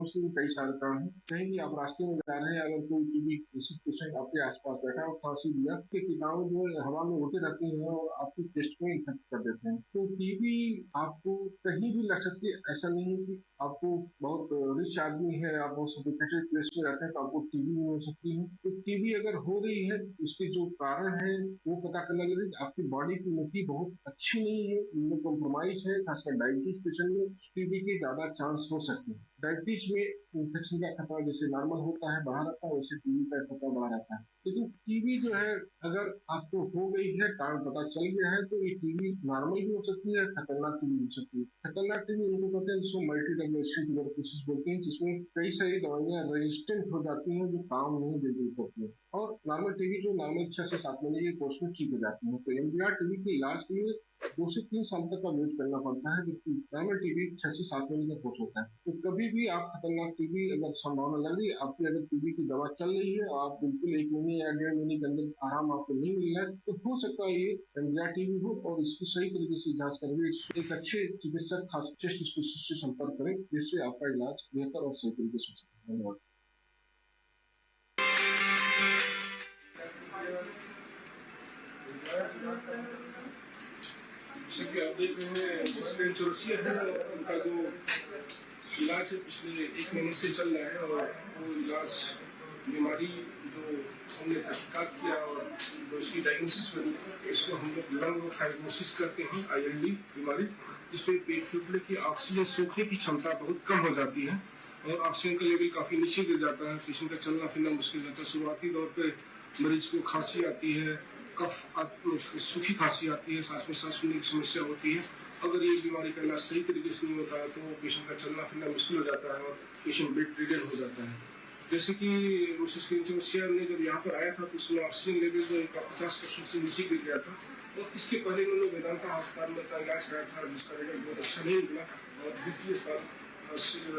उसके भी कई सारे कारण हैं। कहीं भी आप रास्ते में जा रहे हैं, अगर कोई टीबी पेशेंट आपके आसपास बैठा और खांसी दिया, तो कीटाणु जो है हवा में उड़ते रहते हैं और आपकी चेस्ट में इन्फेक्ट कर देते हैं। तो टीबी आपको कहीं भी लग सकती है। ऐसा नहीं है कि आपको बहुत रिच आदमी है, आप बहुत सोफिस्टिकेटेड प्लेस में रहते हैं तो आपको टीबी नहीं हो सकती है। तो टीबी अगर हो रही है, उसके जो कारण है वो पता करना जरूरी है। आपकी बॉडी की इम्यूनिटी बहुत अच्छी नहीं है, इम्यूनो कॉम्प्रोमाइज है, खासकर डायबिटीज पेशेंट में टीबी के ज्यादा चांस हो सकते हैं। डायबिटीज में इन्फेक्शन का खतरा जैसे नॉर्मल होता है बढ़ा रहता है, वैसे टीबी का खतरा बढ़ा रहता है। लेकिन टीबी जो है अगर आपको हो गई है, कारण पता चल गया है, तो ये टीबी नॉर्मल भी हो सकती है, खतरनाक टीबी हो सकती है। खतरनाक टीबी उनको कहते हैं जिसको मल्टी ड्रग रेजिस्टेंट ट्यूबरकुलोसिस बोलते हैं, जिसमें कई सारी दवाइयां रेजिस्टेंट हो जाती हैं जो काम नहीं दे पाती है। और नॉर्मल टीबी जो नॉर्मल 6 से 7 महीने के कोर्स में ठीक हो जाती है। तो एमडीआर टीबी के इलाज के लिए 2 से 3 साल तक का वेट करना पड़ता है, जबकि नॉर्मल टीबी 6 से 7 महीने का कोर्स होता है। तो कभी भी आप खतरनाक टीबी अगर संभावना लग रही है, आपकी अगर टीबी की दवा चल रही है और आप बिल्कुल 1 महीने या 1.5 महीने के अंदर आराम आपको नहीं मिल रहा है, तो हो सकता है ये एमडीआर टीबी हो, और इसकी सही तरीके से जांच करके एक अच्छे चिकित्सक खास चेस्ट स्पेशलिस्ट से संपर्क करें, जिससे आपका इलाज बेहतर और सही तरीके से हो सके। धन्यवाद। जैसे कि आप देख रहे हैं जिसमें चौरसिया है, उनका जो इलाज है पिछले 1 महीने से चल रहा है, और वो इलाज बीमारी जो हमने तहकीकात किया और जो इसकी डायग्नोसिस बनी, इसको हम लोग लंग फाइब्रोसिस करते हैं, ILD बीमारी, जिसमें पेट फेफड़े की ऑक्सीजन सोखने की क्षमता बहुत कम हो जाती है और ऑक्सीजन का लेवल काफी नीचे गिर जाता है। पेशेंट का चलना फिरना मुश्किल जाता है। शुरुआती दौर पे मरीज को खांसी आती है, कफ सूखी खांसी आती है, सांस में सांस लेने की समस्या होती है। अगर ये बीमारी का इलाज सही तरीके से नहीं होता है तो पेशेंट का चलना फिरना मुश्किल हो जाता है और पेशेंट बेड रिडन हो जाता है। जैसे कि समस्या ने जब यहाँ पर आया था तो उसमें ऑक्सीजन लेवल जो 50% से नीचे गिर गया था, और इसके पहले उन्होंने वेदांता अस्पताल में इलाज कराया था, जिसका रिजल्ट बहुत अच्छा नहीं निकला। और दूसरी अस्पताल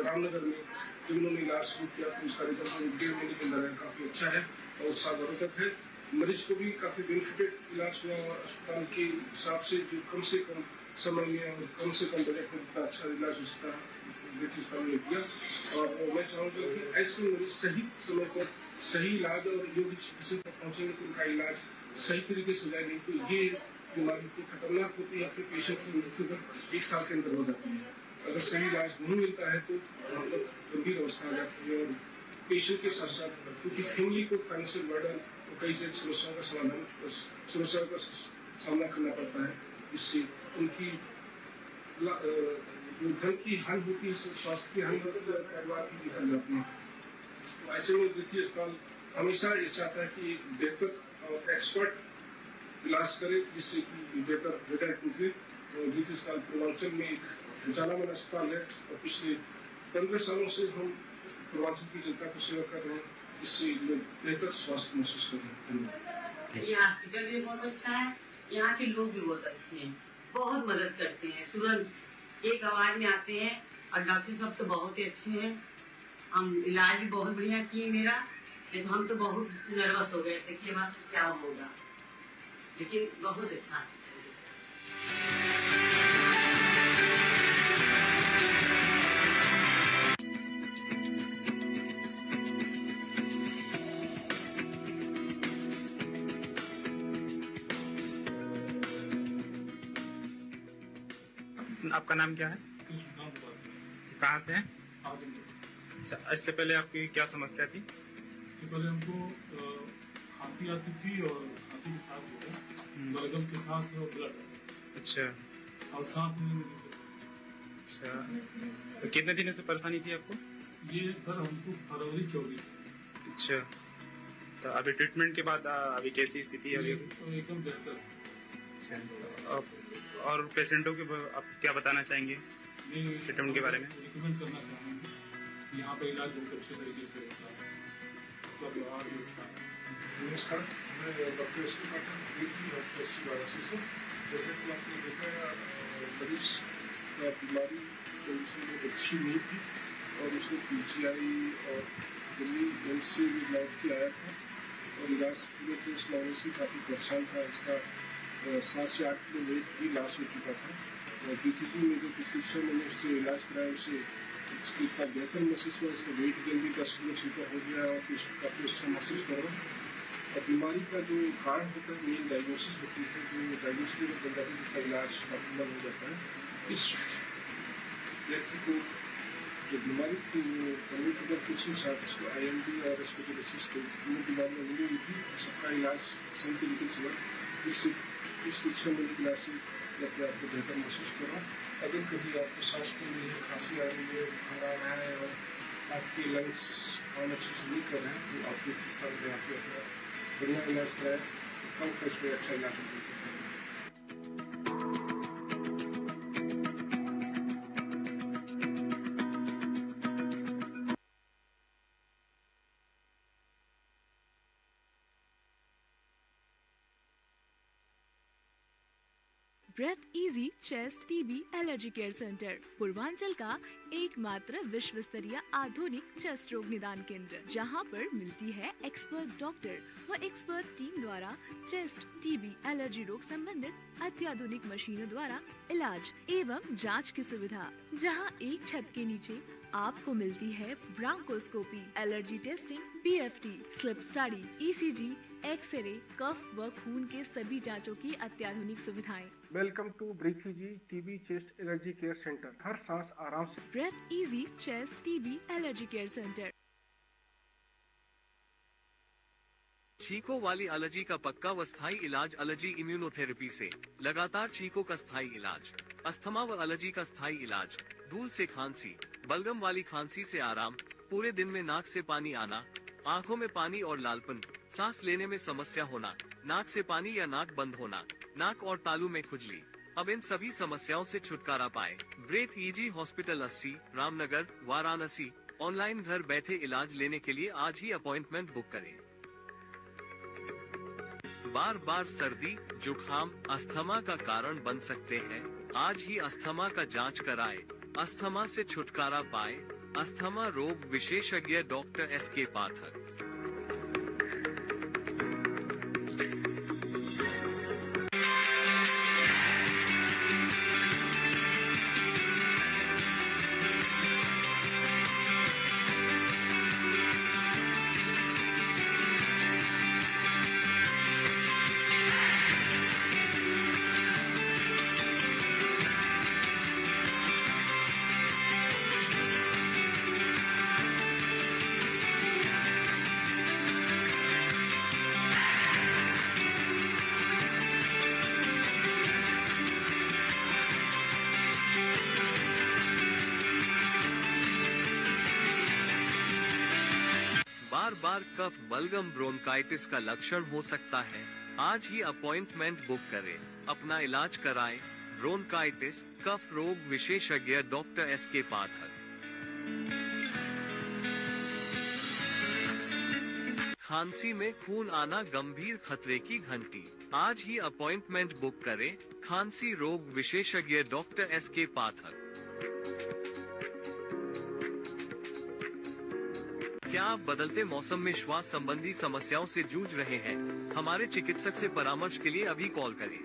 रामनगर में जब उन्होंने इलाज शुरू किया तो उसका रिजल्ट 1.5 महीने के अंदर काफी अच्छा है और साधारणतक है। मरीज को भी काफी बेनिफिटेड इलाज हुआ और अस्पताल के हिसाब से जो कम से कम समय में और कम से कम बजट में इतना अच्छा इलाज उसका ने किया। और मैं चाहूँगा कि ऐसे मरीज सही समय पर सही इलाज और योग्य चिकित्सक तक पहुँचेंगे तो उनका इलाज सही तरीके से हो जाएगा। तो ये बीमारी इतनी खतरनाक होती है कि पेशेंट की मृत्यु दर 1 साल के अंदर हो जाती है। अगर सही इलाज नहीं मिलता है तो मतलब गंभीर अवस्था आ जाती है और पेशेंट के साथ साथ क्योंकि फैमिली को फाइनेंशियल बर्डन और कई समस्याओं का सामना करना पड़ता है, जिससे उनकी जो धन की हानि होती है, स्वास्थ्य की हानि होती है और परिवार की निकल जाती है। तो ऐसे में देखिए अस्पताल हमेशा ये चाहता है कि एक बेहतर और एक्सपर्ट इलाज करे जिससे कि बेहतर रिजल्ट निकले। तो देखिए अस्पताल पूर्वांचल में एक जाना माना अस्पताल है और पिछले 15 सालों से हम पूर्वांचल की जनता को सेवा कर रहे हैं, इससे लोग बेहतर स्वास्थ्य महसूस कर रहे हैं। ये हॉस्पिटल भी बहुत अच्छा है, यहाँ के लोग भी बहुत अच्छे हैं, बहुत मदद करते हैं, तुरंत एक आवाज में आते हैं और डॉक्टर सब तो बहुत ही अच्छे हैं। हम इलाज भी बहुत बढ़िया किए मेरा, नहीं तो हम तो बहुत नर्वस हो गए थे कि अब क्या होगा, लेकिन बहुत अच्छा। आपका नाम क्या है? कहाँ से हैं? अच्छा, इससे पहले आपकी क्या समस्या थी? इससे पहले हमको खांसी आती थी और खांसी के साथ बलगम के साथ ब्लड। अच्छा, और सांस लेने में। अच्छा, तो कितने दिनों से परेशानी थी आपको? ये सर हमको फरवरी 24। अच्छा, तो अभी ट्रीटमेंट के बाद अभी कैसी स्थिति है? अभी तो एकदम बेहतर। और पेशेंटों के आप क्या बताना चाहेंगे ट्रीटमेंट के बारे में? रिकमेंड करना चाहेंगे, यहाँ पे इलाज बहुत अच्छे तरीके से होता है, उसका व्यवहार भी अच्छा है। नमस्कार, मैं डॉक्टर एस के वाराणसी से। जैसे कि आपने देखा मरीज का बीमारी थोड़ी सी बहुत अच्छी नहीं थी और उसने PGI और दिल्ली एम्स से लौट के आया था और इलाज पूरे टेस्ट लाने से काफ़ी परेशान था। इसका 7 से 8 किलो वेट भी लॉस हो चुका था और BTG में जो पिछले 6 महीने से इलाज कराया उसे इसकी इतना बेहतर महसूस हुआ, इसका वेट गेन भी 10 किलो ऊपर हो गया और काफ़ी अच्छा महसूस कर रहा हूँ। और बीमारी का जो कारण होता है, मेन डायग्नोसिस होती है, जो डायग्नोसिस में बन जाती है, उसका इलाज काफी हो जाता है। इस व्यक्ति को जो बीमारी थी वो करीब अगर कुछ ही साथ इसको IMD और रेस्पिरेटरी के तीनों बीमारियाँ मिली हुई थी, सबका इलाज सही तरीके से हुआ। इस 6 महीने के इलाज से अपने आप को बेहतर महसूस करा। अगर कभी आपको सांस फूल रही है, खांसी आ रही है, बुखार आ रहा है और आपके लंग्स काम अच्छे से नहीं कर रहे हैं, तो आपके स्थान पर आपके अपना बढ़िया इलाज कराए, कम खर्च में अच्छा इलाज हो सकता है। Breathe easy chest TB allergy care centre Purvanchal का एकमात्र विश्व स्तरीय आधुनिक चेस्ट रोग निदान केंद्र, जहां पर मिलती है एक्सपर्ट डॉक्टर व एक्सपर्ट टीम द्वारा चेस्ट टीबी एलर्जी रोग संबंधित अत्याधुनिक मशीनों द्वारा इलाज एवं जांच की सुविधा, जहां एक छत के नीचे आपको मिलती है bronchoscopy, allergy testing, PFT, sleep study, ECG, x-ray, cough व खून के सभी जांचों की अत्याधुनिक सुविधाएं। Welcome to breathe easy TB chest allergy care centre. हर सांस आराम से। Breathe easy chest TB allergy care centre. छींकों वाली एलर्जी का पक्का व स्थायी इलाज एलर्जी इम्यूनोथेरेपी से। लगातार छींकों का स्थायी इलाज, अस्थमा व एलर्जी का स्थायी इलाज, धूल से खांसी, बलगम वाली खांसी से आराम, पूरे दिन में नाक से पानी आना, आंखों में पानी और लालपन, सांस लेने में समस्या होना, नाक से पानी या नाक बंद होना, नाक और तालू में खुजली। अब इन सभी समस्याओं से छुटकारा पाए। Breathe Easy hospital 80 Ramnagar Varanasi. Online घर बैठे इलाज लेने के लिए आज ही अपॉइंटमेंट बुक करें। बार बार सर्दी जुकाम अस्थमा का कारण बन सकते हैं। आज ही अस्थमा का जांच कराएं। अस्थमा से छुटकारा पाए। अस्थमा रोग विशेषज्ञ डॉक्टर SK पाठक। बार कफ बलगम ब्रोंकाइटिस का लक्षण हो सकता है। आज ही अपॉइंटमेंट बुक करें। अपना इलाज कराएं। ब्रोंकाइटिस कफ रोग विशेषज्ञ डॉक्टर SK पाठक। खांसी में खून आना गंभीर खतरे की घंटी। आज ही अपॉइंटमेंट बुक करें। खांसी रोग विशेषज्ञ डॉक्टर SK पाठक। क्या आप बदलते मौसम में श्वास संबंधी समस्याओं से जूझ रहे हैं? हमारे चिकित्सक से परामर्श के लिए अभी कॉल करें।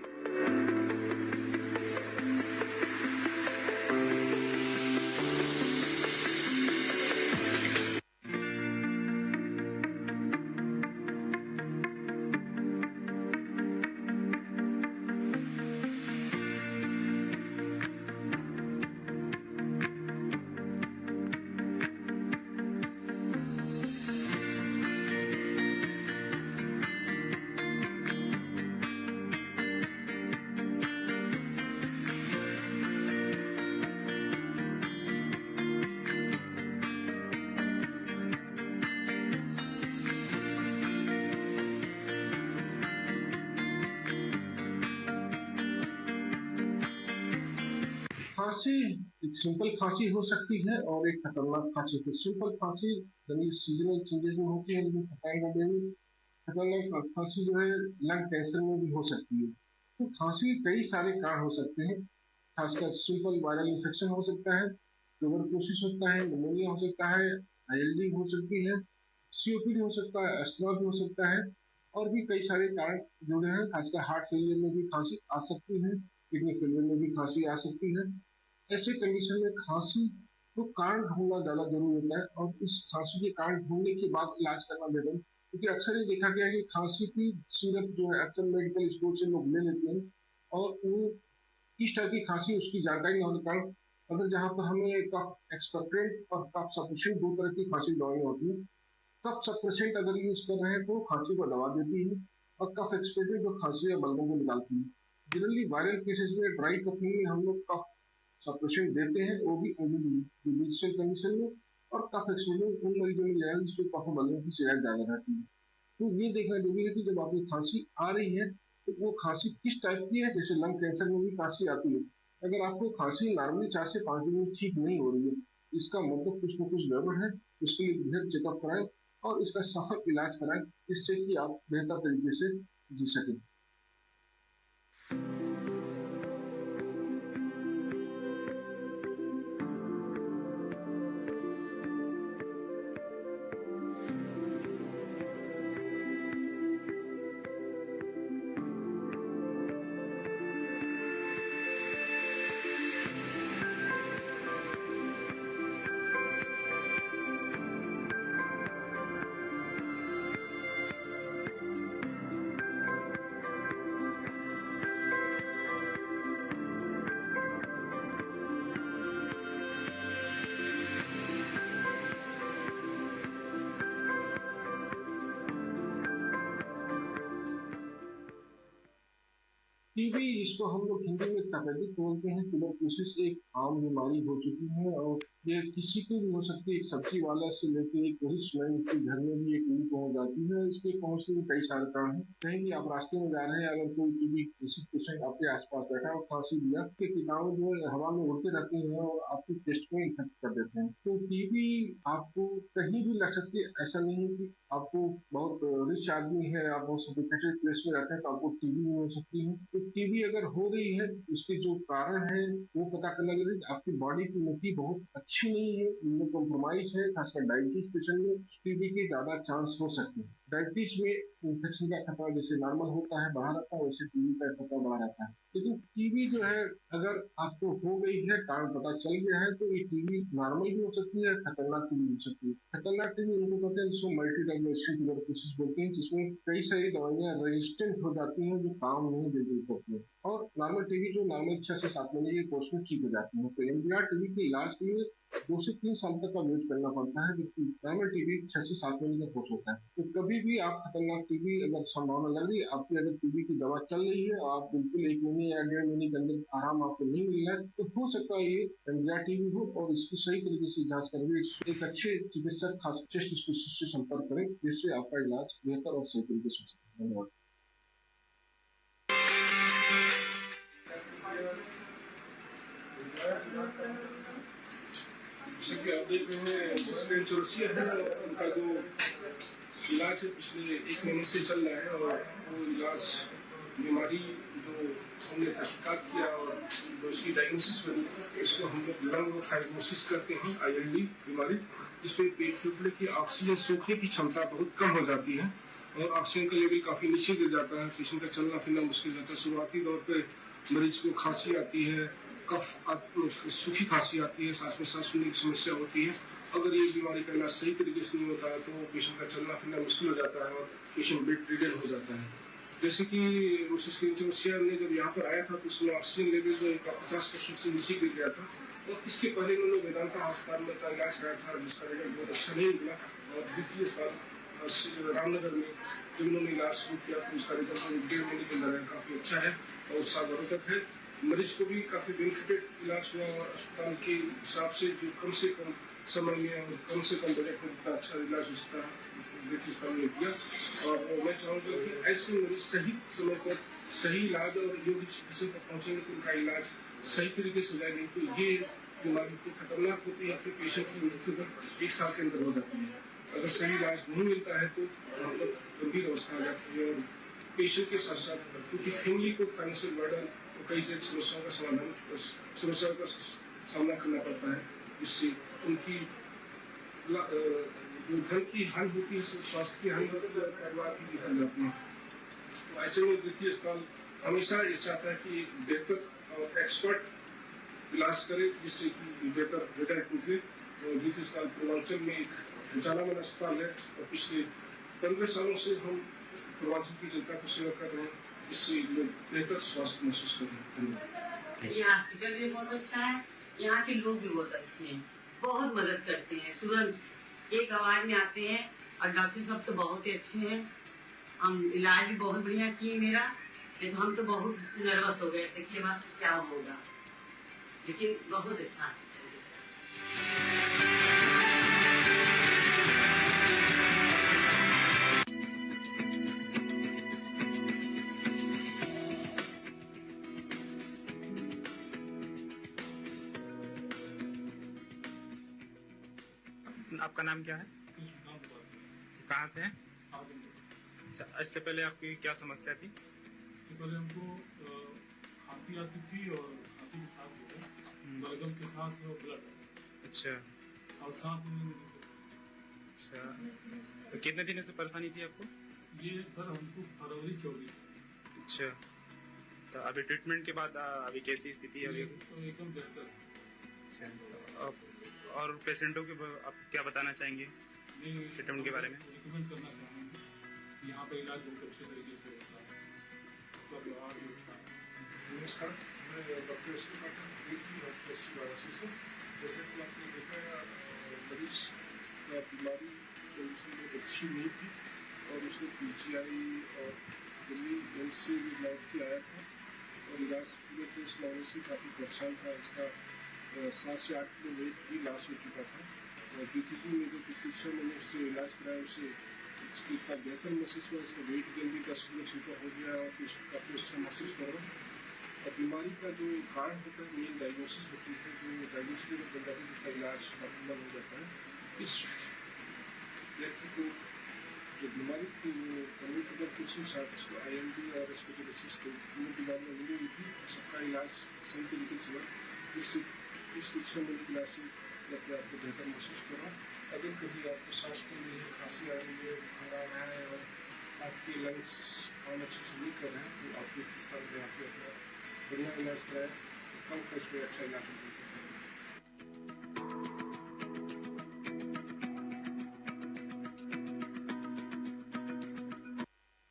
खांसी एक सिंपल खांसी हो सकती है और एक खतरनाक खांसी होती है। सिंपल खांसी यानी सीजनल चेंजेस में होती है, लेकिन खतरनाक खांसी जो है लंग कैंसर में भी हो सकती है। तो खांसी कई सारे कारण हो सकते हैं, खासकर सिंपल वायरल इन्फेक्शन हो सकता है, ट्यूबरकुलोसिस होता है, निमोनिया हो सकता है, ILD हो सकती है, COPD हो सकता है, अस्थमा भी हो सकता है और भी कई सारे कारण जुड़े हैं। खासकर हार्ट फेलियर में भी खांसी आ सकती है, किडनी फेलियर में भी खांसी आ सकती है। ऐसे कंडीशन में खांसी तो कारण ढूंढना ज्यादा जरूरी होता है और इस खांसी के कारण ढूंढने के बाद इलाज करना बेहतर है, क्योंकि अक्सर ये देखा गया है कि खांसी की सिरप जो है अक्सर मेडिकल स्टोर से लोग ले लेते हैं और वो किस टाइप की खांसी उसकी जानकारी न होने के कारण अगर जहाँ पर हमें कफ एक्सपेक्टेंट और कफ सफिशिएंट दो तरह की खांसी दवाइयाँ होती हैं, कफ सप्रेसेंट अगर यूज कर रहे हैं तो खांसी को दबा देती है और कफ एक्सपेक्टेंट जो खांसी या बलगम को निकालती है। जनरली वायरल केसेस में ड्राई कफिंग में हम लोग कफ सप्रेसेंट देते हैं, वो भी जुडिशियल कंडीशन में, और कफ एक्सपेक्टेंट उन मरीजों में जाएगा जिसमें कफ और बलगम की शिकायत ज्यादा रहती है। तो ये देखना जरूरी है कि जब आपको खांसी आ रही है तो वो खांसी किस टाइप की है। जैसे लंग कैंसर में भी खांसी आती है, अगर आपको खांसी नॉर्मली 4 से 5 दिन में ठीक नहीं हो रही है, इसका मतलब कुछ न कुछ गड़बड़ है। उसके लिए बेहद चेकअप कराएं और इसका सफल इलाज कराएं, जिससे कि आप बेहतर तरीके से जी सकें। टीबी, जिसको हम लोग हिंदी में तपेदिक बोलते हैं, ट्यूबरकुलोसिस एक आम बीमारी हो चुकी है और ये किसी को भी हो सकती है। एक सब्जी वाला से लेकर एक बिजनेसमैन के घर में भी ये टीबी पहुंच जाती है। इसके पहुंचने के कई सारे कारण हैं। कहीं भी आप रास्ते में जा रहे हैं, अगर कोई टीबी पेशेंट आपके आसपास बैठा और खांसी दिया, के कीटाणु जो है हवा में उड़ते रहते हैं और आपके चेस्ट को इन्फेक्ट कर देते हैं। तो टीबी आपको कहीं भी लग सकती है। ऐसा नहीं है कि आपको बहुत रिच आदमी है, आप बहुत सोफिस्टिकेटेड प्लेस में रहते हैं तो आपको टीबी नहीं हो सकती है। तो टीबी अगर हो रही है, उसके जो कारण है वो पता करना जरूरी। आपकी बॉडी की इम्यूनिटी बहुत अच्छी नहीं है, इम्यूनो कॉम्प्रोमाइज है, खासकर डायबिटीज पेशेंट में टीबी के ज्यादा चांस हो सकते हैं। डायबिटीज में इन्फेक्शन का खतरा जैसे नॉर्मल होता है बढ़ा रहता है, वैसे टीबी का खतरा बढ़ा रहता है। लेकिन टीबी जो है अगर आपको हो गई है, कारण पता चल गया है, तो ये टीबी नॉर्मल भी हो सकती है, खतरनाक टीबी हो सकती है। खतरनाक टीबी उनको कहते हैं जिसको मल्टी डायग्नोस्टिक ट्यूबरकुलोसिस बोलते हैं, जिसमें कई सारी दवाइयां रेजिस्टेंट हो जाती हैं जो काम नहीं दे पाती है। और नॉर्मल टीबी जो नॉर्मल 6 से 7 महीने के कोर्स में ठीक हो जाती है। तो एमडीआर टीबी के इलाज के लिए 2 से 3 साल तक का वेट करना पड़ता है, जबकि नॉर्मल टीबी 6 से 7 महीने का कोर्स होता है। तो कभी भी आप खतरनाक टीबी अगर संभावना लग रही है, आपकी अगर टीबी की दवा चल रही है और आप बिल्कुल 1 महीने या 1.5 महीने के अंदर आराम आपको नहीं मिल रहा है, तो हो सकता है ये एमडीआर टीबी हो और इसकी सही तरीके से जांच करके एक अच्छे चिकित्सक खास चेस्ट स्पेशलिस्ट से संपर्क करें, जिससे आपका इलाज बेहतर और सही तरीके से हो सके। धन्यवाद। जैसे कि आप देख रहे हैं, रेस्पिरेटरी है उनका जो इलाज है पिछले 1 महीने से चल रहा है और वो इलाज बीमारी जो हमने तहकीकात किया और जो उसकी डायग्नोसिस बनी, इसको हम लोग लंग फाइब्रोसिस करते हैं, ILD बीमारी, जिसमें पेट फेफड़े की ऑक्सीजन सोखने की क्षमता बहुत कम हो जाती है और ऑक्सीजन का लेवल काफी नीचे गिर जाता है। पेशेंट का चलना फिरना मुश्किल जाता है। शुरुआती दौर पे मरीज को खांसी आती है, कफ सूखी खांसी आती है, सांस में सांस लेने की समस्या होती है। अगर ये बीमारी का इलाज सही तरीके से नहीं होता है तो पेशेंट का चलना फिरना मुश्किल हो जाता है और पेशेंट बेड रिडन हो जाता है। जैसे कि मिसेस क्लिंटन ने जब यहाँ पर आया था तो उसमें ऑक्सीजन लेवल जो 50% से नीचे गिर गया था और इसके पहले उन्होंने वेदांता अस्पताल में इलाज कराया था, जिसका रिजल्ट बहुत अच्छा नहीं निकला। और द्वितीय अस्पताल रामनगर में जब उन्होंने इलाज शुरू किया तो उसका रिजल्ट 1.5 महीने के अंदर काफी अच्छा है और सावधानक है। मरीज को भी काफी बेनिफिटेड इलाज हुआ और अस्पताल के हिसाब से जो कम से कम समय में और कम से कम बजट में जितना अच्छा इलाज उसका किया। और मैं चाहूँगा कि ऐसे मरीज सही समय पर सही इलाज और योग्य चिकित्सक पर पहुँचेंगे तो उनका इलाज सही तरीके से हो जाएगा। तो ये बीमारी इतनी खतरनाक होती है कि पेशेंट की मृत्यु दर 1 साल के अंदर हो जाती है। अगर सही इलाज नहीं मिलता है तो बहुत गंभीर अवस्था आ जाती है और पेशेंट के साथ साथ क्योंकि फैमिली को फाइनेंशियल बर्डन कई समस्याओं का सामना करना पड़ता है, जिससे उनकी धन की हानि होती है, स्वास्थ्य की हानि होती है और परिवार भी बिखर जाते हैं। तो ऐसे में द्वितीय अस्पताल हमेशा ये चाहता है कि एक बेहतर और एक्सपर्ट इलाज करें जिससे कि बेहतर रिजल्ट निकले। तो बीते साल पूर्वांचल में एक उजालामन अस्पताल है और पिछले 15 सालों से हम पूर्वांचल की जनता की सेवा कर रहे हैं, इससे लोग बेहतर स्वास्थ्य महसूस कर रहे हैं। ये हॉस्पिटल भी बहुत अच्छा है, यहाँ के लोग भी बहुत अच्छे हैं, बहुत मदद करते हैं, तुरंत एक आवाज में आते हैं और डॉक्टर सब तो बहुत ही अच्छे हैं। हम इलाज भी बहुत बढ़िया किए मेरा, नहीं तो हम तो बहुत नर्वस हो गए थे कि अब क्या होगा, लेकिन बहुत अच्छा है। आपका नाम क्या है? कहाँ से हैं? अच्छा, इससे पहले आपकी क्या समस्या थी? पहले हमको खांसी आती थी और खांसी के साथ जो है बलगम के साथ ब्लड। अच्छा, और सांस लेने में। अच्छा, तो कितने दिनों से परेशानी थी आपको? ये सर हमको फरवरी 24। अच्छा, तो अभी ट्रीटमेंट के बाद अभी कैसी स्थिति है? तो एकदम बेहतर। अच्छा, और पेशेंटों के आप क्या बताना चाहेंगे ट्रीटमेंट के बारे में? रिकमेंड करना चाहेंगे, यहाँ पे इलाज बहुत अच्छे तरीके से होता है, उसका व्यवहार भी अच्छा है। नमस्कार, मैं डॉक्टर एस के पाठक से। जैसे कि आपने देखा मरीज का बीमारी थोड़ी अच्छी नहीं थी और उसने PGI और दिल्ली एम्स से भी लौट के आया था और इलाज पूरे तो इस मामले से काफ़ी परेशान था। इसका 7 से 8 किलो वेट भी लॉस हो चुका था और BTG में जो पिछले 6 महीने उससे इलाज कराया उसे इसकी इतना बेहतर महसूस हुआ। इसका वेट गेन भी 10 किलो छूटा हो गया और काफ़ी अच्छा महसूस कर रहा है। और बीमारी का जो कारण होता है, मेन डायग्नोसिस होती है, जो डायग्नोसिस में बन जाती है उसका इलाज ऑप्टिमल हो जाता है। इस व्यक्ति को जो बीमारी थी वो कम्युनिकेबल कुछ साथ इसको IMD और रेस्पिरेटरी तीनों बीमारियाँ मिली हुई थी, सबका इलाज सही तरीके से हुआ। इससे पिछले 6 महीने की इलाज से अपने आप को बेहतर महसूस कर रहा है। अगर कभी आपको सांस की खांसी आ रही है, बुखार आ रहा है और आपके लंग्स काम अच्छे से नहीं कर रहे हैं, तो आपके स्थान में आके अपना बढ़िया इलाज कराएं, कम खर्च में अच्छा इलाज हो।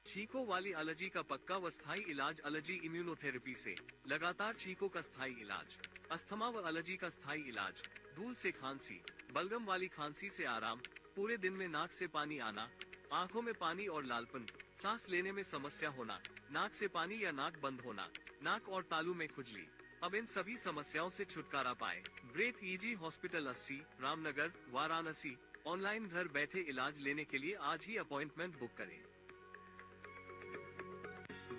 छींकों वाली एलर्जी का पक्का व स्थायी इलाज एलर्जी इम्यूनोथेरेपी से लगातार छींकों का स्थायी इलाज, अस्थमा व एलर्जी का स्थायी इलाज, धूल से खांसी, बलगम वाली खांसी से आराम, पूरे दिन में नाक से पानी आना, आंखों में पानी और लालपन, सांस लेने में समस्या होना, नाक से पानी या नाक बंद होना, नाक और तालू में खुजली। अब इन सभी समस्याओं से छुटकारा पाए। Breathe Easy hospital 80, Ramnagar, Varanasi. Online घर बैठे इलाज लेने के लिए आज ही अपॉइंटमेंट बुक करें।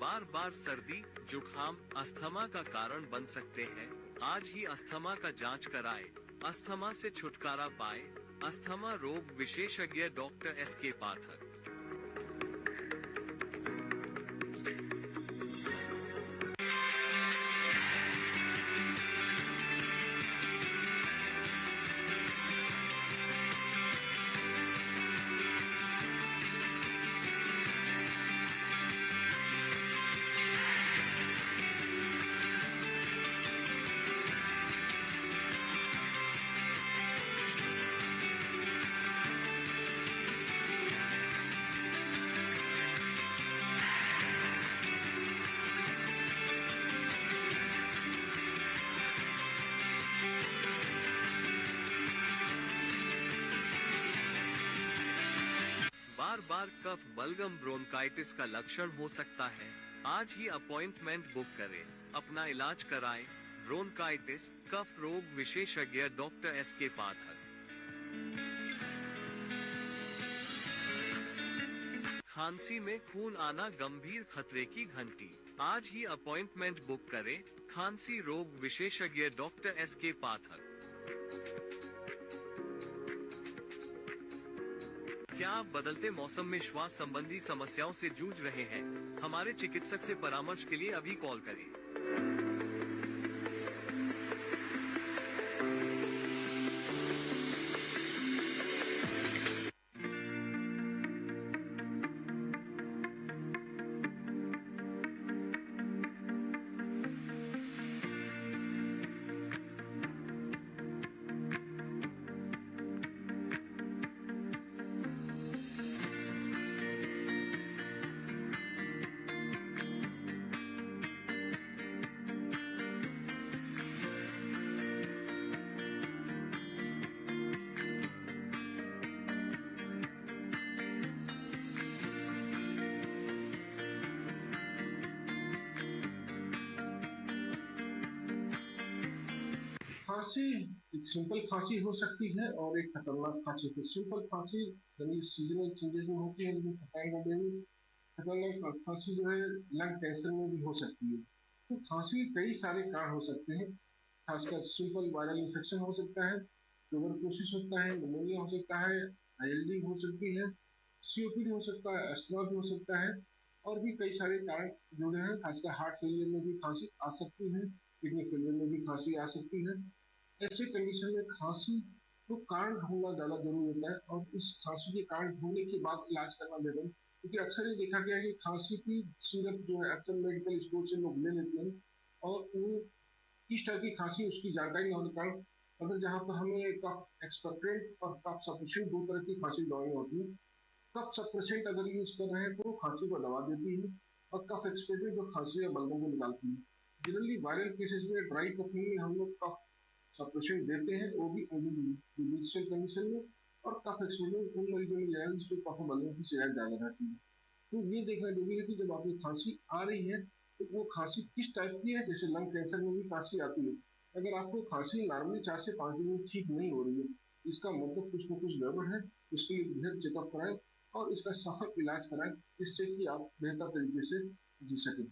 बार बार सर्दी, जुकाम अस्थमा का कारण बन सकते हैं। आज ही अस्थमा का जांच कराएं। अस्थमा से छुटकारा पाए। अस्थमा रोग विशेषज्ञ डॉक्टर SK पाठक। बार कफ बलगम ब्रोंकाइटिस का लक्षण हो सकता है। आज ही अपॉइंटमेंट बुक करें। अपना इलाज कराएं। ब्रोंकाइटिस कफ रोग विशेषज्ञ डॉक्टर SK पाठक। खांसी में खून आना गंभीर खतरे की घंटी। आज ही अपॉइंटमेंट बुक करें। खांसी रोग विशेषज्ञ डॉक्टर SK पाठक। क्या आप बदलते मौसम में श्वास संबंधी समस्याओं से जूझ रहे हैं? हमारे चिकित्सक से परामर्श के लिए अभी कॉल करें। खांसी एक सिंपल खांसी हो सकती है और एक खतरनाक खांसी है। सिंपल खांसी यानी सीजनल चेंजेस में होती है, लेकिन खतरनाक खांसी जो है लंग कैंसर में भी हो सकती है। तो खांसी के कई सारे कारण हो सकते हैं, खासकर सिंपल वायरल इन्फेक्शन हो सकता है, ट्यूबरकुलोसिस होता है, निमोनिया हो सकता है, आईएलडी हो सकती है, सीओपीडी हो सकता है, अस्थमा भी हो सकता है, और भी कई सारे कारण जुड़े हैं। खासकर हार्ट फेलियर में भी खांसी आ सकती है, किडनी फेलियर में भी खांसी आ सकती है। ऐसे कंडीशन में खांसी को कारण ढूंढना ज्यादा जरूरी होता है, और इस खांसी के कारण ढूंढने के बाद इलाज करना बेहतर है, क्योंकि अक्सर ये देखा गया है कि खांसी की सिरप जो है अक्सर मेडिकल स्टोर से लोग ले लेते हैं, और वो किस टाइप की खांसी उसकी जानकारी न होने के कारण, अगर जहाँ पर हमें कफ एक्सपेक्टेंट और कफ सफिशिएंट दो तरह की खांसी दवाइयाँ होती हैं, कफ सप्रेसेंट अगर यूज कर रहे हैं तो वो खांसी को दबा देती है, और कफ एक्सपेक्टेंट जो खांसी या बलगम को निकालती है। जनरली वायरल केसेस में ड्राई कफिंग में हम लोग कफ सप्रेशन देते हैं, वो भी जुडिशियल कंडीशन में, और कफ एक्सपेक्टेंट उन मरीजों में जाएगा जिसमें कफ बलगम की शिकायत ज्यादा रहती है। तो ये देखना जरूरी है कि जब आपकी खांसी आ रही है तो वो खांसी किस टाइप की है। जैसे लंग कैंसर में भी खांसी आती है, अगर आपको खांसी नॉर्मली 4 से 5 दिन में ठीक नहीं हो रही है, इसका मतलब कुछ न कुछ गड़बड़ है। उसके लिए बेहद चेकअप कराएं और इसका सफल इलाज कराएं, जिससे कि आप बेहतर तरीके से जी सकें।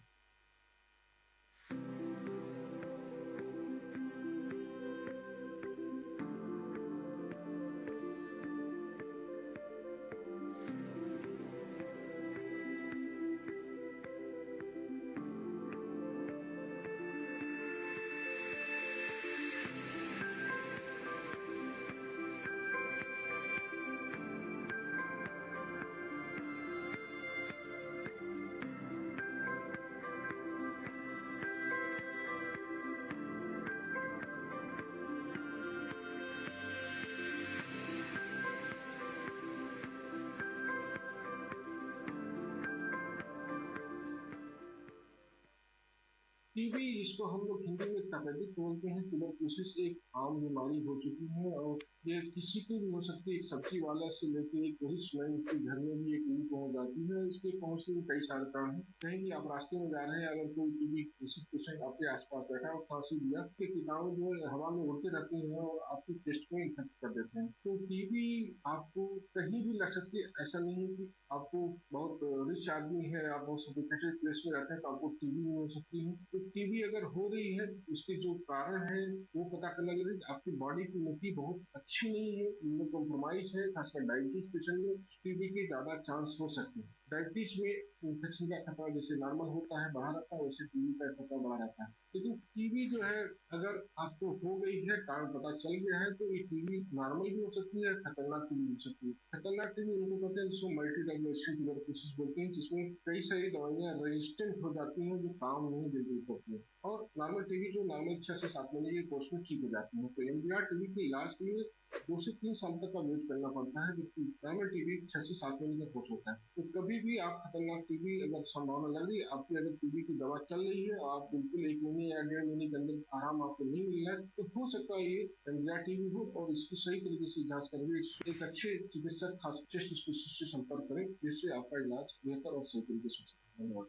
टीबी, जिसको हम लोग हिंदी में तपेदिक बोलते हैं, ट्यूबरकुलोसिस एक आम बीमारी हो चुकी है, और ये किसी को भी हो सकती है। एक सब्जी वाला से लेकर एक रिच मैन के घर में भी ये टीबी पहुंच जाती है। इसके पहुंचने में कई सारे कारण हैं। कहीं भी आप रास्ते में जा रहे हैं, अगर कोई टीबी पेशेंट आपके आसपास बैठा और खांसी दिया, के कीटाणु जो है हवा में उड़ते रहते हैं और आपके चेस्ट को इन्फेक्ट कर देते हैं। तो टीबी आपको कहीं भी लग सकती है। ऐसा नहीं है कि आपको बहुत रिच आदमी है, आप बहुत सोफिस्टिकेटेड प्लेस में रहते हैं तो आपको टीबी नहीं हो सकती है। तो टीबी अगर हो रही है, उसके जो कारण है वो पता करना जरूरी है। आपकी बॉडी की इम्यूनिटी बहुत अच्छी नहीं है, इम्यूनो कॉम्प्रोमाइज है, खासकर डायबिटीज पेशेंट में टीबी के ज्यादा चांस हो सकते हैं। डायबिटीज में इन्फेक्शन का खतरा जैसे नॉर्मल होता है बढ़ा रहता है, वैसे टीबी का खतरा बढ़ा रहता है। लेकिन टीबी जो है अगर आपको हो गई है, कारण पता चल गया है, तो ये टीबी नॉर्मल भी हो सकती है, खतरनाक टीबी हो सकती है। खतरनाक टीबी उनको कहते हैं जिसको मल्टी रेगुलेटरी ट्यूबरकुलोसिस बोलते हैं, जिसमें कई सारी दवाइयां रेजिस्टेंट हो जाती हैं जो काम नहीं दे रही होती है, और नॉर्मल टीबी जो नॉर्मल 6 से 7 महीने के कोर्स में ठीक हो जाती है। तो एमडीआर टीबी के इलाज के लिए 2 से 3 साल तक का वेट करना पड़ता है, जबकि नॉर्मल टीबी 6 से 7 महीने का कोर्स होता है। तो कभी भी आप खतरनाक टीबी अगर संभावना लग रही है, आपकी अगर टीबी की दवा चल रही है और आप बिल्कुल 1 महीने या 1.5 महीने के अंदर आराम आपको नहीं मिल रहा है, तो हो सकता है ये एमडीआर टीबी हो, और इसकी सही तरीके से जांच करके एक अच्छे चिकित्सक खास चेस्ट स्पेशलिस्ट से संपर्क करें, जिससे आपका इलाज बेहतर और सही तरीके से हो सके। धन्यवाद।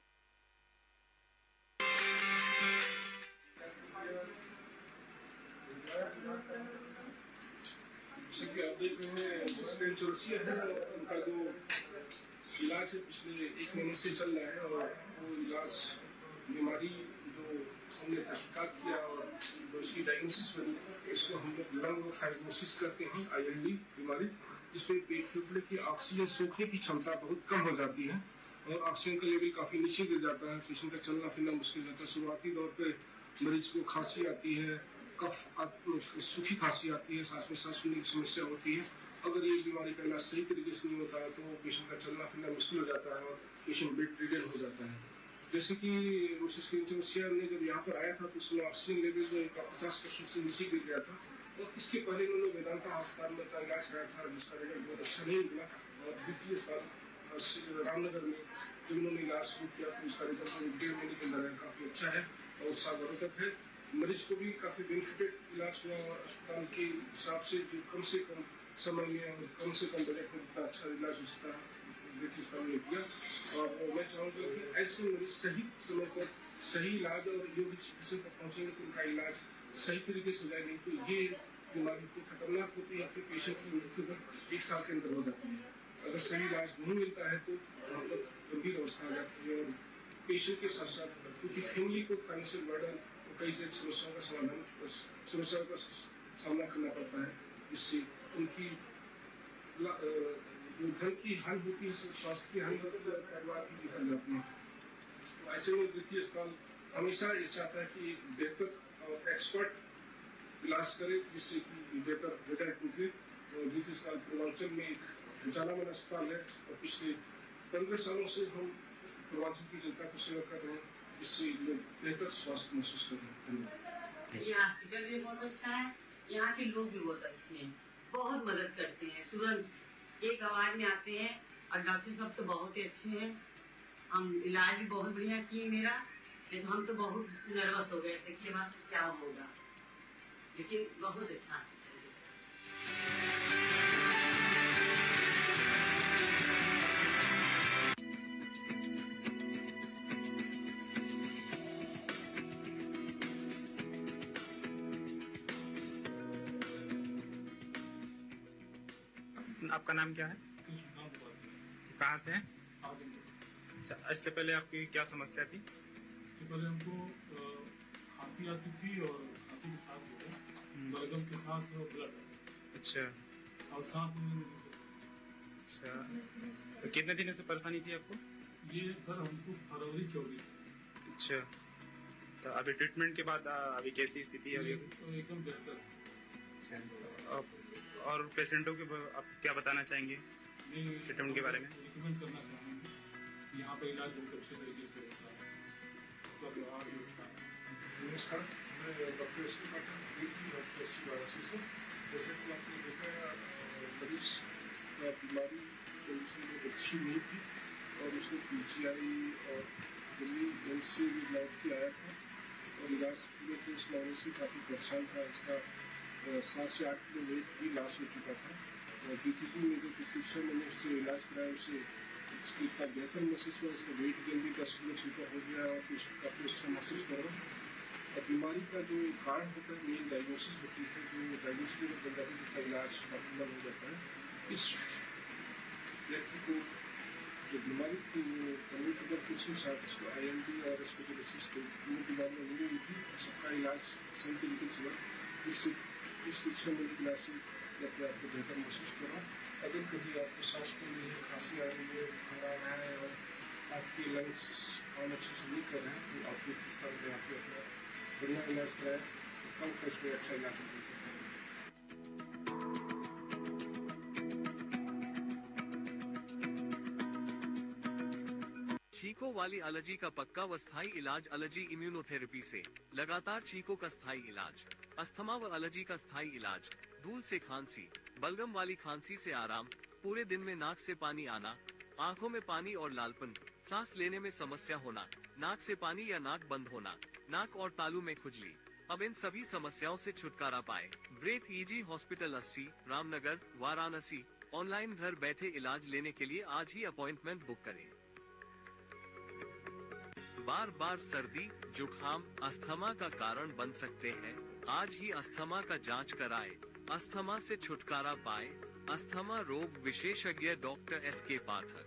जैसे कि आप देख रहे हैं, जिसके चौरसिया है उनका जो इलाज है पिछले 1 महीने से चल रहा है, और वो इलाज बीमारी जो हमने तहकीकात किया और जो उसकी डायग्नोसिस बनी, इसको हम लोग लंग फाइब्रोसिस करते हैं, आईएलडी बीमारी, जिसमें पेट फेफड़े की ऑक्सीजन सोखने की क्षमता बहुत कम हो जाती है और ऑक्सीजन का लेवल काफ़ी नीचे गिर जाता है। पेशेंट का चलना फिरना मुश्किल जाता है। शुरुआती दौर पर मरीज को खांसी आती है, कफ सूखी खांसी आती है, सांस में सांस लेने की समस्या होती है। अगर ये बीमारी का इलाज सही तरीके से नहीं होता है तो पेशेंट का चलना फिरना मुश्किल हो जाता है और पेशेंट बेड रिडन हो जाता है। जैसे कि मिसेस क्लिंटन ने जब यहाँ पर आया था तो उसमें ऑक्सीजन लेवल जो 50% से नीचे गिर गया था, और इसके पहले उन्होंने वेदांता अस्पताल में अपना इलाज कराया था, जिसका रिजल्ट बहुत अच्छा नहीं निकला। और द्वितीय अस्पताल रामनगर में जब उन्होंने इलाज शुरू किया तो उसका रिजल्ट 1.5 महीने के अंदर काफ़ी अच्छा है और सावधानक है। मरीज को भी काफ़ी बेनिफिटेड इलाज हुआ, और अस्पताल के हिसाब से जो कम से कम समय में और कम से कम बजट में इतना अच्छा इलाज उसका ने किया। और मैं चाहूँगा कि ऐसे मरीज सही समय पर सही इलाज और योग्य चिकित्सक तक पहुँचेंगे तो उनका इलाज सही तरीके से इलाज नहीं तो ये बीमारी इतनी खतरनाक होती है कि पेशेंट की मृत्यु दर 1 साल के अंदर हो जाती है। अगर सही इलाज नहीं मिलता है तो बहुत गंभीर अवस्था आ जाती है और पेशेंट के साथ साथ क्योंकि फैमिली को फाइनेंशियल बर्डन और कई समस्याओं का सामना करना पड़ता है, जिससे उनकी जो धन की हानि होती है, स्वास्थ्य की हानि होती है, परिवार की बिखर जाती है। तो ऐसे में द्वितीय अस्पताल हमेशा ये चाहता है कि एक बेहतर और एक्सपर्ट इलाज करे, जिससे कि बेहतर रिजल्ट निकले। और द्वितीय अस्पताल पूर्वांचल में एक जाना माना अस्पताल है और पिछले 15 सालों से हम पूर्वांचल की जनता को सेवा कर रहे हैं, जिससे लोग बेहतर स्वास्थ्य महसूस कर रहे हैं। ये हॉस्पिटल भी बहुत अच्छा है, यहाँ के लोग भी बहुत अच्छे हैं, बहुत मदद करते हैं, तुरंत एक आवाज में आते हैं और डॉक्टर सब तो बहुत ही अच्छे हैं। हम इलाज भी बहुत बढ़िया किए मेरा, नहीं तो हम तो बहुत नर्वस हो गए थे कि बात क्या होगा, लेकिन बहुत अच्छा। आपका नाम क्या है? कहाँ से हैं? अच्छा, इससे पहले आपकी क्या समस्या थी? इससे पहले हमको खांसी आती थी और खांसी के साथ जो है बलगम के साथ ब्लड। अच्छा, और सांस लेने में। अच्छा, तो कितने दिनों से परेशानी थी आपको? ये सर हमको फरवरी 24। अच्छा, तो अभी ट्रीटमेंट के बाद अभी कैसी स्थिति है? तो एकदम बेहतर। और पेशेंटों के आप क्या बताना चाहेंगे ट्रीटमेंट के बारे में? रिकमेंड करना चाहेंगे, यहाँ पे इलाज बहुत अच्छे तरीके से होता है। नमस्कार, मैं डॉक्टर एस के डॉक्टर एस से। जैसे कि आपने देखा मरीज का बीमारी कंडीशन बहुत अच्छी नहीं थी और उसको PGI और जल्दी एम से लौट के आया था और इलाज पूरे को इस मामले से काफ़ी परेशान था। इसका 7 से 8 किलो वेट भी लॉस हो चुका था और BTG में जो पिछले 6 महीने से इलाज कराया उसे इसकी इतना बेहतर महसूस हुआ। इसका वेट गेन भी 10 किलो ऊपर हो गया और काफ़ी अच्छा महसूस कर रहा हूँ। और बीमारी का जो कारण होता है, मेन डायग्नोसिस होती है, जो डायग्नोसिस में बन जाती है, उसका इलाज ऑप्टिमल हो जाता है। इस व्यक्ति को जो बीमारी थी वो कन्वर्ट कर कुछ ही साथ इसको IMD और स्पेशलिस्ट तीनों बीमारियाँ मिली हुई थी। सबका इलाज सही तरीके से हुआ, इससे पिछले 6 महीने की इलाज से अपने आप को बेहतर महसूस कर रहा हूँ। अगर कभी आपको सांस फूल रही है, खांसी आ रही है, बुखार आ रहा है और आपके लंग्स काम अच्छे से नहीं कर रहे हैं, तो आपके स्थान में आके अपना बढ़िया इलाज कराएं, तो कम खर्च में अच्छा इलाज हो सकता है। छींकों वाली एलर्जी का पक्का व स्थायी इलाज एलर्जी इम्यूनोथेरेपी से लगातार छींकों का स्थायी इलाज, अस्थमा व एलर्जी का स्थायी इलाज, धूल से खांसी, बलगम वाली खांसी से आराम, पूरे दिन में नाक से पानी आना, आंखों में पानी और लालपन, सांस लेने में समस्या होना, नाक से पानी या नाक बंद होना, नाक और तालू में खुजली। अब इन सभी समस्याओं से छुटकारा पाए। Breathe Easy hospital 80, Ramnagar, Varanasi. Online घर बैठे इलाज लेने के लिए आज ही अपॉइंटमेंट बुक करें। बार बार सर्दी, जुकाम, अस्थमा का कारण बन सकते हैं। आज ही अस्थमा का जांच कराएं। अस्थमा से छुटकारा पाए। अस्थमा रोग विशेषज्ञ डॉक्टर SK पाठक।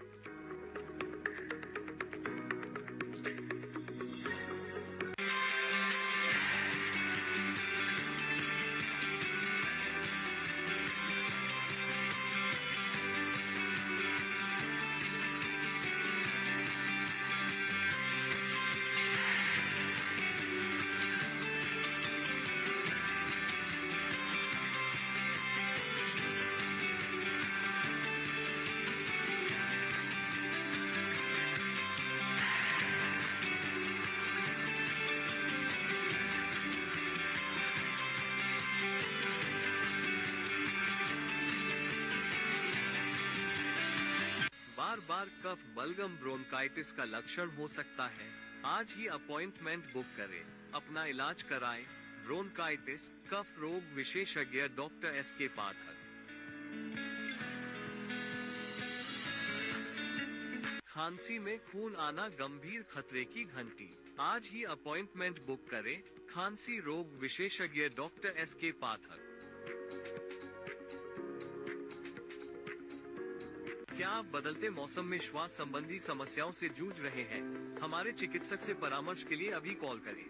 बार कफ बलगम ब्रोंकाइटिस का लक्षण हो सकता है। आज ही अपॉइंटमेंट बुक करें, अपना इलाज कराएं। ब्रोंकाइटिस कफ रोग विशेषज्ञ डॉक्टर SK पाठक। खांसी में खून आना गंभीर खतरे की घंटी। आज ही अपॉइंटमेंट बुक करें। खांसी रोग विशेषज्ञ डॉक्टर SK पाठक। क्या आप बदलते मौसम में श्वास संबंधी समस्याओं से जूझ रहे हैं? हमारे चिकित्सक से परामर्श के लिए अभी कॉल करें।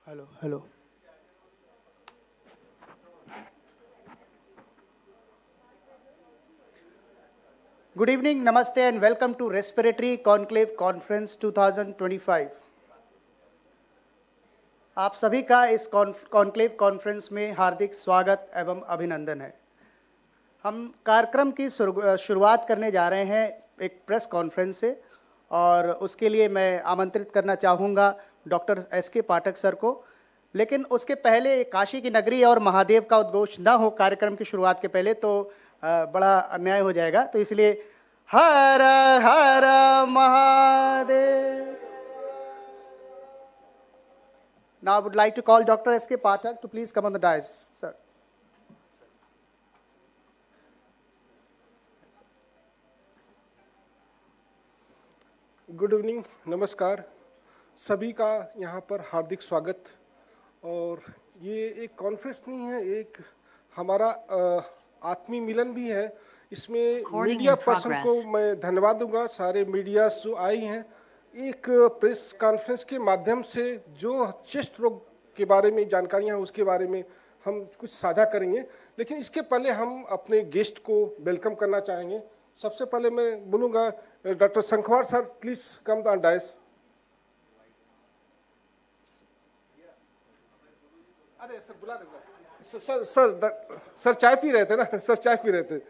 Hello. Good evening, namaste and welcome to Respiratory Conclave Conference 2025। आप सभी का इस कॉन्क्लेव कॉन्फ्रेंस में हार्दिक स्वागत एवं अभिनंदन है। हम कार्यक्रम की शुरुआत करने जा रहे हैं एक प्रेस कॉन्फ्रेंस से, और उसके लिए मैं आमंत्रित करना चाहूँगा डॉक्टर SK पाठक सर को। लेकिन उसके पहले काशी की नगरी और महादेव का उद्घोष न हो कार्यक्रम की शुरुआत के पहले तो बड़ा अन्याय हो जाएगा, तो इसलिए हर हर Mahadev. Now I would like to call Dr. SK Pathak to please come on the dais, sir. Good evening, नमस्कार सभी का यहाँ पर हार्दिक स्वागत। और ये एक कॉन्फ्रेंस नहीं है, एक हमारा आत्मीय मिलन भी है। इसमें मीडिया पर्सन को मैं धन्यवाद दूंगा, सारे मीडिया जो आई हैं एक प्रेस कॉन्फ्रेंस के माध्यम से जो चेस्ट रोग के बारे में जानकारियाँ हैं उसके बारे में हम कुछ साझा करेंगे। लेकिन इसके पहले हम अपने गेस्ट को वेलकम करना चाहेंगे। सबसे पहले मैं बोलूँगा doctor Sankhwar sir, please come on dais. अरे सर बुला रहे सर सर चाय पी रहे थे ना सर, चाय पी रहे थे।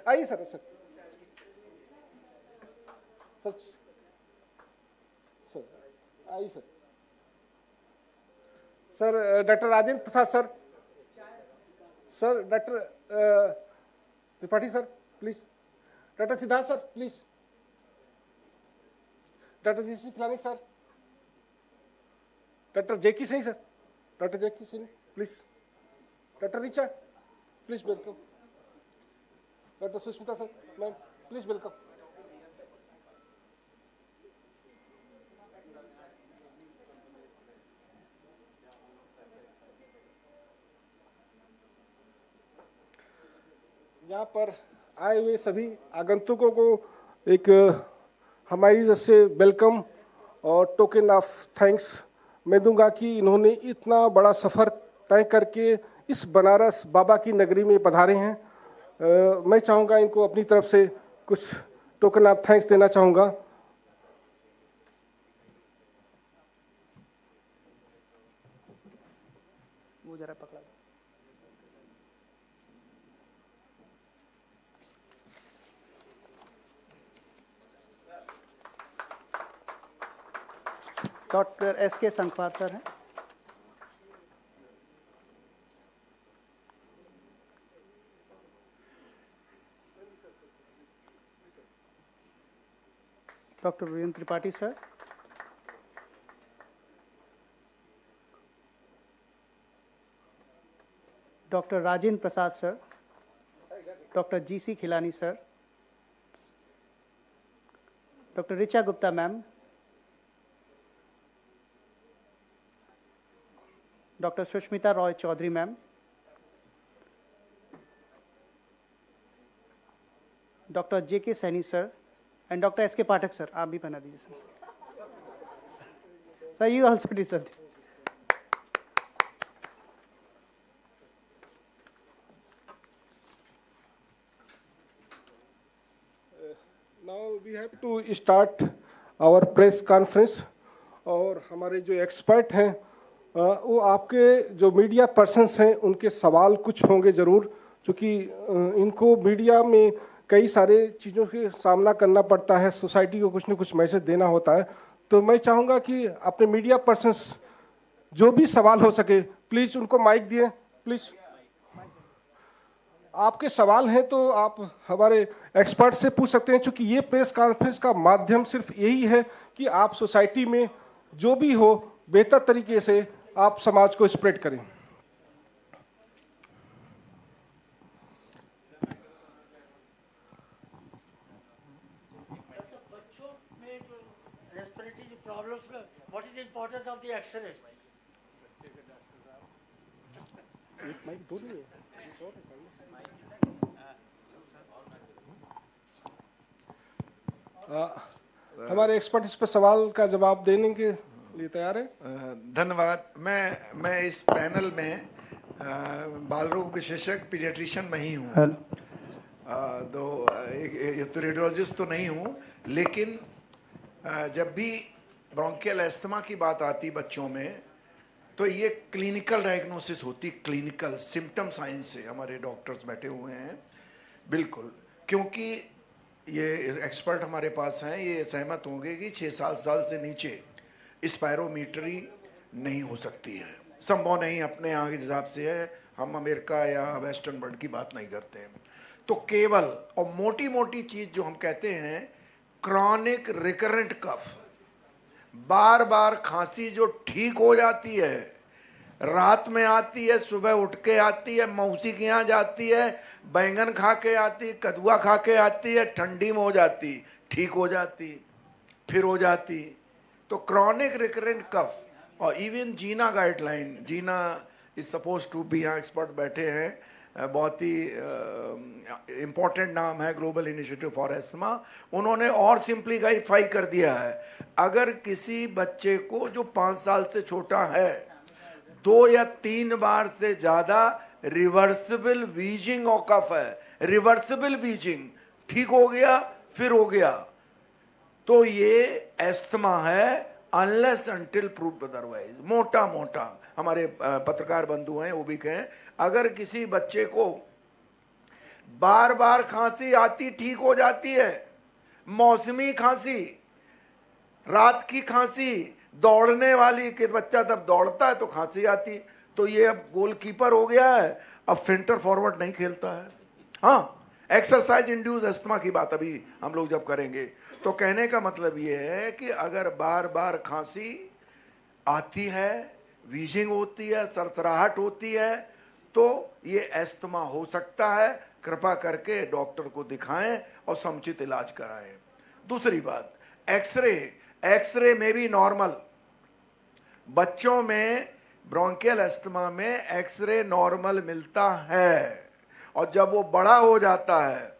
आइए सर आइए sir doctor Rajendra Prasad sir doctor Tripathi sir please, doctor Siddharth sir please, doctor GC Khilani sir, doctor JK Singh sir, doctor JK Singh please, doctor Richa please welcome, doctor Sushmita sir ma'am please welcome. यहाँ पर आए हुए सभी आगंतुकों को एक हमारी तरफ से वेलकम और टोकन ऑफ थैंक्स मैं दूंगा कि इन्होंने इतना बड़ा सफ़र तय करके इस बनारस बाबा की नगरी में पधारे हैं। मैं चाहूँगा इनको अपनी तरफ से कुछ टोकन ऑफ थैंक्स देना चाहूँगा। वो जरा पकड़ा। डॉक्टर SK संखवार सर हैं। Doctor Virendra Tripathi sir, doctor Rajendra Prasad sir, doctor GC Khilani sir, doctor Richa Gupta ma'am, doctor Sushmita Roy Chowdhury ma'am, doctor JK Saini sir and doctor SK Pathak sir. आप भी पहना दीजिए सर यू ऑल्सो डी sir. Now we have to start our press conference. और हमारे जो expert हैं वो आपके जो मीडिया पर्सन्स हैं उनके सवाल कुछ होंगे ज़रूर, क्योंकि इनको मीडिया में कई सारे चीज़ों के सामना करना पड़ता है, सोसाइटी को कुछ न कुछ मैसेज देना होता है। तो मैं चाहूँगा कि अपने मीडिया पर्सन्स जो भी सवाल हो सके प्लीज़ उनको माइक दिए प्लीज़। आपके सवाल हैं तो आप हमारे एक्सपर्ट से पूछ सकते हैं, क्योंकि ये प्रेस कॉन्फ्रेंस का माध्यम सिर्फ यही है कि आप सोसाइटी में जो भी हो बेहतर तरीके से आप समाज को स्प्रेड करें। बच्चों में जो रेस्पिरेटरी प्रॉब्लम्स में what is the importance of the x-ray? हमारे एक्सपर्ट इस पर सवाल का जवाब देने के लिए तैयार है। धन्यवाद। मैं इस पैनल में बाल रोग विशेषज्ञ पीडियाट्रिशियन में ही हूँ, तो रेडियोलॉजिस्ट तो नहीं हूँ, लेकिन जब भी ब्रोंकियल एस्थमा की बात आती बच्चों में तो ये क्लिनिकल डायग्नोसिस होती, क्लिनिकल सिम्टम साइंस से हमारे डॉक्टर्स बैठे हुए हैं बिल्कुल, क्योंकि ये एक्सपर्ट हमारे पास हैं, ये सहमत होंगे कि 6-7 साल से नीचे स्पायरोमीटरी नहीं हो सकती है, संभव नहीं, अपने यहाँ के हिसाब से है, हम अमेरिका या वेस्टर्न वर्ल्ड की बात नहीं करते हैं। तो केवल और मोटी मोटी चीज़ जो हम कहते हैं क्रॉनिक रिकरेंट कफ, बार बार खांसी जो ठीक हो जाती है, रात में आती है, सुबह उठ के आती है, मौसी के यहाँ जाती है, बैंगन खा के आती, कद्दुआ खा के आती है, ठंडी में हो जाती, ठीक हो जाती, फिर हो जाती। तो क्रॉनिक रिकरेंट कफ और even GINA guideline, GINA is suppose to be, यहाँ एक्सपर्ट बैठे हैं, बहुत ही इम्पोर्टेंट नाम है, ग्लोबल इनिशिएटिव फॉर एस्थमा, उन्होंने और सिंप्लीफाई कर दिया है, अगर किसी बच्चे को जो 5 साल से छोटा है 2 या 3 बार से ज़्यादा रिवर्सिबल वीजिंग और कफ है, रिवर्सिबल वीजिंग, ठीक हो गया फिर हो गया, तो ये एस्थमा है, अनलेस अंटिल प्रूव्ड अदरवाइज। मोटा मोटा हमारे पत्रकार बंधु हैं वो भी कहें, अगर किसी बच्चे को बार बार खांसी आती, ठीक हो जाती है, मौसमी खांसी, रात की खांसी, दौड़ने वाली कि बच्चा तब दौड़ता है तो खांसी आती, तो ये अब गोलकीपर हो गया है, अब सेंटर फॉरवर्ड नहीं खेलता है। हाँ, एक्सरसाइज इंड्यूस एस्थमा की बात अभी हम लोग जब करेंगे, तो कहने का मतलब ये है कि अगर बार बार खांसी आती है, वीजिंग होती है, सरसराहट होती है, तो ये एस्थमा हो सकता है, कृपा करके डॉक्टर को दिखाएं और समुचित इलाज कराएं। दूसरी बात, एक्सरे में भी नॉर्मल, बच्चों में ब्रोंकियल एस्थमा में एक्सरे नॉर्मल मिलता है, और जब वो बड़ा हो जाता है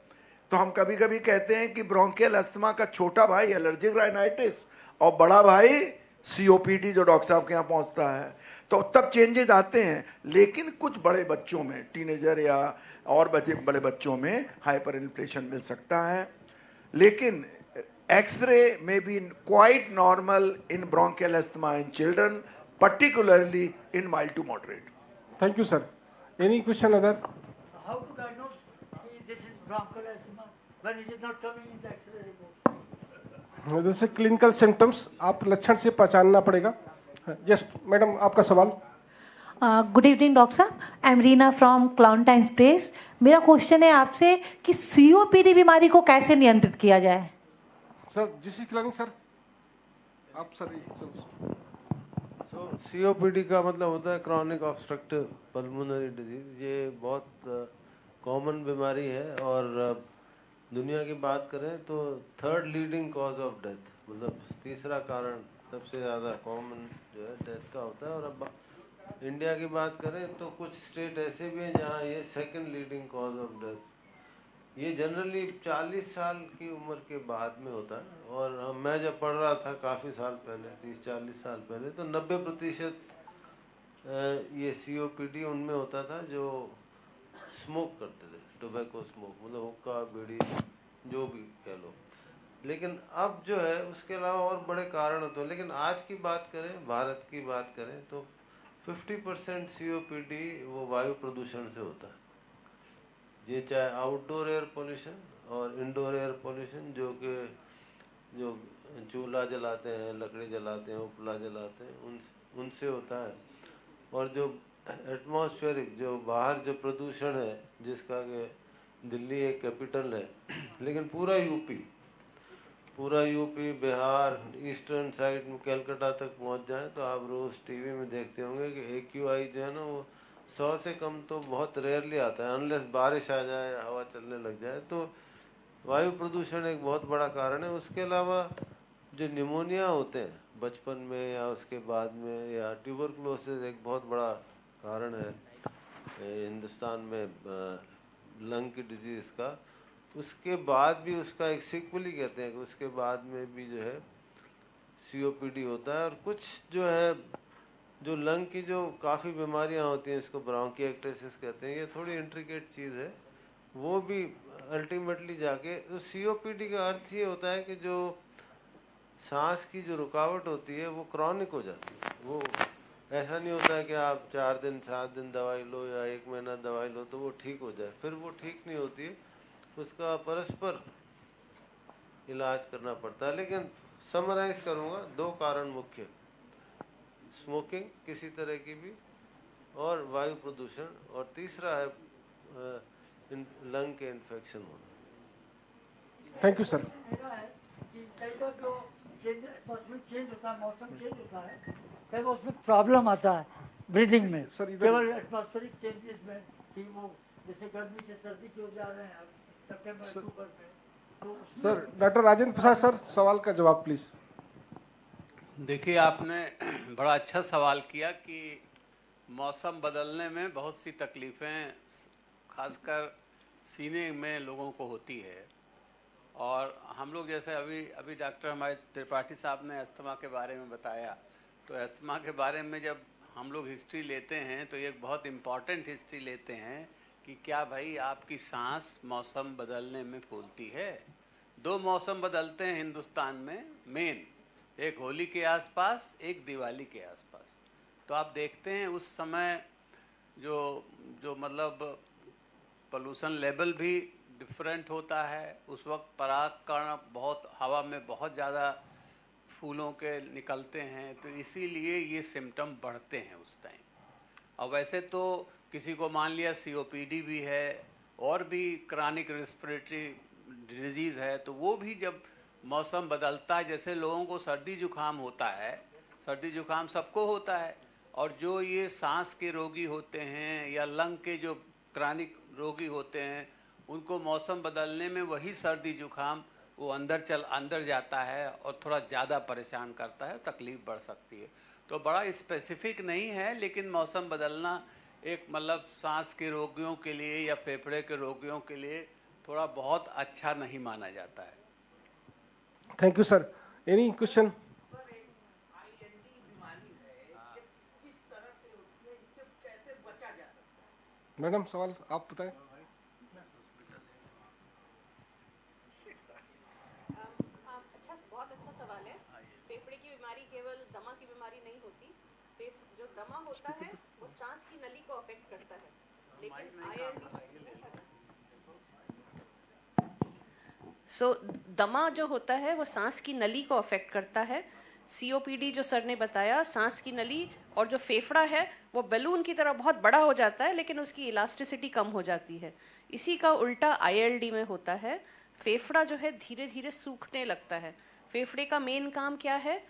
तो हम कभी कभी कहते हैं कि ब्रोंकियल एस्थमा का छोटा भाई एलर्जिक राइनाइटिस और बड़ा भाई सीओपीडी जो डॉक्टर साहब के यहाँ पहुँचता है, तो तब चेंजेस आते हैं। लेकिन कुछ बड़े बच्चों में, टीनेजर या और बड़े बच्चों में हाइपर इन्फ्लेशन मिल सकता है, लेकिन एक्सरे में be quite normal in bronchial asthma in children, particularly in mild to moderate. Thank you, sir. Any question other? How to diagnose this is bronchial asthma when it is not coming in the X-ray report? This is clinical symptoms. आप लक्षण से पहचानना पड़ेगा। Yes, madam आपका सवाल। Good evening doctor साहब, I am Reena from clown times press. मेरा question है आपसे कि सीओपीडी बीमारी को कैसे नियंत्रित किया जाए? सर जिसी क्लिनिक सर, आप सर। सीओपीडी का मतलब होता है क्रॉनिक ऑब्स्ट्रक्टिव पल्मोनरी डिजीज। ये बहुत कॉमन बीमारी है, और दुनिया की बात करें तो 3rd leading cause of death, मतलब तीसरा कारण सबसे ज़्यादा कॉमन जो है डेथ का होता है। और अब इंडिया की बात करें तो कुछ स्टेट ऐसे भी हैं जहाँ ये 2nd leading cause of death. ये जनरली 40 साल की उम्र के बाद में होता है, और मैं जब पढ़ रहा था काफ़ी साल पहले, 30-40 साल पहले, तो 90% ये सीओपीडी उनमें होता था जो स्मोक करते थे, टोबैको स्मोक, मतलब हुक्का, बीड़ी, जो भी कह लो। लेकिन अब जो है उसके अलावा और बड़े कारण होते हैं। लेकिन आज की बात करें, भारत की बात करें, तो 50% COPD वो वायु प्रदूषण से होता है। ये चाहे आउटडोर एयर पोल्यूशन और इंडोर एयर पोल्यूशन, जो चूल्हा जलाते हैं, लकड़ी जलाते हैं, उपला जलाते हैं, उनसे होता है। और जो एटमॉस्फेरिक, जो बाहर जो प्रदूषण है, जिसका कि दिल्ली एक कैपिटल है, लेकिन पूरा यूपी, बिहार, ईस्टर्न साइड में कलकत्ता तक पहुंच जाए तो आप रोज़ टीवी में देखते होंगे कि AQI जो है ना वो 100 से कम तो बहुत रेयरली आता है, अनलेस बारिश आ जाए, हवा चलने लग जाए। तो वायु प्रदूषण एक बहुत बड़ा कारण है। उसके अलावा जो निमोनिया होते हैं बचपन में या उसके बाद में, या ट्यूबरकुलोसिस एक बहुत बड़ा कारण है हिंदुस्तान में लंग की डिजीज़ का। उसके बाद भी उसका एक सीक्वल ही कहते हैं कि उसके बाद में भी जो है COPD होता है। और कुछ जो है जो लंग की जो काफ़ी बीमारियां होती हैं, इसको ब्रोंकिएक्टाइटिस कहते हैं, ये थोड़ी इंट्रिकेट चीज़ है। वो भी अल्टीमेटली जाके तो COPD का अर्थ ये होता है कि जो सांस की जो रुकावट होती है वो क्रॉनिक हो जाती है। वो ऐसा नहीं होता है कि आप 4 दिन 7 दिन दवाई लो या 1 महीना दवाई लो तो वो ठीक हो जाए, फिर वो ठीक नहीं होती है, उसका परस्पर इलाज करना पड़ता है। लेकिन समराइज करूँगा, 2 कारण मुख्य, स्मोकिंग किसी तरह की भी और वायु प्रदूषण, और तीसरा है लंग के इन्फेक्शन होना। Thank you sir. कई बार जो चेंज होता है, मौसम चेंज होता है, कई बार उसमें प्रॉब्लम आता है ब्रीदिंग में, केवल एटमॉस्फेरिक चेंजेस में कि वो जैसे गर्मी से सर्दी की हो जा रहे हैं सितंबर अक्टूबर में। तो sir doctor Rajendra Prasad sir, सवाल का जवाब प्लीज। देखिए, आपने बड़ा अच्छा सवाल किया कि मौसम बदलने में बहुत सी तकलीफ़ें खासकर सीने में लोगों को होती है। और हम लोग जैसे अभी डॉक्टर हमारे त्रिपाठी साहब ने अस्थमा के बारे में बताया, तो अस्थमा के बारे में जब हम लोग हिस्ट्री लेते हैं तो एक बहुत इम्पॉर्टेंट हिस्ट्री लेते हैं कि क्या भाई आपकी सांस मौसम बदलने में फूलती है। 2 मौसम बदलते हैं हिंदुस्तान में मेन, एक होली के आसपास, एक दिवाली के आसपास। तो आप देखते हैं उस समय जो मतलब पोल्यूशन लेवल भी डिफरेंट होता है। उस वक्त परागकण बहुत हवा में बहुत ज़्यादा फूलों के निकलते हैं, तो इसीलिए ये सिम्टम बढ़ते हैं उस टाइम। और वैसे तो किसी को मान लिया COPD भी है और भी क्रॉनिक रेस्पिरेटरी डिजीज़ है, तो वो भी जब मौसम बदलता है, जैसे लोगों को सर्दी जुकाम होता है, सर्दी जुकाम सबको होता है, और जो ये सांस के रोगी होते हैं या लंग के जो क्रॉनिक रोगी होते हैं, उनको मौसम बदलने में वही सर्दी जुकाम वो अंदर जाता है और थोड़ा ज़्यादा परेशान करता है, तकलीफ़ बढ़ सकती है। तो बड़ा स्पेसिफिक नहीं है, लेकिन मौसम बदलना एक मतलब सांस के रोगियों के लिए या फेफड़े के रोगियों के लिए थोड़ा बहुत अच्छा नहीं माना जाता है। Thank you sir. Any question? Madam सवाल आप बताएं। बहुत अच्छा सवाल है। फेफड़े की बीमारी केवल दमा की बीमारी नहीं होती। जो दमा होता है वो सांस की नली को अफेक्ट करता है, लेकिन दमा जो होता है वो सांस की नली को अफेक्ट करता है। COPD जो सर ने बताया, सांस की नली और जो फेफड़ा है वो बैलून की तरह बहुत बड़ा हो जाता है, लेकिन उसकी इलास्टिसिटी कम हो जाती है। इसी का उल्टा ILD में होता है। फेफड़ा जो है धीरे धीरे सूखने लगता है। फेफड़े का मेन काम क्या है?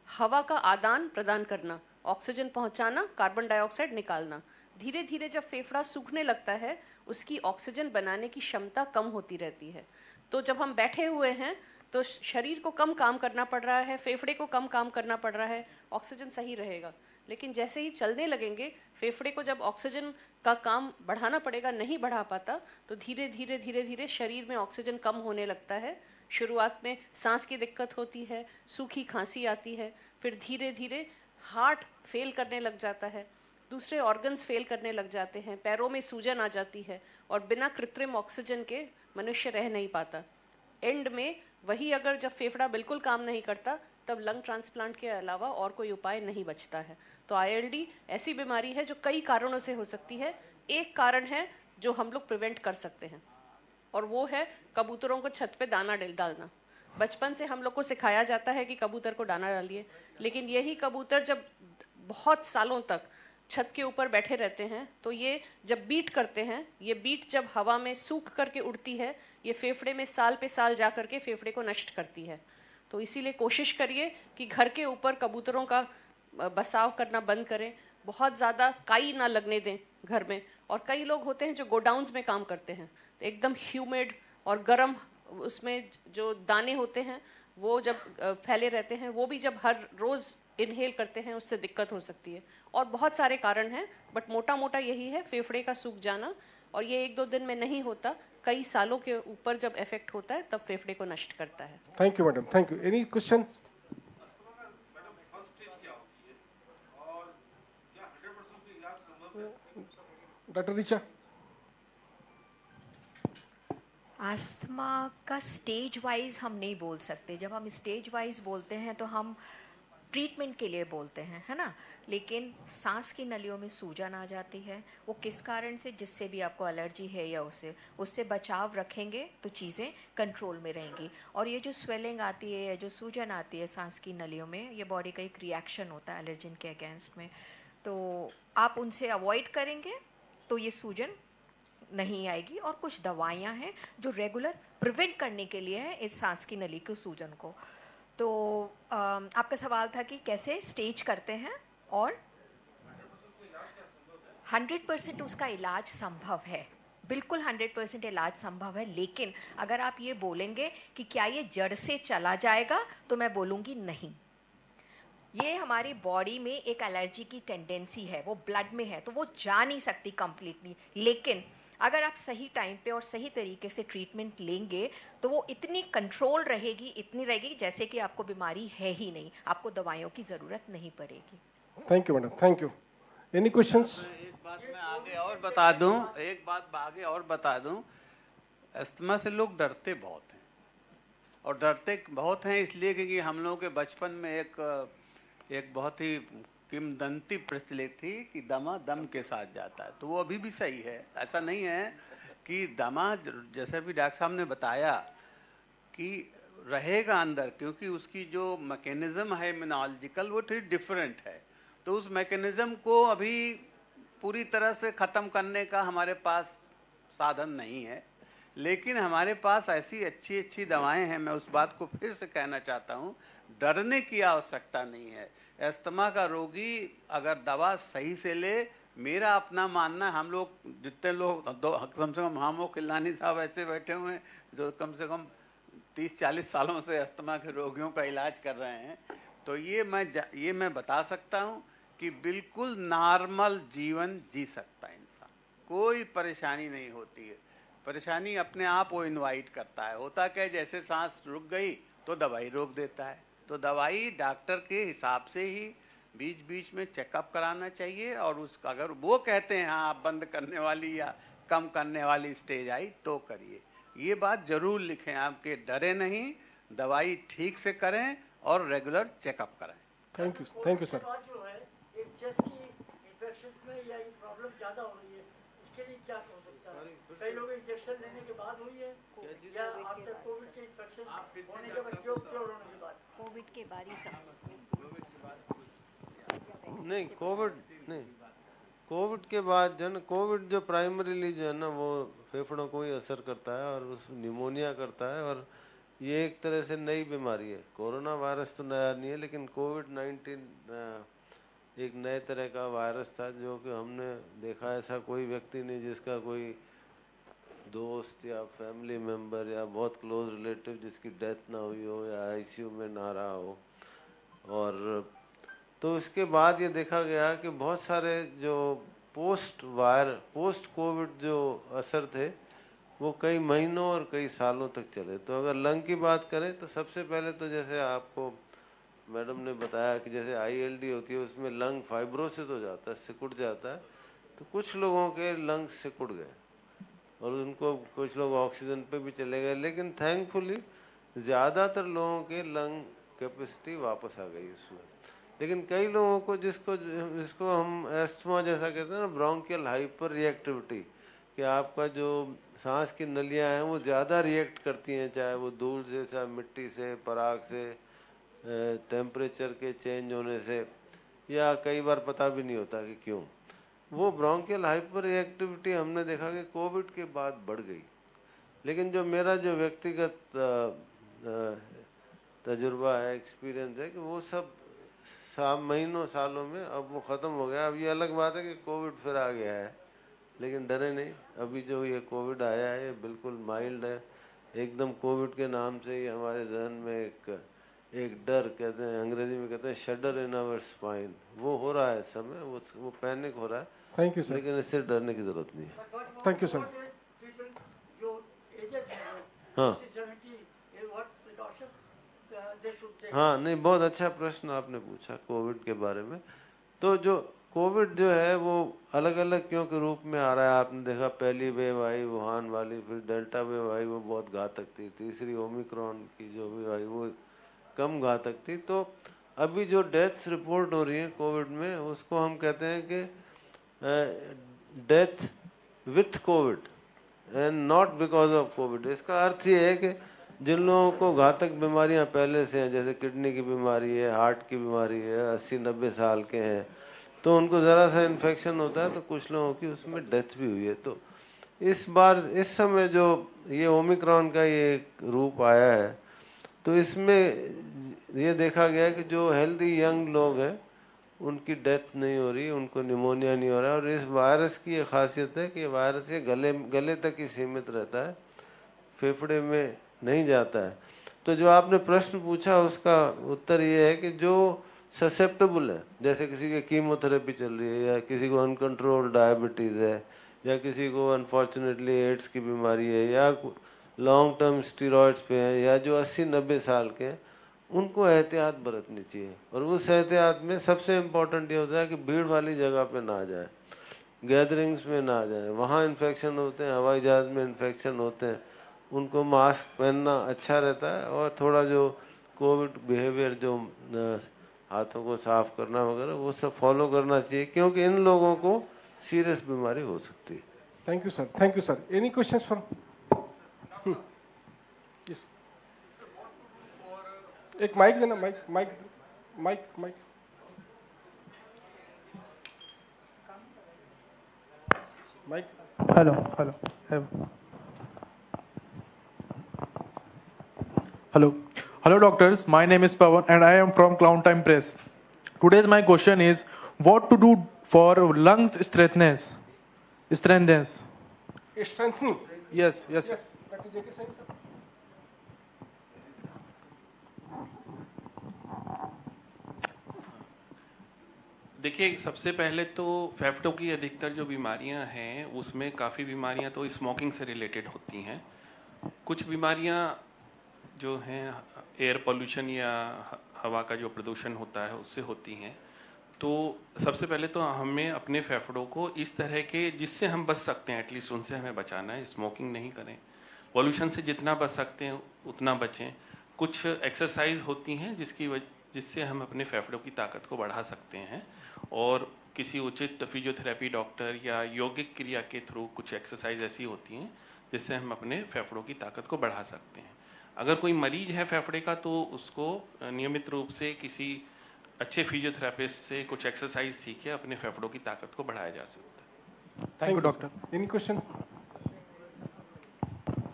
हवा का आदान प्रदान करना, ऑक्सीजन पहुंचाना, कार्बन डाइऑक्साइड निकालना। धीरे धीरे जब फेफड़ा सूखने लगता है, उसकी ऑक्सीजन बनाने की क्षमता कम होती रहती है। तो जब हम बैठे हुए हैं तो शरीर को कम काम करना पड़ रहा है, फेफड़े को कम काम करना पड़ रहा है, ऑक्सीजन सही रहेगा। लेकिन जैसे ही चलने लगेंगे, फेफड़े को जब ऑक्सीजन का काम बढ़ाना पड़ेगा, नहीं बढ़ा पाता, तो धीरे धीरे शरीर में ऑक्सीजन कम होने लगता है। शुरुआत में सांस की दिक्कत होती है, सूखी खांसी आती है, फिर धीरे धीरे हार्ट फेल करने लग जाता है, दूसरे ऑर्गन्स फेल करने लग जाते हैं, पैरों में सूजन आ जाती है, और बिना कृत्रिम ऑक्सीजन के मनुष्य रह नहीं पाता। एंड में वही अगर जब फेफड़ा बिल्कुल काम नहीं करता, तब लंग ट्रांसप्लांट के अलावा और कोई उपाय नहीं बचता है। तो ILD ऐसी बीमारी है जो कई कारणों से हो सकती है। एक कारण है जो हम लोग प्रिवेंट कर सकते हैं, और वो है कबूतरों को छत पे दाना डालना। बचपन से हम लोग को सिखाया जाता है कि कबूतर को दाना डालिए, लेकिन यही कबूतर जब बहुत सालों तक छत के ऊपर बैठे रहते हैं तो ये जब बीट करते हैं, ये बीट जब हवा में सूख करके उड़ती है, ये फेफड़े में साल पे साल जा करके फेफड़े को नष्ट करती है। तो इसीलिए कोशिश करिए कि घर के ऊपर कबूतरों का बसाव करना बंद करें, बहुत ज़्यादा काई ना लगने दें घर में। और कई लोग होते हैं जो गोडाउन्स में काम करते हैं, तो एकदम ह्यूमिड और गर्म, उसमें जो दाने होते हैं वो जब फैले रहते हैं, वो भी जब हर रोज़ इनहेल करते हैं उससे दिक्कत हो सकती है। और बहुत सारे कारण हैं, बट मोटा मोटा यही है, फेफड़े का सूख जाना। और ये 1-2 दिन में नहीं होता, कई सालों के ऊपर जब इफेक्ट होता है तब फेफड़े को नष्ट करता है। Thank you madam, thank you. Any question? Doctor Richa. Asthma का स्टेज वाइज हम नहीं बोल सकते। जब हम स्टेज वाइज बोलते हैं तो हम ट्रीटमेंट के लिए बोलते हैं, है ना। लेकिन सांस की नलियों में सूजन आ जाती है, वो किस कारण से, जिससे भी आपको एलर्जी है या उससे बचाव रखेंगे तो चीज़ें कंट्रोल में रहेंगी। और ये जो स्वेलिंग आती है या जो सूजन आती है सांस की नलियों में, ये बॉडी का एक रिएक्शन होता है एलर्जिन के अगेंस्ट में। तो आप उनसे अवॉइड करेंगे तो ये सूजन नहीं आएगी। और कुछ दवाइयाँ हैं जो रेगुलर प्रिवेंट करने के लिए है इस सांस की नली के सूजन को। तो आपका सवाल था कि कैसे स्टेज करते हैं, और 100% उसका इलाज संभव है, बिल्कुल 100% इलाज संभव है। लेकिन अगर आप ये बोलेंगे कि क्या ये जड़ से चला जाएगा, तो मैं बोलूँगी नहीं। ये हमारी बॉडी में एक एलर्जी की टेंडेंसी है, वो ब्लड में है, तो वो जा नहीं सकती कंप्लीटली। लेकिन अगर आप सही टाइम पे और सही तरीके से ट्रीटमेंट लेंगे तो वो इतनी कंट्रोल रहेगी, इतनी रहेगी जैसे कि आपको बीमारी है ही नहीं, आपको दवाइयों की ज़रूरत नहीं पड़ेगी। Thank you madam, thank you. Any questions? एक बात मैं आगे और बता दूं, अस्थमा से लोग डरते बहुत हैं, और डरते बहुत हैं इसलिए क्योंकि हम लोगों के बचपन में एक बहुत ही किंवदंती प्रचलित थी कि दमा दम के साथ जाता है। तो वो अभी भी सही है, ऐसा नहीं है कि दमा, जैसे भी डॉक्टर साहब ने बताया, कि रहेगा अंदर, क्योंकि उसकी जो मैकेनिज्म है इम्यूनोलॉजिकल वो थोड़ी डिफरेंट है। तो उस मैकेनिज्म को अभी पूरी तरह से ख़त्म करने का हमारे पास साधन नहीं है, लेकिन हमारे पास ऐसी अच्छी अच्छी दवाएं हैं। मैं उस बात को फिर से कहना चाहता हूँ, डरने की आवश्यकता नहीं है। अस्थमा का रोगी अगर दवा सही से ले, मेरा अपना मानना, हम लोग जितने लोग कम से कम हम किलानी साहब ऐसे बैठे हुए हैं जो कम से कम 30-40 सालों से अस्थमा के रोगियों का इलाज कर रहे हैं, तो ये मैं बता सकता हूँ कि बिल्कुल नॉर्मल जीवन जी सकता है इंसान, कोई परेशानी नहीं होती है। परेशानी अपने आप वो इनवाइट करता है। होता क्या है, जैसे सांस रुक गई तो दवाई रोक देता है। तो दवाई डॉक्टर के हिसाब से ही बीच बीच में चेकअप कराना चाहिए, और उसका अगर वो कहते हैं हाँ आप बंद करने वाली या कम करने वाली स्टेज आई तो करिए। ये बात जरूर लिखें, आपके डरे नहीं, दवाई ठीक से करें और रेगुलर चेकअप कराएं। Thank you sir. जो है एक चेस्ट की इन्फेक्शन में या ये प्रॉब्लम ज़्यादा हो रही है, इसके लिए क्या हो सकता है? कई लोग इंजेक्शन लेने के बाद हुई है या आफ्टर कोविड के इन्फेक्शन होने के बाद, क्योर होने के बाद, कोविड के बाद ही सब नहीं, कोविड के बाद जो है ना, कोविड जो प्राइमरीली जो है ना वो फेफड़ों को ही असर करता है और उस निमोनिया करता है, और ये एक तरह से नई बीमारी है। कोरोना वायरस तो नया नहीं है, लेकिन कोविड-19 एक नए तरह का वायरस था जो कि हमने देखा ऐसा कोई व्यक्ति नहीं जिसका कोई दोस्त या फैमिली मेम्बर या बहुत क्लोज रिलेटिव जिसकी डेथ ना हुई हो या आईसीयू में ना रहा हो। और तो इसके बाद ये देखा गया कि बहुत सारे जो पोस्ट कोविड जो असर थे वो कई महीनों और कई सालों तक चले। तो अगर लंग की बात करें तो सबसे पहले तो जैसे आपको मैडम ने बताया कि जैसे ILD होती है उसमें लंग फाइब्रोसिस हो जाता है, सिकुड़ जाता है। तो कुछ लोगों के लंग्स सिकुड़ गए और उनको कुछ लोग ऑक्सीजन पे भी चले गए, लेकिन थैंकफुली ज़्यादातर लोगों के लंग कैपेसिटी वापस आ गई उसमें। लेकिन कई लोगों को जिसको हम एस्थमा जैसा कहते हैं ना, ब्रोंकियल हाइपर रिएक्टिविटी, कि आपका जो सांस की नलियां हैं वो ज़्यादा रिएक्ट करती हैं, चाहे वो धूल से, चाहे मिट्टी से, पराग से, टेम्परेचर के चेंज होने से, या कई बार पता भी नहीं होता कि क्यों। वो ब्रोंकियल हाइपर रिएक्टिविटी हमने देखा कि कोविड के बाद बढ़ गई। लेकिन जो मेरा जो व्यक्तिगत तजुर्बा है, एक्सपीरियंस है, कि वो सब महीनों सालों में अब वो ख़त्म हो गया। अब ये अलग बात है कि कोविड फिर आ गया है, लेकिन डरे नहीं। अभी जो ये कोविड आया है ये बिल्कुल माइल्ड है। एकदम कोविड के नाम से ही हमारे जहन में एक डर, कहते हैं अंग्रेजी में कहते हैं शडर इन आवर स्पाइन, वो हो रहा है इस समय, वो पैनिक हो रहा है। Thank you sir. लेकिन इससे डरने की ज़रूरत नहीं है। Thank you sir. हाँ हाँ, नहीं, बहुत अच्छा प्रश्न आपने पूछा कोविड के बारे में। तो जो कोविड जो है वो अलग अलग क्यों के रूप में आ रहा है, आपने देखा पहली वेव आई वुहान वाली, फिर डेल्टा वेव आई, वो बहुत घातक थी, तीसरी ओमिक्रॉन की जो भी आई वो कम घातक थी। तो अभी जो डेथ्स रिपोर्ट हो रही है कोविड में, उसको हम कहते हैं कि death with Covid and not because of Covid. इसका अर्थ ये है कि जिन लोगों को घातक बीमारियां पहले से हैं, जैसे किडनी की बीमारी है, हार्ट की बीमारी है, 80-90 साल के हैं, तो उनको ज़रा सा इन्फेक्शन होता है तो कुछ लोगों की उसमें डेथ भी हुई है। तो इस बार इस समय जो ये ओमिक्रॉन का ये रूप आया है, तो इसमें ये देखा गया कि जो हेल्दी यंग लोग हैं उनकी डेथ नहीं हो रही, उनको निमोनिया नहीं हो रहा है। और इस वायरस की ये खासियत है कि वायरस ये गले तक ही सीमित रहता है, फेफड़े में नहीं जाता है। तो जो आपने प्रश्न पूछा उसका उत्तर ये है कि जो ससेप्टेबल है, जैसे किसी की कीमोथेरेपी चल रही है, या किसी को अनकंट्रोल्ड डायबिटीज़ है, या किसी को अनफॉर्चुनेटली एड्स की बीमारी है, या लॉन्ग टर्म स्टीरॉइड्स पे हैं, या जो 80-90 साल के हैं, उनको एहतियात बरतनी चाहिए। और उस एहतियात में सबसे इम्पोर्टेंट ये होता है कि भीड़ वाली जगह पे ना जाए, गैदरिंग्स में ना जाए, वहाँ इन्फेक्शन होते हैं, हवाई जहाज़ में इन्फेक्शन होते हैं, उनको मास्क पहनना अच्छा रहता है। और थोड़ा जो कोविड बिहेवियर, जो हाथों को साफ करना वगैरह, वो सब फॉलो करना चाहिए, क्योंकि इन लोगों को सीरियस बीमारी हो सकती है। Thank you sir. Thank you sir. Any questions for yes? एक माइक देना, mike mike mike mike. Mike. Hello hello hello hello doctors, my name is Pawan and I am from Clown Time Press. Today's my question is what to do for lungs strengthness? Strengthening? Yes. Dr. JK Singh sir. देखिए, सबसे पहले तो फेफड़ों की अधिकतर जो बीमारियां हैं उसमें काफ़ी बीमारियां तो स्मोकिंग से रिलेटेड होती हैं। कुछ बीमारियां जो हैं एयर पोल्यूशन या हवा का जो प्रदूषण होता है उससे होती हैं। तो सबसे पहले तो हमें अपने फेफड़ों को इस तरह के, जिससे हम बच सकते हैं एटलीस्ट उनसे हमें बचाना है। स्मोकिंग नहीं करें, पोल्यूशन से जितना बच सकते हैं उतना बचें। कुछ एक्सरसाइज होती हैं जिससे हम अपने फेफड़ों की ताकत को बढ़ा सकते हैं, और किसी उचित फिजियोथेरेपी डॉक्टर या यौगिक क्रिया के थ्रू कुछ एक्सरसाइज ऐसी होती हैं जिससे हम अपने फेफड़ों की ताकत को बढ़ा सकते हैं। अगर कोई मरीज है फेफड़े का तो उसको नियमित रूप से किसी अच्छे फिजियोथेरेपिस्ट से कुछ एक्सरसाइज सीख के अपने फेफड़ों की ताकत को बढ़ाया जा सकता है। Thank you doctor. Any question?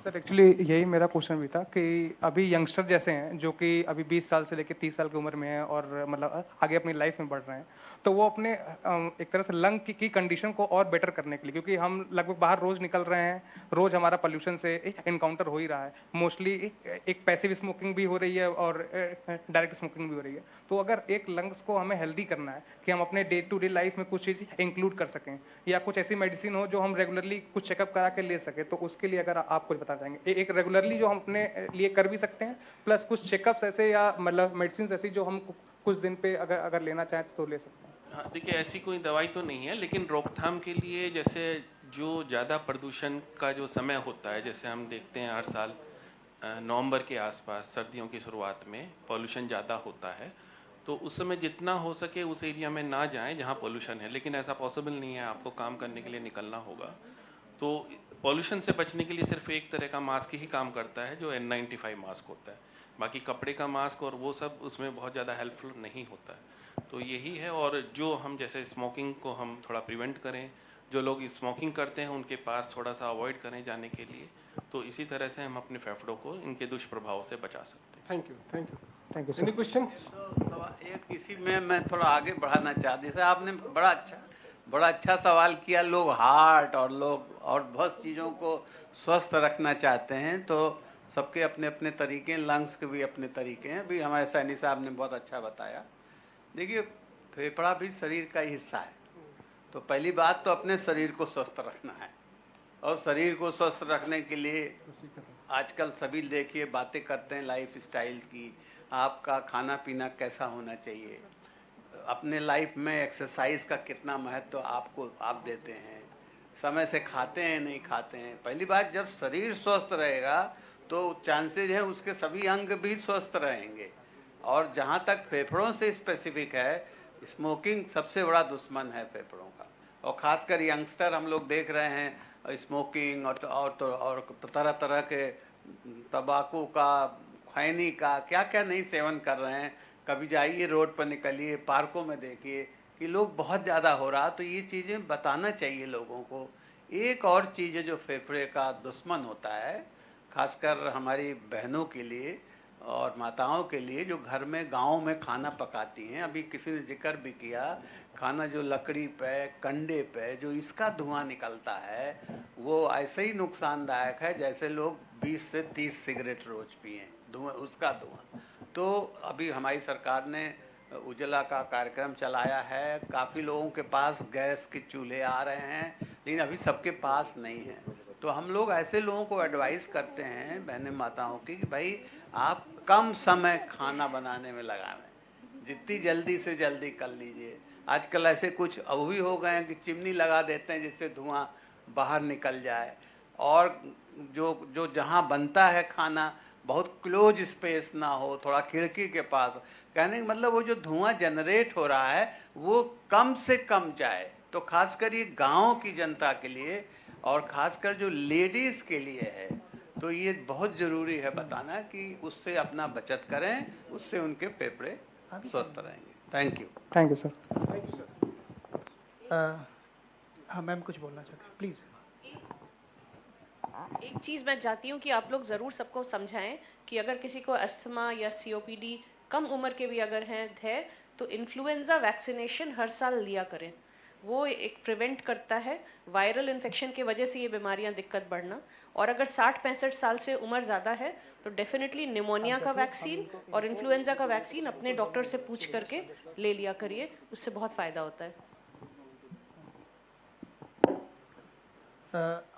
Sir actually यही मेरा क्वेश्चन भी था कि अभी यंगस्टर जैसे हैं जो कि अभी 20 साल से लेकर 30 साल की उम्र में हैं और मतलब आगे अपनी लाइफ में बढ़ रहे हैं, तो वो अपने एक तरह से लंग की कंडीशन को और बेटर करने के लिए, क्योंकि हम लगभग बाहर रोज निकल रहे हैं, रोज हमारा पोल्यूशन से इनकाउंटर हो ही रहा है, मोस्टली एक पैसिव स्मोकिंग भी हो रही है और डायरेक्ट स्मोकिंग भी हो रही है। तो अगर एक लंग्स को हमें हेल्दी करना है कि हम अपने डे टू डे लाइफ में कुछ चीज़ इंक्लूड कर सकें, या कुछ ऐसी मेडिसिन हो जो हम रेगुलरली कुछ चेकअप करा के ले सकें, तो उसके लिए अगर आप कुछ बता चाहेंगे, एक रेगुलरली जो हम अपने लिए कर भी सकते हैं, प्लस कुछ चेकअप्स ऐसे या मतलब मेडिसिन ऐसी जो हम कुछ दिन पे अगर लेना चाहें तो ले सकते हैं। हाँ, देखिए, ऐसी कोई दवाई तो नहीं है, लेकिन रोकथाम के लिए जैसे जो ज़्यादा प्रदूषण का जो समय होता है, जैसे हम देखते हैं हर साल नवंबर के आसपास सर्दियों की शुरुआत में पॉल्यूशन ज़्यादा होता है, तो उस समय जितना हो सके उस एरिया में ना जाएं जहाँ पोल्यूशन है, लेकिन ऐसा पॉसिबल नहीं है, आपको काम करने के लिए निकलना होगा। तो पोल्यूशन से बचने के लिए सिर्फ एक तरह का मास्क ही काम करता है जो N95 मास्क होता है, बाकी कपड़े का मास्क और वो सब उसमें बहुत ज़्यादा हेल्पफुल नहीं होता है। तो यही है, और जो हम जैसे स्मोकिंग को हम थोड़ा प्रिवेंट करें, जो लोग स्मोकिंग करते हैं उनके पास थोड़ा सा अवॉइड करें जाने के लिए, तो इसी तरह से हम अपने फेफड़ों को इनके दुष्प्रभाव से बचा सकते हैं। Thank you, thank you, thank you. Any question? एक इसी में मैं थोड़ा आगे बढ़ाना चाहती, जैसे आपने बड़ा अच्छा सवाल किया। लोग हार्ट और बहुत चीज़ों को स्वस्थ रखना चाहते हैं, तो सबके अपने अपने तरीके हैं, लंग्स के भी अपने तरीके हैं। अभी हमारे सैनी साहब ने बहुत अच्छा बताया। देखिए, फेफड़ा भी शरीर का ही हिस्सा है, तो पहली बात तो अपने शरीर को स्वस्थ रखना है, और शरीर को स्वस्थ रखने के लिए आजकल सभी देखिए बातें करते हैं लाइफ स्टाइल की, आपका खाना पीना कैसा होना चाहिए, अपने लाइफ में एक्सरसाइज का कितना महत्व आप देते हैं, समय से खाते हैं नहीं खाते हैं। पहली बात, जब शरीर स्वस्थ रहेगा तो चांसेज है उसके सभी अंग भी स्वस्थ रहेंगे। और जहाँ तक फेफड़ों से स्पेसिफिक है, स्मोकिंग सबसे बड़ा दुश्मन है फेफड़ों का, और ख़ासकर यंगस्टर हम लोग देख रहे हैं स्मोकिंग और तरह तरह के तंबाकू का, खैनी का, क्या क्या नहीं सेवन कर रहे हैं। कभी जाइए रोड पर, निकलिए पार्कों में, देखिए कि लोग बहुत ज़्यादा हो रहा। तो ये चीज़ें बताना चाहिए लोगों को। एक और चीज़ है जो फेफड़े का दुश्मन होता है, खासकर हमारी बहनों के लिए और माताओं के लिए जो घर में गाँव में खाना पकाती हैं। अभी किसी ने जिक्र भी किया, खाना जो लकड़ी पे, कंडे पे जो इसका धुआं निकलता है वो ऐसे ही नुकसानदायक है जैसे लोग 20 से 30 सिगरेट रोज पिए, धुआं, उसका धुआं। तो अभी हमारी सरकार ने उजाला का कार्यक्रम चलाया है, काफ़ी लोगों के पास गैस के चूल्हे आ रहे हैं, लेकिन अभी सबके पास नहीं है। तो हम लोग ऐसे लोगों को एडवाइस करते हैं, बहने माताओं की, कि भाई आप कम समय खाना बनाने में लगाएं, जितनी जल्दी से जल्दी कर लीजिए। आजकल ऐसे कुछ अब भी हो गए हैं कि चिमनी लगा देते हैं जिससे धुआं बाहर निकल जाए, और जो जहाँ बनता है खाना बहुत क्लोज स्पेस ना हो, थोड़ा खिड़की के पास। कहने का मतलब वो जो धुआं जनरेट हो रहा है वो कम से कम जाए। तो खासकर ये गाँव की जनता के लिए और ख़ासकर जो लेडीज़ के लिए है, तो ये बहुत ज़रूरी है बताना कि उससे अपना बचत करें, उससे उनके फेफड़े स्वस्थ रहेंगे। Thank you. Thank you sir. Thank you sir. हाँ मैम कुछ बोलना चाहते हैं, प्लीज़। एक चीज़ मैं चाहती हूँ कि आप लोग ज़रूर सबको समझाएं कि अगर किसी को अस्थमा या COPD कम उम्र के भी अगर है तो इन्फ्लुएंजा वैक्सीनेशन हर साल लिया करें। वो एक प्रिवेंट करता है वायरल इन्फेक्शन की वजह से ये बीमारियां दिक्कत बढ़ना। और अगर 60-65 साल से उम्र ज़्यादा है तो डेफिनेटली निमोनिया का वैक्सीन और इन्फ्लुएंजा का वैक्सीन अपने डॉक्टर से पूछ करके ले लिया करिए, उससे बहुत फ़ायदा होता है।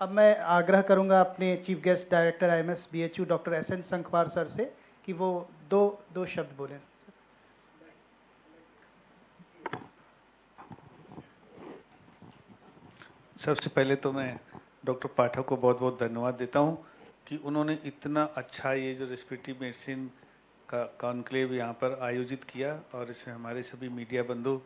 अब मैं आग्रह करूंगा अपने chief guest director IMS BHU doctor SN Sankhwar sir से कि वो दो शब्द बोलें। सबसे पहले तो मैं डॉक्टर पाठक को बहुत बहुत धन्यवाद देता हूं कि उन्होंने इतना अच्छा ये जो रेस्पिरेटरी मेडिसिन का कॉन्क्लेव यहाँ पर आयोजित किया, और इसमें हमारे सभी मीडिया बंधु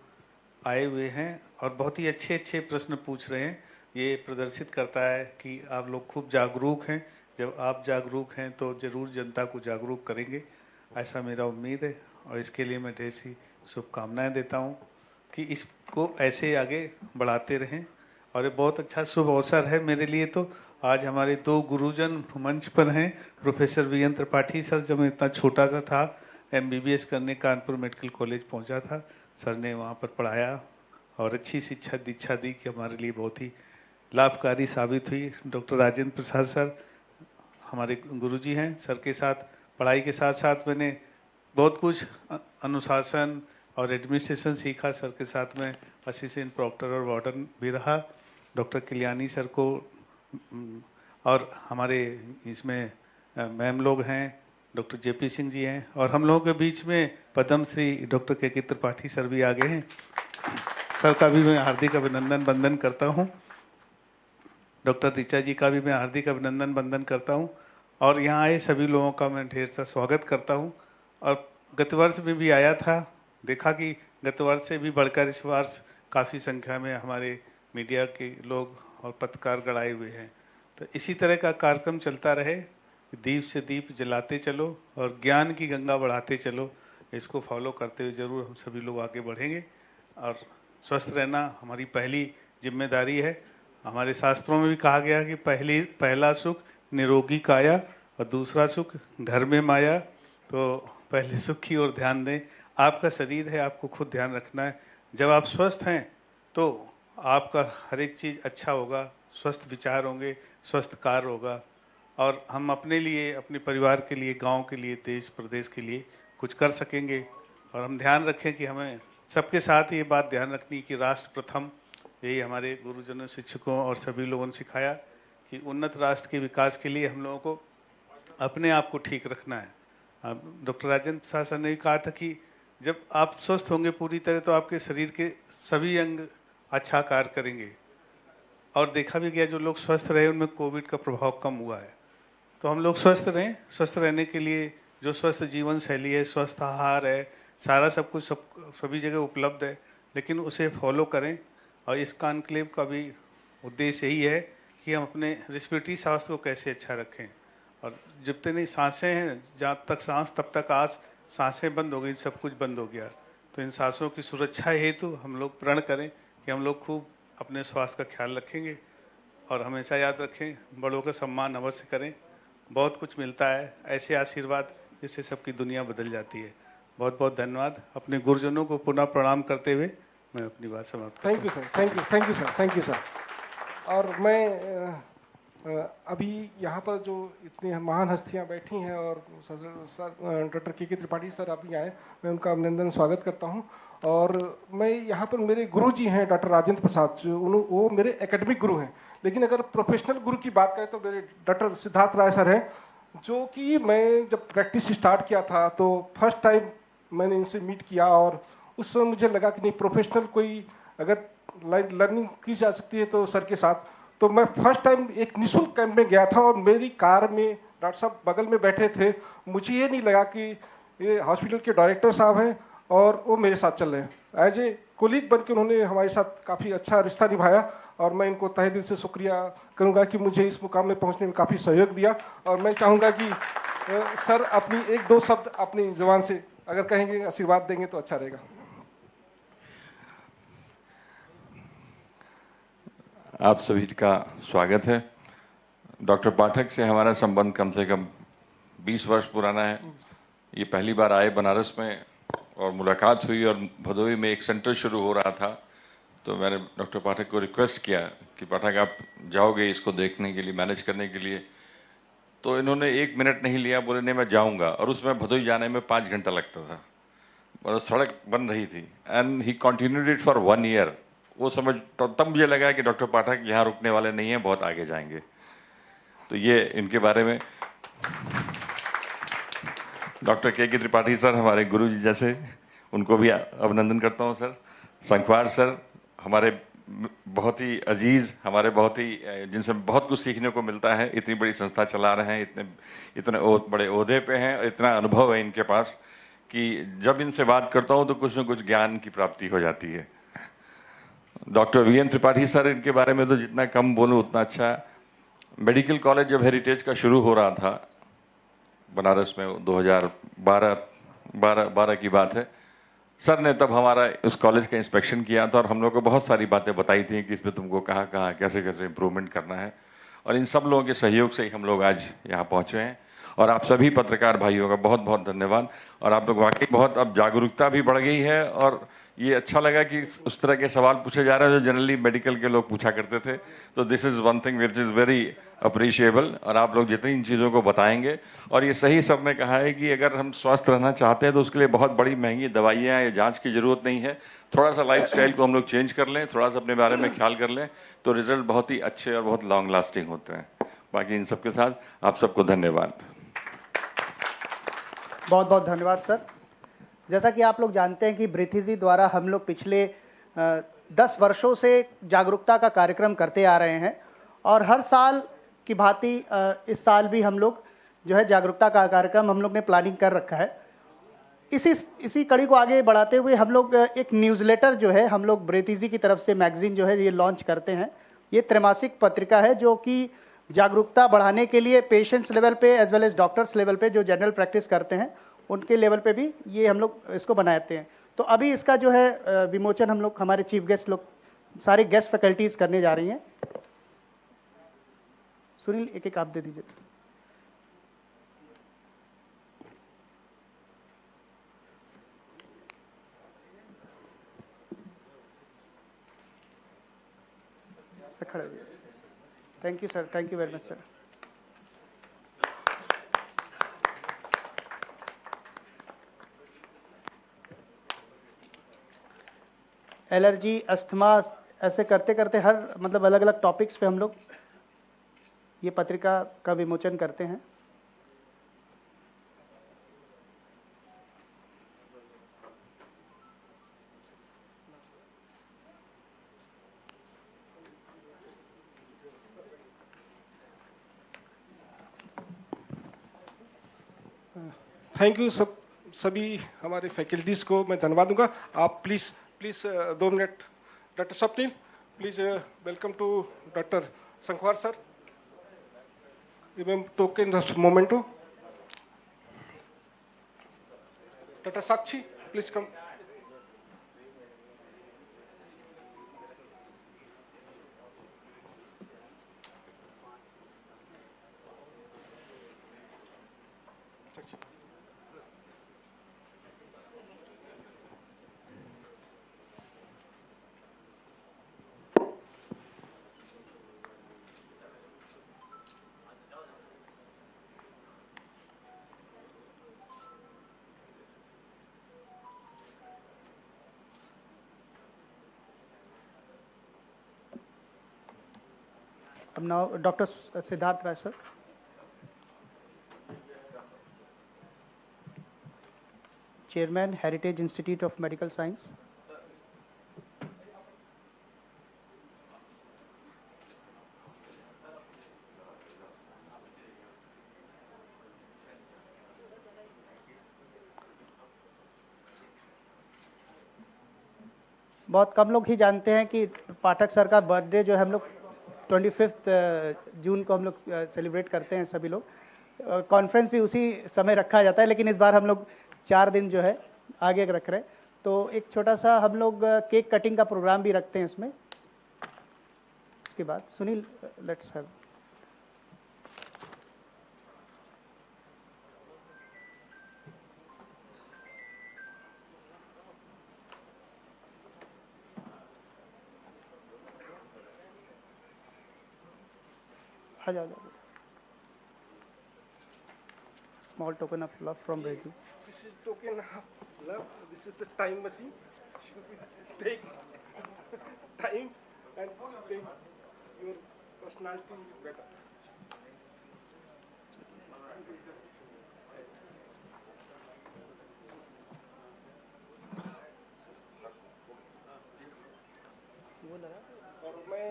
आए हुए हैं और बहुत ही अच्छे अच्छे प्रश्न पूछ रहे हैं। ये प्रदर्शित करता है कि आप लोग खूब जागरूक हैं। जब आप जागरूक हैं तो ज़रूर जनता को जागरूक करेंगे, ऐसा मेरा उम्मीद है, और इसके लिए मैं ढेर सी शुभकामनाएँ देता हूँ कि इसको ऐसे आगे बढ़ाते रहें। और ये बहुत अच्छा शुभ अवसर है मेरे लिए। तो आज हमारे 2 गुरुजन मंच पर हैं, प्रोफेसर VN त्रिपाठी सर, जब मैं इतना छोटा सा था MBBS करने कानपुर मेडिकल कॉलेज पहुंचा था, सर ने वहां पर पढ़ाया और अच्छी शिक्षा दीक्षा दी कि हमारे लिए बहुत ही लाभकारी साबित हुई। डॉक्टर राजेंद्र प्रसाद सर हमारे गुरुजी हैं, सर के साथ पढ़ाई के साथ साथ मैंने बहुत कुछ अनुशासन और एडमिनिस्ट्रेशन सीखा। सर के साथ में असिस्टेंट प्रोक्टर और वार्डन भी रहा। डॉक्टर कल्याणी सर को, और हमारे इसमें मैम लोग हैं, डॉक्टर JP सिंह जी हैं, और हम लोगों के बीच में Padma Shri doctor KK Tripathi sir भी आगे हैं। सर का भी मैं हार्दिक अभिनंदन वंदन करता हूं। डॉक्टर ऋचा जी का भी मैं हार्दिक अभिनंदन वंदन करता हूं, और यहाँ आए सभी लोगों का मैं ढेर सा स्वागत करता हूं। और गत वर्ष में भी आया था देखा कि गत वर्ष से भी बढ़कर इस वर्ष काफ़ी संख्या में हमारे मीडिया के लोग और पत्रकारगण आए हुए हैं। तो इसी तरह का कार्यक्रम चलता रहे, दीप से दीप जलाते चलो और ज्ञान की गंगा बढ़ाते चलो। इसको फॉलो करते हुए ज़रूर हम सभी लोग आगे बढ़ेंगे और स्वस्थ रहना हमारी पहली जिम्मेदारी है। हमारे शास्त्रों में भी कहा गया कि पहला सुख निरोगी काया और दूसरा सुख घर में माया। तो पहले सुख की ओर ध्यान दें। आपका शरीर है, आपको खुद ध्यान रखना है। जब आप स्वस्थ हैं तो आपका हर एक चीज़ अच्छा होगा, स्वस्थ विचार होंगे, स्वस्थ कार्य होगा और हम अपने लिए, अपने परिवार के लिए, गांव के लिए, देश प्रदेश के लिए कुछ कर सकेंगे। और हम ध्यान रखें कि हमें सबके साथ ये बात ध्यान रखनी कि राष्ट्र प्रथम। यही हमारे गुरुजनों, शिक्षकों और सभी लोगों ने सिखाया कि उन्नत राष्ट्र के विकास के लिए हम लोगों को अपने आप को ठीक रखना है। डॉक्टर राजेंद्र प्रसाद सर ने भी कहा था कि जब आप स्वस्थ होंगे पूरी तरह तो आपके शरीर के सभी अंग अच्छा कार्य करेंगे। और देखा भी गया जो लोग स्वस्थ रहे उनमें कोविड का प्रभाव कम हुआ है। तो हम लोग स्वस्थ रहें। स्वस्थ रहने के लिए जो स्वस्थ जीवन शैली है, स्वस्थ आहार है, सारा सब कुछ सभी जगह उपलब्ध है, लेकिन उसे फॉलो करें। और इस कॉन्क्लेव का भी उद्देश्य यही है कि हम अपने रेस्पिरेटरी स्वास्थ्य को कैसे अच्छा रखें। और जितनी सांसें हैं, जहाँ तक सांस तब तक आज सांसें बंद हो गई, सब कुछ बंद हो गया। तो इन सांसों की सुरक्षा हेतु हम लोग प्रण करें कि हम लोग खूब अपने स्वास्थ्य का ख्याल रखेंगे और हमेशा याद रखें बड़ों का सम्मान अवश्य करें। बहुत कुछ मिलता है, ऐसे आशीर्वाद जिससे सबकी दुनिया बदल जाती है। बहुत बहुत धन्यवाद। अपने गुरुजनों को पुनः प्रणाम करते हुए मैं अपनी बात समाप्त। Thank you sir, thank you sir. और मैं अभी यहाँ पर जो इतनी महान हस्तियाँ बैठी हैं और सर डॉक्टर के त्रिपाठी सर अभी आए, मैं उनका अभिनंदन स्वागत करता हूँ। और मैं यहाँ पर मेरे गुरु जी हैं डॉक्टर राजेंद्र प्रसाद, वो मेरे एकेडमिक गुरु हैं। लेकिन अगर प्रोफेशनल गुरु की बात करें तो मेरे डॉक्टर सिद्धार्थ राय सर हैं, जो कि मैं जब प्रैक्टिस स्टार्ट किया था तो फर्स्ट टाइम मैंने इनसे मीट किया और उस समय मुझे लगा कि नहीं, प्रोफेशनल कोई अगर लर्निंग की जा सकती है तो सर के साथ। तो मैं फर्स्ट टाइम एक निःशुल्क कैंप में गया था और मेरी कार में डॉक्टर साहब बगल में बैठे थे। मुझे ये नहीं लगा कि ये हॉस्पिटल के डायरेक्टर साहब हैं और वो मेरे साथ चल रहे हैं। एज ए कोलीग बन के उन्होंने हमारे साथ काफ़ी अच्छा रिश्ता निभाया और मैं इनको तहे दिल से शुक्रिया करूंगा कि मुझे इस मुकाम में पहुंचने में काफ़ी सहयोग दिया। और मैं चाहूँगा कि सर अपनी एक दो शब्द अपनी जुबान से अगर कहेंगे, आशीर्वाद देंगे तो अच्छा रहेगा। आप सभी का स्वागत है। डॉक्टर पाठक से हमारा संबंध कम से कम 20 वर्ष पुराना है। ये पहली बार आए बनारस में और मुलाकात हुई और भदोही में एक सेंटर शुरू हो रहा था। तो मैंने डॉक्टर पाठक को रिक्वेस्ट किया कि पाठक आप जाओगे इसको देखने के लिए, मैनेज करने के लिए। तो इन्होंने 1 मिनट नहीं लिया, बोले नहीं मैं जाऊँगा। और उसमें भदोही जाने में 5 घंटा लगता था और सड़क बन रही थी। And he continued it for 1 year. वो समझ तब मुझे लगा कि डॉक्टर पाठक यहाँ रुकने वाले नहीं हैं, बहुत आगे जाएंगे। तो ये इनके बारे में डॉक्टर के त्रिपाठी सर हमारे गुरु जी जैसे, उनको भी अभिनंदन करता हूँ सर। संखवार सर हमारे बहुत ही अजीज, हमारे बहुत ही जिनसे बहुत कुछ सीखने को मिलता है। इतनी बड़ी संस्था चला रहे हैं, इतने बड़े ओहदे पे हैं, इतना अनुभव है इनके पास कि जब इनसे बात करता हूँ तो कुछ न कुछ ज्ञान की प्राप्ति हो जाती है। डॉक्टर वीएन त्रिपाठी सर, इनके बारे में तो जितना कम बोलूँ उतना अच्छा। मेडिकल कॉलेज जब हेरिटेज का शुरू हो रहा था बनारस में 2012 की बात है, सर ने तब हमारा उस कॉलेज का इंस्पेक्शन किया था और हम लोग को बहुत सारी बातें बताई थी कि इसमें तुमको कहाँ कैसे इम्प्रूवमेंट करना है। और इन सब लोगों के सहयोग से ही हम लोग आज यहाँ पहुँचे हैं। और आप सभी पत्रकार भाइयों का बहुत बहुत धन्यवाद। और आप लोग वाकई बहुत अब जागरूकता भी बढ़ गई है और ये अच्छा लगा कि उस तरह के सवाल पूछे जा रहे हैं जो जनरली मेडिकल के लोग पूछा करते थे। तो this is one thing which is very appreciable. और आप लोग जितनी इन चीज़ों को बताएंगे, और ये सही सर ने कहा है कि अगर हम स्वस्थ रहना चाहते हैं तो उसके लिए बहुत बड़ी महंगी दवाइयाँ या जांच की ज़रूरत नहीं है। थोड़ा सा लाइफस्टाइल को हम लोग चेंज कर लें, थोड़ा सा अपने बारे में ख्याल कर लें तो रिजल्ट बहुत ही अच्छे और बहुत लॉन्ग लास्टिंग होते हैं। बाकी इन सबके साथ आप सबको धन्यवाद। बहुत बहुत धन्यवाद सर। जैसा कि आप लोग जानते हैं कि ब्रीथी जी द्वारा हम लोग पिछले 10 वर्षों से जागरूकता का कार्यक्रम करते आ रहे हैं और हर साल की भांति इस साल भी हम लोग जो है जागरूकता का कार्यक्रम हम लोग ने प्लानिंग कर रखा है। इसी कड़ी को आगे बढ़ाते हुए हम लोग एक न्यूज़लेटर जो है हम लोग ब्रेथ इजी की तरफ से मैगजीन जो है ये लॉन्च करते हैं। ये त्रैमासिक पत्रिका है जो कि जागरूकता बढ़ाने के लिए पेशेंट्स लेवल पे as well as doctors level पे जो जनरल प्रैक्टिस करते हैं उनके लेवल पे भी ये हम लोग इसको बनाते हैं। तो अभी इसका जो है विमोचन हम लोग हमारे चीफ गेस्ट लोग सारे गेस्ट फैकल्टीज करने जा रही हैं। सुनील एक एक आप दे दीजिए। Thank you sir, thank you very much sir. Allergy, asthma, ऐसे करते करते हर मतलब अलग अलग टॉपिक्स पे हम लोग ये पत्रिका का विमोचन करते हैं। थैंक यू सभी हमारे फैकल्टीज़ को मैं धन्यवाद दूंगा। आप प्लीज़ 2 मिनट। Doctor Swapnil please welcome to doctor Sankhwar sir. Token memento. Doctor Sakshi please come. अब now doctor Siddharth Rai sir. Chairman heritage institute of medical science. बहुत कम लोग ही जानते हैं कि पाठक सर का बर्थडे जो है हम लोग 25 जून को हम लोग सेलिब्रेट करते हैं सभी लोग। कॉन्फ्रेंस भी उसी समय रखा जाता है, लेकिन इस बार हम लोग 4 दिन जो है आगे रख रहे हैं। तो एक छोटा सा हम लोग केक कटिंग का प्रोग्राम भी रखते हैं इसमें। इसके बाद Sunil let's have. Small token of love from Reddy. This is token of love. This is the time machine. Take time and take your personality better. और मैं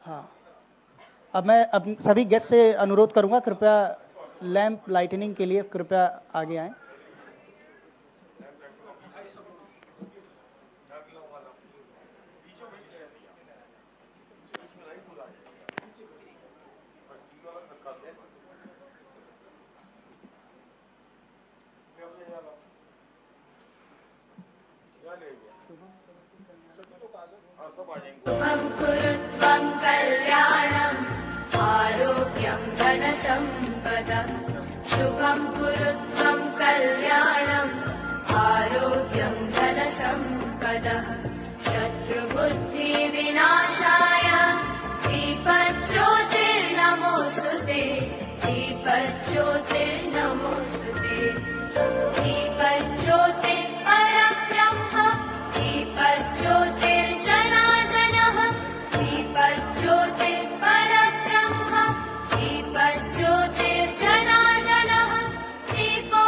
हाँ, अब मैं सभी गेस्ट से अनुरोध करूंगा कृपया लैंप लाइटनिंग के लिए कृपया आगे आएं। शुभं कुरुत्वं कल्याणम् आरोग्यं धनसम्पदः। शुभं कुरुत्वं कल्याणम् आरोग्यं धनसम्पदः। शत्रुबुद्धिविनाशाय दीपज्योतिर्नमोऽस्तुते। दीपज्योतिर्नमोऽस्तुते। दीपज्योतिः परब्रह्म। दीपज्योतिर्जनार्दनः। दीपज्योतिः परब्रह्म। दीपज्योतिर्जनार्दनः। दीपो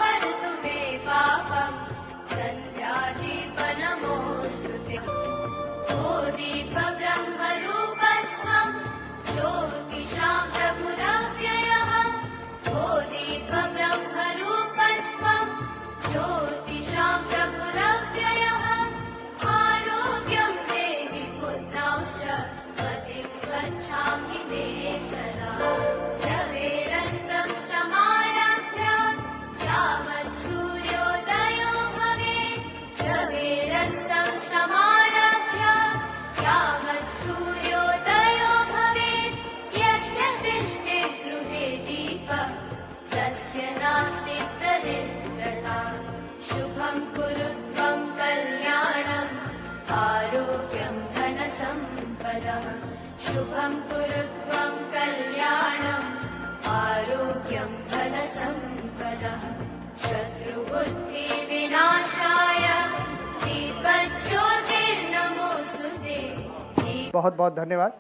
हरतु मे पापम्। सन्ध्यादीपनमोऽस्तुते। ओ दीप ब्रह्मरूपस्त्वम्। शुभं कुरु त्वं कल्याणम् आरोग्यं धनसम्पदः शत्रुबुद्धिविनाशाय दीपज्योतिर्नमोऽस्तुते। बहुत बहुत धन्यवाद।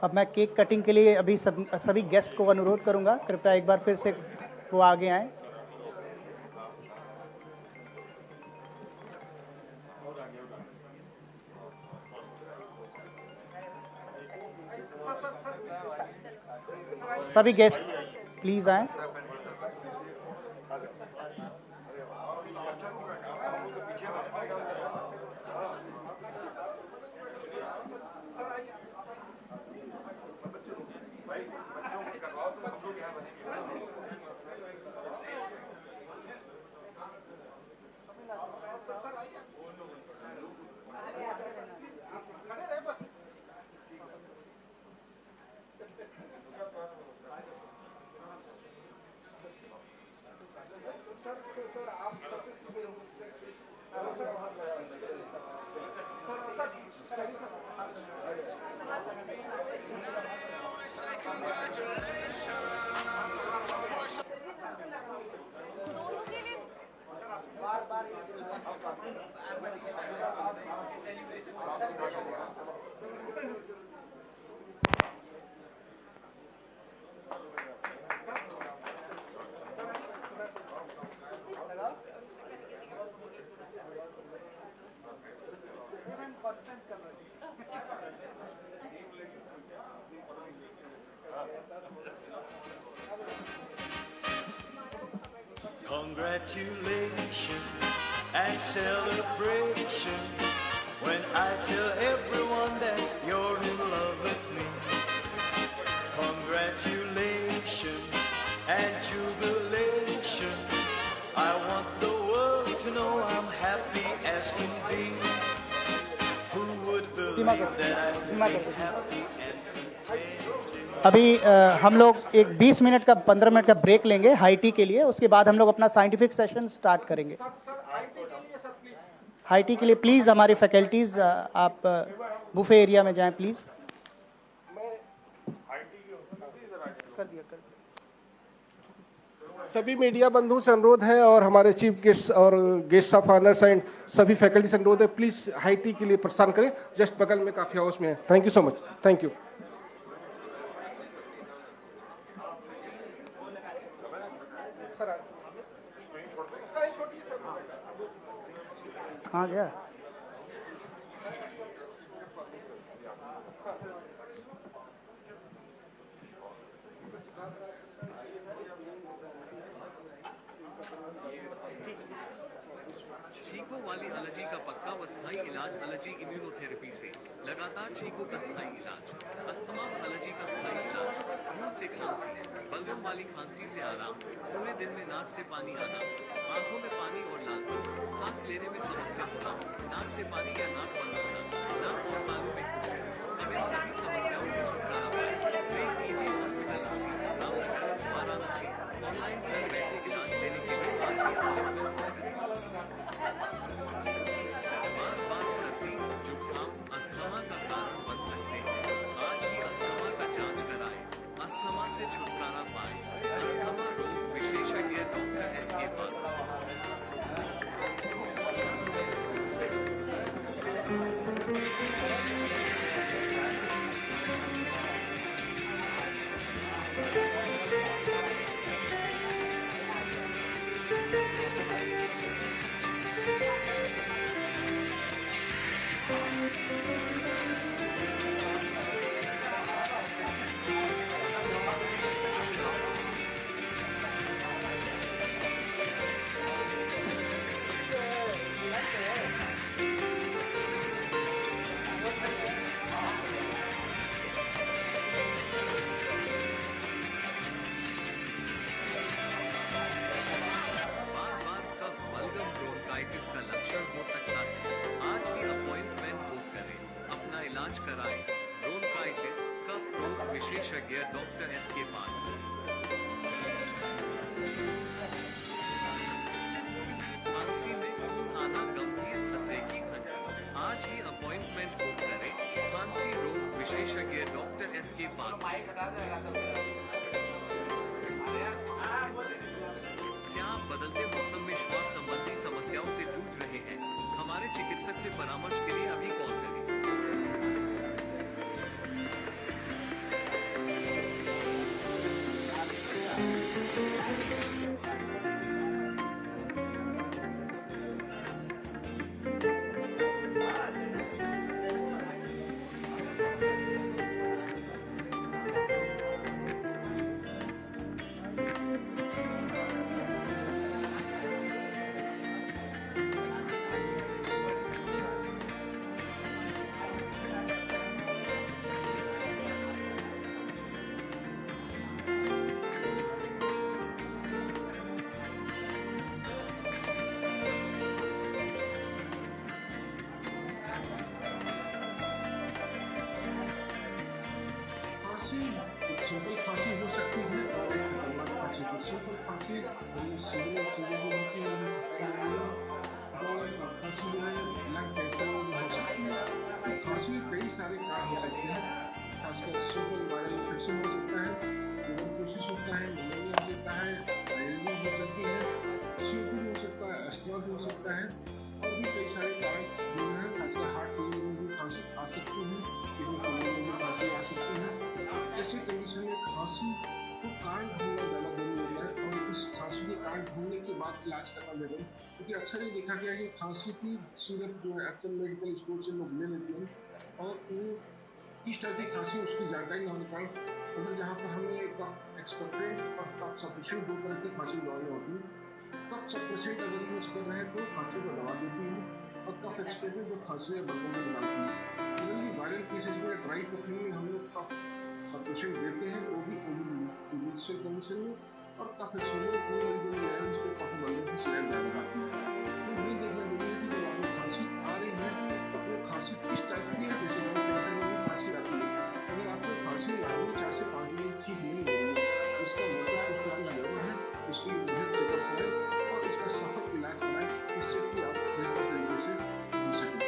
अब मैं केक कटिंग के लिए अभी सभी गेस्ट को अनुरोध करूंगा, कृपया एक बार फिर से वो आगे आएं। सभी गेस्ट प्लीज आएं। Congratulations and celebration when I tell everyone that you're in love with me. Congratulations and jubilation. I want the world to know I'm happy as can be. Who would believe that I could be happy and contented? अभी हम लोग एक 20 minute का 15 minute का break लेंगे high tea के लिए, उसके बाद हम लोग अपना साइंटिफिक सेशन स्टार्ट करेंगे। हाई टी के लिए प्लीज़ हमारी फैकल्टीज़ आप बुफे एरिया में जाएं प्लीज़। सभी मीडिया बंधुओं से अनुरोध है और हमारे चीफ गेस्ट और गेस्ट ऑफ ऑनर्स एंड सभी फैकल्टी से अनुरोध है, प्लीज़ हाई टी के लिए प्रस्थान करें। जस्ट बगल में काफ़ी हाउस में है। Thank you so much. Thank you. कहाँ गया? छींकों वाली एलर्जी का पक्का व स्थायी इलाज एलर्जी इम्यूनोथेरेपी से लगातार छींकों का स्थायी इलाज, अस्थमा व एलर्जी का स्थायी इलाज, धूल से खांसी, बलगम वाली खांसी से आराम, पूरे दिन में नाक से पानी आना, आंखों में पानी और लालपन, सांस लेने में समस्या होना, नाक से पानी या नाक बंद होना, नाक और बालों में खुजली। अब इन सभी समस्याओं से छुटकारा पाएं। Easy hospital Ramnagar Varanasi online घर बैठे इलाज लेने के लिए आज ही बार-बार सर्दी, जुकाम, अस्थमा का कारण बन सकते हैं। आज ही अस्थमा का जांच कराएं, अस्थमा से छुटकारा पाएं। अस्थमा रोग विशेषज्ञ डॉक्टर एस के पास। इलाज कराएं। ब्रोंकाइटिस, कफ रोग विशेषज्ञ डॉक्टर एस.के. पाल। खांसी में खून आना गंभीर खतरे की घंटी। आज ही अपॉइंटमेंट बुक करें। खांसी रोग विशेषज्ञ डॉक्टर एस.के. पाल। क्या आप बदलते मौसम में श्वास संबंधी समस्याओं से जूझ रहे हैं? हमारे चिकित्सक से परामर्श के लिए अभी कॉल करें। खांसी एक सिंपल खांसी हो सकती है और एक खतरनाक खांसी है। सिंपल खांसी सिविल चीज़ों की होती है, और खांसी जो है लंग कैंसर में हो सकती है। खांसी कई सारे कारण हो सकते हैं, खासकर सिंपल वायरल इन्फेक्शन हो सकता है, ट्यूबरकुलोसिस होता है, निमोनिया हो सकता है, एलर्जी हो सकती है, सीओपीडी हो सकता है, अस्थमा हो सकता है, और भी कई सारे कारण जो है खासकर हार्ट फेलियर में भी खांसी आ सकती है, किडनी फेलियर में भी खांसी आ सकती है। ऐसी कंडीशन में खांसी को कारण ढूंढना ज़्यादा जरूरी होता है, और इस खांसी के कारण ढूंढने के बाद इलाज करना जरूरी, क्योंकि अक्सर ये देखा गया है कि खांसी की सिरप जो है अक्सर मेडिकल स्टोर से लोग ले लेते हैं, और वो किस तरह की खांसी उसकी जानकारी न होने के कारण अगर जहाँ पर हमें कफ एक्सपेक्टेंट और कफ सफिशिएंट दो तरह की खांसी दवाएं होती हैं। कफ सफिशिएंट अगर यूज कर रहे हैं तो खांसी को दबा देती है, और कफ एक्सपेक्टेंट जो खांसी है बंदों में बनाती है। जनरली वायरल केसेस में ड्राई कफिंग में हम लोग कफ सफिशिएंट देते हैं, वो भी इनिशियल कंडीशन में, और कफ एक्सपेक्टेंट वो जो है उसको कफ बंदों की सिलेंड ज़्यादा आती है। तो ये देखना जरूरी है कि जब आपको खांसी आ रही है तो वो खांसी किस टाइप की है। जैसे लोग कैंसर में खांसी आती है, अगर आपको खांसी आ रही है 4 से 5 दिन ठीक नहीं हो रही है, इसका मतलब कुछ ना कुछ गड़बड़ है। उसकी हेल्थ चेकअप करें और इसका सफल इलाज कराएं, इससे कि आप बेहतर तरीके से जी सकें।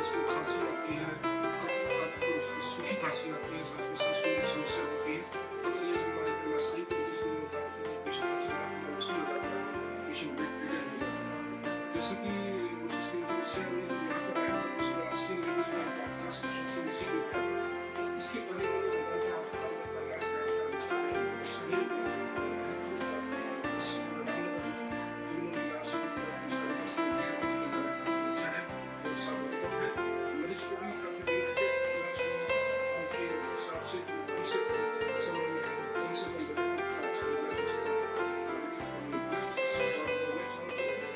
मरीज को खांसी आती है, सूखी खांसी आती है, सांस में समस्या होती है, अगर ये बीमारी का इलाज सही तरीके से नहीं होता है तो पेशेंट का चलना मुश्किल हो जाता है, पेशेंट बेड हो जाता है। जैसे कि समस्या में यहाँ पर आया तो उसमें ऑक्सीजन लेवल का खास से नीचे गिर गया, इसके पहले मैंने बताया था अस्पताल में का इलाज मरीज को भी काफी बेनिफिट इलाज उनके हिसाब से कम से समय में कम से कम अच्छा इलाज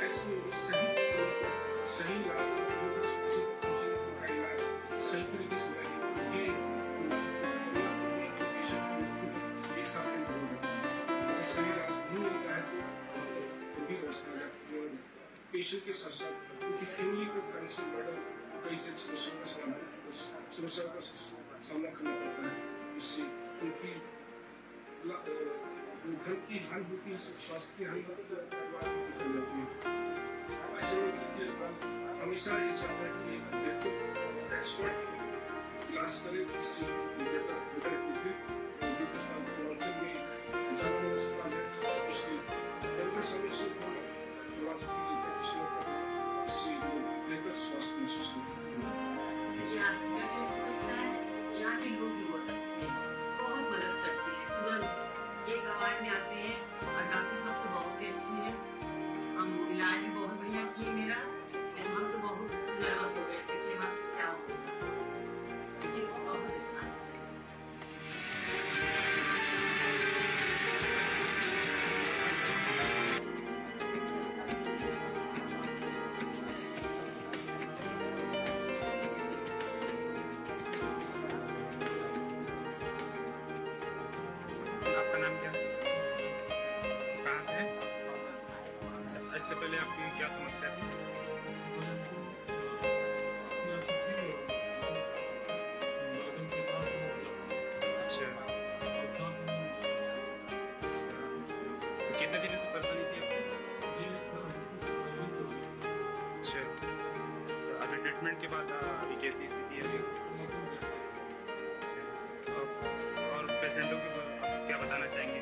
ऐसे सही समय पर सही इलाज का इलाज सही तरीके से ये पेशेंट एक साथ में हो जाता है। अगर सही इलाज नहीं मिलता है तो गंभीर अवस्था आ जाती है, पेशेंट के साथ साथ उनकी फैमिली को फाइनेंशियल बर्डन कई समस्याओं का सामना करना पड़ता है, जिससे उनकी धन की हानि होती है, स्वास्थ्य की हानि होती है। ऐसे में हमेशा ये चाहता है कि एक बेहतर एक्सपर्ट इलाज करे, जिससे बेहतर स्वास्थ्य महसूस यहाँ के लोग भी बहुत अच्छे हैं, बहुत मदद करते हैं, तुरंत एक आवाज में आते हैं और डॉक्टर साहब तो बहुत ही अच्छे हैं। हम इलाज भी बहुत बढ़िया किए मेरा, लेकिन हम तो बहुत नर्वस हो गए थे कि वहाँ क्या होगा, लेकिन बहुत अच्छा है। आपका नाम क्या है? कहाँ से है? अच्छा, इससे पहले आपकी क्या समस्या थी? अच्छा, कितने दिनों से परेशानी थी आपको? अच्छा, तो अभी ट्रीटमेंट के बाद अभी कैसी स्थिति है? और पेशेंटों के आप क्या बताना चाहेंगे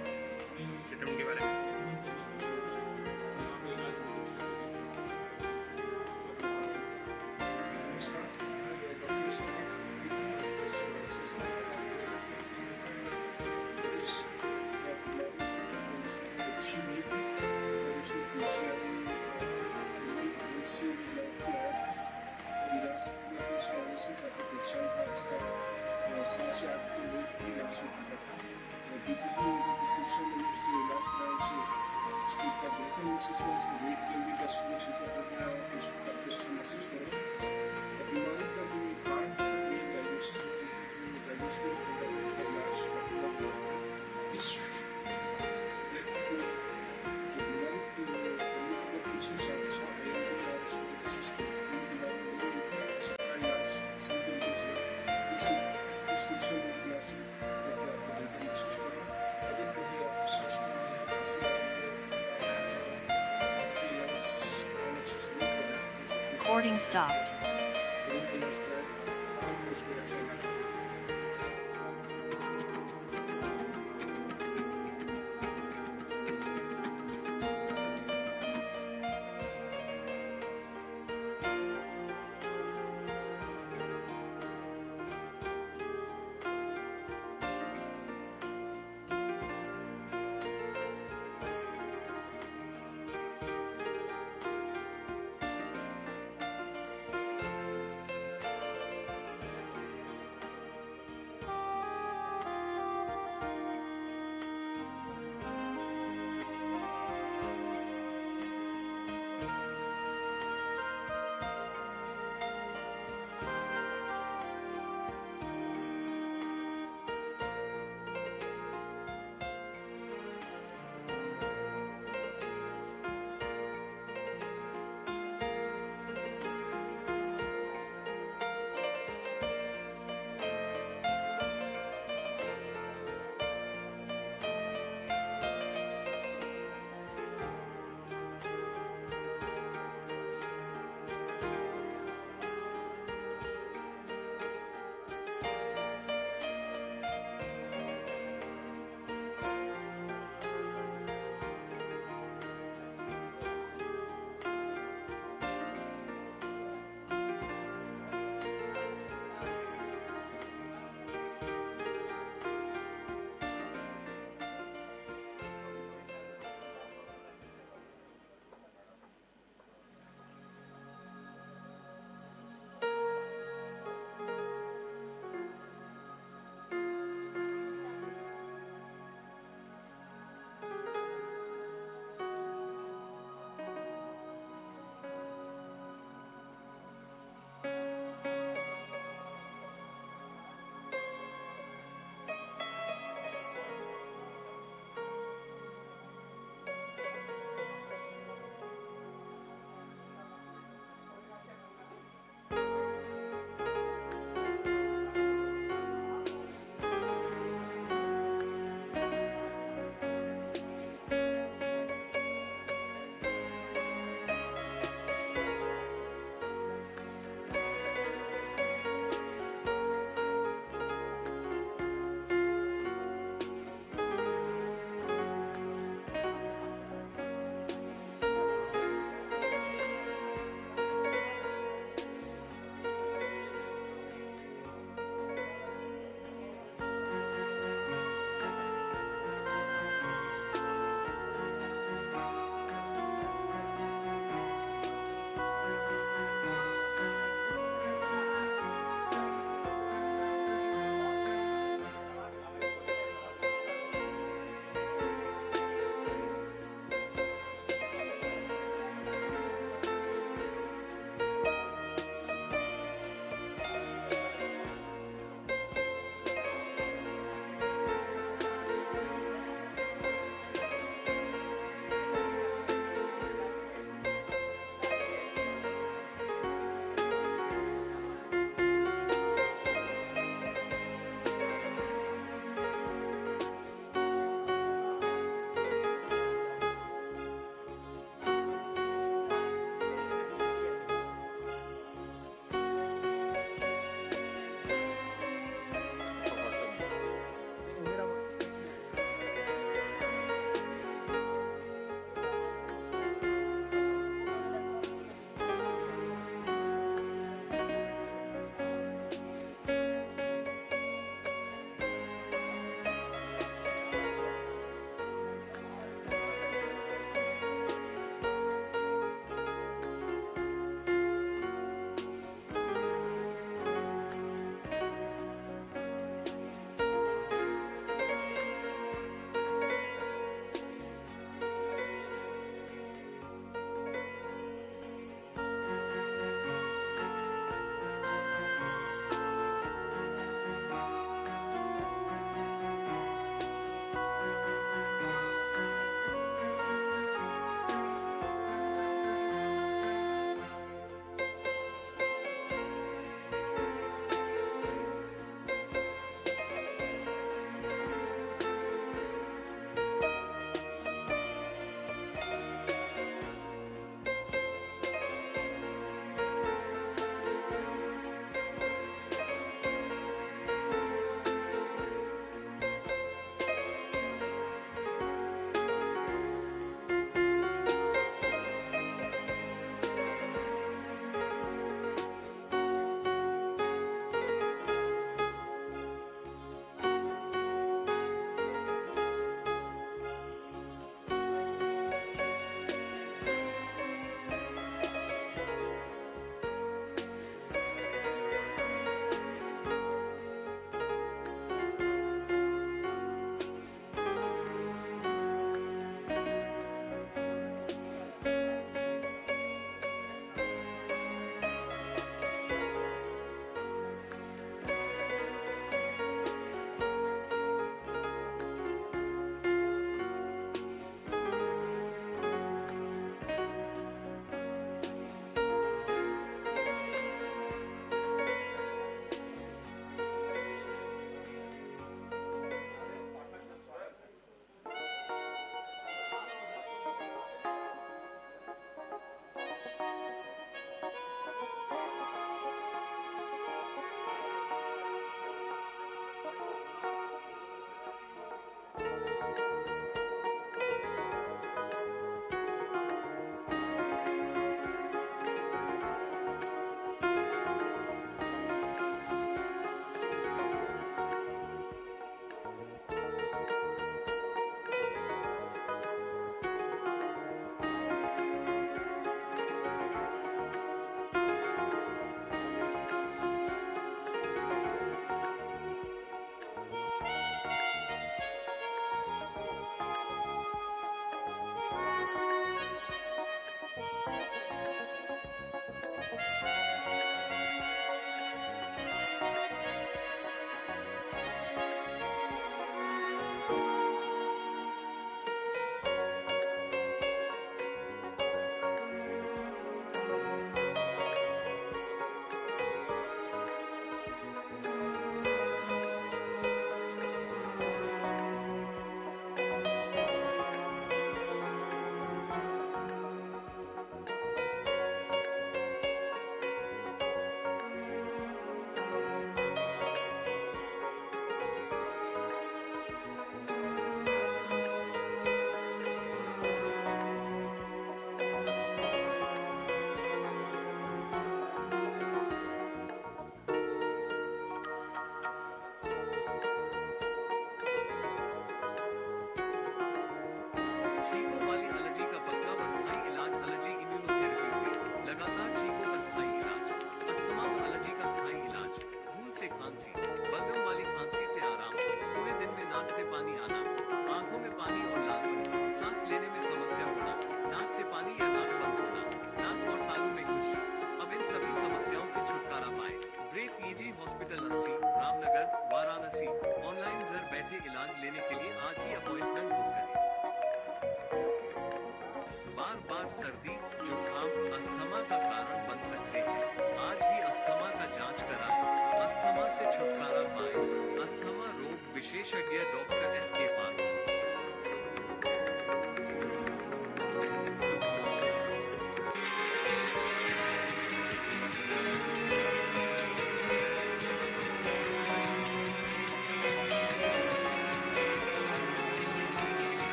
ट्रीटमेंट के बारे में? Recording stopped.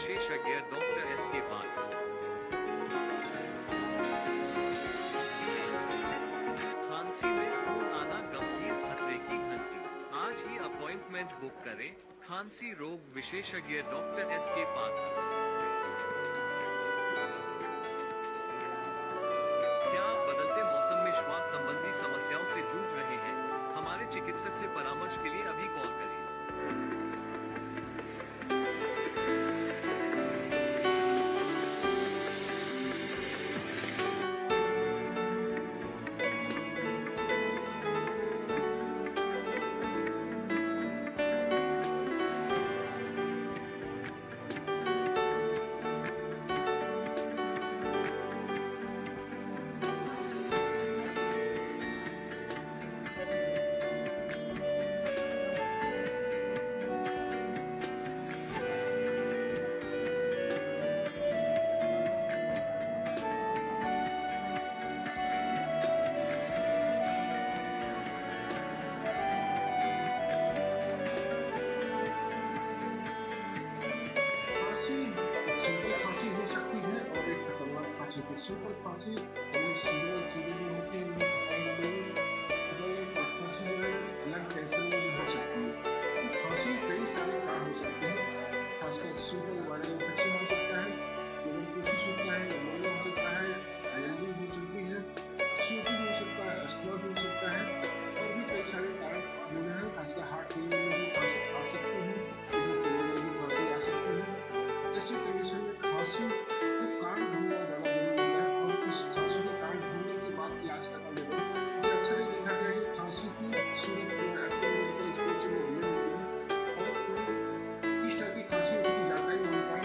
विशेषज्ञ डॉक्टर SK पात्र। खांसी में खून आना गंभीर खतरे की घंटी। आज ही अपॉइंटमेंट बुक करें। खांसी रोग विशेषज्ञ डॉक्टर SK पात्र। क्या आप बदलते मौसम में श्वास संबंधी समस्याओं से जूझ रहे हैं? हमारे चिकित्सक से परामर्श के लिए अभी कॉल करें। सिंपल खांसी सीजनल चीजें जो होती हैं खांसी जो है लंग कैंसर में भी हो सकती है। तो खांसी कई सारे कारण हो सकते हैं, खासकर सिंपल वायरल इन्फेक्शन हो सकता है, ट्यूबरकुलोसिस होता है, निमोनिया हो सकता है, एलर्जी हो सकती है, सीओपीडी हो सकता है, अस्थमा भी हो सकता है और भी कई सारे कारण जो है खासकर हार्ट फेलियर में भी खांसी आ सकती है, किडनी फेलियर में भी खांसी आ सकती है। जैसे कंडीशन में खांसी को कारण ढूंढना ज्यादा जरूरी होता है और इस खांसी के कारण ढूंढने के बाद इलाज करना जरूरी है। अक्सर ये देखा गया है खांसी की सूरत जो है अक्सर मेडिकल स्टोर से वो भीड़ होती है और इस तरह की खांसी उसकी जानकारी होने पर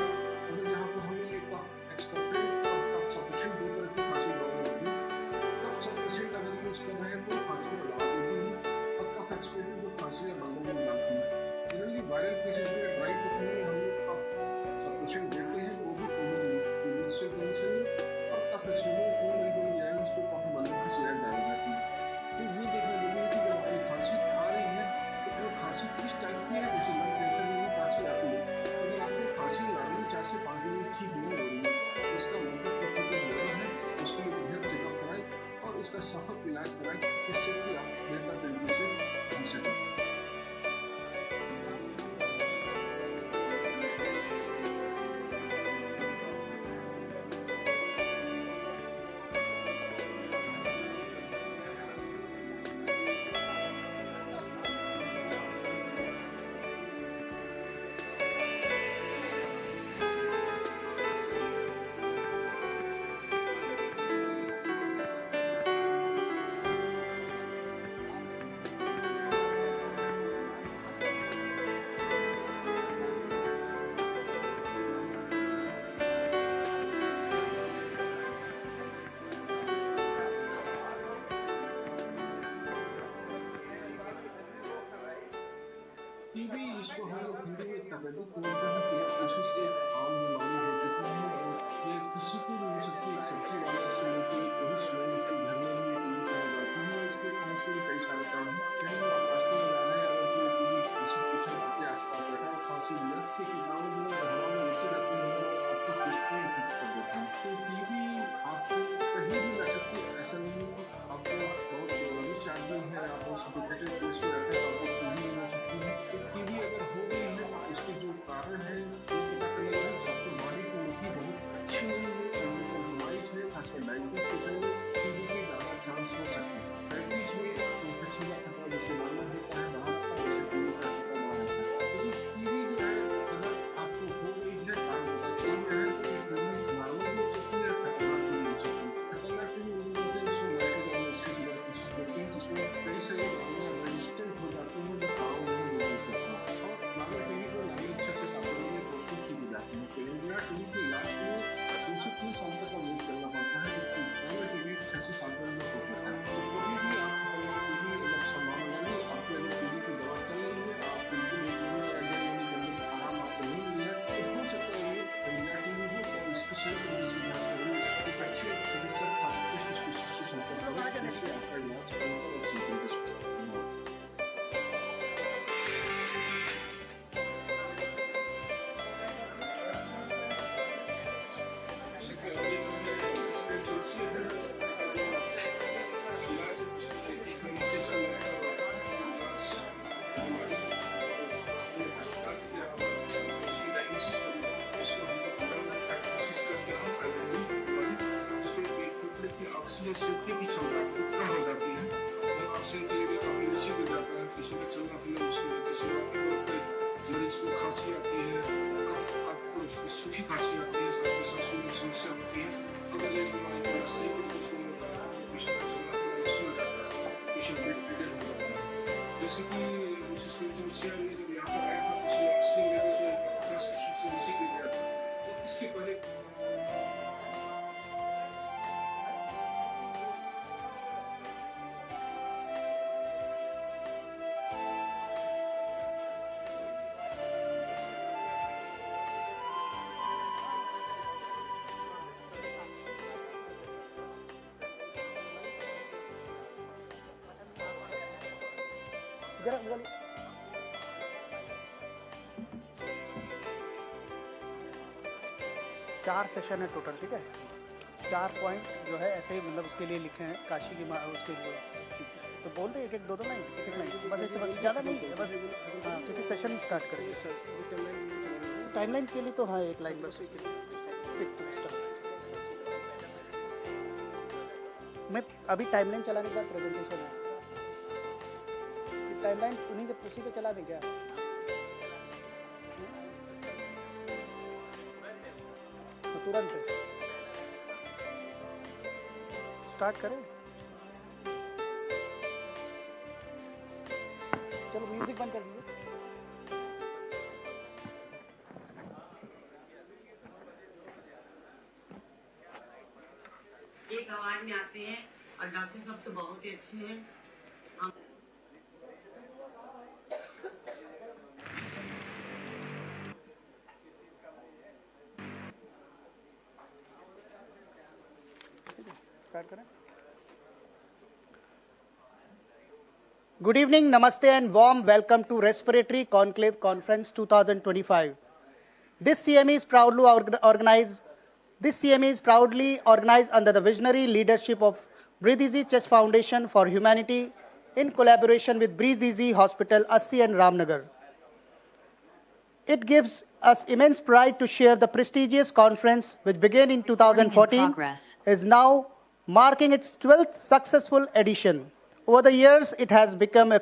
ऑक्सीजन सोखने की क्षमता कम हो जाती है और ऑक्सीजन का लेवल काफी नीचे गिर जाता है, किसी का चलना फिरना मुश्किल है, किसी मरीज को खांसी आती है, कफ आपको सूखी खांसी आती है, सांस प्रश्वास में समस्या होती है। अगर ये बीमारी का सही तरीके से नहीं होता है तो पेशेंट का चलना फिरना मुश्किल हो जाता है, पेशेंट बेड हो जाता है। जैसे कि मुझे समस्या में जब यहाँ पर आया था तो ऑक्सीजन लेवल जो 50% से नीचे गिर गया था, तो इसके पहले चार सेशन है टोटल, ठीक है। 4 पॉइंट जो है ऐसे ही मतलब उसके लिए लिखे हैं काशी की उसके लिए, तो बोल दे एक एक दो लाइन, एक लाइन बस, ऐसे बस ज़्यादा नहीं है बस। हाँ, क्योंकि सेशन स्टार्ट करेंगे टाइमलाइन के लिए, तो हाँ एक लाइन बस। मैं अभी टाइमलाइन चलाने के बाद प्रेजेंटेशन है, टाइमलाइन उन्हीं जब उसी पे चला दें क्या? तुरंत स्टार्ट करें, चलो म्यूजिक बंद कर दीजिए। एक आवाज में आते हैं और डॉक्टर साहब तो बहुत ही अच्छे हैं। Good evening, Namaste and warm welcome to Respiratory Conclave Conference 2025. This CME is proudly organized under the visionary leadership of Breathe Easy Chest Foundation for Humanity in collaboration with Breathe Easy Hospital, Assi and Ramnagar. It gives us immense pride to share the prestigious conference which began in 2014 is now marking its 12th successful edition. Over the years, it has become a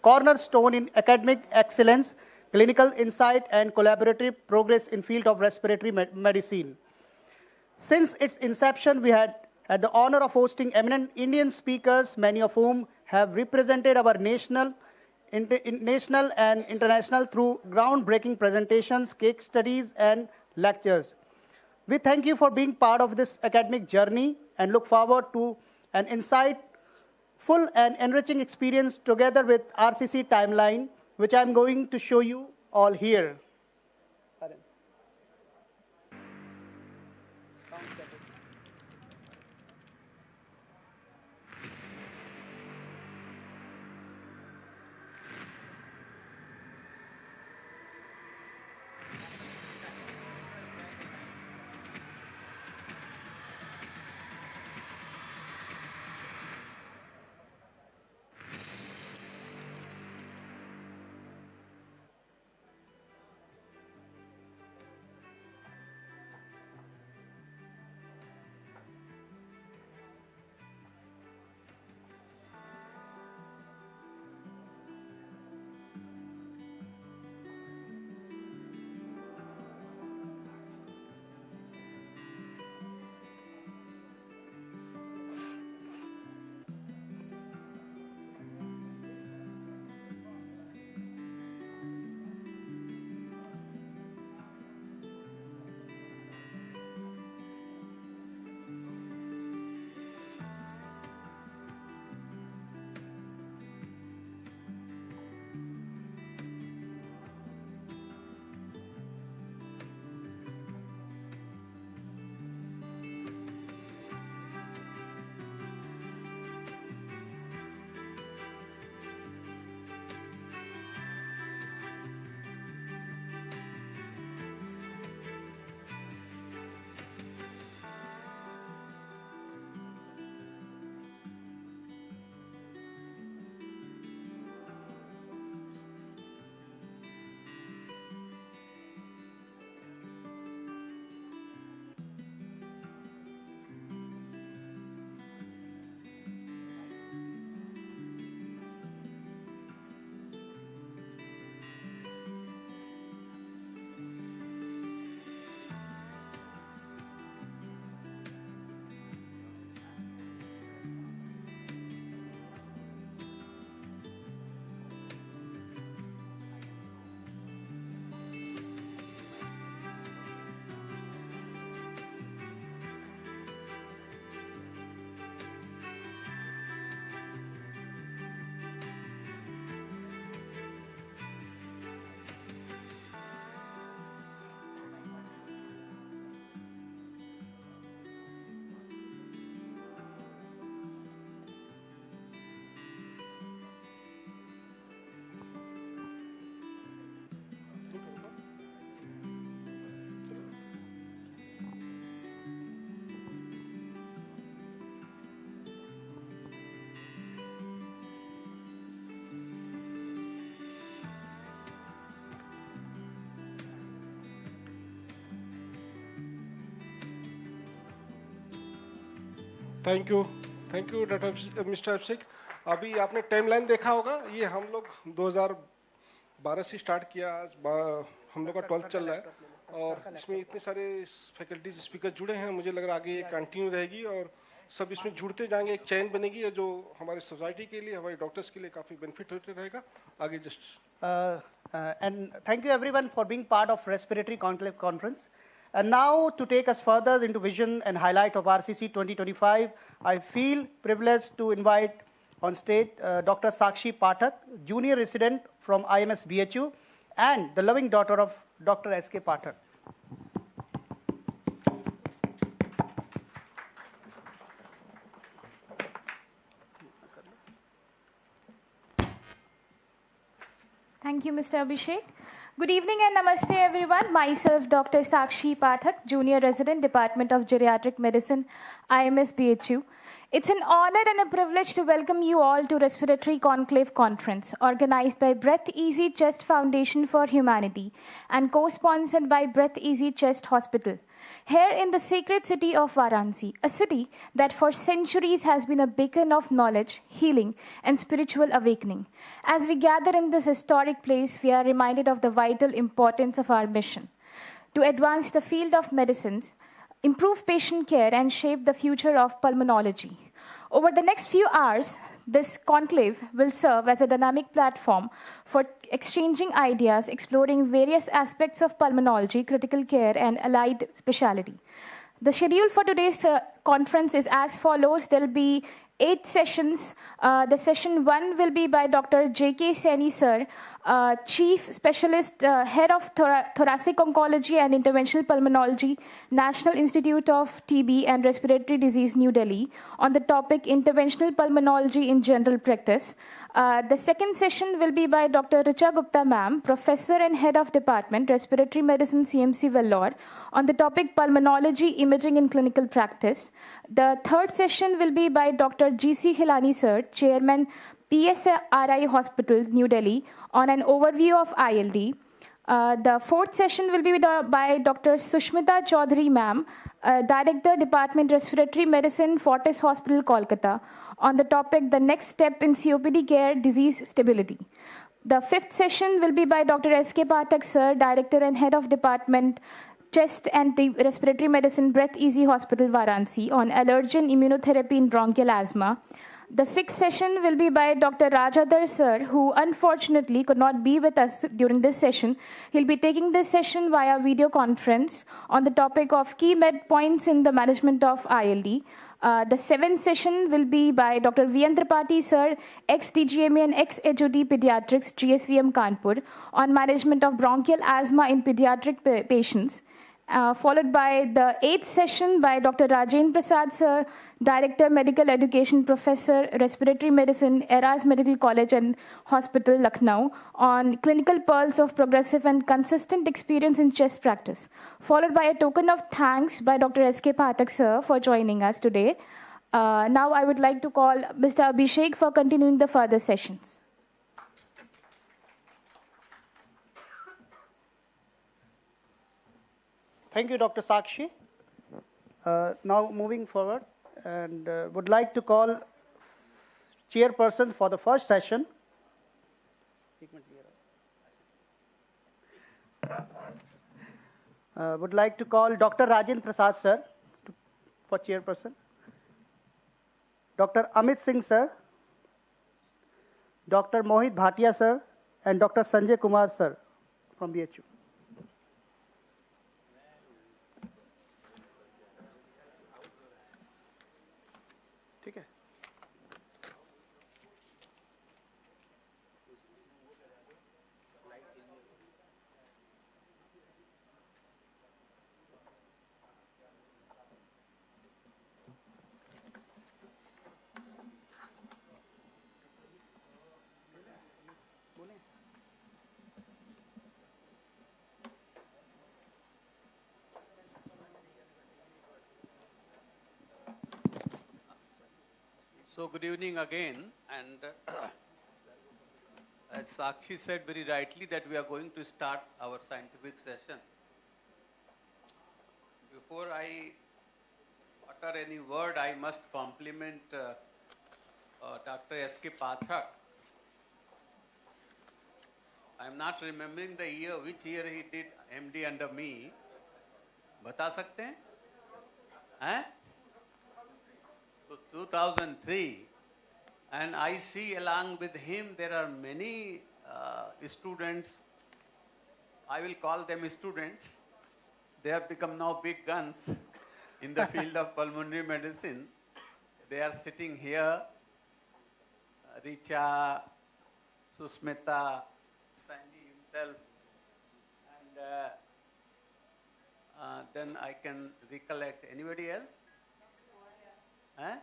cornerstone in academic excellence, clinical insight, and collaborative progress in field of respiratory medicine. Since its inception, we had the honor of hosting eminent Indian speakers, many of whom have represented our national and international through groundbreaking presentations, case studies, and lectures. We thank you for being part of this academic journey and look forward to an insightful and enriching experience together with RCC timeline, which I'm going to show you all here. Thank you doctor mister Abhishek. अभी आपने timeline देखा होगा, ये हम लोग 2012 से start किया, आज हम लोग का 12th चल रहा है और इसमें इतने सारे फैकल्टीज स्पीकर जुड़े हैं, मुझे लग रहा है आगे ये कंटिन्यू रहेगी और सब इसमें जुड़ते जाएंगे, एक चैन बनेगी जो हमारे सोसाइटी के लिए, हमारे डॉक्टर्स के लिए काफ़ी बेनिफिट होते रहेगा आगे। Just and thank you everyone for being part of Respiratory Conclave Conference. And now to take us further into vision and highlight of RCC 2025, I feel privileged to invite on stage Dr. Sakshi Pathak, junior resident from IMS BHU and the loving daughter of Dr. S.K. Pathak. Thank you, Mr. Abhishek. Good evening and namaste, everyone. Myself, Dr. Sakshi Pathak, Junior Resident, Department of Geriatric Medicine, IMS BHU. It's an honor and a privilege to welcome you all to Respiratory Conclave Conference, organized by Breath Easy Chest Foundation for Humanity and co-sponsored by Breath Easy Chest Hospital. Here in the sacred city of Varanasi, a city that for centuries has been a beacon of knowledge, healing, and spiritual awakening. As we gather in this historic place, we are reminded of the vital importance of our mission to advance the field of medicines, improve patient care, and shape the future of pulmonology. Over the next few hours, this conclave will serve as a dynamic platform for exchanging ideas, exploring various aspects of pulmonology, critical care, and allied specialty. The schedule for today's conference is as follows. There will be 8 sessions. The session 1 will be by Dr. J.K. Saini sir, Chief Specialist, Head of Thoracic Oncology and Interventional Pulmonology, National Institute of TB and Respiratory Disease, New Delhi, on the topic Interventional Pulmonology in General Practice. The second session will be by Dr. Richa Gupta ma'am, Professor and Head of Department, Respiratory Medicine, CMC Vellore, on the topic Pulmonology Imaging in Clinical Practice. The third session will be by Dr. G.C. Khilani sir, Chairman, PSRI Hospital, New Delhi, on an overview of ILD. The fourth session will be by Dr. Sushmita Chaudhary ma'am, Director, Department Respiratory Medicine, Fortis Hospital, Kolkata, on the topic The Next Step in COPD Care, Disease Stability. The fifth session will be by Dr. S.K. Pathak sir, Director and Head of Department, Chest and Respiratory Medicine, Breath Easy Hospital, Varanasi, on allergen immunotherapy in bronchial asthma. The sixth session will be by Dr. Rajadhar sir, who unfortunately could not be with us during this session. He'll be taking this session via video conference on the topic of key med points in the management of ILD. The seventh session will be by Dr. V.N. Tripathi sir, ex-DGMA and ex-HOD Pediatrics, GSVM Kanpur, on management of bronchial asthma in pediatric patients. Followed by the 8th session by Dr. Rajendra Prasad sir, Director, Medical Education, Professor, Respiratory Medicine, Eras Medical College and Hospital, Lucknow, on clinical pearls of progressive and consistent experience in chest practice. Followed by a token of thanks by Dr. S.K. Pathak sir for joining us today. Now I would like to call Mr. Abhishek for continuing the further sessions. Thank you, Dr. Sakshi. Now moving forward, and would like to call chairperson for the first session. Would like to call Dr. Rajendra Prasad sir for chairperson. Dr. Amit Singh sir, Dr. Mohit Bhatia sir, and Dr. Sanjay Kumar sir from BHU. So good evening again, and as Sakshi said very rightly that we are going to start our scientific session. Before I utter any word, I must compliment Dr. S.K. Pathak. I am not remembering the year, which year he did MD under me. बता सकते हैं? हैं? So 2003, and I see along with him there are many students. I will call them students. They have become now big guns in the field of pulmonary medicine. They are sitting here. Richa, Susmita, Sandy himself, and then I can recollect. Anybody else? Huh?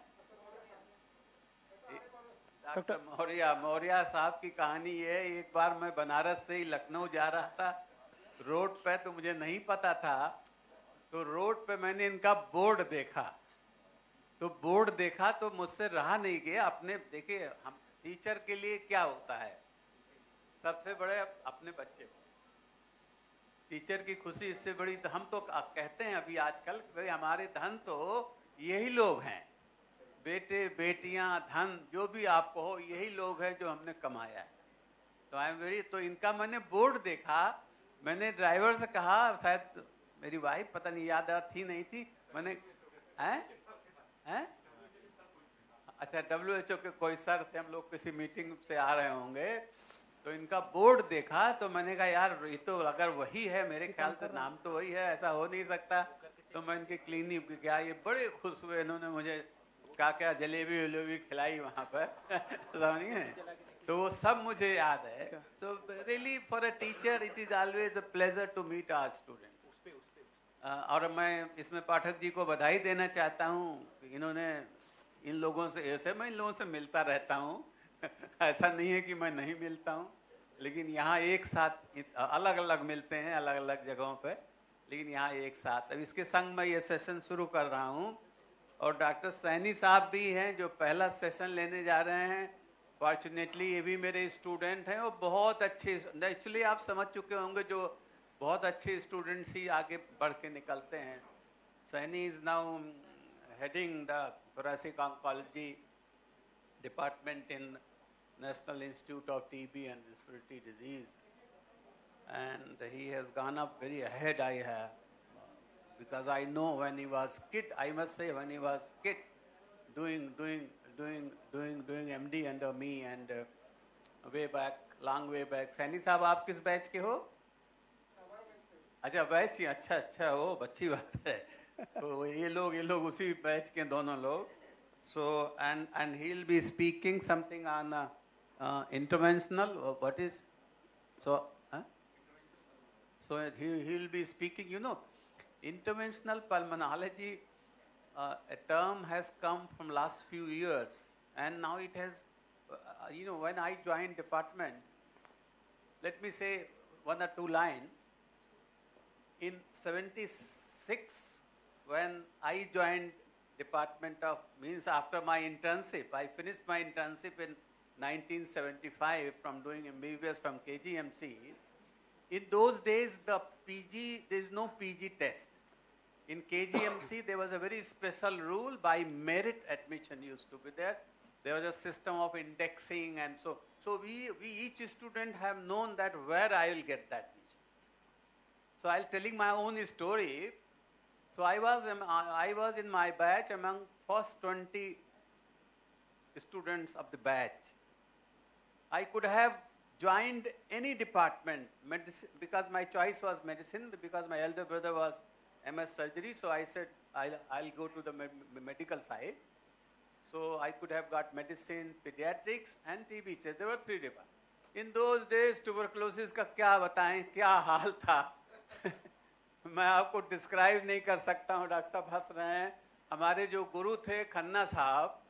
Doctor Maurya साहब की कहानी ये, एक बार मैं बनारस से ही लखनऊ जा रहा था, रोड पे तो मुझे नहीं पता था, तो रोड पे मैंने इनका बोर्ड देखा, तो मुझसे रहा नहीं गया। अपने देखिए, हम टीचर के लिए क्या होता है, सबसे बड़े अपने बच्चे, टीचर की खुशी इससे बड़ी, तो हम तो कहते हैं अभी आजकल भाई हमारे धन तो यही लोग हैं, बेटे बेटियां धन जो भी आपको हो, यही लोग हैं जो हमने कमाया है। तो आई एम वेरी, तो इनका मैंने बोर्ड देखा, मैंने ड्राइवर से कहा, शायद मेरी वाइफ पता नहीं याद थी नहीं थी, मैंने हैं अच्छा WHO के कोई सर थे, हम लोग किसी मीटिंग से आ रहे होंगे, तो इनका बोर्ड देखा, तो मैंने कहा यार ये तो अगर वही है, मेरे ख्याल से नाम तो वही है, ऐसा हो नहीं सकता। तो मैं इनके क्लिनिक पे गया, ये बड़े खुश हुए, इन्होंने मुझे क्या जलेबी वलेबी खिलाई वहाँ पर समझिए, तो वो सब मुझे याद है। तो really for a teacher it is always a pleasure to meet our students. और मैं इसमें पाठक जी को बधाई देना चाहता हूँ, इन्होंने इन लोगों से, ऐसे मैं इन लोगों से मिलता रहता हूँ ऐसा नहीं है कि मैं नहीं मिलता हूँ, लेकिन यहाँ एक साथ अलग अलग मिलते हैं अलग अलग जगहों पे, लेकिन यहाँ एक साथ। अब इसके संग मैं ये सेशन शुरू कर रहा हूँ, और डॉक्टर सैनी साहब भी हैं जो पहला सेशन लेने जा रहे हैं। फॉर्चुनेटली ये भी मेरे स्टूडेंट हैं, और बहुत अच्छे, एक्चुअली आप समझ चुके होंगे जो बहुत अच्छे स्टूडेंट्स ही आगे बढ़ के निकलते हैं। Saini is now heading the thoracic oncology department in National Institute of TB and Respiratory Disease, and he has gone up very ahead. I have, because I know when he was kid, I must say when he was kid, doing MD under me, and way back, long way back. Saini साहब आप किस batch के हो? अच्छा batch ही, अच्छा हो, अच्छी बात है। तो ये लोग उसी बैच के दोनों लोग। So and he'll be speaking something on interventional, what is so he'll be speaking, interventional pulmonology, a term has come from last few years, and now it has when I joined department, let me say one or two line. In 76, when I joined department of, means after my internship, I finished my internship in 1975 from doing MBBS from KGMC. In those days, the PG, there is no PG test. In KGMC, there was a very special rule, by merit admission used to be there. There was a system of indexing, and so we each student have known that where I will get that admission. So I'll telling my own story. So I was in my batch among first 20 students of the batch. I could have joined any department, medicine, because my choice was medicine, because my elder brother was MS surgery, so I said I'll go to the medical side. So I could have got medicine, pediatrics and TB. There were 3 departments. In those days, tuberculosis का क्या बताएं, क्या हाल था मैं आपको describe नहीं कर सकता हूँ। डॉक्टर साहब हंस रहे हैं। हमारे जो गुरु थे खन्ना साहब,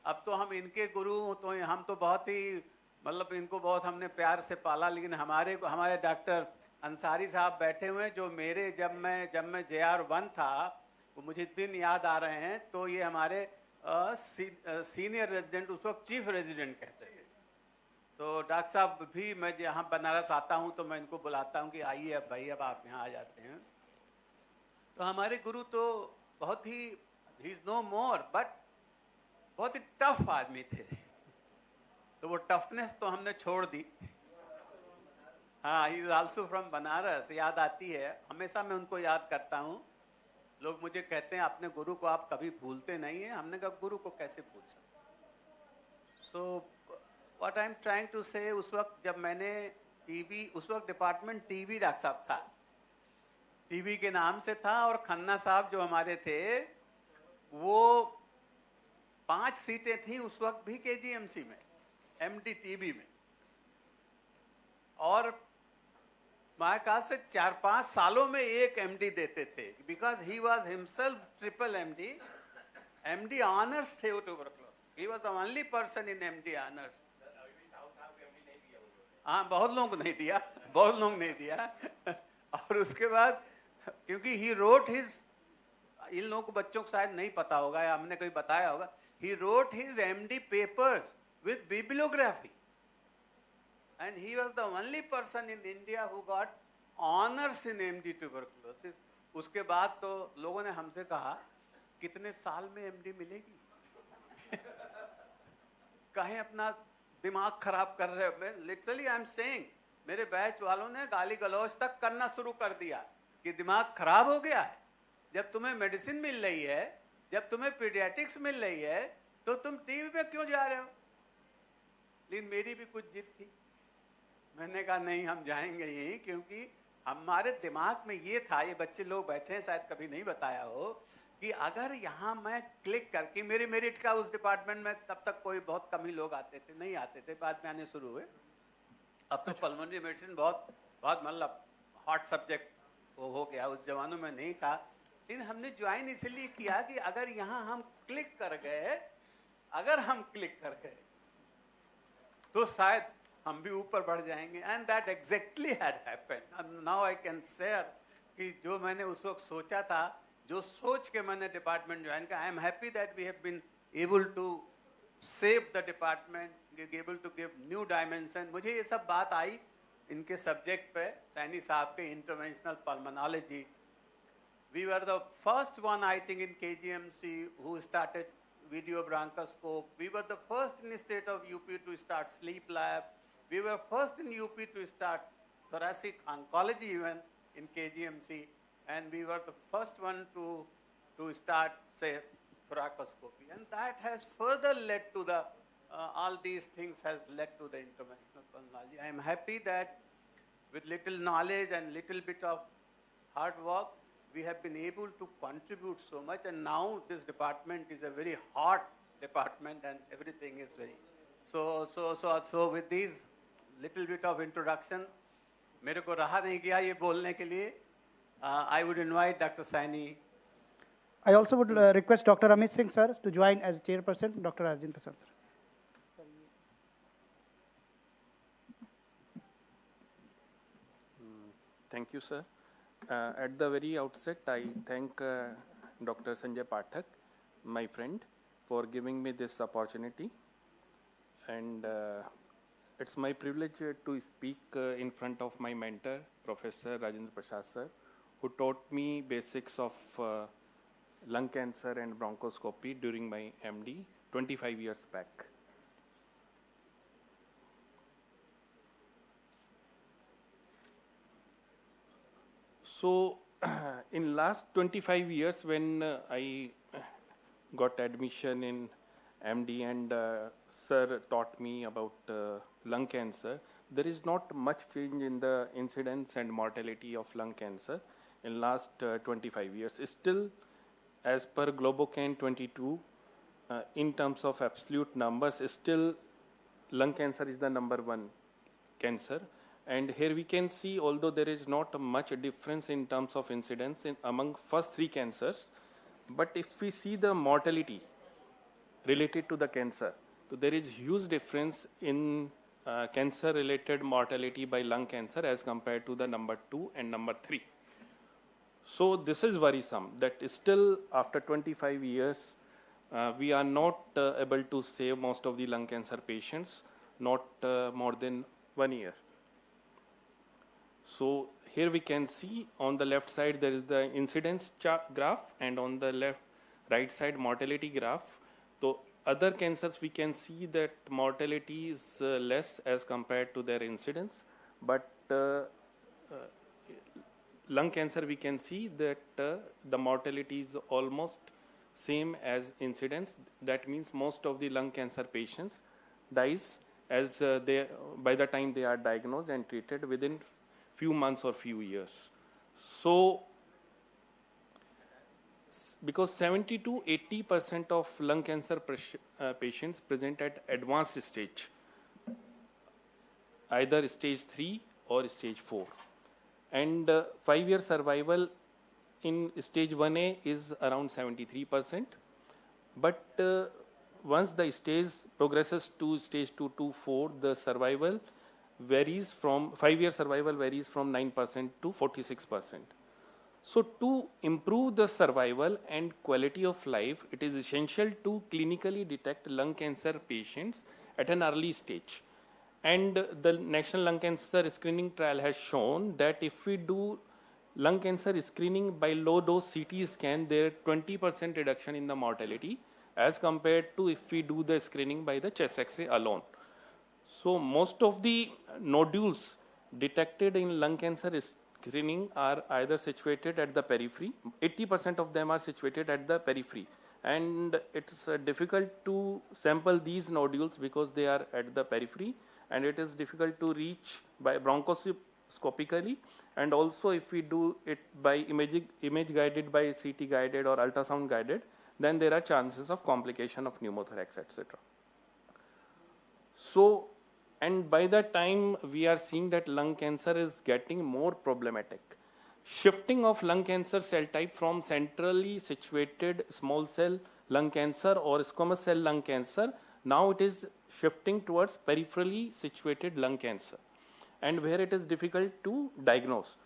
अब तो हम इनके गुरु, तो हम तो बहुत ही, मतलब इनको बहुत हमने प्यार से पाला, लेकिन हमारे डॉक्टर अंसारी साहब बैठे हुए हैं, जो मेरे जब मैं JR1 था, वो मुझे दिन याद आ रहे हैं। तो ये हमारे सीनियर रेजिडेंट, उस वक्त चीफ रेजिडेंट कहते थे। तो डॉक्टर साहब भी, मैं यहाँ बनारस आता हूँ तो मैं इनको बुलाता हूँ कि आइए अब भाई, अब आप यहाँ आ जाते हैं। तो हमारे गुरु तो बहुत ही ही इज नो मोर, बट बहुत ही टफ आदमी थे। तो वो टफनेस तो हमने छोड़ दी। हाँ, he is also from Banaras. याद आती है, हमेशा मैं उनको याद करता हूँ। लोग मुझे कहते हैं अपने गुरु को आप कभी भूलते नहीं हैं। हमने कहा गुरु को कैसे भूल सकते। So what I am trying to say, उस वक्त जब मैंने टीबी, उस वक्त डिपार्टमेंट टीबी डॉक्टर साहब था, टीबी के नाम से था, और खन्ना साहब जो हमारे थे वो 5 सीटें थी उस वक्त भी केजीएमसी में, एमडी टीबी में, और महाकाल से 4-5 सालों में एक एमडी देते थे, because he was himself triple MD. MD honours थे वो tuberculosis, he was the only person in MD honours. हाँ, बहुत लोगों को नहीं दिया, बहुत लोग नहीं दिया। और उसके बाद क्योंकि ही रोट हिज, इन लोगों को बच्चों को शायद नहीं पता होगा या हमने कभी बताया होगा, he wrote his MD papers with bibliography, and he was the only person in India who got honors in MD tuberculosis. उसके बाद तो लोगों ने हमसे कहा कितने साल में एमडी मिलेगी। कहीं अपना दिमाग खराब कर रहे हो। लिटरली आई एम सेइंग, मेरे बैच वालों ने गाली गलौज तक करना शुरू कर दिया कि दिमाग खराब हो गया है। जब तुम्हें मेडिसिन मिल रही है, जब तुम्हें पीडियाट्रिक्स मिल रही है, तो तुम टीवी में क्यों जा रहे हो। लेकिन मेरी भी कुछ जिद थी, मैंने कहा नहीं, हम जाएंगे यहीं, क्योंकि हमारे दिमाग में ये था, ये बच्चे लोग बैठे हैं शायद कभी नहीं बताया हो, कि अगर यहाँ मैं क्लिक करके, मेरी मेरिट का उस डिपार्टमेंट में तब तक कोई बहुत कम ही लोग आते थे, नहीं आते थे, बाद में आने शुरू हुए। अब तो पल्मोनरी मेडिसिन बहुत मतलब हॉट सब्जेक्ट वो हो गया, उस जमानों में नहीं था। लेकिन हमने ज्वाइन इसलिए किया कि अगर यहाँ हम क्लिक कर गए, अगर हम क्लिक कर गए तो शायद हम भी ऊपर बढ़ जाएंगे। And that exactly had happened. Now I can share कि जो मैंने उस वक्त सोचा था, जो सोच के मैंने डिपार्टमेंट ज्वाइन किया, I am happy that we have been able to save the department, able to give new dimension. मुझे ये सब बात आई इनके सब्जेक्ट पे, सैनी साहब के interventional pulmonology. We were the first one I think in KGMC who started video bronchoscope. We were the first in the state of UP to start sleep lab. We were first in UP to start thoracic oncology even in KGMC, and we were the first one to start, say, thoracoscopy. And that has further led to the, all these things has led to the interventional pulmonology. I am happy that with little knowledge and little bit of hard work, we have been able to contribute so much, and now this department is a very hot department and everything is very, so with these little bit of introduction, मेरे को रहा नहीं गया ये बोलने के लिए। I would invite Dr. Saini. I also would request Dr. Amit Singh sir to join as chairperson, Dr. Arjun Prasad sir. Thank you, sir. At the very outset, I thank Dr. Sanjay Pathak, my friend, for giving me this opportunity. And it's my privilege to speak in front of my mentor, Professor Rajendra Prasad sir, who taught me basics of lung cancer and bronchoscopy during my MD 25 years back. So in last 25 years, when I got admission in MD and sir taught me about lung cancer, there is not much change in the incidence and mortality of lung cancer in last 25 years. Still, as per Globocan 22, in terms of absolute numbers, still lung cancer is the #1 cancer. And here we can see, although there is not much difference in terms of incidence among first 3 cancers, but if we see the mortality related to the cancer, so there is huge difference in cancer-related mortality by lung cancer as compared to the #2 and #3. So this is worrisome that still after 25 years, we are not able to save most of the lung cancer patients, not more than 1 year. So here we can see on the left side there is the incidence graph, and on the left right side mortality graph. So other cancers we can see that mortality is less as compared to their incidence, but lung cancer we can see that the mortality is almost same as incidence. That means most of the lung cancer patients dies as by the time they are diagnosed and treated within few months or few years. So because 70 to 80% of lung cancer patients present at advanced stage, either stage 3 or stage 4, and 5-year survival in stage 1A is around 73%, but once the stage progresses to stage 2 to 4, the survival varies from 5-year survival varies from 9% to 46%. So to improve the survival and quality of life, it is essential to clinically detect lung cancer patients at an early stage. And the National Lung Cancer Screening Trial has shown that if we do lung cancer screening by low dose CT scan, there is 20% reduction in the mortality as compared to if we do the screening by the chest X-ray alone. So most of the nodules detected in lung cancer screening are either situated at the periphery. 80% of them are situated at the periphery, and it's difficult to sample these nodules because they are at the periphery, and it is difficult to reach by bronchoscopically, and also if we do it by image guided, by CT guided or ultrasound guided, then there are chances of complication of pneumothorax, etc. So, and by the time we are seeing that lung cancer is getting more problematic, shifting of lung cancer cell type from centrally situated small cell lung cancer or squamous cell lung cancer, now it is shifting towards peripherally situated lung cancer, and where it is difficult to diagnose.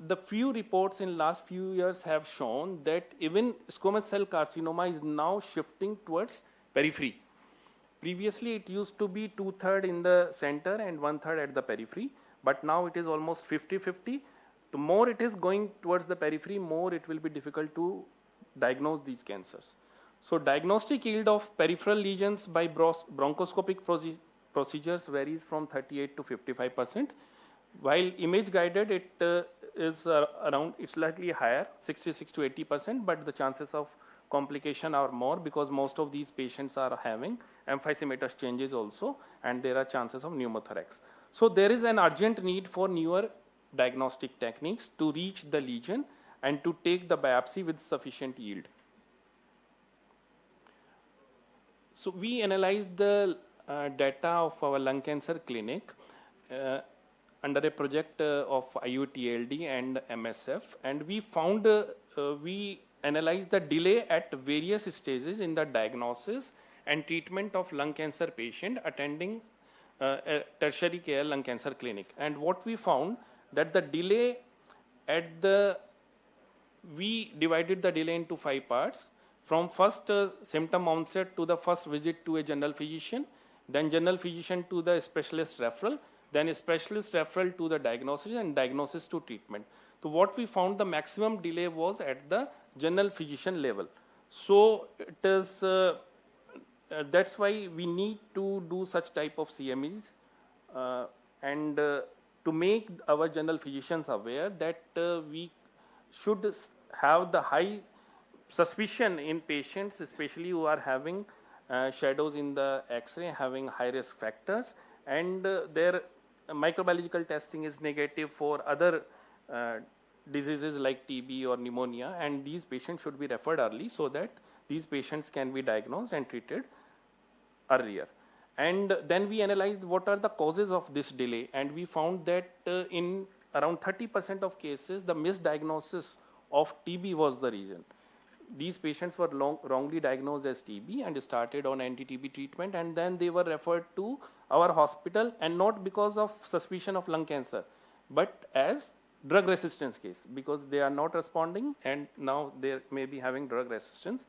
The few reports in last few years have shown that even squamous cell carcinoma is now shifting towards periphery. Previously, it used to be 2/3 in the center and 1/3 at the periphery, but now it is almost 50-50. The more it is going towards the periphery, more it will be difficult to diagnose these cancers. So diagnostic yield of peripheral lesions by bronchoscopic procedures varies from 38 to 55%, while image guided it is around, it's slightly higher, 66 to 80%, but the chances of complication are more because most of these patients are having emphysematous changes also, and there are chances of pneumothorax. So there is an urgent need for newer diagnostic techniques to reach the lesion and to take the biopsy with sufficient yield. So we analyzed the data of our lung cancer clinic under a project of IUTLD and MSF, and we found we analyzed the delay at various stages in the diagnosis and treatment of lung cancer patient attending a tertiary care lung cancer clinic. And what we found that the delay at we divided the delay into 5 parts. From first symptom onset to the first visit to a general physician, then general physician to the specialist referral, then a specialist referral to the diagnosis, and diagnosis to treatment. So what we found, the maximum delay was at the general physician level. So it is that's why we need to do such type of CMEs and to make our general physicians aware that we should have the high suspicion in patients, especially who are having shadows in the X-ray, having high risk factors, and their microbiological testing is negative for other diseases like TB or pneumonia, and these patients should be referred early so that these patients can be diagnosed and treated earlier. And then we analyzed what are the causes of this delay, and we found that in around 30% of cases, the misdiagnosis of TB was the reason. These patients were wrongly diagnosed as TB and started on anti-TB treatment, and then they were referred to our hospital, and not because of suspicion of lung cancer, but as drug resistance case, because they are not responding and now they may be having drug resistance.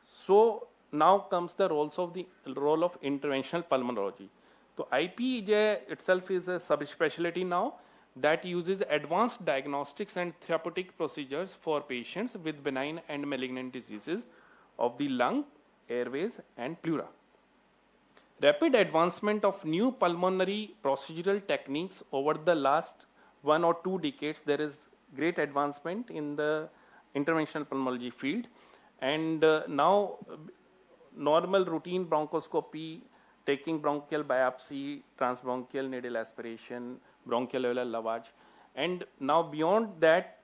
So now comes the role of interventional pulmonology. So IPJ itself is a subspecialty now, that uses advanced diagnostics and therapeutic procedures for patients with benign and malignant diseases of the lung, airways, and pleura. Rapid advancement of new pulmonary procedural techniques over the last 1 or 2 decades, there is great advancement in the interventional pulmonology field, and now normal routine bronchoscopy, taking bronchial biopsy, transbronchial needle aspiration, bronchial alveolar lavage, and now beyond that,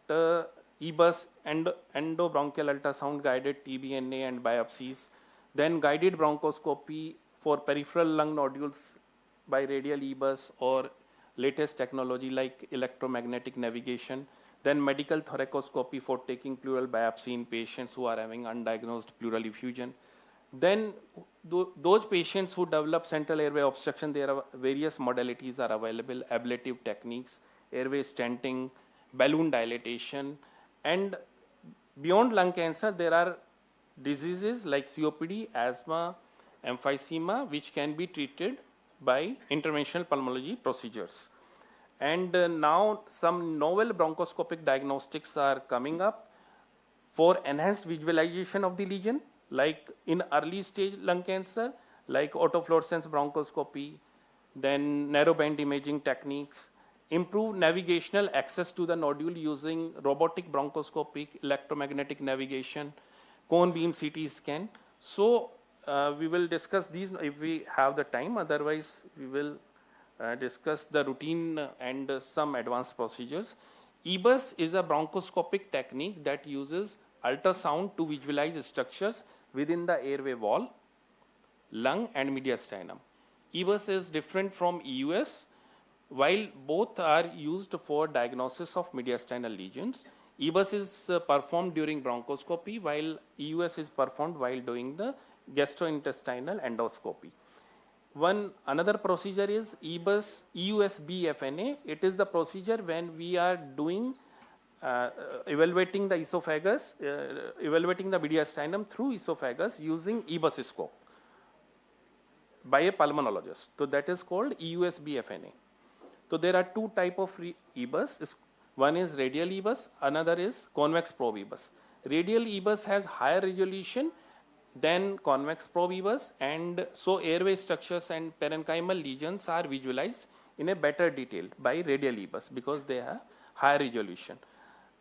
EBUS and endobronchial ultrasound guided TBNA and biopsies, then guided bronchoscopy for peripheral lung nodules by radial EBUS or latest technology like electromagnetic navigation, then medical thoracoscopy for taking pleural biopsy in patients who are having undiagnosed pleural effusion. Then those patients who develop central airway obstruction, there are various modalities are available, ablative techniques, airway stenting, balloon dilatation, and beyond lung cancer, there are diseases like COPD, asthma, emphysema, which can be treated by interventional pulmonology procedures. And now some novel bronchoscopic diagnostics are coming up for enhanced visualization of the lesion, like in early stage lung cancer, like autofluorescence bronchoscopy, then narrowband imaging techniques, improved navigational access to the nodule using robotic bronchoscopic electromagnetic navigation, cone beam CT scan. So we will discuss these if we have the time, otherwise we will discuss the routine and some advanced procedures. EBUS is a bronchoscopic technique that uses ultrasound to visualize structures within the airway wall, lung, and mediastinum. EBUS is different from EUS. While both are used for diagnosis of mediastinal lesions, EBUS is performed during bronchoscopy, while EUS is performed while doing the gastrointestinal endoscopy. Another procedure is EBUS, EUS-BFNA. It is the procedure when we are doing evaluating the esophagus, evaluating the mediastinum through esophagus using EBUS scope by a pulmonologist. So that is called EUS-BFNA. So there are 2 types of EBUS. One is radial EBUS, another is convex probe EBUS. Radial EBUS has higher resolution than convex probe EBUS, and so airway structures and parenchymal lesions are visualized in a better detail by radial EBUS because they have higher resolution.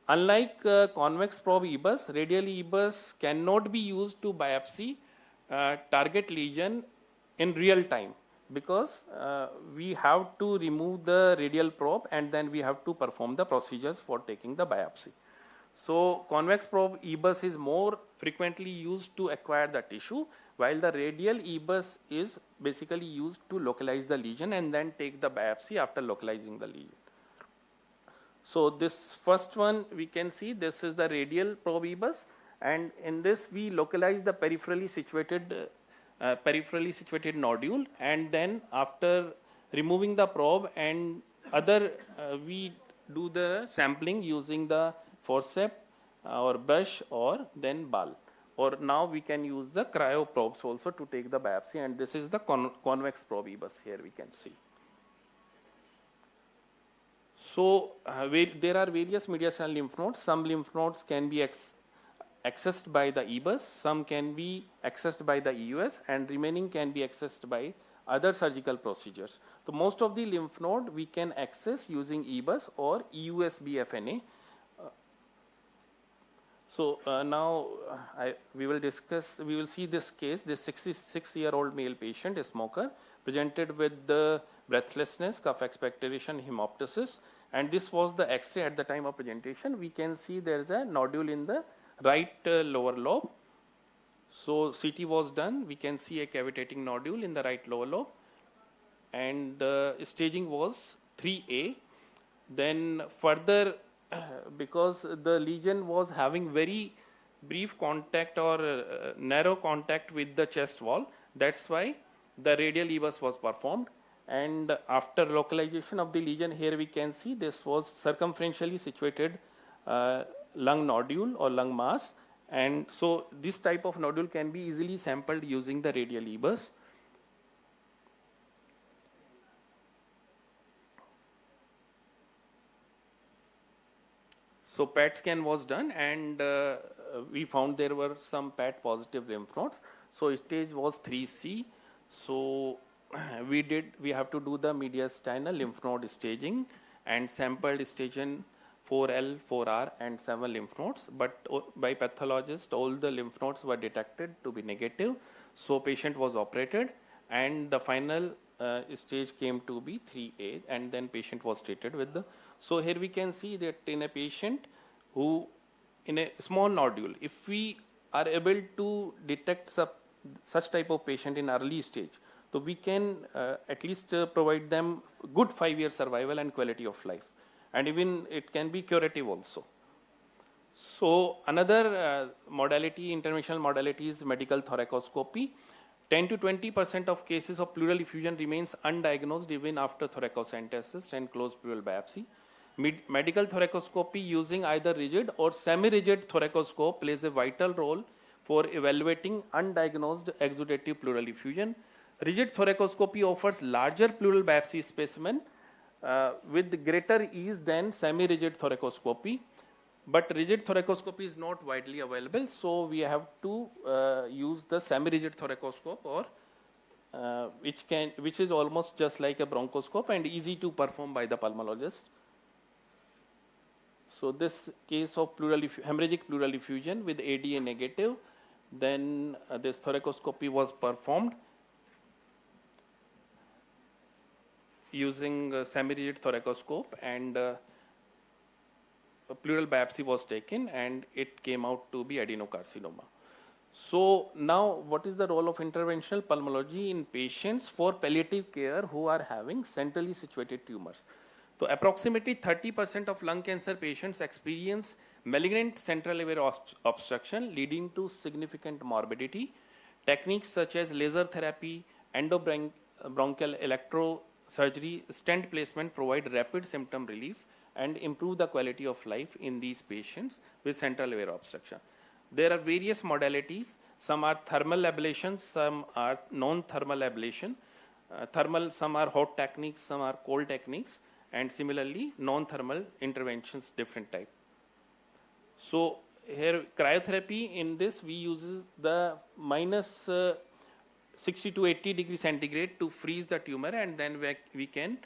Unlike convex probe EBUS, radial EBUS cannot be used to biopsy target lesion in real time because we have to remove the radial probe and then we have to perform the procedures for taking the biopsy. So convex probe EBUS is more frequently used to acquire the tissue, while the radial EBUS is basically used to localize the lesion and then take the biopsy after localizing the lesion. So this first one we can see, this is the radial probe EBUS, and in this we localize the peripherally situated nodule, and then after removing the probe and we do the sampling using the forceps or brush or then ball, or now we can use the cryo probes also to take the biopsy, and this is the convex probe EBUS here we can see. So there are various mediastinal lymph nodes. Some lymph nodes can be accessed by the EBUS, some can be accessed by the EUS, and remaining can be accessed by other surgical procedures. So most of the lymph node we can access using EBUS or EUS-BFNA. So now we will see this case. This 66-year-old male patient, a smoker, presented with the breathlessness, cough expectoration, hemoptysis, and this was the X-ray at the time of presentation. We can see there is a nodule in the right lower lobe. So CT was done. We can see a cavitating nodule in the right lower lobe, and the staging was 3A. Then further, because the lesion was having very brief contact or narrow contact with the chest wall, that's why the radial EBUS was performed. And after localization of the lesion, here we can see this was circumferentially situated lung nodule or lung mass, and so this type of nodule can be easily sampled using the radial EBUS. So PET scan was done, and we found there were some PET positive lymph nodes. So stage was 3C. So we have to do the mediastinal lymph node staging and sampled stage in 4L, 4R and 7 lymph nodes, but by pathologist all the lymph nodes were detected to be negative. So patient was operated, and the final stage came to be 3A, and then patient was treated with the. So here we can see that in a patient who in a small nodule, if we are able to detect such type of patient in early stage, so we can at least provide them good 5-year survival and quality of life, and even it can be curative also. So another modality, interventional modality is medical thoracoscopy. 10 to 20% of cases of pleural effusion remains undiagnosed even after thoracocentesis and closed pleural biopsy. Medical thoracoscopy using either rigid or semi-rigid thoracoscope plays a vital role for evaluating undiagnosed exudative pleural effusion. Rigid thoracoscopy offers larger pleural biopsy specimen with greater ease than semi-rigid thoracoscopy. But rigid thoracoscopy is not widely available, so we have to use the semi-rigid thoracoscope, or which is almost just like a bronchoscope and easy to perform by the pulmonologist. So this case of hemorrhagic pleural effusion with ADA negative, then this thoracoscopy was performed using semi-rigid thoracoscope, and a pleural biopsy was taken, and it came out to be adenocarcinoma. So now what is the role of interventional pulmonology in patients for palliative care who are having centrally situated tumors? So approximately 30% of lung cancer patients experience malignant central airway obstruction leading to significant morbidity. Techniques such as laser therapy, endobronchial electrosurgery, stent placement provide rapid symptom relief and improve the quality of life in these patients with central airway obstruction. There are various modalities. Some are thermal ablation, some are non-thermal ablation. Some are hot techniques, some are cold techniques, and similarly non-thermal interventions, different type. So here cryotherapy, in this we uses the minus 60 to 80 degrees centigrade to freeze the tumor, and then we can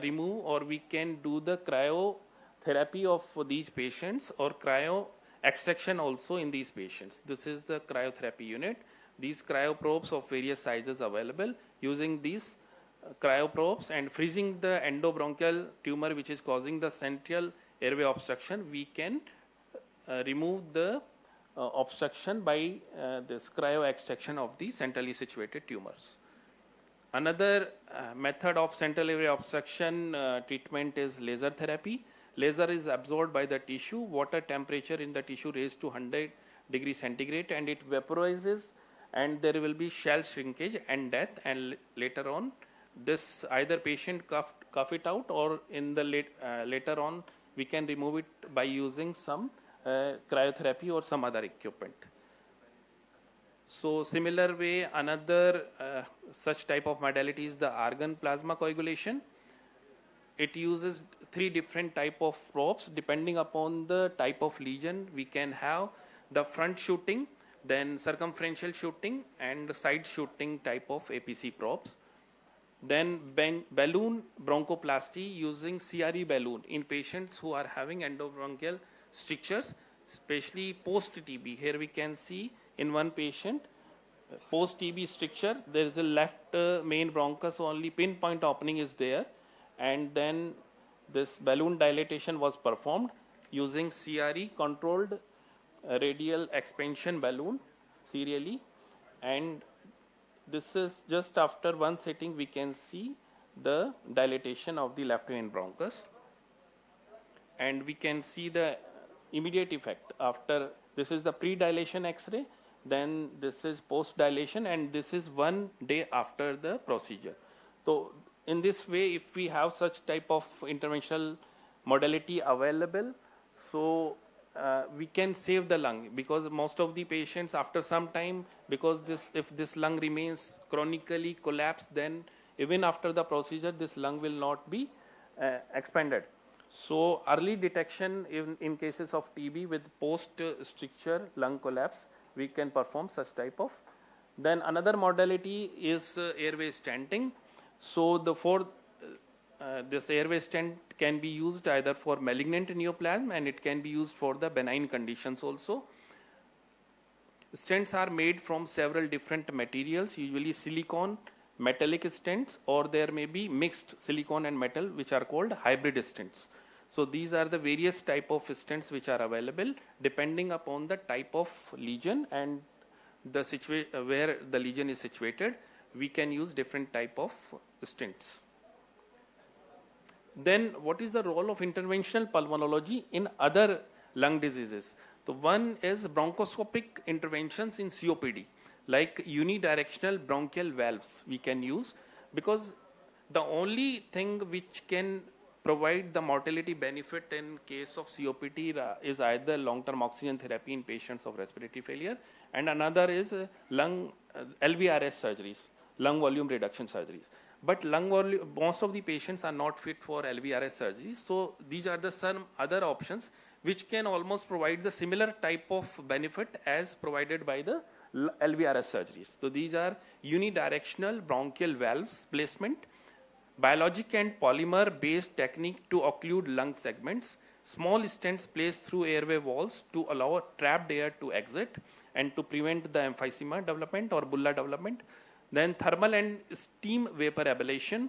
remove, or we can do the cryotherapy of these patients, or cryo extraction also in these patients. This is the cryotherapy unit. These cryoprobes of various sizes available. Using these cryoprobes and freezing the endobronchial tumor which is causing the central airway obstruction, we can remove the obstruction by this cryo extraction of the centrally situated tumors. Another method of central airway obstruction treatment is laser therapy. Laser is absorbed by the tissue, water temperature in the tissue raised to 100 degrees centigrade, and it vaporizes, and there will be shell shrinkage and death, and later on this either patient cough it out, or in the later on we can remove it by using some cryotherapy or some other equipment. So similar way, another such type of modality is the argon plasma coagulation. It uses 3 different type of probes depending upon the type of lesion. We can have the front shooting, then circumferential shooting, and side shooting type of APC probes. Then balloon bronchoplasty using CRE balloon in patients who are having endobronchial strictures, especially post-TB. Here we can see in one patient, post-TB stricture, there is a left main bronchus, only pinpoint opening is there, and then this balloon dilatation was performed using CRE controlled radial expansion balloon serially, and this is just after one sitting we can see the dilatation of the left main bronchus, and we can see the immediate effect after. This is the pre-dilation X-ray, then this is post-dilation, and this is 1 day after the procedure. So in this way, if we have such type of interventional modality available, so we can save the lung, because most of the patients after some time, because if this lung remains chronically collapsed, then even after the procedure this lung will not be expanded. So early detection in cases of TB with post-stricture lung collapse, we can perform such type of. Then another modality is airway stenting. So this airway stent can be used either for malignant neoplasm, and it can be used for the benign conditions also. Stents are made from several different materials, usually silicone, metallic stents, or there may be mixed silicone and metal, which are called hybrid stents. So these are the various type of stents which are available depending upon the type of lesion and the where the lesion is situated. We can use different type of stents. Then what is the role of interventional pulmonology in other lung diseases? So one is bronchoscopic interventions in COPD, like unidirectional bronchial valves we can use, because the only thing which can provide the mortality benefit in case of COPD is either long-term oxygen therapy in patients of respiratory failure, and another is lung LVRS surgeries, lung volume reduction surgeries. But most of the patients are not fit for LVRS surgery. So these are the some other options which can almost provide the similar type of benefit as provided by the LVRS surgeries. So these are unidirectional bronchial valves placement, biologic and polymer based technique to occlude lung segments, small stents placed through airway walls to allow trapped air to exit and to prevent the emphysema development or bulla development. Then thermal and steam vapor ablation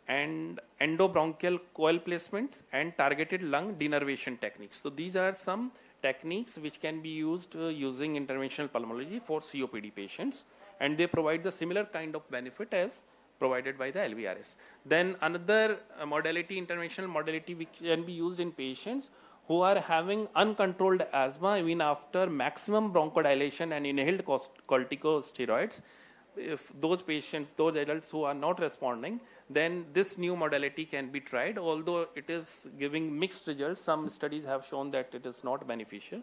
and endobronchial coil placements and targeted lung denervation techniques. So these are some techniques which can be used using interventional pulmonology for COPD patients, and they provide the similar kind of benefit as provided by the LVRS. Then another modality, interventional modality, which can be used in patients who are having uncontrolled asthma even after maximum bronchodilation and inhaled corticosteroids. If those patients, those adults who are not responding, then this new modality can be tried, although it is giving mixed results. Some studies have shown that it is not beneficial.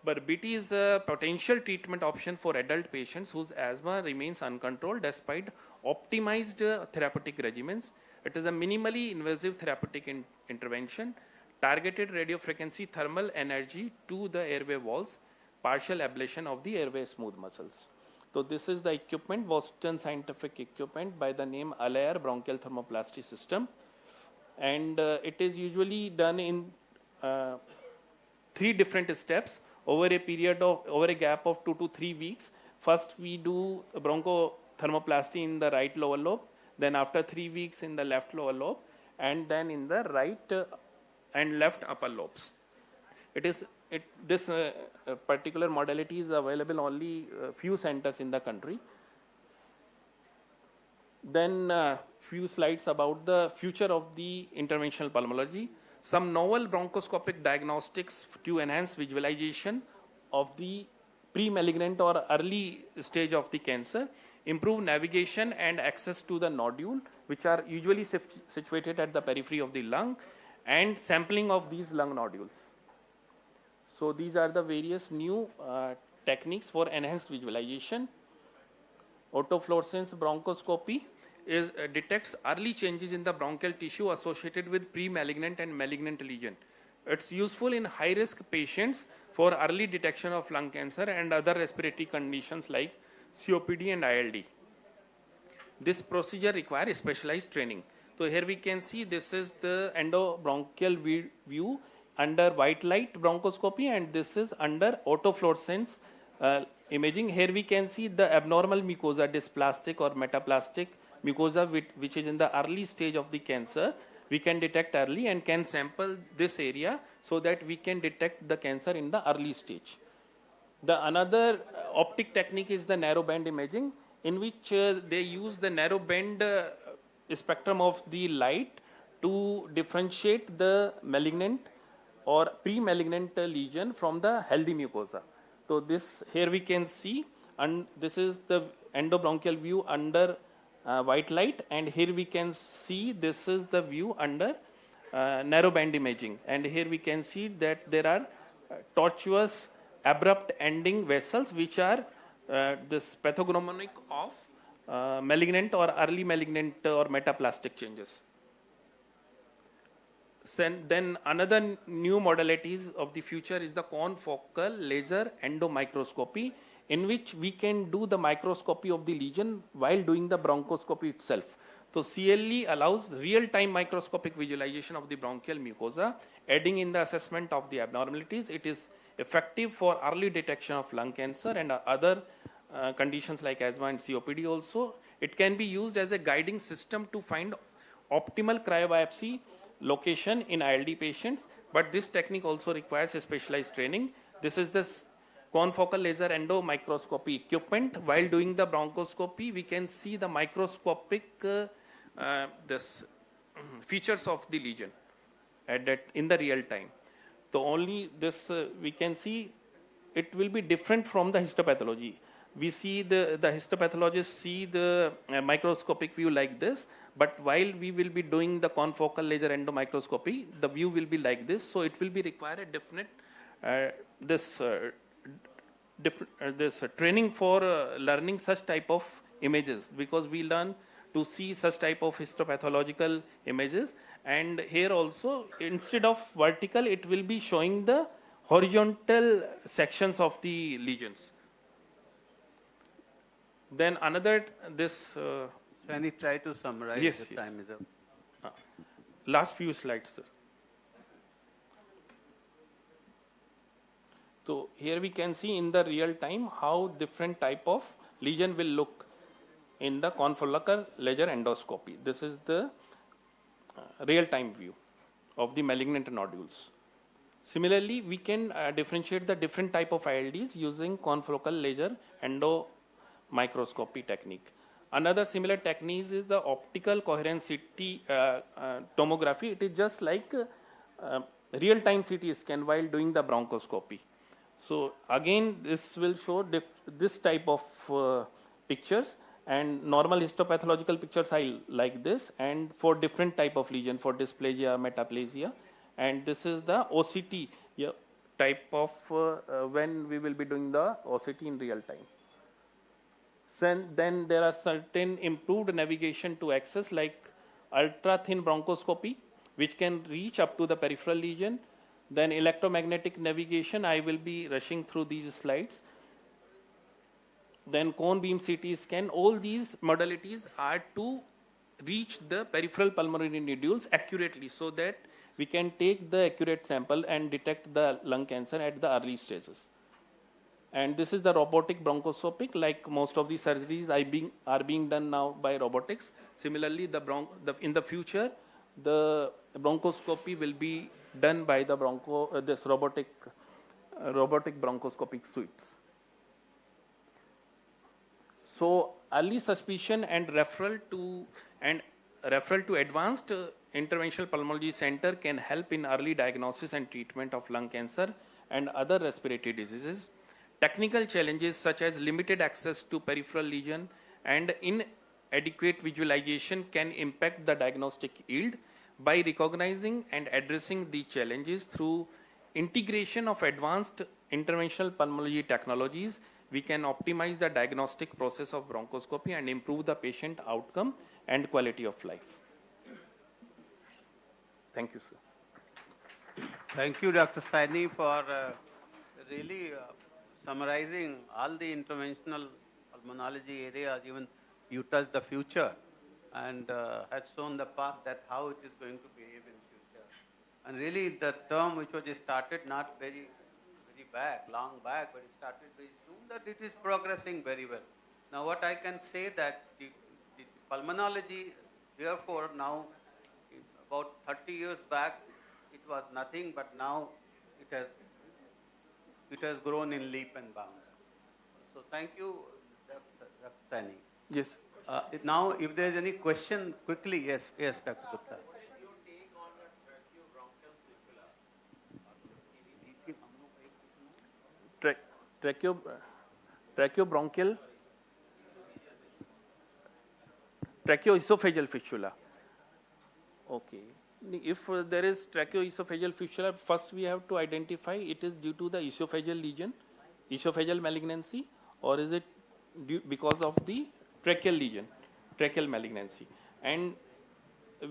But BT is a potential treatment option for adult patients whose asthma remains uncontrolled despite optimized therapeutic regimens. It is a minimally invasive therapeutic intervention, targeted radiofrequency thermal energy to the airway walls, partial ablation of the airway smooth muscles. So this is the equipment, Boston Scientific equipment by the name Alair bronchial thermoplasty system, and it is usually done in 3 different steps over a gap of 2 to 3 weeks. First we do bronchothermoplasty in the right lower lobe, then after 3 weeks in the left lower lobe, and then in the right and left upper lobes. This particular modality is available only few centers in the country. Then few slides about the future of the interventional pulmonology. Some novel bronchoscopic diagnostics to enhance visualization of the pre-malignant or early stage of the cancer, improve navigation and access to the nodule, which are usually situated at the periphery of the lung, and sampling of these lung nodules. So these are the various new techniques for enhanced visualization. Autofluorescence bronchoscopy detects early changes in the bronchial tissue associated with pre-malignant and malignant lesion. It's useful in high-risk patients for early detection of lung cancer and other respiratory conditions like COPD and ILD. This procedure requires specialized training. So here we can see this is the endobronchial view under white light bronchoscopy, and this is under autofluorescence imaging. Here we can see the abnormal mucosa, dysplastic or metaplastic mucosa, which is in the early stage of the cancer. We can detect early and can sample this area so that we can detect the cancer in the early stage. The another optic technique is the narrow band imaging, in which they use the narrow band spectrum of the light to differentiate the malignant or pre-malignant lesion from the healthy mucosa. So this here we can see, and this is the endobronchial view under white light, and here we can see this is the view under narrow band imaging, and here we can see that there are tortuous abrupt ending vessels which are this pathognomonic of malignant or early malignant or metaplastic changes. Then another new modalities of the future is the confocal laser endomicroscopy, in which we can do the microscopy of the lesion while doing the bronchoscopy itself. So CLE allows real-time microscopic visualization of the bronchial mucosa, aiding in the assessment of the abnormalities. It is effective for early detection of lung cancer and other conditions like asthma and COPD also. It can be used as a guiding system to find optimal cryobiopsy location in ILD patients, but this technique also requires a specialized training. This is the confocal laser endomicroscopy equipment. While doing the bronchoscopy, we can see the microscopic features of the lesion in the real time. So only this we can see it will be different from the histopathology. We see the histopathologists see the microscopic view like this, but while we will be doing the confocal laser endomicroscopy, the view will be like this. So it will be require a definite this training for learning such type of images, because we learn to see such type of histopathological images. And here also, instead of vertical, it will be showing the horizontal sections of the lesions. Then another Can you try to summarize? Yes, the yes. time is up. Last few slides, sir. So here we can see in the real time how different type of lesion will look in the confocal laser endoscopy. This is the real time view of the malignant nodules. Similarly, we can differentiate the different type of ILDs using confocal laser endomicroscopy technique. Another similar technique is the optical coherence CT tomography. It is just like real-time CT scan while doing the bronchoscopy. So again, this will show this type of pictures, and normal histopathological pictures are like this, and for different type of lesion, for dysplasia, metaplasia, and this is the OCT type of when we will be doing the OCT in real time. Then there are certain improved navigation to access, like ultra thin bronchoscopy, which can reach up to the peripheral lesion. Then electromagnetic navigation, I will be rushing through these slides. Then cone beam CT scan, all these modalities are to reach the peripheral pulmonary nodules accurately, so that we can take the accurate sample and detect the lung cancer at the early stages. And this is the robotic bronchoscopic, like most of the surgeries are being done now by robotics. Similarly, in the future, the bronchoscopy will be done by the this robotic bronchoscopic sweeps. So early suspicion and referral to advanced interventional pulmonology center can help in early diagnosis and treatment of lung cancer and other respiratory diseases. Technical challenges such as limited access to peripheral lesion and inadequate visualization can impact the diagnostic yield. By recognizing and addressing the challenges through integration of advanced interventional pulmonology technologies, we can optimize the diagnostic process of bronchoscopy and improve the patient outcome and quality of life. Thank you, sir. Thank you, Dr. Saini, for really summarizing all the interventional pulmonology areas. Even you touched the future and has shown the path that how it is going to behave in future. And really the term which was started not very back, long back, but it started very soon, that it is progressing very well. Now what I can say that the pulmonology, therefore now, about 30 years back, it was nothing, but now it has grown in leap and bounds. So thank you, Dr. Saini. Yes. Now, if there is any question, quickly, yes, Dr. Gupta. Tracheobronchial, tracheoesophageal fistula. Okay. If there is tracheoesophageal fistula, first we have to identify it is due to the esophageal lesion, esophageal malignancy, or is it due because of the tracheal lesion, tracheal malignancy. And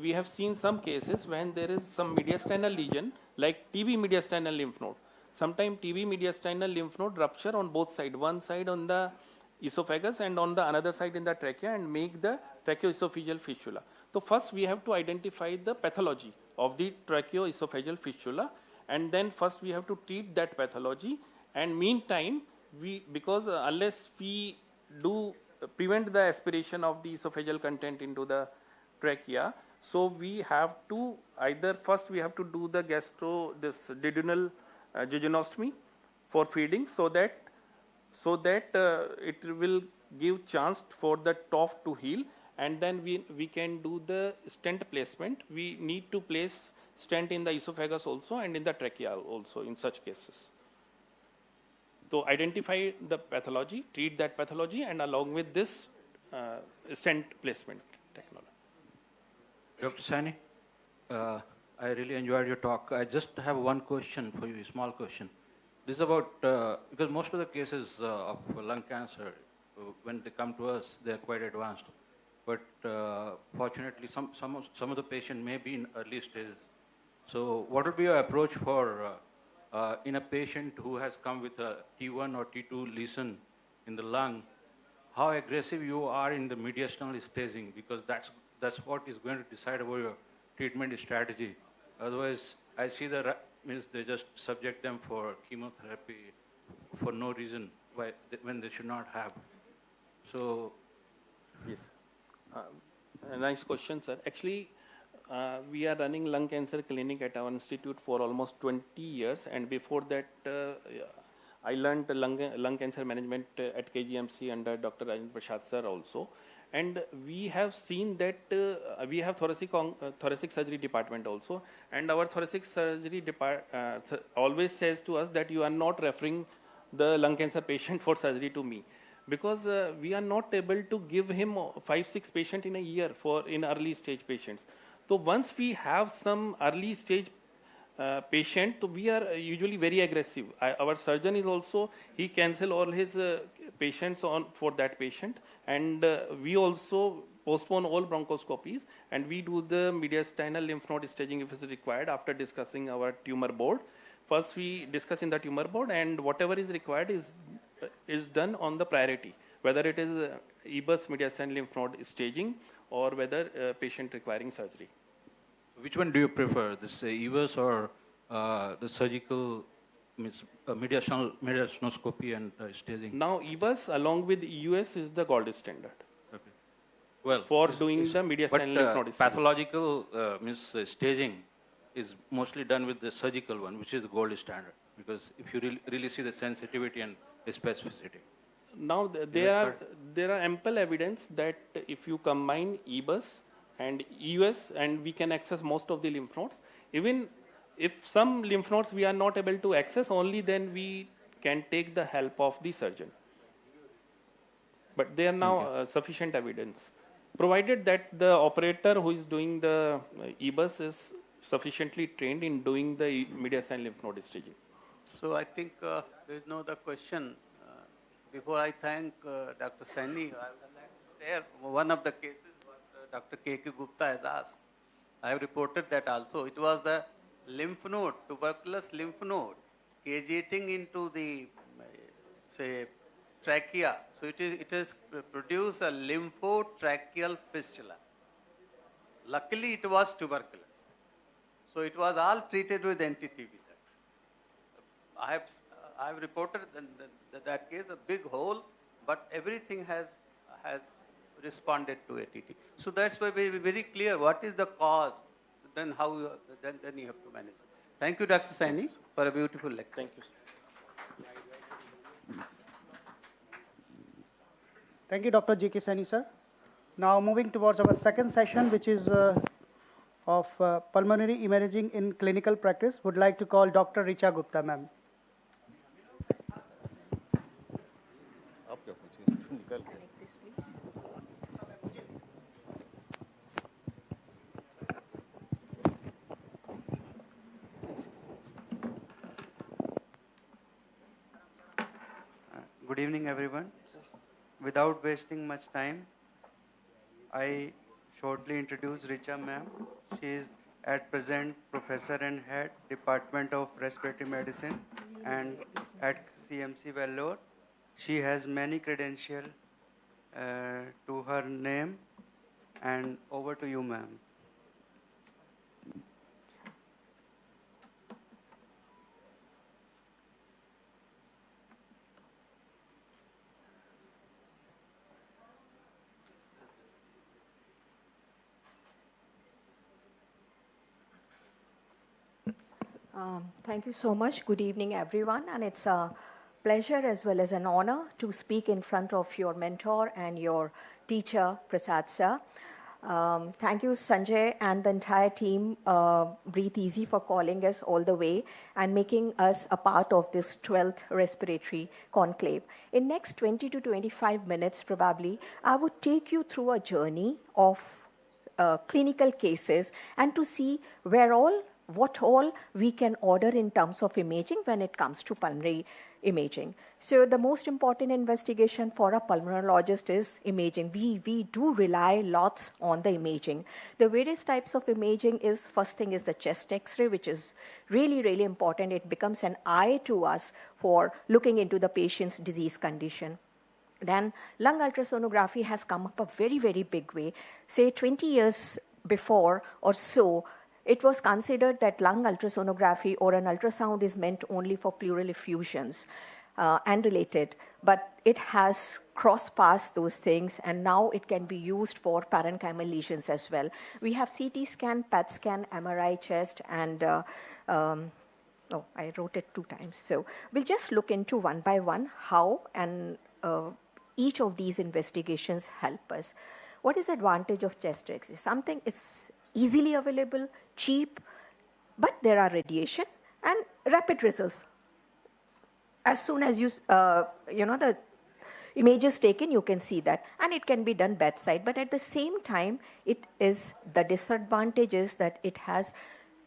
we have seen some cases when there is some mediastinal lesion, like TB mediastinal lymph node. Sometimes TB mediastinal lymph node rupture on both sides, one side on the esophagus and on the another side in the trachea, and make the tracheoesophageal fistula. So first we have to identify the pathology of the tracheoesophageal fistula, and then first we have to treat that pathology. And meantime, because unless we do prevent the aspiration of the esophageal content into the trachea, so we have to either first we have to do the duodenal jejunostomy for feeding, so that it will give chance for the trough to heal, and then we can do the stent placement. We need to place stent in the esophagus also and in the trachea also in such cases. So identify the pathology, treat that pathology, and along with this stent placement technology. Dr. Saini, I really enjoyed your talk. I just have one question for you, a small question. This is about, because most of the cases of lung cancer, when they come to us, they are quite advanced. But fortunately, some of the patients may be in early stages. So what would be your approach for in a patient who has come with a T1 or T2 lesion in the lung, how aggressive you are in the mediastinal staging, because that's what is going to decide about your treatment strategy. Otherwise, I see means they just subject them for chemotherapy for no reason when they should not have. So, yes, a nice question, sir. Actually, we are running lung cancer clinic at our institute for almost 20 years, and before that I learned lung cancer management at KGMC under Dr. Rajendra Prasad sir also. And we have seen that we have thoracic surgery department also, and our thoracic surgery department always says to us that you are not referring the lung cancer patient for surgery to me, because we are not able to give him 5-6 patients in a year in early stage patients. So once we have some early stage patient, so we are usually very aggressive. Our surgeon is also, he cancel all his patients for that patient, and we also postpone all bronchoscopies, and we do the mediastinal lymph node staging if it's required after discussing our tumor board. First we discuss in the tumor board, and whatever is required is done on the priority, whether it is EBUS mediastinal lymph node staging or whether patient requiring surgery. Which one do you prefer, this EVAS or the surgical mediastinoscopy and staging? Now EVAS along with EUS is the gold standard. Okay. Well, for doing the mediastinal lymph node staging. Pathological staging is mostly done with the surgical one, which is the gold standard, because if you really see the sensitivity and the specificity. Now there are ample evidence that if you combine EBUS and EUS, and we can access most of the lymph nodes. Even if some lymph nodes we are not able to access, only then we can take the help of the surgeon. But there are now sufficient evidence, provided that the operator who is doing the EBUS is sufficiently trained in doing the mediastinal lymph node staging. So I think there is no other question. Before I thank Dr. Saini, I would like to share one of the cases what Dr. K.K. Gupta has asked. I have reported that also. It was the lymph node, tuberculous lymph node, cageating into the, say, trachea. So it has produced a lymphotracheal fistula. Luckily, it was tuberculous. So it was all treated with anti-TB drugs. I have reported that case, a big hole, but everything has responded to ATT. So that's why we are very clear what is the cause, then how then you have to manage. Thank you, Dr. Saini, for a beautiful lecture. Thank you. Thank you, Dr. J.K. Saini, sir. Now moving towards our second session, which is of pulmonary imaging in clinical practice, would like to call Dr. Richa Gupta, ma'am. Good evening, everyone. Without wasting much time, I shortly introduce Richa ma'am. She is at present Professor and Head, Department of Respiratory Medicine and at CMC Vellore. She has many credentials to her name, and over to you, ma'am. Thank you so much. Good evening, everyone. And it's a pleasure as well as an honor to speak in front of your mentor and your teacher, Prasad sir. Thank you, Sanjay, and the entire team, Breathe Easy, for calling us all the way and making us a part of this 12th Respiratory Conclave. In next 20 to 25 minutes, probably, I would take you through a journey of clinical cases and to see what all we can order in terms of imaging when it comes to pulmonary imaging. So the most important investigation for a pulmonologist is imaging. We do rely lots on the imaging. The various types of imaging is, first thing is the chest X-ray, which is really, really important. It becomes an eye to us for looking into the patient's disease condition. Then lung ultrasonography has come up a very, very big way. Say 20 years before or so, it was considered that lung ultrasonography or an ultrasound is meant only for pleural effusions and related, but it has crossed past those things, and now it can be used for parenchymal lesions as well. We have CT scan, PET scan, MRI chest, and I wrote it 2 times. So we'll just look into one by one how and each of these investigations help us. What is the advantage of chest X-ray? Something is easily available, cheap, but there are radiation and rapid results. As soon as the image is taken, you can see that, and it can be done bedside. But at the same time, the disadvantage is that it has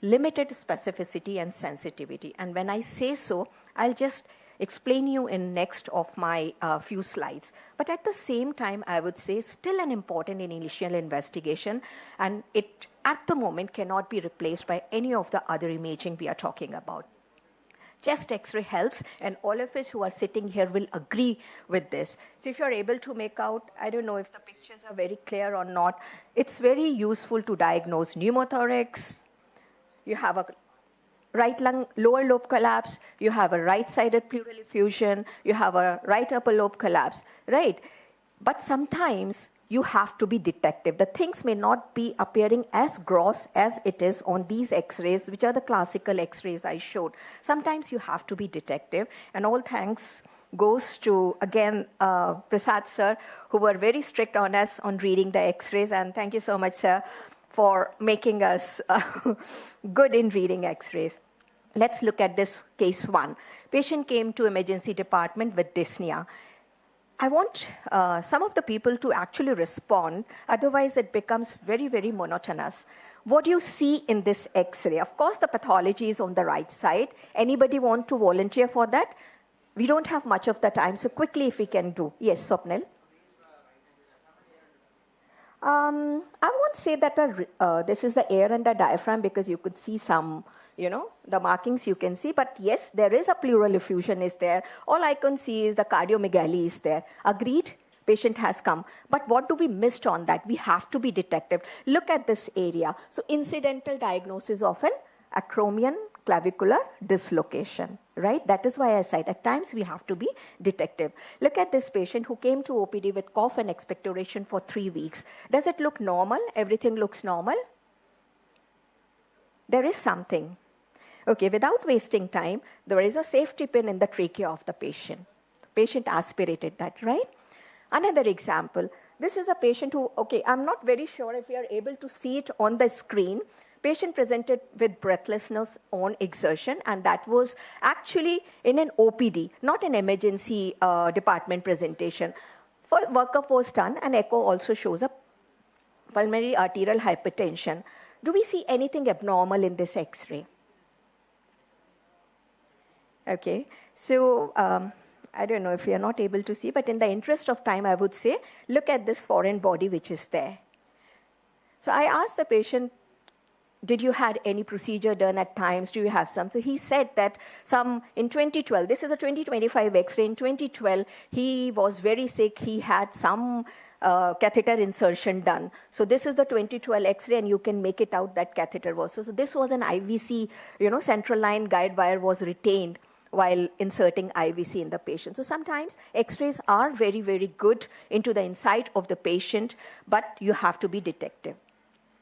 limited specificity and sensitivity. And when I say so, I'll just explain you in next of my few slides. But at the same time, I would say still an important initial investigation, and it at the moment cannot be replaced by any of the other imaging we are talking about. Chest X-ray helps, and all of us who are sitting here will agree with this. So if you're able to make out, I don't know if the pictures are very clear or not, it's very useful to diagnose pneumothorax. You have a right lung lower lobe collapse, you have a right-sided pleural effusion, you have a right upper lobe collapse, right? But sometimes you have to be detective. The things may not be appearing as gross as it is on these X-rays, which are the classical X-rays I showed. Sometimes you have to be detective, and all thanks goes to, again, Prasad sir, who were very strict on us on reading the X-rays, and thank you so much, sir, for making us good in reading X-rays. Let's look at this case 1. Patient came to emergency department with dyspnea. I want some of the people to actually respond, otherwise it becomes very, very monotonous. What do you see in this X-ray? Of course, the pathology is on the right side. Anybody want to volunteer for that? We don't have much of the time, so quickly if we can do. Yes, Swapnil? I won't say that this is the air and the diaphragm, because you could see some, the markings you can see. But yes, there is a pleural effusion is there. All I can see is the cardiomegaly is there. Agreed, patient has come. But what do we miss on that? We have to be detective. Look at this area. So incidental diagnosis of an acromion clavicular dislocation, right? That is why I said at times we have to be detective. Look at this patient who came to OPD with cough and expectoration for 3 weeks. Does it look normal? Everything looks normal? There is something. Okay, without wasting time, there is a safety pin in the trachea of the patient. The patient aspirated that, right? Another example. This is a patient who, okay, I'm not very sure if we are able to see it on the screen. Patient presented with breathlessness on exertion, and that was actually in an OPD, not an emergency department presentation. Workup was done, and echo also shows a pulmonary arterial hypertension. Do we see anything abnormal in this X-ray? Okay, so I don't know if we are not able to see, but in the interest of time, I would say, look at this foreign body which is there. So I asked the patient, did you had any procedure done at times? Do you have some? So he said that some in 2012, this is a 2025 X-ray. In 2012, he was very sick. He had some catheter insertion done. So this is the 2012 X-ray, and you can make it out that catheter was. So this was an IVC, central line guide wire was retained while inserting IVC in the patient. So sometimes X-rays are very, very good into the inside of the patient, but you have to be detective.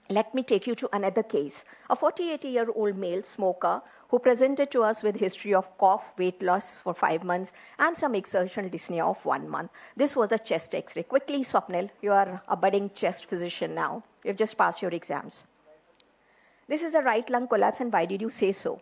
Let me take you to another case. A 48-year-old male smoker who presented to us with history of cough, weight loss for 5 months, and some exertional dyspnea of 1 month. This was a chest X-ray. Quickly, Swapnil, you are a budding chest physician now. You've just passed your exams. This is a right lung collapse, and why did you say so?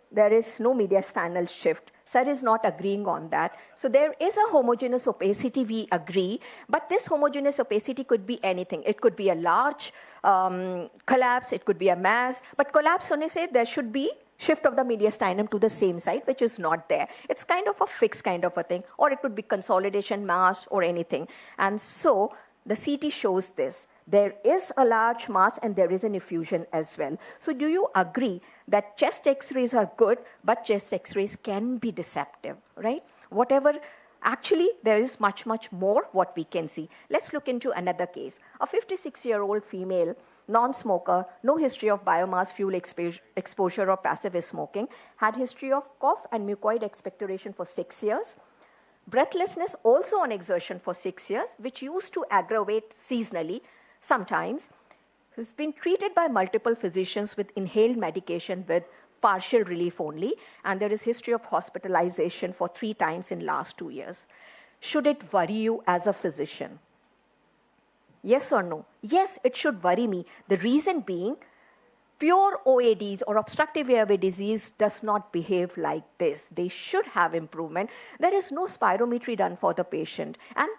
There is no mediastinal shift. Sir is not agreeing on that. So there is a homogeneous opacity, we agree, but this homogeneous opacity could be anything. It could be a large collapse, it could be a mass, but collapse only say there should be shift of the mediastinum to the same side, which is not there. It's kind of a fixed kind of a thing, or it could be consolidation, mass, or anything. And so the CT shows this. There is a large mass and there is an effusion as well. So do you agree that chest X-rays are good, but chest X-rays can be deceptive, right? Whatever, actually, there is much, much more what we can see. Let's look into another case. A 56-year-old female, non-smoker, no history of biomass fuel exposure or passive smoking, had history of cough and mucoid expectoration for 6 years. Breathlessness also on exertion for 6 years, which used to aggravate seasonally, sometimes, who's been treated by multiple physicians with inhaled medication with partial relief only, and there is history of hospitalization for 3 times in last 2 years. Should it worry you as a physician? Yes or no? Yes, it should worry me. The reason being, pure OADs or obstructive airway disease does not behave like this. They should have improvement. There is no spirometry done for the patient, and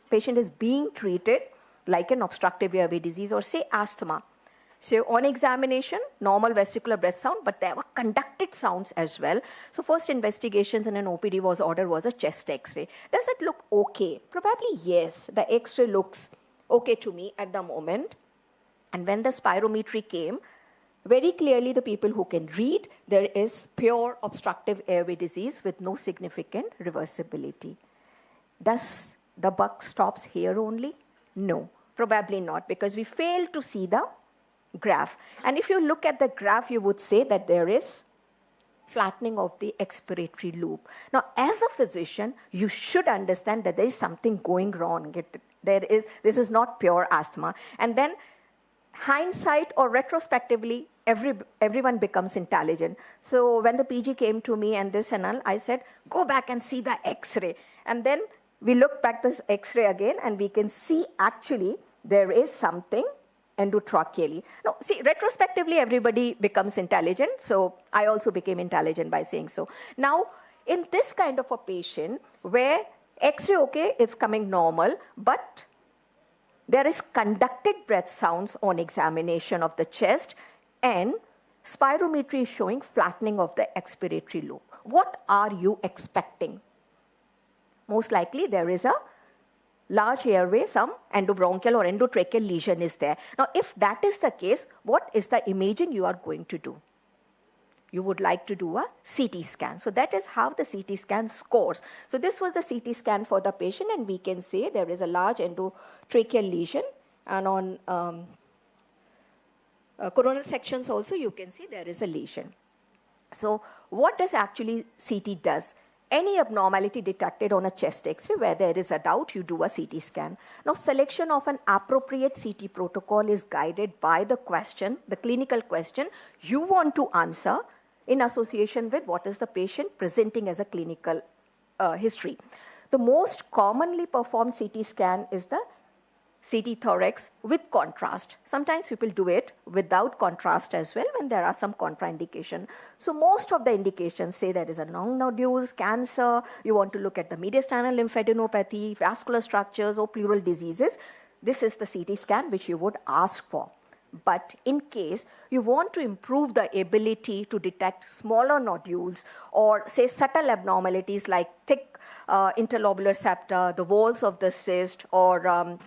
patient is being treated like an obstructive airway disease or say asthma. So on examination, normal vesicular breath sound, but there were conducted sounds as well. So first investigations in an OPD was ordered was a chest X-ray. Does it look okay? Probably yes. The X-ray looks okay to me at the moment. And when the spirometry came, very clearly the people who can read, there is pure obstructive airway disease with no significant reversibility. Does the buck stops here only? No. Probably not, because we failed to see the graph. And if you look at the graph, you would say that there is flattening of the expiratory loop. Now, as a physician, you should understand that there is something going wrong. This is not pure asthma. And then hindsight or retrospectively, everyone becomes intelligent. So when the PG came to me and this and all, I said, go back and see the X-ray. And then we look back this X-ray again, and we can see actually there is something endotracheally. No, see, retrospectively, everybody becomes intelligent. So I also became intelligent by saying so. Now, in this kind of a patient where X-ray, okay, it's coming normal, but there is conducted breath sounds on examination of the chest, and spirometry is showing flattening of the expiratory loop. What are you expecting? Most likely, there is a large airway, some endobronchial or endotracheal lesion is there. Now, if that is the case, what is the imaging you are going to do? You would like to do a CT scan. So that is how the CT scan scores. So this was the CT scan for the patient, and we can say there is a large endotracheal lesion, and on coronal sections also you can see there is a lesion. So what does actually CT does? Any abnormality detected on a chest X-ray where there is a doubt, you do a CT scan. Now, selection of an appropriate CT protocol is guided by the question, the clinical question you want to answer in association with what is the patient presenting as a clinical history. The most commonly performed CT scan is the CT thorax with contrast. Sometimes people do it without contrast as well when there are some contraindication. So most of the indications say there is a lung nodules, cancer, you want to look at the mediastinal lymphadenopathy, vascular structures, or pleural diseases. This is the CT scan which you would ask for. But in case you want to improve the ability to detect smaller nodules or say subtle abnormalities like thick interlobular septa, the walls of the cyst, or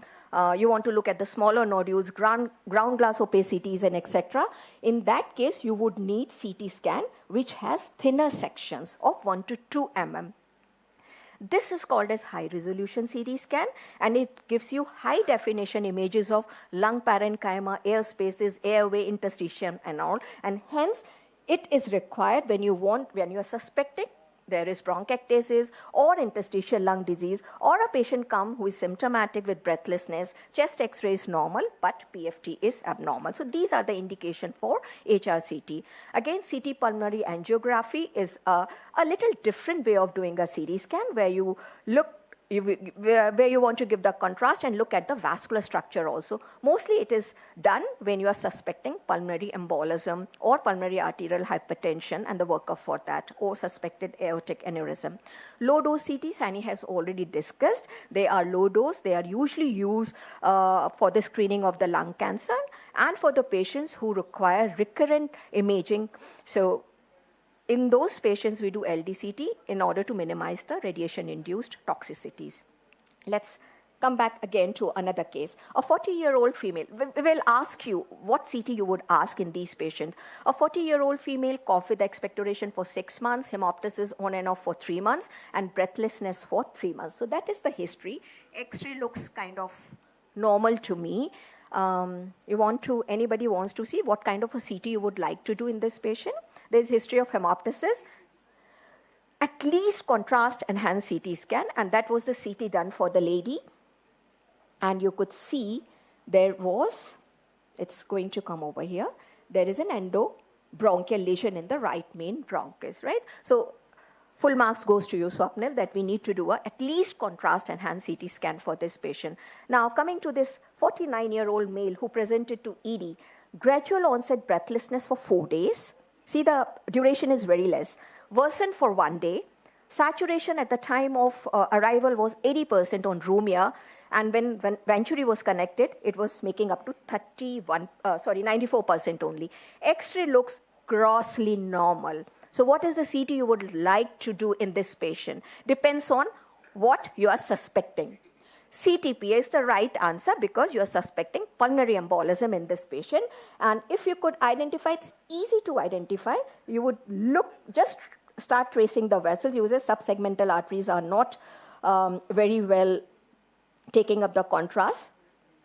you want to look at the smaller nodules, ground glass opacities, and etc. In that case, you would need CT scan, which has thinner sections of 1 to 2 mm. This is called as high resolution CT scan, and it gives you high definition images of lung parenchyma, air spaces, airway, interstitium, and all. And hence, it is required when you are suspecting there is bronchiectasis or interstitial lung disease, or a patient come who is symptomatic with breathlessness, chest X-ray is normal, but PFT is abnormal. So these are the indication for HRCT. Again, CT pulmonary angiography is a little different way of doing a CT scan, where you look where you want to give the contrast and look at the vascular structure also. Mostly it is done when you are suspecting pulmonary embolism or pulmonary arterial hypertension and the workup for that, or suspected aortic aneurysm. Low dose CT, Sani has already discussed. They are low dose. They are usually used for the screening of the lung cancer and for the patients who require recurrent imaging. So in those patients, we do LDCT in order to minimize the radiation-induced toxicities. Let's come back again to another case. A 40-year-old female, we will ask you what CT you would ask in these patients. A 40-year-old female, cough with expectoration for 6 months, hemoptysis on and off for 3 months, and breathlessness for 3 months. So that is the history. X-ray looks kind of normal to me. Anybody wants to see what kind of a CT you would like to do in this patient? There's history of hemoptysis, at least contrast enhanced CT scan, and that was the CT done for the lady. And you could see there was, it's going to come over here, there is an endobronchial lesion in the right main bronchus, right? So full marks goes to you, Swapnil, that we need to do at least contrast enhanced CT scan for this patient. Now coming to this 49-year-old male who presented to ED, gradual onset breathlessness for 4 days. See, the duration is very less. Worsened for 1 day. Saturation at the time of arrival was 80% on room air, and when Venturi was connected, it was making up to 94% only. X-ray looks grossly normal. So what is the CT you would like to do in this patient? Depends on what you are suspecting. CTPA is the right answer because you are suspecting pulmonary embolism in this patient. And if you could identify, it's easy to identify. You would just start tracing the vessels. You say subsegmental arteries are not very well taking up the contrast,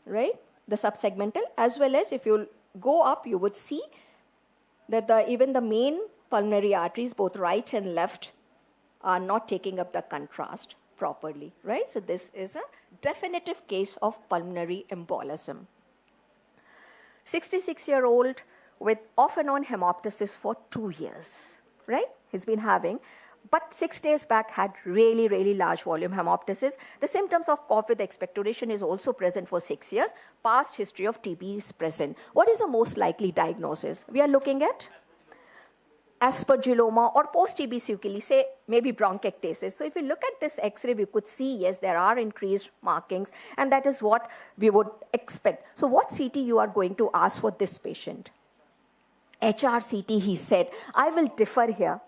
right? The subsegmental, as well as if you go up, you would see that even the main pulmonary arteries, both right and left, are not taking up the contrast properly, right? So this is a definitive case of pulmonary embolism. 66-year-old with off and on hemoptysis for 2 years, right? He's been having, but 6 days back had really, really large volume hemoptysis. The symptoms of cough with expectoration is also present for 6 years. Past history of TB is present. What is the most likely diagnosis? We are looking at aspergilloma or post-TB sequelae, say maybe bronchiectasis. So if you look at this X-ray, we could see, yes, there are increased markings, and that is what we would expect. So what CT you are going to ask for this patient? HRCT, he said. I will differ here.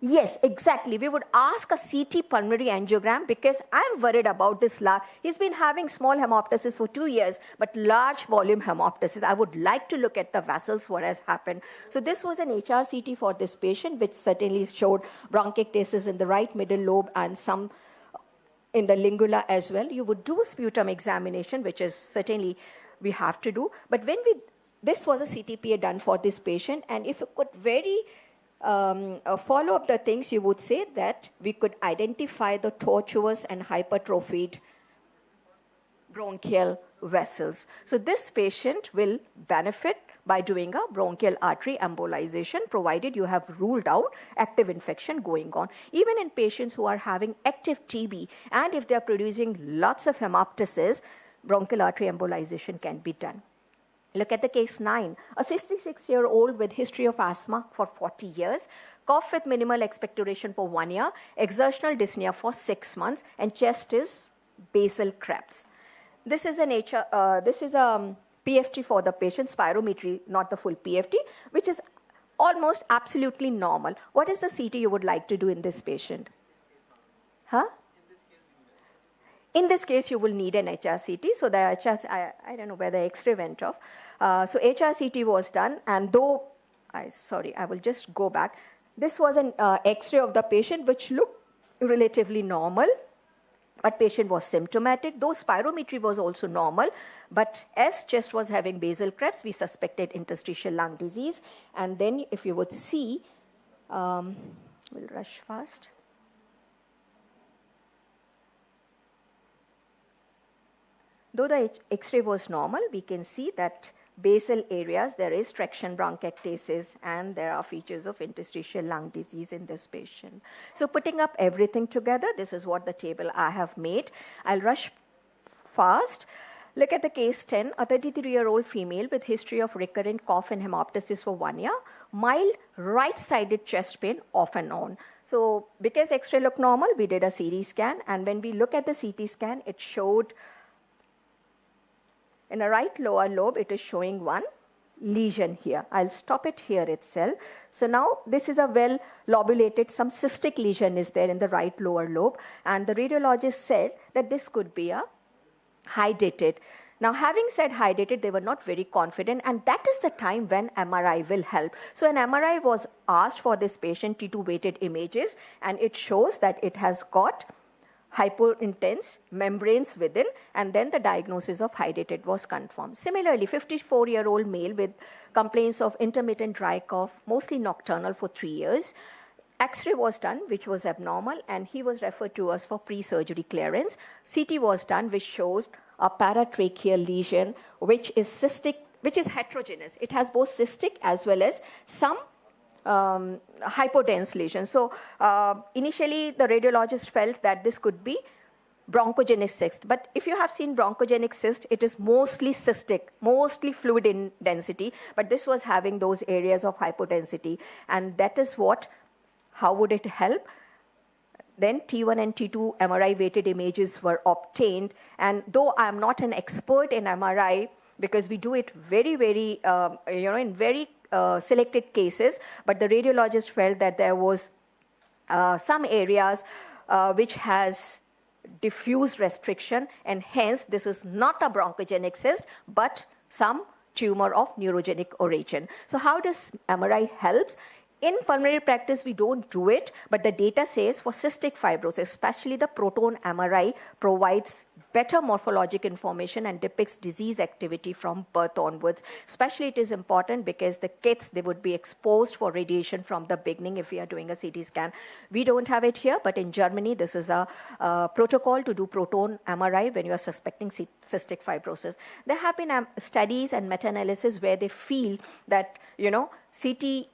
Yes, exactly. We would ask a CT pulmonary angiogram because I'm worried about this. He's been having small hemoptysis for 2 years, but large volume hemoptysis. I would like to look at the vessels, what has happened. So this was an HRCT for this patient, which certainly showed bronchiectasis in the right middle lobe and some in the lingula as well. You would do sputum examination, which is certainly we have to do. But this was a CTPA done for this patient, and if you could follow up the things, you would say that we could identify the tortuous and hypertrophied bronchial vessels. So this patient will benefit by doing a bronchial artery embolization, provided you have ruled out active infection going on. Even in patients who are having active TB, and if they are producing lots of hemoptysis, bronchial artery embolization can be done. Look at the case 9, a 66-year-old with history of asthma for 40 years, cough with minimal expectoration for 1 year, exertional dyspnea for 6 months, and chest is basal Krebs. This is a PFT for the patient, spirometry, not the full PFT, which is almost absolutely normal. What is the CT you would like to do in this patient? Huh? In this case, you will need an HRCT. So the I don't know where the X-ray went off. So HRCT was done, and though, sorry, I will just go back. This was an X-ray of the patient, which looked relatively normal, but patient was symptomatic, though spirometry was also normal, but as chest was having basal crepes, we suspected interstitial lung disease. And then if you would see, we'll rush fast. Though the X-ray was normal, we can see that basal areas, there is traction bronchiectasis, and there are features of interstitial lung disease in this patient. So putting up everything together, this is what the table I have made. I'll rush fast. Look at the case 10, a 33-year-old female with history of recurrent cough and hemoptysis for 1 year, mild right-sided chest pain off and on. So because X-ray looked normal, we did a CT scan, and when we look at the CT scan, it showed in the right lower lobe, it is showing one lesion here. I'll stop it here itself. So now this is a well lobulated, some cystic lesion is there in the right lower lobe, and the radiologist said that this could be a hydated. Now, having said hydated, they were not very confident, and that is the time when MRI will help. So an MRI was asked for this patient, T2 weighted images, and it shows that it has got hypointense membranes within, and then the diagnosis of hydated was confirmed. Similarly, 54-year-old male with complaints of intermittent dry cough, mostly nocturnal for 3 years. X-ray was done, which was abnormal, and he was referred to us for pre-surgery clearance. CT was done, which shows a paratracheal lesion, which is cystic, which is heterogeneous. It has both cystic as well as some hypodense lesion. So initially, the radiologist felt that this could be bronchogenic cyst. But if you have seen bronchogenic cyst, it is mostly cystic, mostly fluid in density. But this was having those areas of hypodensity. And that is what, how would it help? Then T1 and T2 MRI weighted images were obtained. And though I'm not an expert in MRI, because we do it very, very, in very selected cases, but the radiologist felt that there was some areas which has diffuse restriction, and hence this is not a bronchogenic cyst, but some tumor of neurogenic origin. So how does MRI help? In pulmonary practice, we don't do it, but the data says for cystic fibrosis, especially the proton MRI provides better morphologic information and depicts disease activity from birth onwards. Especially it is important because the kids, they would be exposed for radiation from the beginning if we are doing a CT scan. We don't have it here, but in Germany, this is a protocol to do proton MRI when you are suspecting cystic fibrosis. There have been studies and meta-analysis where they feel that, CT,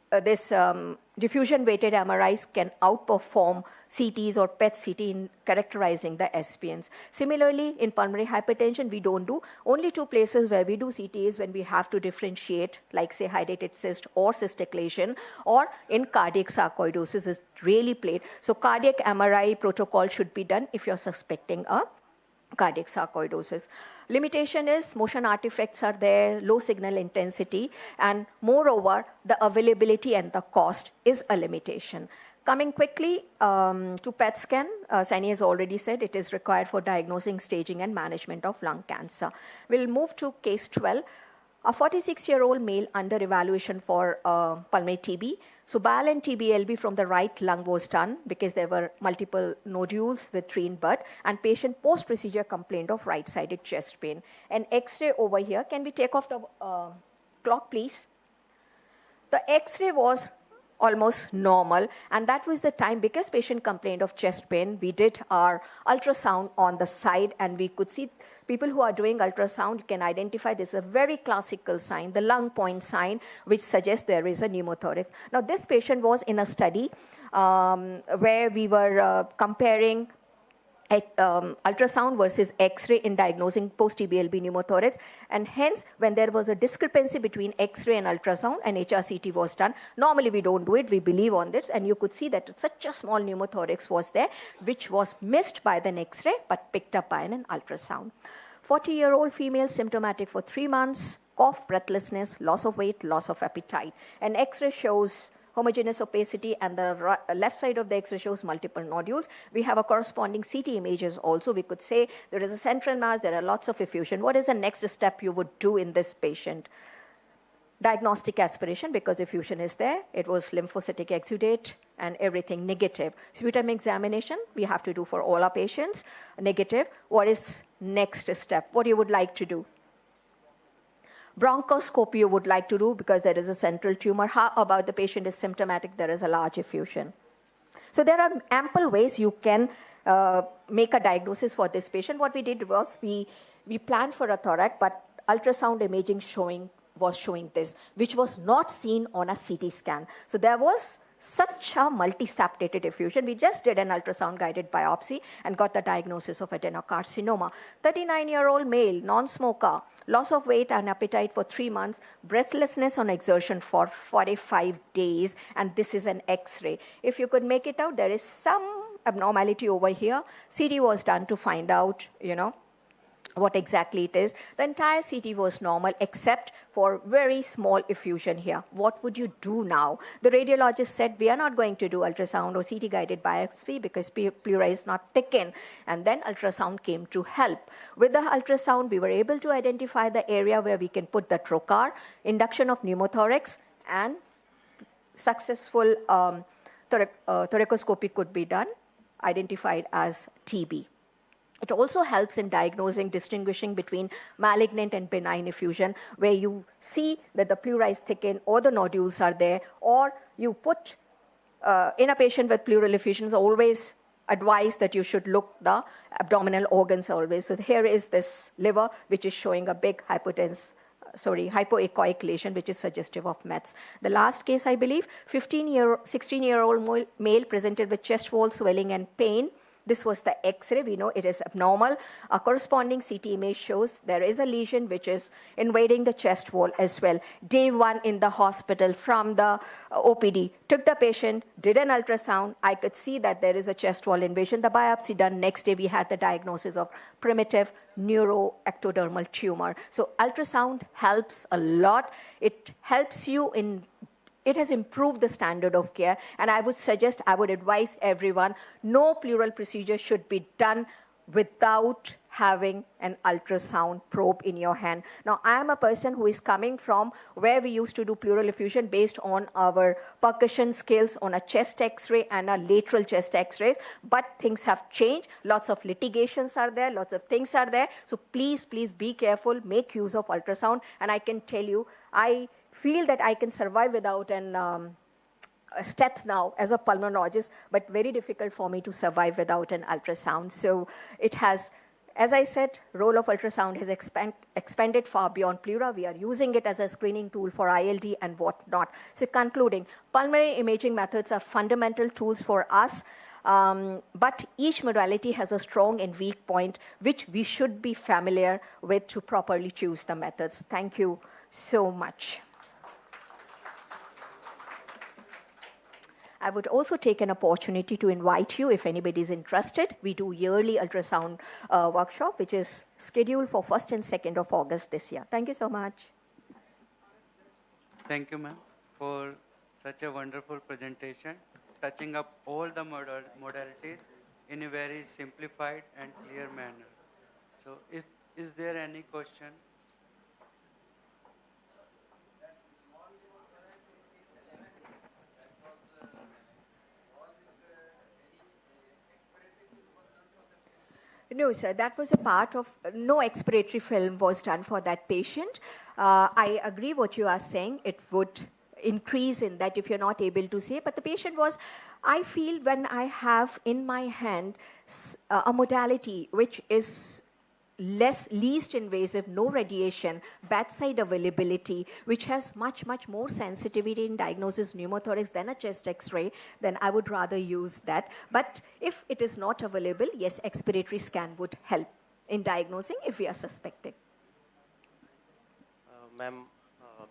diffusion-weighted MRIs can outperform CTs or PET-CT in characterizing the SPNs. Similarly, in pulmonary hypertension, we don't do. Only two places where we do CT is when we have to differentiate, like say hydated cyst or cystic lesion, or in cardiac sarcoidosis is really played. So cardiac MRI protocol should be done if you're suspecting a cardiac sarcoidosis. Limitation is motion artifacts are there, low signal intensity, and moreover, the availability and the cost is a limitation. Coming quickly to PET scan, Sani has already said it is required for diagnosing, staging, and management of lung cancer. We'll move to case 12. A 46-year-old male under evaluation for pulmonary TB. So BAL and TBLB from the right lung was done because there were multiple nodules with drain bud, and patient post-procedure complained of right-sided chest pain. An X-ray over here. Can we take off the clock, please? The X-ray was almost normal, and that was the time because patient complained of chest pain. We did our ultrasound on the side, and we could see people who are doing ultrasound can identify this is a very classical sign, the lung point sign, which suggests there is a pneumothorax. Now, this patient was in a study where we were comparing ultrasound versus X-ray in diagnosing post-TBLB pneumothorax, and hence when there was a discrepancy between X-ray and ultrasound, an HRCT was done. Normally we don't do it, we believe on this, and you could see that such a small pneumothorax was there, which was missed by the X-ray but picked up by an ultrasound. 40-year-old female, symptomatic for 3 months, cough, breathlessness, loss of weight, loss of appetite. An X-ray shows homogeneous opacity, and the left side of the X-ray shows multiple nodules. We have a corresponding CT images also. We could say there is a central mass, there are lots of effusion. What is the next step you would do in this patient? Diagnostic aspiration, because effusion is there. It was lymphocytic exudate and everything negative. Sputum examination, we have to do for all our patients, negative. What is next step? What you would like to do? Bronchoscopy you would like to do because there is a central tumor. How about the patient is symptomatic, there is a large effusion? So there are ample ways you can make a diagnosis for this patient. What we did was we planned for a thorax, but ultrasound imaging was showing this, which was not seen on a CT scan. So there was such a multi-septated effusion. We just did an ultrasound-guided biopsy and got the diagnosis of adenocarcinoma. 39-year-old male, non-smoker, loss of weight and appetite for 3 months, breathlessness on exertion for 45 days, and this is an X-ray. If you could make it out, there is some abnormality over here. CT was done to find out, what exactly it is. The entire CT was normal except for very small effusion here. What would you do now? The radiologist said, we are not going to do ultrasound or CT guided biopsy because pleura is not thickened. And then ultrasound came to help. With the ultrasound, we were able to identify the area where we can put the trocar, induction of pneumothorax, and successful thoracoscopy could be done, identified as TB. It also helps in diagnosing, distinguishing between malignant and benign effusion, where you see that the pleura is thickened or the nodules are there, or you put in a patient with pleural effusions, always advise that you should look the abdominal organs always. So here is this liver, which is showing a big hypoechoic lesion, which is suggestive of METS. The last case, I believe, 16-year-old male presented with chest wall swelling and pain. This was the X-ray. We know it is abnormal. A corresponding CT image shows there is a lesion which is invading the chest wall as well. Day 1 in the hospital from the OPD, took the patient, did an ultrasound. I could see that there is a chest wall invasion. The biopsy done next day, we had the diagnosis of primitive neuroectodermal tumor. So ultrasound helps a lot. It helps you in It has improved the standard of care, and I would advise everyone, no pleural procedure should be done without having an ultrasound probe in your hand. Now, I am a person who is coming from where we used to do pleural effusion based on our percussion skills on a chest X-ray and a lateral chest X-rays, but things have changed. Lots of litigations are there, lots of things are there. So please, please be careful, make use of ultrasound, and I can tell you, I feel that I can survive without a stent now as a pulmonologist, but very difficult for me to survive without an ultrasound. So it has, as I said, role of ultrasound has expanded far beyond pleura. We are using it as a screening tool for ILD and whatnot. So concluding, pulmonary imaging methods are fundamental tools for us, but each modality has a strong and weak point, which we should be familiar with to properly choose the methods. Thank you so much. I would also take an opportunity to invite you, if anybody is interested. We do yearly ultrasound workshop, which is scheduled for 1st and 2nd of August this year. Thank you so much. Thank you, ma'am, for such a wonderful presentation, touching up all the modalities in a very simplified and clear manner. So, is there any question? No, sir, that was a part of, no expiratory film was done for that patient. I agree what you are saying. It would increase in that if you're not able to see, but the patient was, I feel when I have in my hand a modality which is least invasive, no radiation, bedside availability, which has much more sensitivity in diagnosis pneumothorax than a chest X-ray, then I would rather use that. But if it is not available, yes, expiratory scan would help in diagnosing if we are suspecting. Ma'am,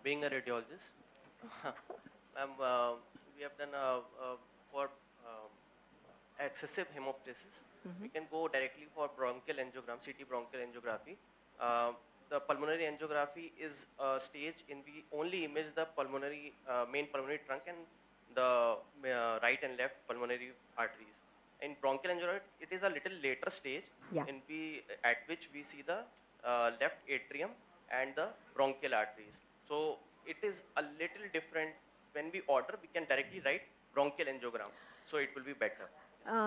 being a radiologist, ma'am, we have done for excessive hemoptysis, we can go directly for bronchial angiogram, CT bronchial angiography. The pulmonary angiography is a stage in we only image the pulmonary main pulmonary trunk and the right and left pulmonary arteries. In bronchial angiogram, it is a little later stage at which we see the left atrium and the bronchial arteries. So it is a little different. When we order, we can directly write bronchial angiogram. So it will be better.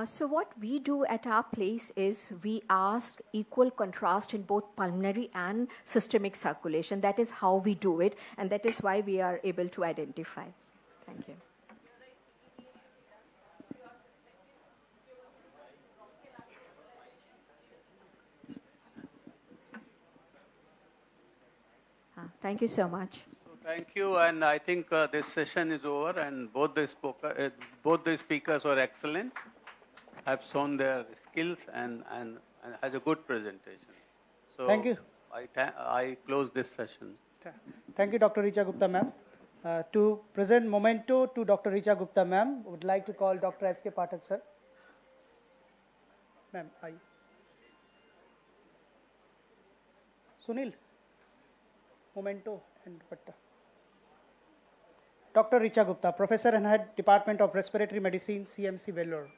So what we do at our place is we ask equal contrast in both pulmonary and systemic circulation. That is how we do it, and that is why we are able to identify. Thank you. Thank you so much. Thank you, and I think this session is over, and both the speakers were excellent, have shown their skills and had a good presentation. So thank you. I close this session. Thank you, Dr. Richa Gupta ma'am. To present memento to Dr. Richa Gupta ma'am, would like to call Dr. S.K. Pathak sir. Ma'am, I. Sunil, memento and dupatta. Dr. Richa Gupta, Professor and Head, Department of Respiratory Medicine, CMC Vellore.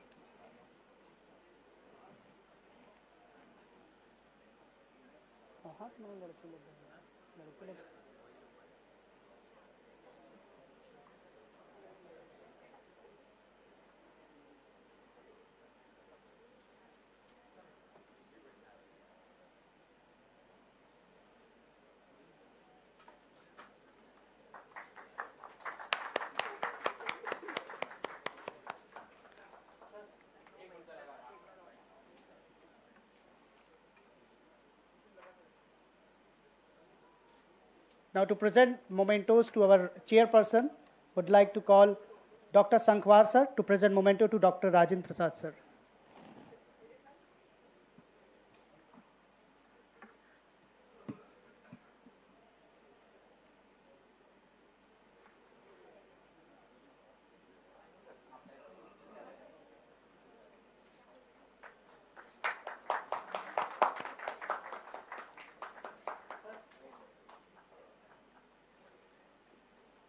Now to present mementos to our chairperson, would like to call Dr. Sankhwar sir to present memento to Dr. Rajendra Prasad sir.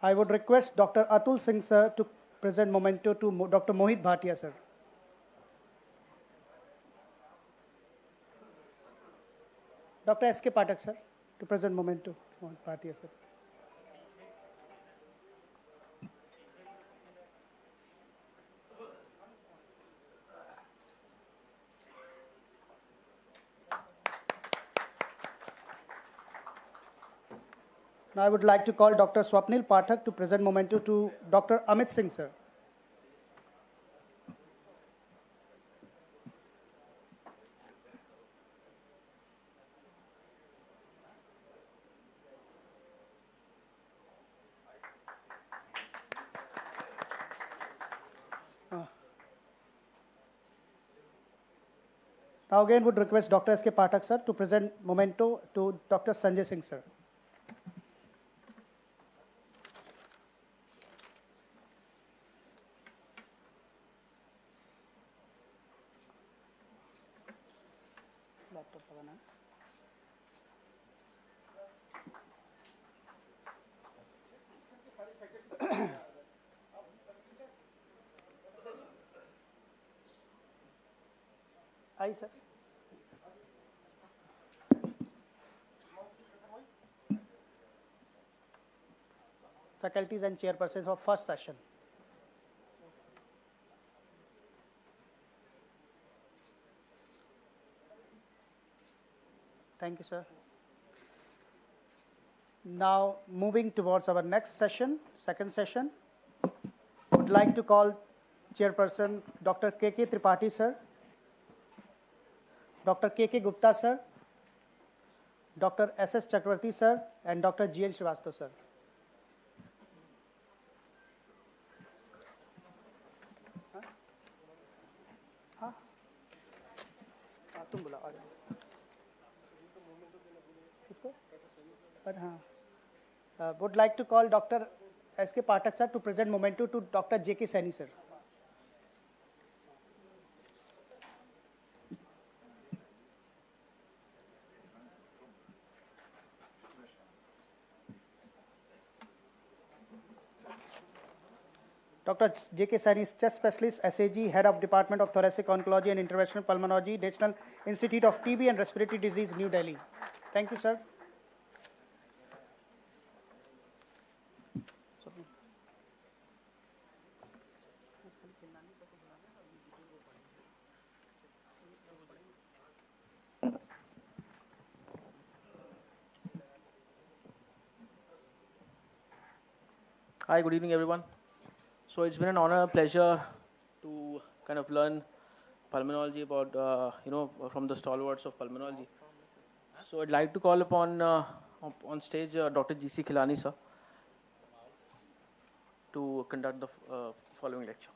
I would request Dr. Atul Singh sir to present memento to Dr. Mohit Bhatia sir. Dr. S.K. Pathak sir to present memento to Mohit Bhatia sir. Now I would like to call Dr. Swapnil Pathak to present memento to Dr. Amit Singh sir. Now again would request Dr. S.K. Pathak sir to present memento to Dr. Sanjay Singh sir. Aye, sir. Faculties and chairpersons of first session. Thank you, sir. Now, moving towards our next session, second session, would like to call chairperson Dr. K.K. Tripathi, sir, Dr. K.K. Gupta, sir, Dr. S.S. Chakravarti, sir, and Dr. G.N. Srivastava, sir. तुम बुला आ जाओ पर हाँ would like to call Dr. S.K. Pathak sir to present memento to Dr. J.K. Saini sir. Dr. J.K. Saini, chest specialist, SAG, head of Department of Thoracic Oncology and Interventional Pulmonology, National Institute of TB and Respiratory Disease, New Delhi. Thank you, sir. Hi, good evening, everyone. So it's been an honor, pleasure to kind of learn pulmonology about, from the stalwarts of pulmonology. So I'd like to call upon on stage Dr. G.C. Khilani, sir, to conduct the following lecture.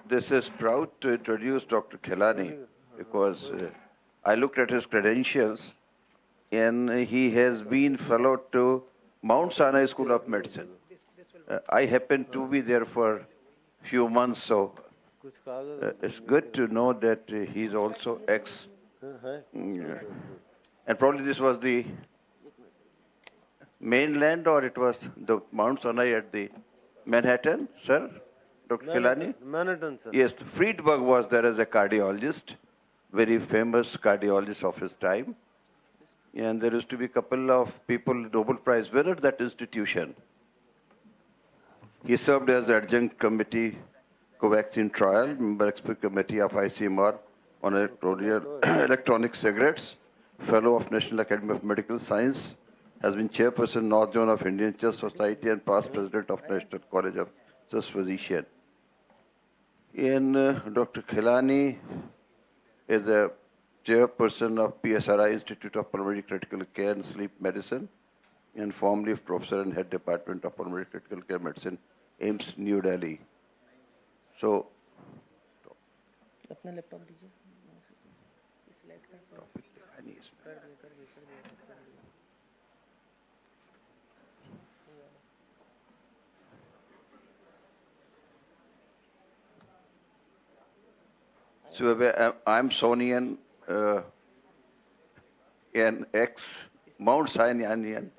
This is proud to introduce Dr. Khilani because I looked at his credentials and he has been fellow to Mount Sinai School of Medicine. I happened to be there for a few months, so it's good to know that he's also ex. And probably this was the mainland or it was the Mount Sinai at the Manhattan, sir? Dr. Khilani? Manhattan, sir. Yes, Friedberg was there as a cardiologist, very famous cardiologist of his time. And there used to be a couple of people, Nobel Prize winner at that institution. He served as adjunct committee, co-vaccine trial, member expert committee of ICMR on electronic cigarettes, fellow of National Academy of Medical Science, has been chairperson North Zone of Indian Chest Society and past president of National College of Chest Physician. And Dr. Khilani is a chairperson of PSRI Institute of Pulmonary Critical Care and Sleep Medicine, and formerly professor and head department of Pulmonary Critical Care Medicine, AIMS, New Delhi. So, so I'm Sonian, an ex-Mount Sinaian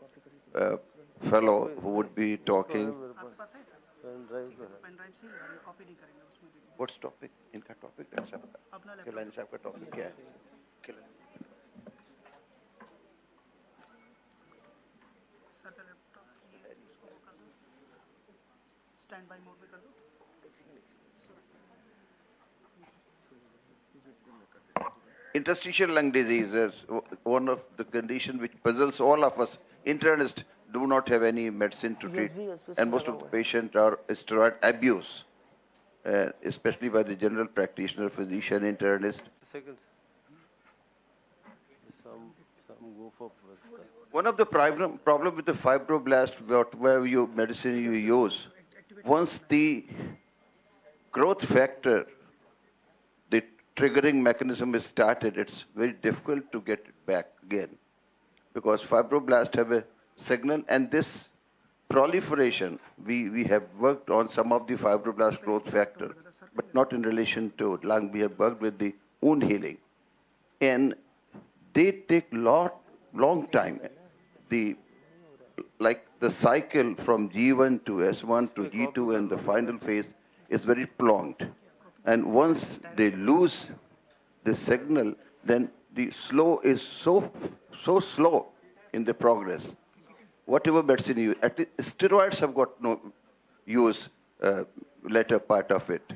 fellow who would be talking. What's topic? इनका topic है सबका. खिलानी साहब का topic क्या है? Stand by mode में कर दो. Interstitial lung disease is one of the conditions which puzzles all of us. Internists do not have any medicine to treat, and most of the patients are steroid abuse, especially by the general practitioner, physician, internist. One of the problem with the fibroblast, whatever medicine you use, once the growth factor, the triggering mechanism is started, it's very difficult to get it back again. Because fibroblasts have a signal, and this proliferation, we have worked on some of the fibroblast growth factor, but not in relation to lung. We have worked with the wound healing. And they take long time. Like the cycle from G1 to S1 to G2 and the final phase is very prolonged. And once they lose the signal, then the slow is so slow in the progress. Whatever medicine you use, at least steroids have got no use later part of it.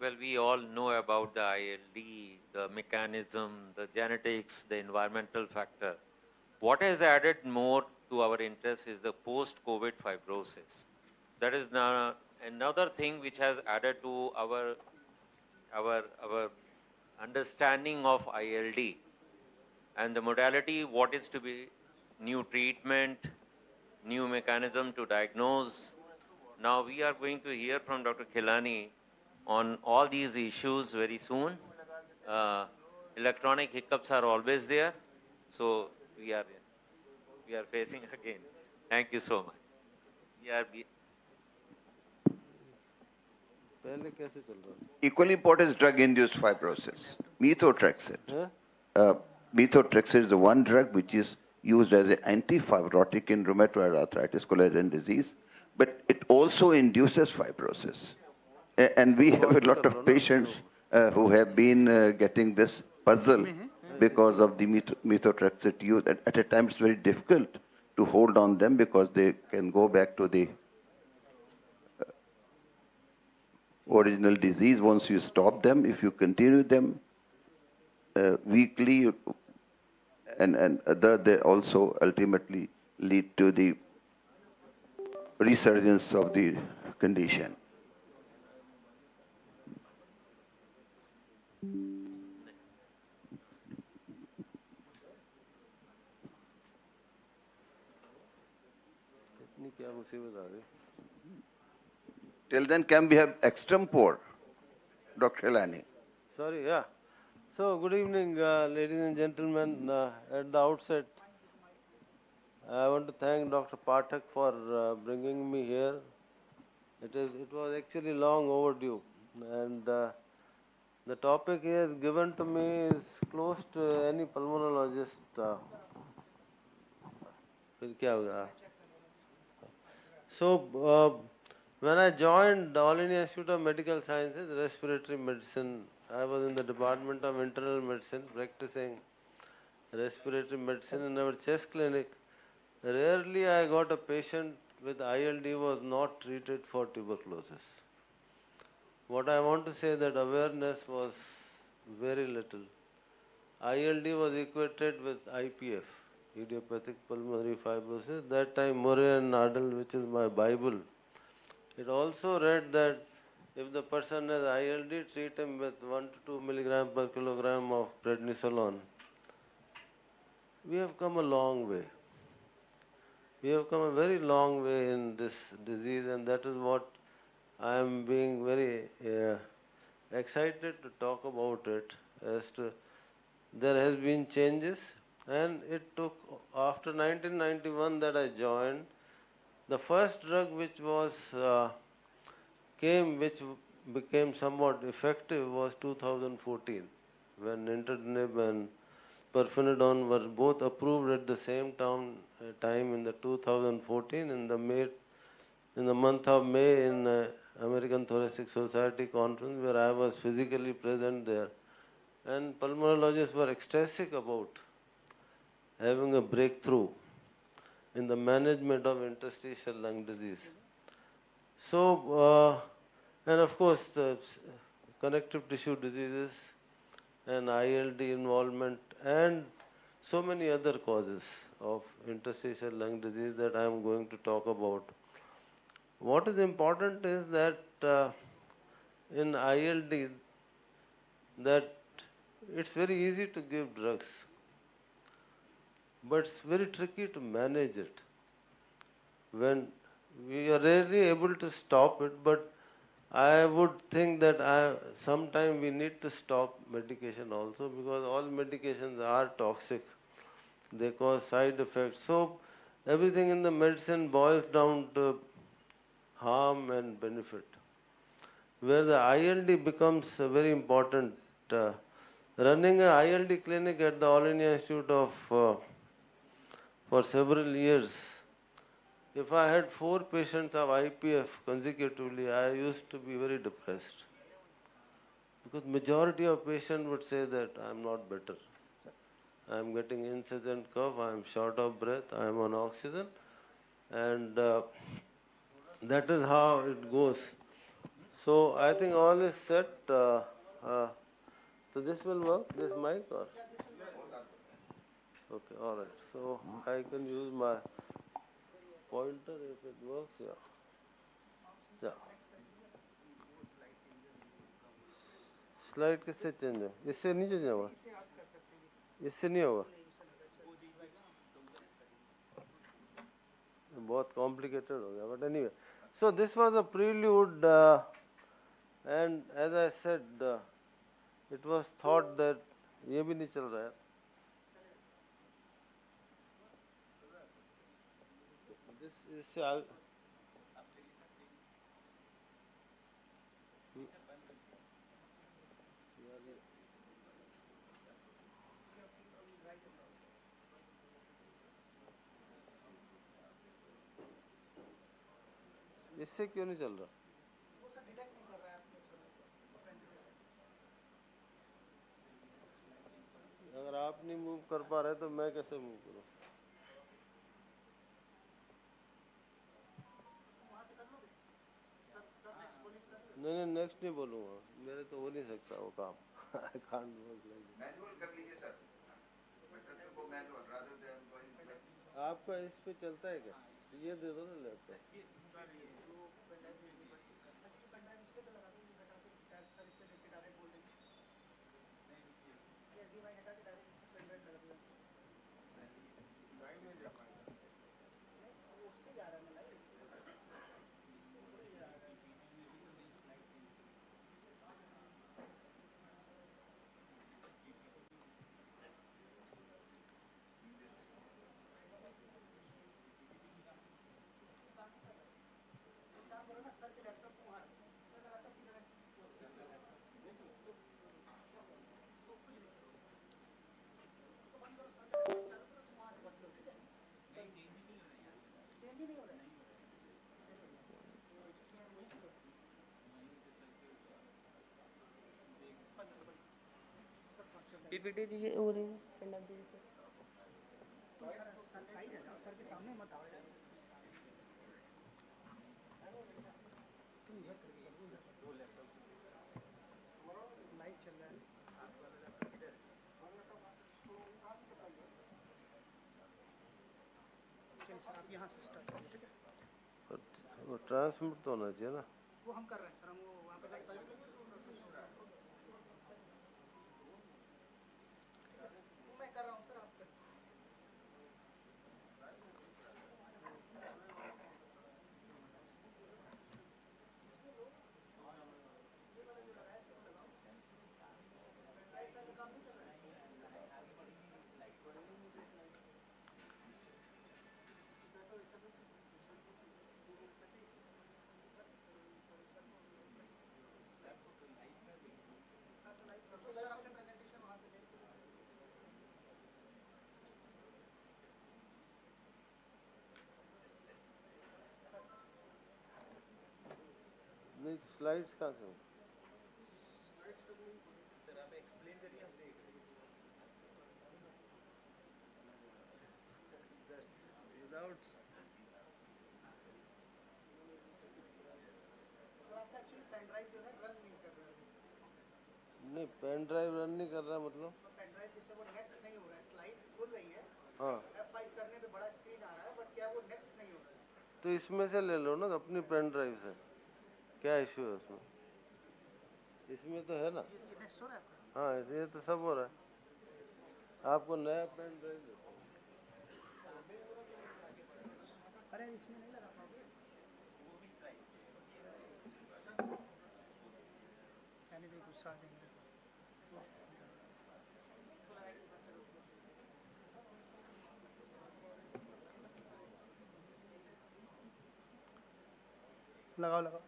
Well, we all know about the ILD, the mechanism, the genetics, the environmental factor. What has added more to our interest is the post-COVID fibrosis. That is now another thing which has added to our understanding of ILD and the modality, what is to be new treatment, new mechanism to diagnose. Now we are going to hear from Dr. Khilani on all these issues very soon. Electronic hiccups are always there, so we are we are facing again. Thank you so much. We are Equally important is drug-induced fibrosis, methotrexate. Methotrexate is the one drug which is used as an anti-fibrotic in rheumatoid arthritis, collagen disease, but it also induces fibrosis. And we have a lot of patients who have been getting this puzzle because of the methotrexate use. At a time, it's very difficult to hold on them because they can go back to the original disease once you stop them. If you continue them weekly and other, they also ultimately lead to the resurgence of the condition. Till then, can we have extempore, Dr. Helani? Sorry, yeah. So, good evening, ladies and gentlemen. At the outset, I want to thank Dr. Pathak for bringing me here. It was actually long overdue, and the topic he has given to me is close to any pulmonologist. So, when I joined All India Institute of Medical Sciences, Respiratory Medicine, I was in the Department of Internal Medicine practicing respiratory medicine in our chest clinic. Rarely I got a patient with ILD who was not treated for tuberculosis. What I want to say that awareness was very little. ILD was equated with IPF, idiopathic pulmonary fibrosis. That time Murray and Nadal, which is my Bible, it also read that if the person has ILD, treat him with 1 to 2 milligram per kilogram of prednisolone. We have come a long way. We have come a very long way in this disease, and that is what I am being very excited to talk about it. As to there has been changes, and it took after 1991 that I joined. The first drug which was which became somewhat effective was 2014, when nintedanib and pirfenidone were both approved at the same time in the 2014 in the month of May in American Thoracic Society conference, where I was physically present there, and pulmonologists were ecstatic about having a breakthrough in the management of interstitial lung disease. So, and of course, the connective tissue diseases and ILD involvement and so many other causes of interstitial lung disease that I am going to talk about. What is important is that in ILD, that it's very easy to give drugs, but it's very tricky to manage it. When we are rarely able to stop it, but I would think that sometime we need to stop medication also, because all medications are toxic. They cause side effects. So everything in the medicine boils down to harm and benefit. Where the ILD becomes very important. Running an ILD clinic at the All India Institute of for several years, if I had 4 patients of IPF consecutively, I used to be very depressed. Because majority of patients would say that I am not better. I am getting incessant cough, I am short of breath, I am on oxygen, and that is how it goes. So I think all is set. So this will work, this mic? Or? Okay, all right. So I can use my pointer if it works, yeah. Slide किससे change है? इससे नहीं change होगा? इससे नहीं होगा? बहुत complicated हो गया, but anyway. So this was a prelude, and as I said, it was thought that ये भी नहीं चल रहा है. इससे आगे इससे क्यों नहीं चल रहा? अगर आप नहीं मूव कर पा रहे तो मैं कैसे मूव करूं? नहीं, नेक्स्ट नहीं बोलूँगा, मेरे तो हो नहीं सकता वो काम। I can't work like that. Manual कर लीजिए sir, manual rather than going आपका इस पे चलता है क्या? ये दे दो ना लैपटॉप। पीपीटी दीजिए, वो दीजिए, पेन ड्राइव दीजिए सर के सामने मत आओ यार। लाइव चल रहा है। चलिए सर आप यहाँ से स्टार्ट करिए, ठीक है? वो ट्रांसमिट तो होना चाहिए ना। वो हम कर रहे हैं सर, हम वो वहाँ पे मैं कर रहा हूँ सर, आप नहीं, स्लाइड्स कहाँ से? सर आप एक्सप्लेन करिए, हम देख रहे हैं। विदाउट आपका एक्चुअली पेन ड्राइव जो है रन नहीं कर रहा है। नहीं, पेन ड्राइव रन नहीं कर रहा मतलब? पेन ड्राइव जिससे वो नेक्स्ट नहीं हो रहा है, स्लाइड खुल रही है। हाँ, F5 करने पे बड़ा स्क्रीन आ रहा है, बट क्या वो नेक्स्ट नहीं हो रहा है? तो इसमें से ले लो ना, अपनी पेन ड्राइव से। क्या इश्यू है उसमें? इसमें तो है ना। ये नेक्स्ट हो रहा है आपका? हाँ, ये तो सब हो रहा है। आपको नया पेन ड्राइव देता हूँ। अरे इसमें नहीं लगा पाओगे, यानी भी गुस्सा आ जाएंगे। लगाओ लगाओ,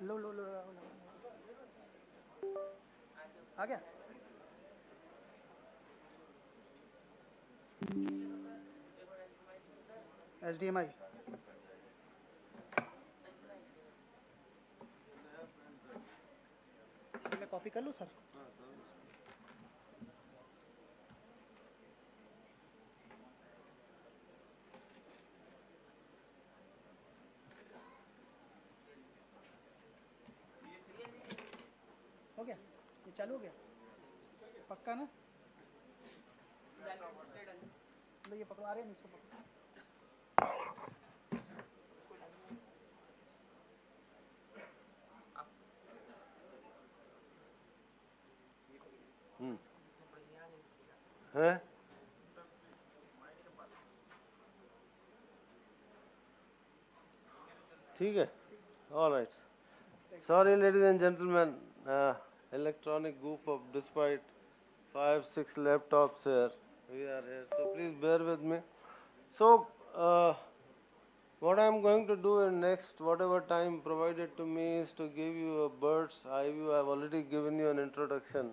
लो लो लो लगाओ लगाओ। आ गया? HDMI मैं कॉपी कर लूँ सर? हो गया? ये चालू हो गया? पक्का ना? लो ये पकड़ो, आ रहे हैं, इसको पकड़ो। है? ठीक है, all right. Sorry, ladies and gentlemen, electronic goof up despite 5-6 laptops here. We are here, so please bear with me. So, What I am going to do in next whatever time provided to me is to give you a bird's eye view. I have already given you an introduction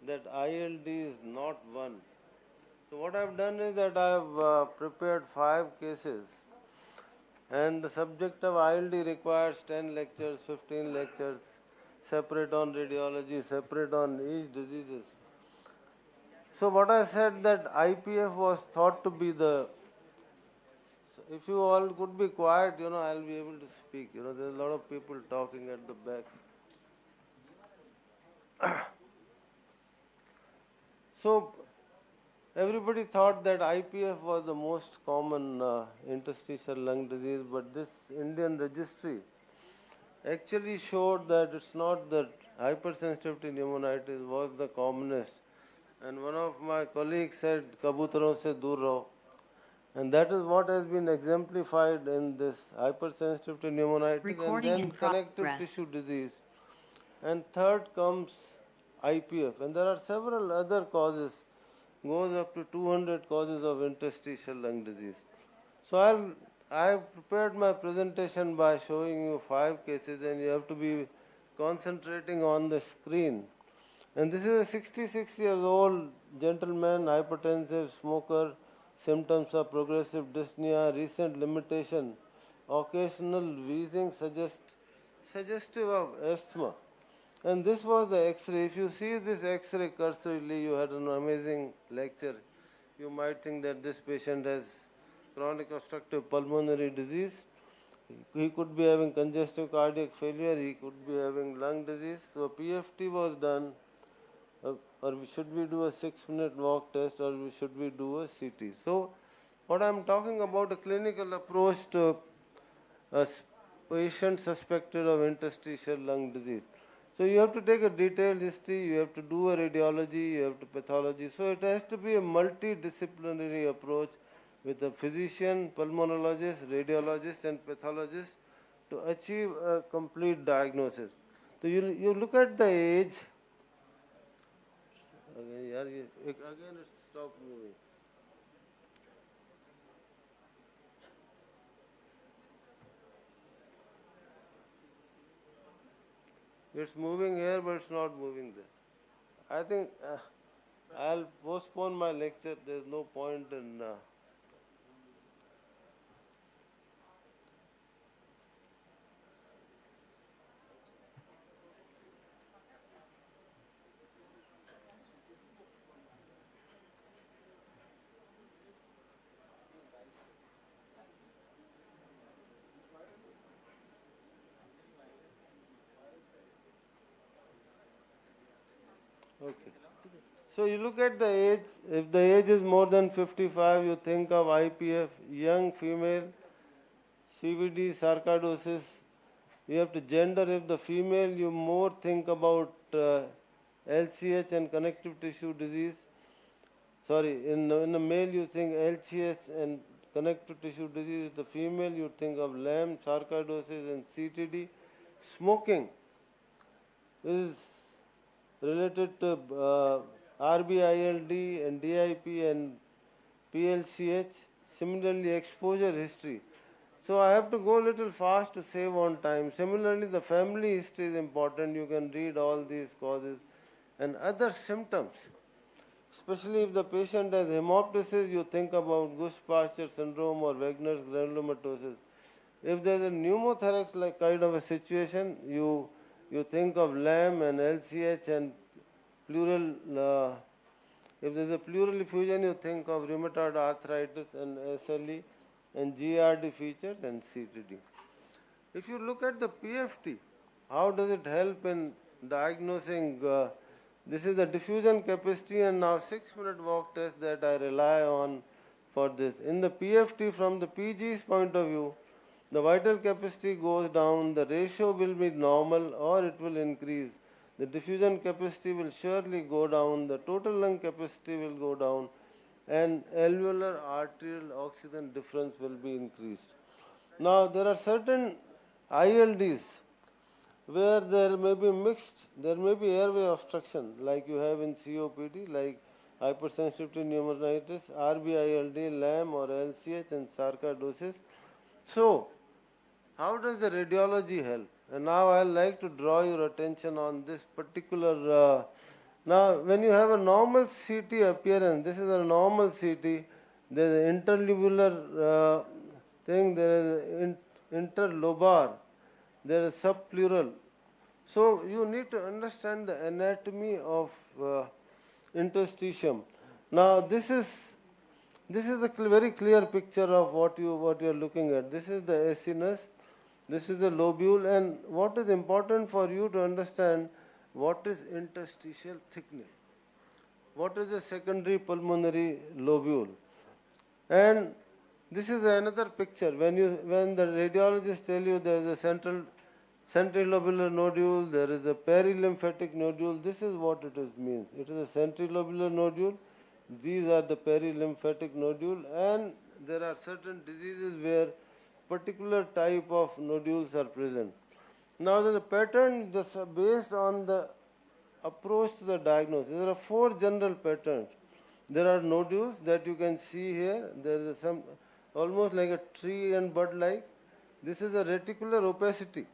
that ILD is not one. So what I have done is that I have prepared 5 cases, and the subject of ILD requires 10 lectures, 15 lectures, separate on radiology, separate on each diseases. So what I said that IPF was thought to be the, so if you all could be quiet, I'll be able to speak. There's a lot of people talking at the back. So everybody thought that IPF was the most common interstitial lung disease, but this Indian registry actually showed that it's not that hypersensitivity pneumonitis was the commonest. And one of my colleagues said, "Kabutaron se dur raho." And that is what has been exemplified in this hypersensitivity pneumonitis Recording and in then connective progress. tissue disease. And third comes IPF. And there are several other causes, goes up to 200 causes of interstitial lung disease. So I have prepared my presentation by showing you 5 cases, and you have to be concentrating on the screen. And this is a 66 years old gentleman, hypertensive, smoker, symptoms of progressive dyspnea, recent limitation, occasional wheezing suggestive of asthma. And this was the X-ray. If you see this X-ray cursorily, you had an amazing lecture. You might think that this patient has chronic obstructive pulmonary disease. He could be having congestive cardiac failure. He could be having lung disease. So PFT was done. Or should we do a 6-minute walk test, or should we do a CT? So what I am talking about, a clinical approach to a patient suspected of interstitial lung disease. So you have to take a detailed history, you have to do a radiology, you have to pathology. So it has to be a multidisciplinary approach with a physician, pulmonologist, radiologist and pathologist to achieve a complete diagnosis. So you look at the age. Again it stopped moving. It's moving here, but it's not moving there. I think I'll postpone my lecture. There's no point in. Okay. So you look at the age. If the age is more than 55, you think of IPF, young female, CVD, sarcoidosis. You have to gender. If the female, you more think about LCH and connective tissue disease. Sorry, in the male you think LCH and connective tissue disease. The female you think of LAM, sarcoidosis and CTD. Smoking is related to RBILD and DIP and PLCH. Similarly, exposure history. So I have to go a little fast to save on time. Similarly, the family history is important. You can read all these causes and other symptoms. Especially if the patient has hemoptysis, you think about Gush-Pasture syndrome or Wegener's granulomatosis. If there is a pneumothorax like kind of a situation, you think of LAM and LCH and pleural. If there is a pleural effusion, you think of rheumatoid arthritis and SLE and GRD features and CTD. If you look at the PFT, how does it help in diagnosing? This is the diffusion capacity and now 6-minute walk test that I rely on for this. In the PFT, from the PG's point of view, the vital capacity goes down, the ratio will be normal or it will increase. The diffusion capacity will surely go down, the total lung capacity will go down, and alveolar arterial oxygen difference will be increased. Now there are certain ILDs where there may be mixed, there may be airway obstruction like you have in COPD, like hypersensitivity pneumonitis, RBILD, LAM or LCH and sarcoidosis. So, how does the radiology help? And now I'd like to draw your attention on this particular. Now, when you have a normal CT appearance, this is a normal CT. There is an interlobular thing. There is an interlobar. There is subpleural. So you need to understand the anatomy of interstitium. Now, this is a very clear picture of what you are looking at. This is the acinus. This is the lobule, and what is important for you to understand, what is interstitial thickening, what is the secondary pulmonary lobule. And this is another picture. When the radiologists tell you there is a central lobular nodule, there is a perilymphatic nodule, this is what it means. It is a centrilobular nodule. These are the perilymphatic nodule, and there are certain diseases where particular type of nodules are present. Now, the pattern based on the approach to the diagnosis. There are 4 general patterns. There are nodules that you can see here. There is some almost like a tree and bud like. This is a reticular opacity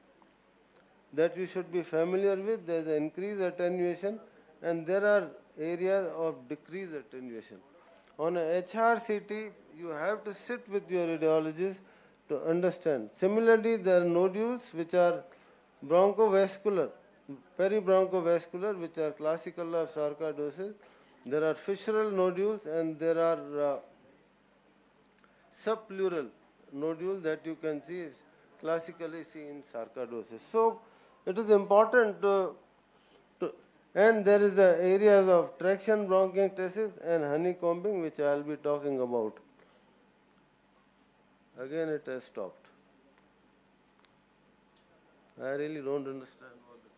that you should be familiar with. There is an increased attenuation, and there are areas of decreased attenuation. On a HRCT, you have to sit with your radiologist to understand. Similarly, there are nodules which are bronchovascular, peribronchovascular, which are classical of sarcoidosis. There are fissural nodules, and there are subpleural nodules that you can see is classically seen in sarcoidosis. So, it is important and there is the areas of traction bronchiectasis and honeycombing, which I will be talking about. Again, it has stopped. I really don't understand all this.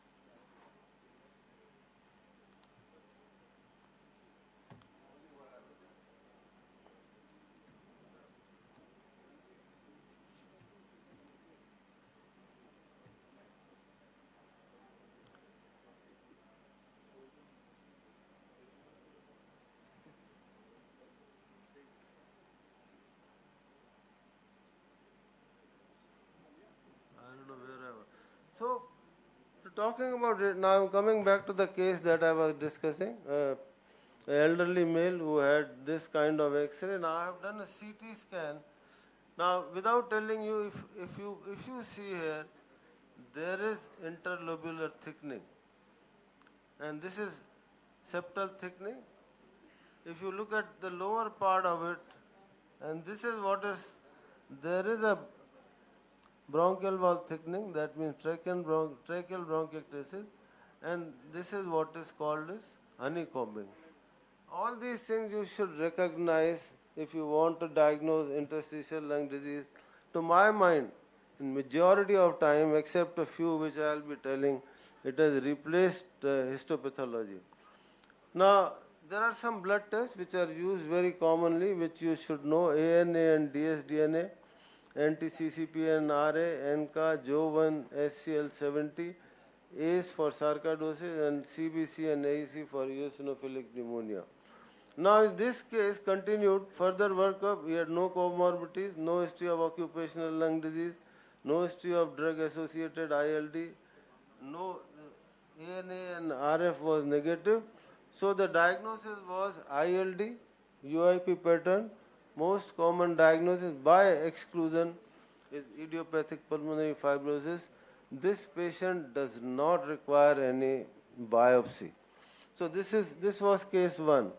So, talking about it, now I'm coming back to the case that I was discussing, an elderly male who had this kind of X-ray. Now I have done a CT scan. Now, without telling you, if you see here, there is interlobular thickening, and this is septal thickening. If you look at the lower part of it, and this is what is, there is a bronchial valve thickening, that means tracheal bronchiectasis, and this is what is called as honeycombing. All these things you should recognize if you want to diagnose interstitial lung disease. To my mind, in majority of time, except a few which I will be telling, it has replaced histopathology. Now, there are some blood tests which are used very commonly, which you should know: ANA and dsDNA, anti-CCP-RA, ANCA, JO1, SCL70, ACE for sarcoidosis, and CBC and AEC for eosinophilic pneumonia. Now, in this case, continued further workup. He had no comorbidities, no history of occupational lung disease, no history of drug-associated ILD, no ANA and RF was negative. So the diagnosis was ILD, UIP pattern. Most common diagnosis by exclusion is idiopathic pulmonary fibrosis. This patient does not require any biopsy. So this was case 1.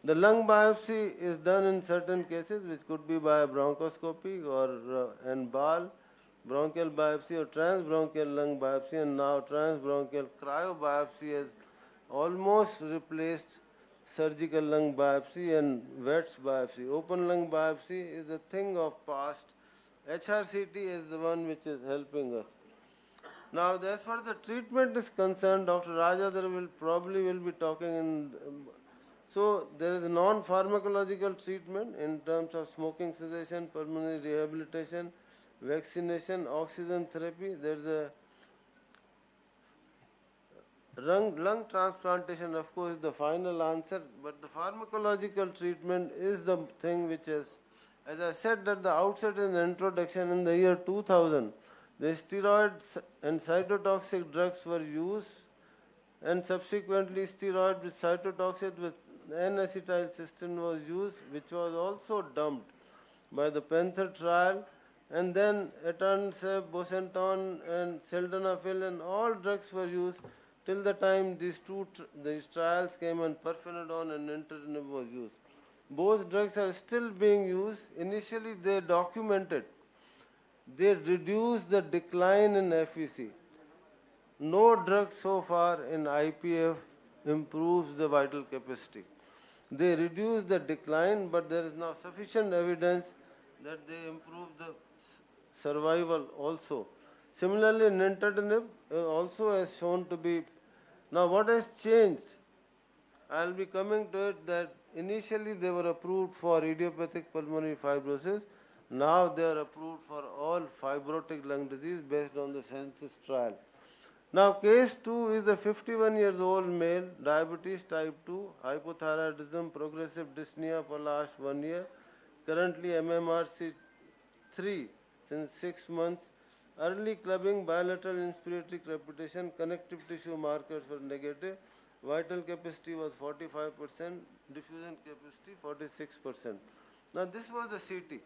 The lung biopsy is done in certain cases, which could be by bronchoscopy or and BAL, bronchial biopsy or transbronchial lung biopsy, and now transbronchial cryobiopsy has almost replaced surgical lung biopsy and VETS biopsy. Open lung biopsy is a thing of past. HRCT is the one which is helping us. Now, as far as the treatment is concerned, Dr. Rajadhar will probably be talking in. So, there is a non-pharmacological treatment in terms of smoking cessation, pulmonary rehabilitation, vaccination, oxygen therapy. There is a lung transplantation, of course, is the final answer, but the pharmacological treatment is the thing which has As I said at the outset in the introduction, in the year 2000, the steroids and cytotoxic drugs were used, and subsequently steroid with cytotoxic with N-acetylcysteine was used, which was also dumped by the Panther trial, and then etanercept, bosentan, and sildenafil, and all drugs were used till the time these trials came and pirfenidone and nintedanib was used. Both drugs are still being used. Initially, they documented, they reduced the decline in FVC. No drug so far in IPF improves the vital capacity. They reduce the decline, but there is now sufficient evidence that they improve the survival also. Similarly, nintedanib also has shown to be. Now, what has changed? I will be coming to it that initially they were approved for idiopathic pulmonary fibrosis. Now they are approved for all fibrotic lung disease based on the census trial. Now, case 2 is a 51-year-old male, diabetes type 2, hypothyroidism, progressive dyspnea for last 1 year, currently MMRC 3 since 6 months, early clubbing, bilateral inspiratory crepitation, connective tissue markers were negative, vital capacity was 45%, diffusion capacity 46%. Now, this was the CT.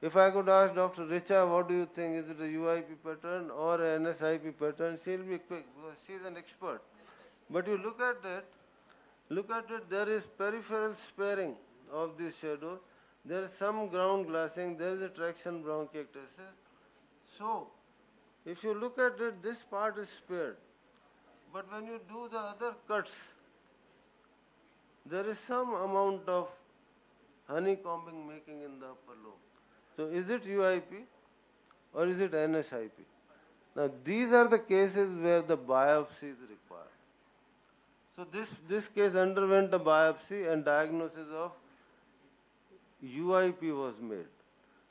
If I could ask Dr. Richa, what do you think? Is it a UIP pattern or an NSIP pattern? She'll be quick because she's an expert. But you look at it, there is peripheral sparing of these shadows. There is some ground glassing, there is a traction bronchiectasis. So, if you look at it, this part is spared. But when you do the other cuts, there is some amount of honeycombing making in the upper lobe. So is it UIP or is it NSIP? Now these are the cases where the biopsy is required. So this case underwent a biopsy and diagnosis of UIP was made.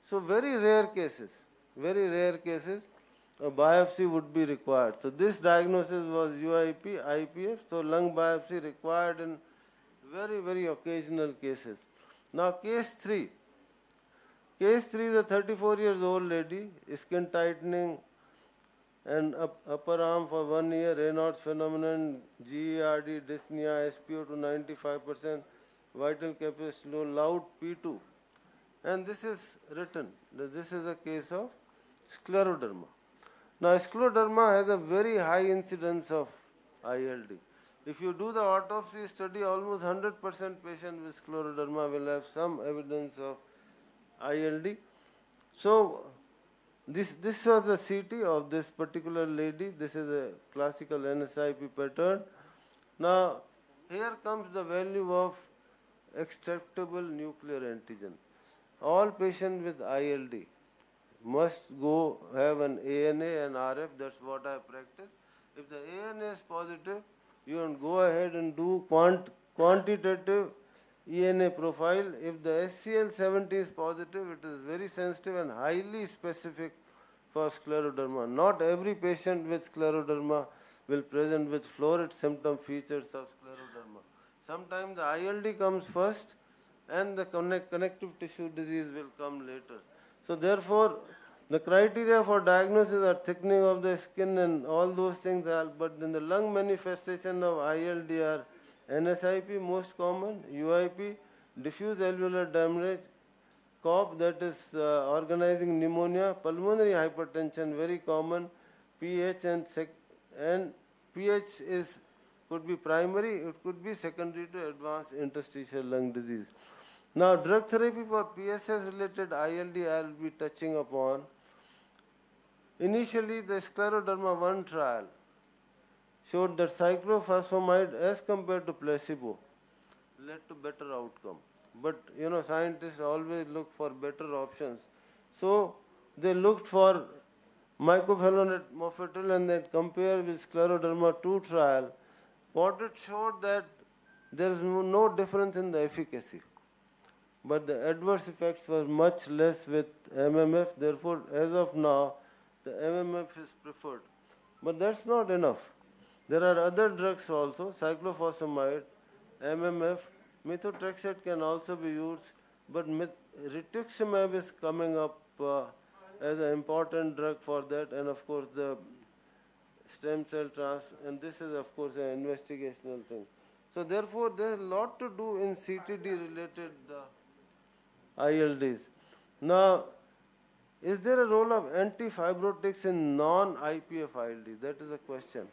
So very rare cases, a biopsy would be required. So this diagnosis was UIP, IPF, so lung biopsy required in very, very occasional cases. Now case 3. Case 3 is a 34-year-old lady, skin tightening and upper arm for 1 year, Raynaud's phenomenon, GERD, dyspnea, SPO to 95%, vital capacity low, loud P2. And this is written, this is a case of scleroderma. Now scleroderma has a very high incidence of ILD. If you do the autopsy study, almost 100% patients with scleroderma will have some evidence of ILD. So this was the CT of this particular lady. This is a classical NSIP pattern. Now here comes the value of extractable nuclear antigen. All patients with ILD must go have an ANA and RF. That's what I practice. If the ANA is positive, you can go ahead and do quantitative ENA profile. If the SCL70 is positive, it is very sensitive and highly specific for scleroderma. Not every patient with scleroderma will present with florid symptom features of scleroderma. Sometimes the ILD comes first and the connective tissue disease will come later. So therefore, the criteria for diagnosis are thickening of the skin and all those things, but then the lung manifestation of ILD are NSIP most common, UIP, diffuse alveolar damage, cough, that is organizing pneumonia, pulmonary hypertension very common, PH and PH could be primary, it could be secondary to advanced interstitial lung disease. Now drug therapy for PSS related ILD I will be touching upon. Initially the scleroderma 1 trial showed that cyclophosphamide as compared to placebo led to better outcome. But scientists always look for better options. So they looked for mycophenolate mofetil and then compared with scleroderma 2 trial. What it showed that there is no difference in the efficacy. But the adverse effects were much less with MMF. Therefore, as of now, the MMF is preferred. But that's not enough. There are other drugs also, cyclophosphamide, MMF, methotrexate can also be used, but rituximab is coming up as an important drug for that, and of course the stem cell and this is of course an investigational thing. So therefore there is a lot to do in CTD related ILDs. Now, is there a role of antifibrotics in non-IPF ILD? That is a question.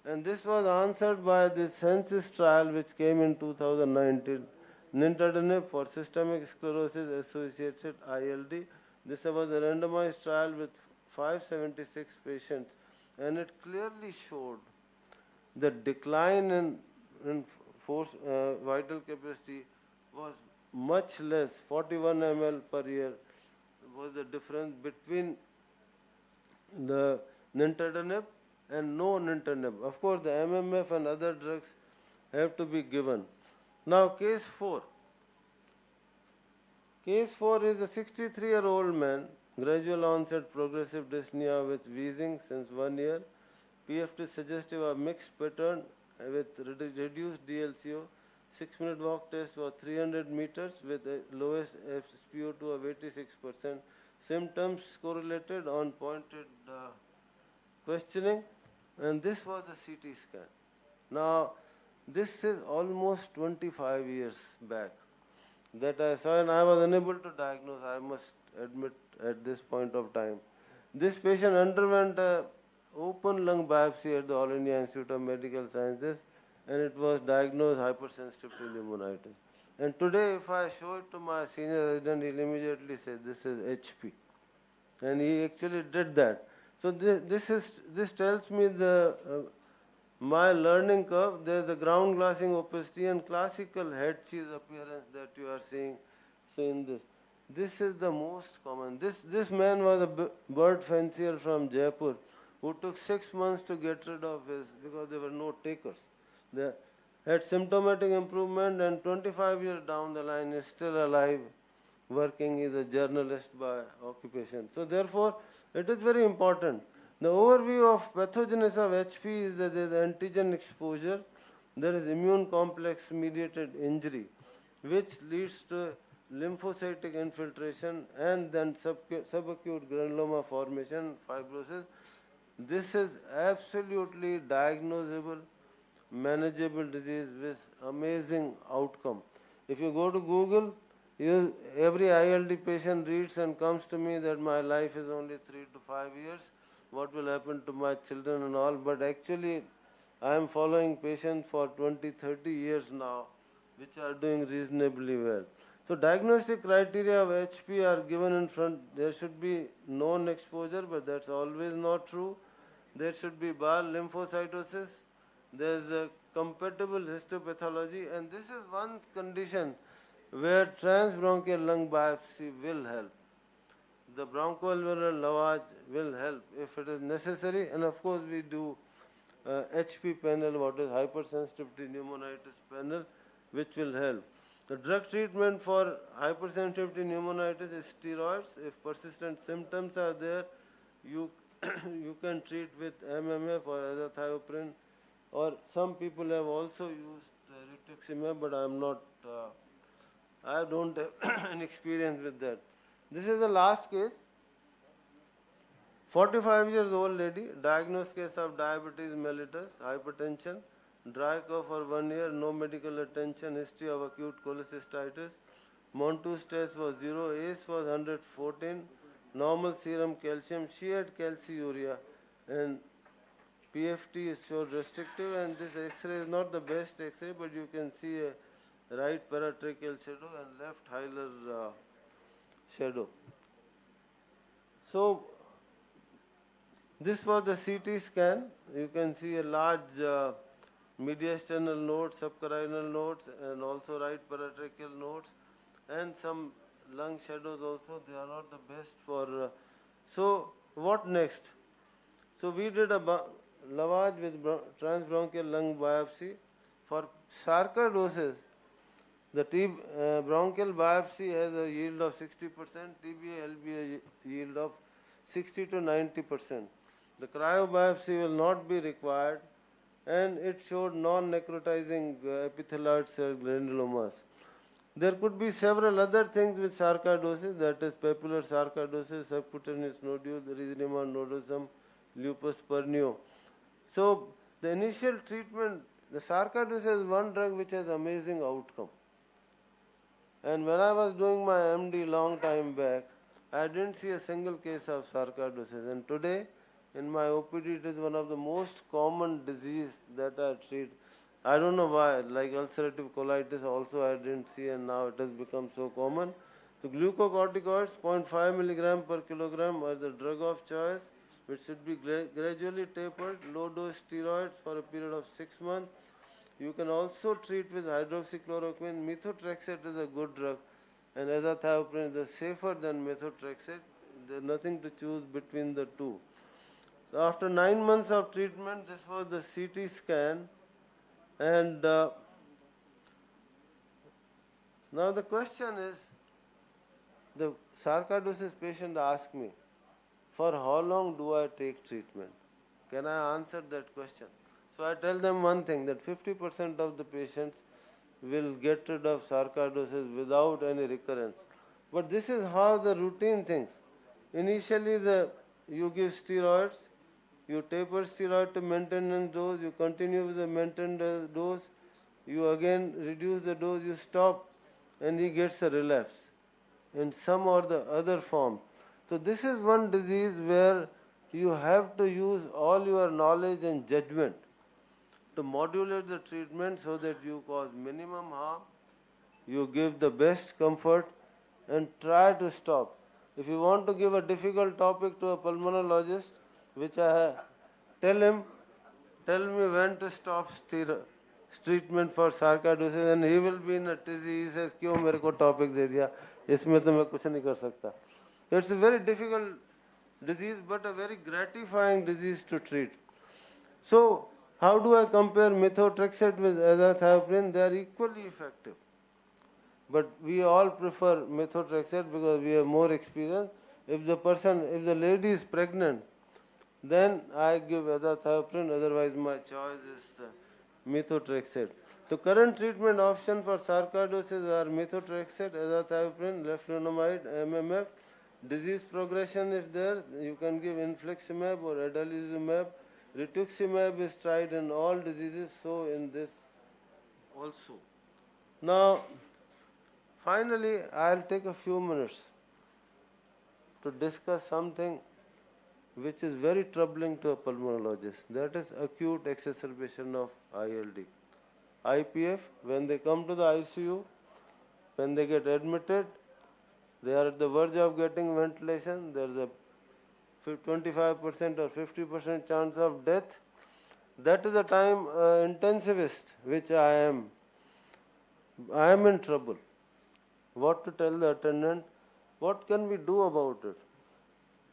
And this was answered by the census trial which came in 2019, nintedanib for systemic sclerosis associated ILD. This was a randomized trial with 576 patients, and it clearly showed the decline in force, vital capacity was much less, 41 ml per year was the difference between the nintedanib and no nintedanib. Of course, the MMF and other drugs have to be given. Now, case 4. Case 4 is a 63-year-old man, gradual onset progressive dyspnea with wheezing since 1 year. PFT suggestive of mixed pattern with reduced DLCO. 6-minute walk test was 300 meters with the lowest SpO2 of 86%. Symptoms correlated on pointed questioning, and this was the CT scan. Now, this is almost 25 years back that I saw, and I was unable to diagnose, I must admit, at this point of time. This patient underwent an open lung biopsy at the All India Institute of Medical Sciences, and it was diagnosed hypersensitive to pneumonitis. And today, if I show it to my senior resident, he'll immediately say, this is HP. And he actually did that. So this tells me my learning curve. There's a ground glassing opacity and classical head cheese appearance that you are seeing. So in this is the most common. This man was a bird fancier from Jaipur who took 6 months to get rid of his, because there were no takers. They had symptomatic improvement, and 25 years down the line is still alive, working. Is a journalist by occupation. So therefore, it is very important. The overview of pathogenesis of HP is that there is antigen exposure, there is immune complex mediated injury, which leads to lymphocytic infiltration and then subacute granuloma formation, fibrosis. This is absolutely diagnosable, manageable disease with amazing outcome. If you go to Google, every ILD patient reads and comes to me that my life is only 3 to 5 years, what will happen to my children and all, but actually I am following patients for 20, 30 years now, which are doing reasonably well. So diagnostic criteria of HP are given in front. There should be known exposure, but that's always not true. There should be bar lymphocytosis. There's a compatible histopathology, and this is one condition where transbronchial lung biopsy will help. The bronchoalveolar lavage will help if it is necessary, and of course we do HP panel, what is hypersensitivity pneumonitis panel, which will help. The drug treatment for hypersensitivity pneumonitis is steroids. If persistent symptoms are there, you can treat with MMF or azathioprine, or some people have also used rituximab, but I don't have an experience with that. This is the last case. 45 years old lady, diagnosed case of diabetes mellitus, hypertension, dry cough for 1 year, no medical attention, history of acute cholecystitis. Montus test was 0, ACE was 114, normal serum calcium. She had calciuria, and PFT is showed restrictive, and this X-ray is not the best X-ray, but you can see a right paratracheal shadow and left hilar shadow. So this was the CT scan. You can see a large mediastinal node, subcarinal nodes, and also right paratracheal nodes, and some lung shadows also. They are not the best for. So what next? So we did a lavage with transbronchial lung biopsy for sarcoidosis. The bronchial biopsy has a yield of 60%, TBA LBA yield of 60 to 90%. The cryobiopsy will not be required, and it showed non-necrotizing epithelioid cell granulomas. There could be several other things with sarcoidosis, that is papular sarcoidosis, subcutaneous nodule, erythema nodosum, lupus pernio. So the initial treatment, the sarcoidosis is one drug which has amazing outcome. And when I was doing my MD long time back, I didn't see a single case of sarcoidosis. And today, in my OPD, it is one of the most common disease that I treat. I don't know why, like ulcerative colitis also I didn't see, and now it has become so common. So glucocorticoids, 0.5 milligram per kilogram are the drug of choice, which should be gradually tapered, low dose steroids for a period of 6 months. You can also treat with hydroxychloroquine. Methotrexate is a good drug, and azathioprine is safer than methotrexate. There's nothing to choose between the two. So after 9 months of treatment, this was the CT scan, and now the question is, the sarcoidosis patient asked me, for how long do I take treatment? Can I answer that question? So I tell them one thing, that 50% of the patients will get rid of sarcoidosis without any recurrence. But this is how the routine things. Initially you give steroids, you taper steroid to maintenance dose, you continue with the maintenance dose, you again reduce the dose, you stop, and he gets a relapse in some or the other form. So this is one disease where you have to use all your knowledge and judgment to modulate the treatment so that you cause minimum harm, you give the best comfort, and try to stop. If you want to give a difficult topic to a pulmonologist, which I tell him, tell me when to stop treatment for sarcoidosis, and he will be in a tizzy. He says, "Kyun mere ko topic de diya? Isme to main kuch nahi kar sakta." It's a very difficult disease, but a very gratifying disease to treat. So, how do I compare methotrexate with azathioprine? They are equally effective. But we all prefer methotrexate because we have more experience. If the lady is pregnant, then I give azathioprine, otherwise my choice is methotrexate. The current treatment option for sarcoidosis are methotrexate, azathioprine, leflunomide, MMF. Disease progression is there, you can give infliximab or adalimumab. Rituximab is tried in all diseases, so in this also. Now, finally, I'll take a few minutes to discuss something which is very troubling to a pulmonologist. That is acute exacerbation of ILD. IPF, when they come to the ICU, when they get admitted, they are at the verge of getting ventilation. There is a 25% or 50% chance of death. That is the time intensivist, which I am in trouble. What to tell the attendant? What can we do about it?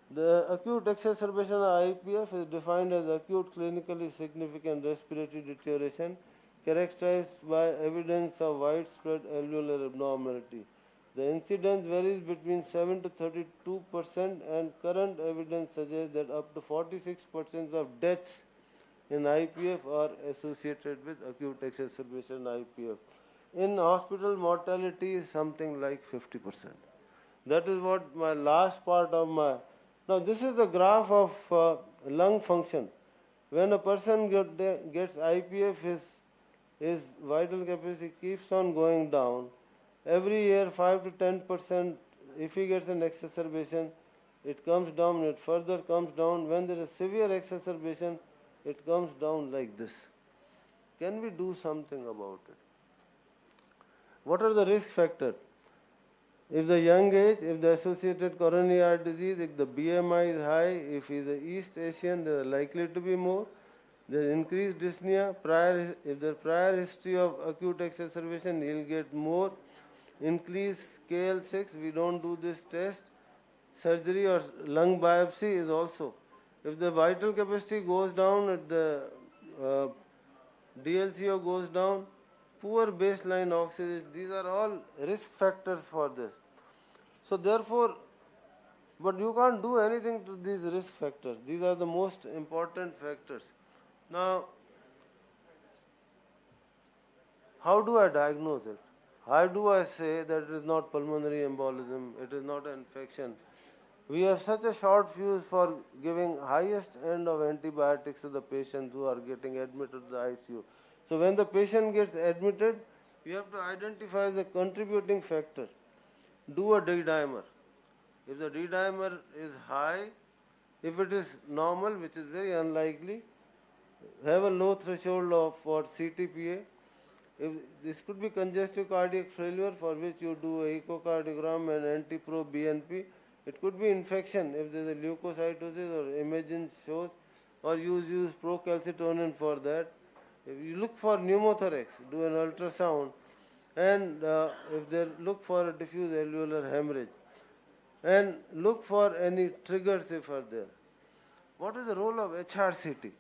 The acute exacerbation of IPF is defined as acute clinically significant respiratory deterioration characterized by evidence of widespread alveolar abnormality. The incidence varies between 7 to 32%, and current evidence suggests that up to 46% of deaths in IPF are associated with acute exacerbation IPF. In hospital, mortality is something like 50%. That is what my last part of my... Now this is the graph of lung function. When a person gets IPF, his vital capacity keeps on going down. Every year 5 to 10%, if he gets an exacerbation, it comes down, it further comes down. When there is severe exacerbation, it comes down like this. Can we do something about it? What are the risk factors? If the young age, if the associated coronary heart disease, if the BMI is high, if he is a East Asian, there are likely to be more. There is increased dyspnea. If there is prior history of acute exacerbation, he will get more. Increase KL6, we don't do this test. Surgery or lung biopsy is also. If the vital capacity goes down, if the DLCO goes down, poor baseline oxygen, these are all risk factors for this. So therefore, but you can't do anything to these risk factors. These are the most important factors. Now, how do I diagnose it? Why do I say that it is not pulmonary embolism, it is not an infection? We have such a short fuse for giving highest end of antibiotics to the patients who are getting admitted to the ICU. So when the patient gets admitted, you have to identify the contributing factor. Do a D-dimer. If the D-dimer is high, if it is normal, which is very unlikely, have a low threshold for CTPA. If this could be congestive cardiac failure, for which you do a echocardiogram and anti-pro-BNP. It could be infection if there is a leukocytosis or imaging shows, or use procalcitonin for that. If you look for pneumothorax, do an ultrasound, and if they look for a diffuse alveolar hemorrhage, and look for any triggers if are there. What is the role of HRCT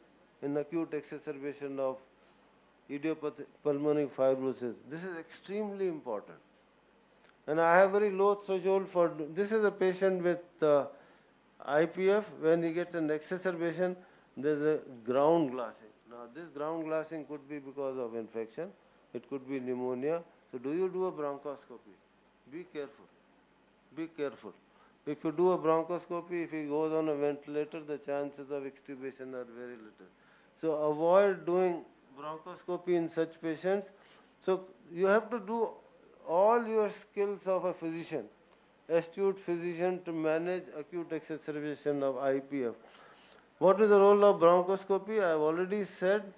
in acute exacerbation of idiopathic pulmonary fibrosis? This is extremely important. And I have very low threshold for, this is a patient with IPF. When he gets an exacerbation, there's a ground glassing. Now this ground glassing could be because of infection. It could be pneumonia. So do you do a bronchoscopy? Be careful. Be careful. If you do a bronchoscopy, if he goes on a ventilator, the chances of extubation are very little. So avoid doing bronchoscopy in such patients. So you have to do all your skills of a physician, astute physician, to manage acute exacerbation of IPF. What is the role of bronchoscopy? I have already said,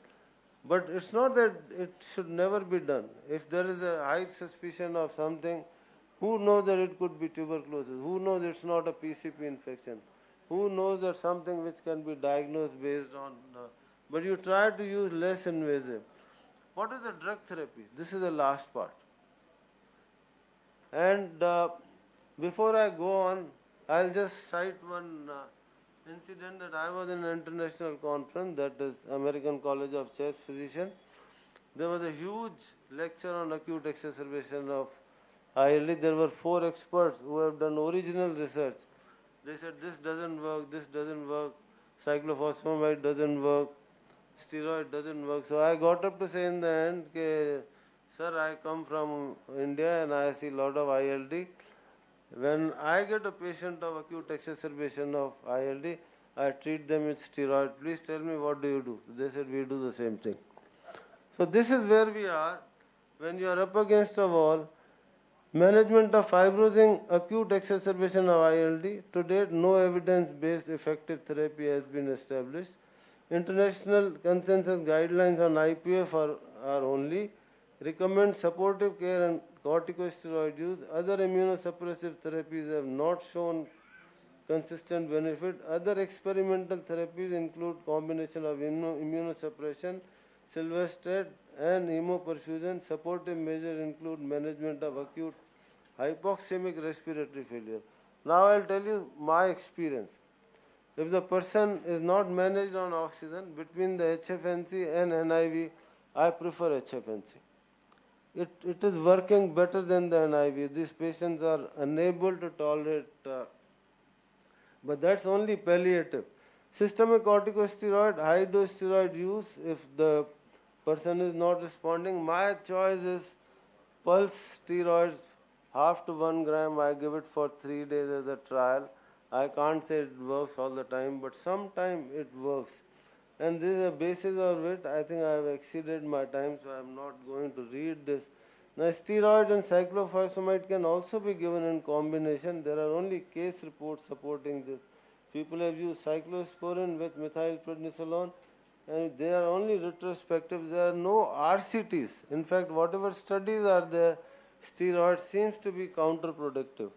but it's not that it should never be done. If there is a high suspicion of something, who knows that it could be tuberculosis? Who knows it's not a PCP infection? Who knows that something which can be diagnosed based on, but you try to use less invasive. What is the drug therapy? This is the last part. And before I go on, I'll just cite one incident that I was in an international conference, that is American College of Chest Physicians. There was a huge lecture on acute exacerbation of ILD. There were 4 experts who have done original research. They said this doesn't work, cyclophosphamide doesn't work, steroid doesn't work. So I got up to say in the end, sir, I come from India and I see a lot of ILD. When I get a patient of acute exacerbation of ILD, I treat them with steroid. Please tell me, what do you do? They said, we do the same thing. So this is where we are. When you are up against a wall, management of fibrosing acute exacerbation of ILD, to date no evidence-based effective therapy has been established. International consensus guidelines on IPF are only recommend supportive care and corticosteroid use. Other immunosuppressive therapies have not shown consistent benefit. Other experimental therapies include combination of immunosuppression, silvestrate, and hemoperfusion. Supportive measures include management of acute hypoxemic respiratory failure. Now I'll tell you my experience. If the person is not managed on oxygen, between the HFNC and NIV, I prefer HFNC. It is working better than the NIV. These patients are unable to tolerate, but that's only palliative. Systemic corticosteroid, high dose steroid use, if the person is not responding, my choice is pulse steroids, 0.5 to 1 gram. I give it for 3 days as a trial. I can't say it works all the time, but sometimes it works. And this is a basis of it. I think I have exceeded my time, so I am not going to read this. Now, steroid and cyclophosphamide can also be given in combination. There are only case reports supporting this. People have used cyclosporin with methylprednisolone, and they are only retrospective. There are no RCTs. In fact, whatever studies are there, steroid seems to be counterproductive.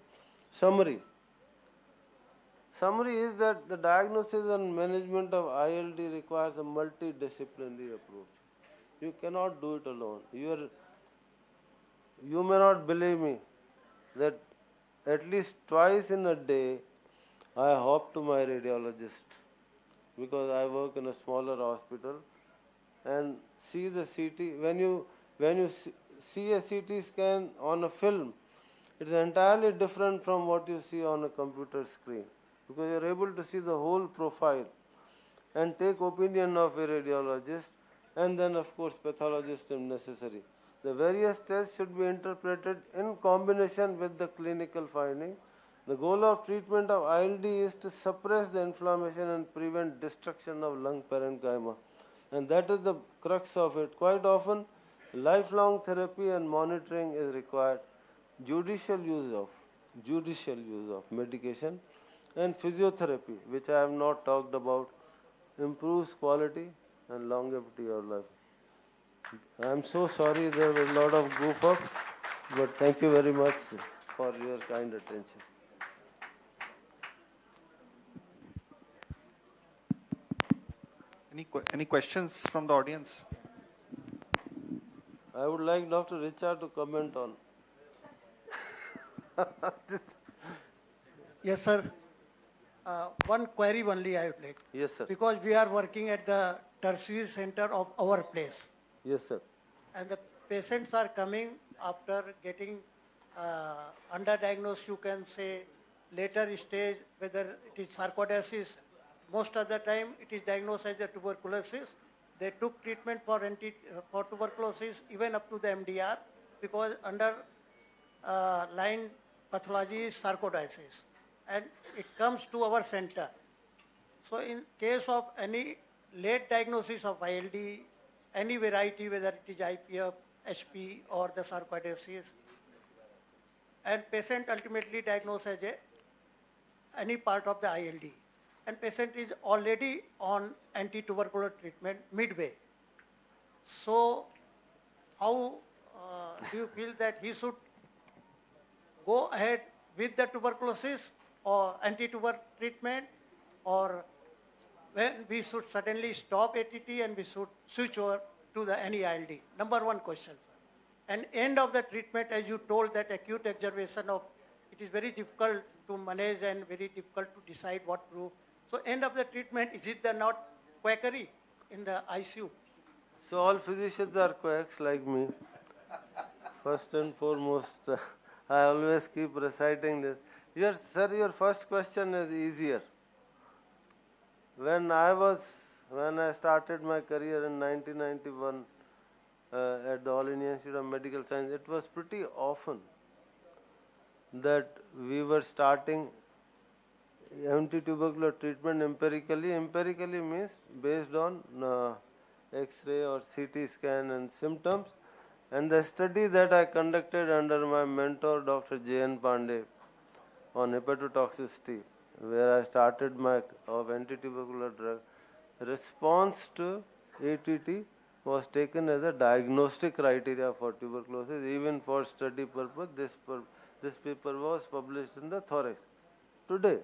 Summary is that the diagnosis and management of ILD requires a multidisciplinary approach. You cannot do it alone. You may not believe me that at least twice in a day I hop to my radiologist, because I work in a smaller hospital, and see the CT. When you see a CT scan on a film, it is entirely different from what you see on a computer screen, because you are able to see the whole profile and take opinion of a radiologist, and then of course pathologist if necessary. The various tests should be interpreted in combination with the clinical finding. The goal of treatment of ILD is to suppress the inflammation and prevent destruction of lung parenchyma. And that is the crux of it. Quite often, lifelong therapy and monitoring is required. Judicial use of medication and physiotherapy, which I have not talked about, improves quality and longevity of life. I am so sorry there was a lot of goof up, but thank you very much for your kind attention. Any questions from the audience? I would like Dr. Richard to comment on. Yes, sir. One query only I would like. Yes, sir. Because we are working at the tertiary center of our place. Yes, sir. And the patients are coming after getting underdiagnosed, you can say, later stage, whether it is sarcoidosis. Most of the time, it is diagnosed as a tuberculosis. They took treatment for tuberculosis, even up to the MDR, because underlying pathology is sarcoidosis. And it comes to our center. So in case of any late diagnosis of ILD, any variety, whether it is IPF, HP, or the sarcoidosis, and patient ultimately diagnosed as any part of the ILD. And patient is already on anti-tubercular treatment midway. So how do you feel that he should go ahead with the tuberculosis or anti-tuber treatment, or when we should suddenly stop ATT and we should switch over to the any ILD? Number one question, sir. And end of the treatment, as you told, that acute exacerbation of, it is very difficult to manage and very difficult to decide what to do. So end of the treatment, is it the not quackery in the ICU? So all physicians are quacks like me. First and foremost, I always keep reciting this. Sir, your first question is easier. When I started my career in 1991 at the All India Institute of Medical Science, it was pretty often that we were starting anti-tubercular treatment empirically. Empirically means based on X-ray or CT scan and symptoms. And the study that I conducted under my mentor, Dr. J.N. Pandey, on hepatotoxicity, where I started my anti-tubercular drug, response to ATT was taken as a diagnostic criteria for tuberculosis. Even for study purpose, this paper was published in the Thorax. Today,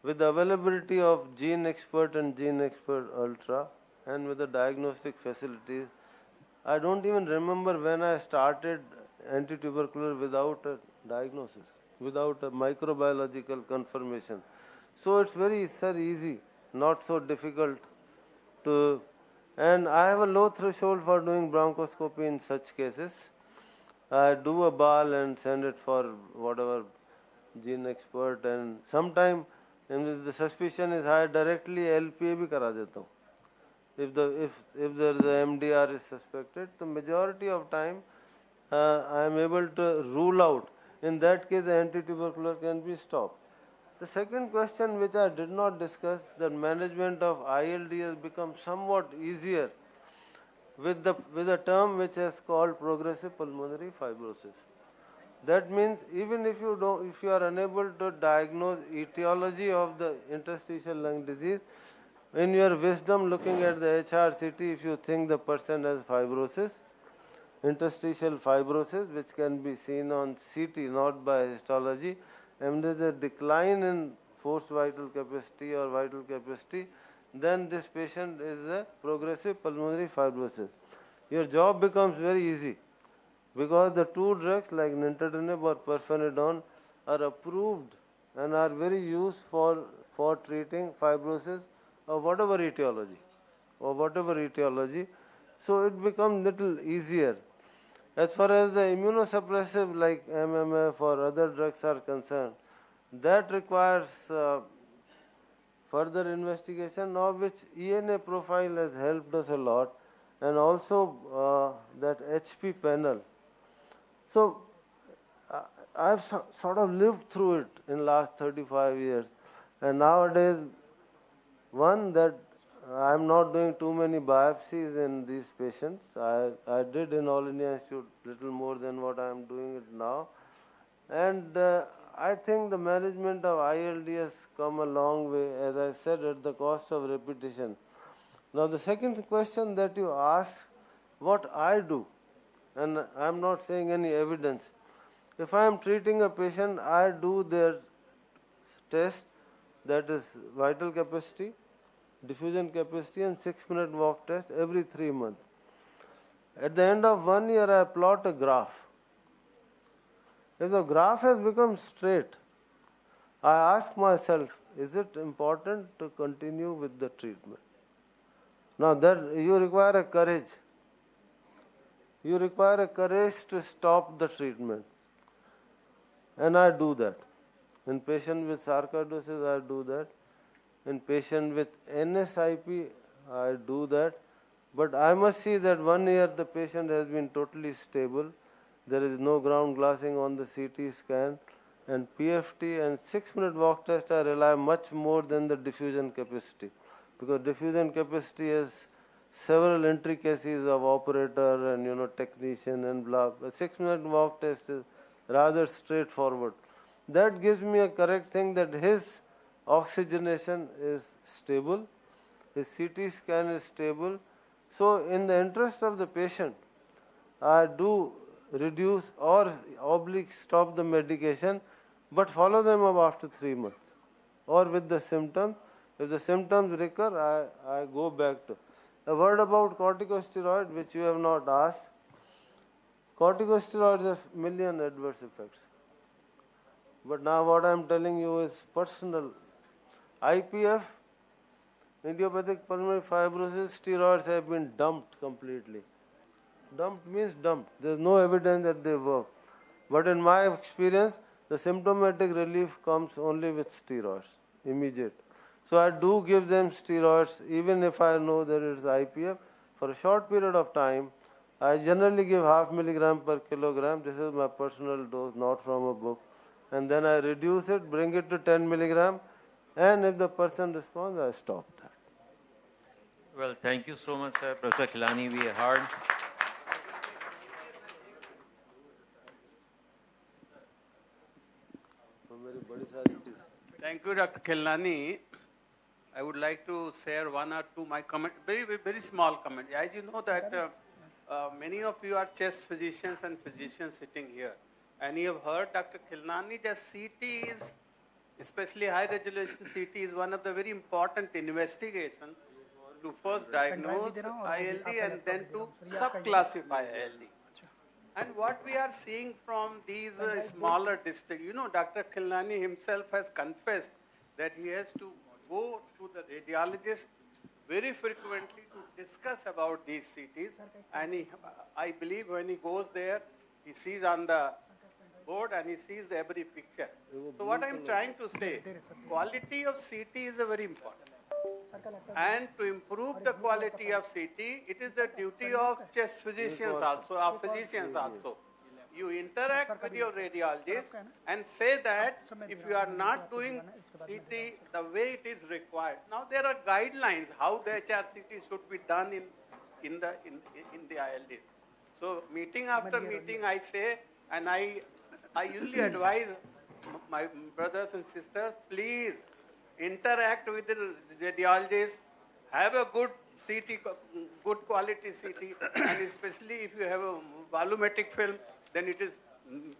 with the availability of Gene Expert and Gene Expert Ultra, and with the diagnostic facilities, I don't even remember when I started anti-tubercular without a diagnosis, without a microbiological confirmation. So it's very, sir, easy, not so difficult to, and I have a low threshold for doing bronchoscopy in such cases. I do a ball and send it for whatever Gene Expert, and sometime if the suspicion is high, directly LPA bhi kara deta hu. If there is a MDR is suspected, the majority of time I am able to rule out. In that case, the anti-tubercular can be stopped. The second question, which I did not discuss, the management of ILD has become somewhat easier with a term which is called progressive pulmonary fibrosis. That means even if you are unable to diagnose etiology of the interstitial lung disease, in your wisdom, looking at the HRCT, if you think the person has fibrosis, interstitial fibrosis, which can be seen on CT, not by histology, and there is a decline in forced vital capacity or vital capacity, then this patient is a progressive pulmonary fibrosis. Your job becomes very easy, because the two drugs like nintedanib or pirfenidone are approved and are very used for treating fibrosis of whatever etiology. So it becomes little easier. As far as the immunosuppressive like MMF or other drugs are concerned, that requires further investigation, of which ENA profile has helped us a lot. and also that HP panel. So I've sort of lived through it in last 35 years, and nowadays, one, that I'm not doing too many biopsies in these patients. I did in All India Institute little more than what I'm doing it now, and I think the management of ILD has come a long way, as I said, at the cost of repetition. Now the second question that you ask, what I do, and I'm not saying any evidence. If I am treating a patient, I do their test, that is vital capacity, diffusion capacity, and 6-minute walk test every 3 months. At the end of 1 year, I plot a graph. If the graph has become straight, I ask myself, is it important to continue with the treatment? Now that you require a courage. You require a courage to stop the treatment. And I do that. In patient with sarcoidosis, I do that. In patient with NSIP, I do that. But I must see that 1 year the patient has been totally stable. There is no ground glassing on the CT scan. And PFT and 6-minute walk test, I rely much more than the diffusion capacity. Because diffusion capacity has several intricacies of operator and technician and blah. A 6-minute walk test is rather straightforward. That gives me a correct thing that his oxygenation is stable, his CT scan is stable. So in the interest of the patient, I do reduce or stop the medication, but follow them up after 3 months. Or with the symptoms. If the symptoms recur, I go back to. A word about corticosteroid, which you have not asked. Corticosteroids have million adverse effects. But now what I am telling you is personal. IPF, idiopathic pulmonary fibrosis, steroids have been dumped completely. Dumped means dumped. There is no evidence that they work. But in my experience, the symptomatic relief comes only with steroids, immediate. So I do give them steroids even if I know there is IPF. For a short period of time, I generally give 0.5 milligram per kilogram. This is my personal dose, not from a book. And then I reduce it, bring it to 10 milligram. And if the person responds, I stop that. Well, thank you so much, sir. Professor Khilani, we heard. Thank you, Dr. Khilani. I would like to share one or two my comment, very small comment. As you know that many of you are chest physicians and physicians sitting here. And you have heard Dr. Khilani that CT is, especially high resolution CT, is one of the very important investigation to first diagnose ILD and then to subclassify ILD. And what we are seeing from these smaller districts, Dr. Khilani himself has confessed that he has to go to the radiologist very frequently to discuss about these CTs. And I believe when he goes there, he sees on the board and he sees every picture. So what I'm trying to say, quality of CT is very important. And to improve the quality of CT, it is the duty of chest physicians also, of physicians also. You interact with your radiologist and say that if you are not doing CT the way it is required. Now there are guidelines how the HRCT should be done in the ILD. So meeting after meeting I say, and I usually advise my brothers and sisters, please interact with the radiologist, have a good CT, good quality CT, and especially if you have a volumetric film, then it is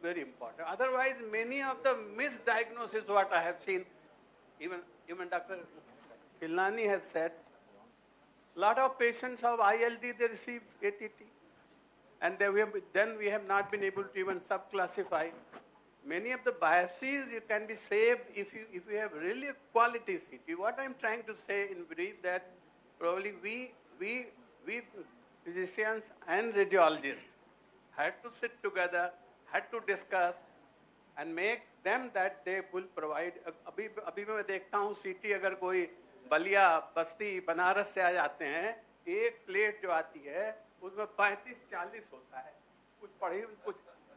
very important. Otherwise, many of the misdiagnoses what I have seen, even Dr. Khilani has said, a lot of patients of ILD, they receive ATT. And then we have not been able to even subclassify. Many of the biopsies can be saved if you have really a quality CT. What I'm trying to say in brief that probably we physicians and radiologists had to sit together, had to discuss and make them that they will provide. अभी मैं देखता हूँ CT अगर कोई बलिया, बस्ती, बनारस से आ जाते हैं, एक प्लेट जो आती है उसमें 35-40 होता है।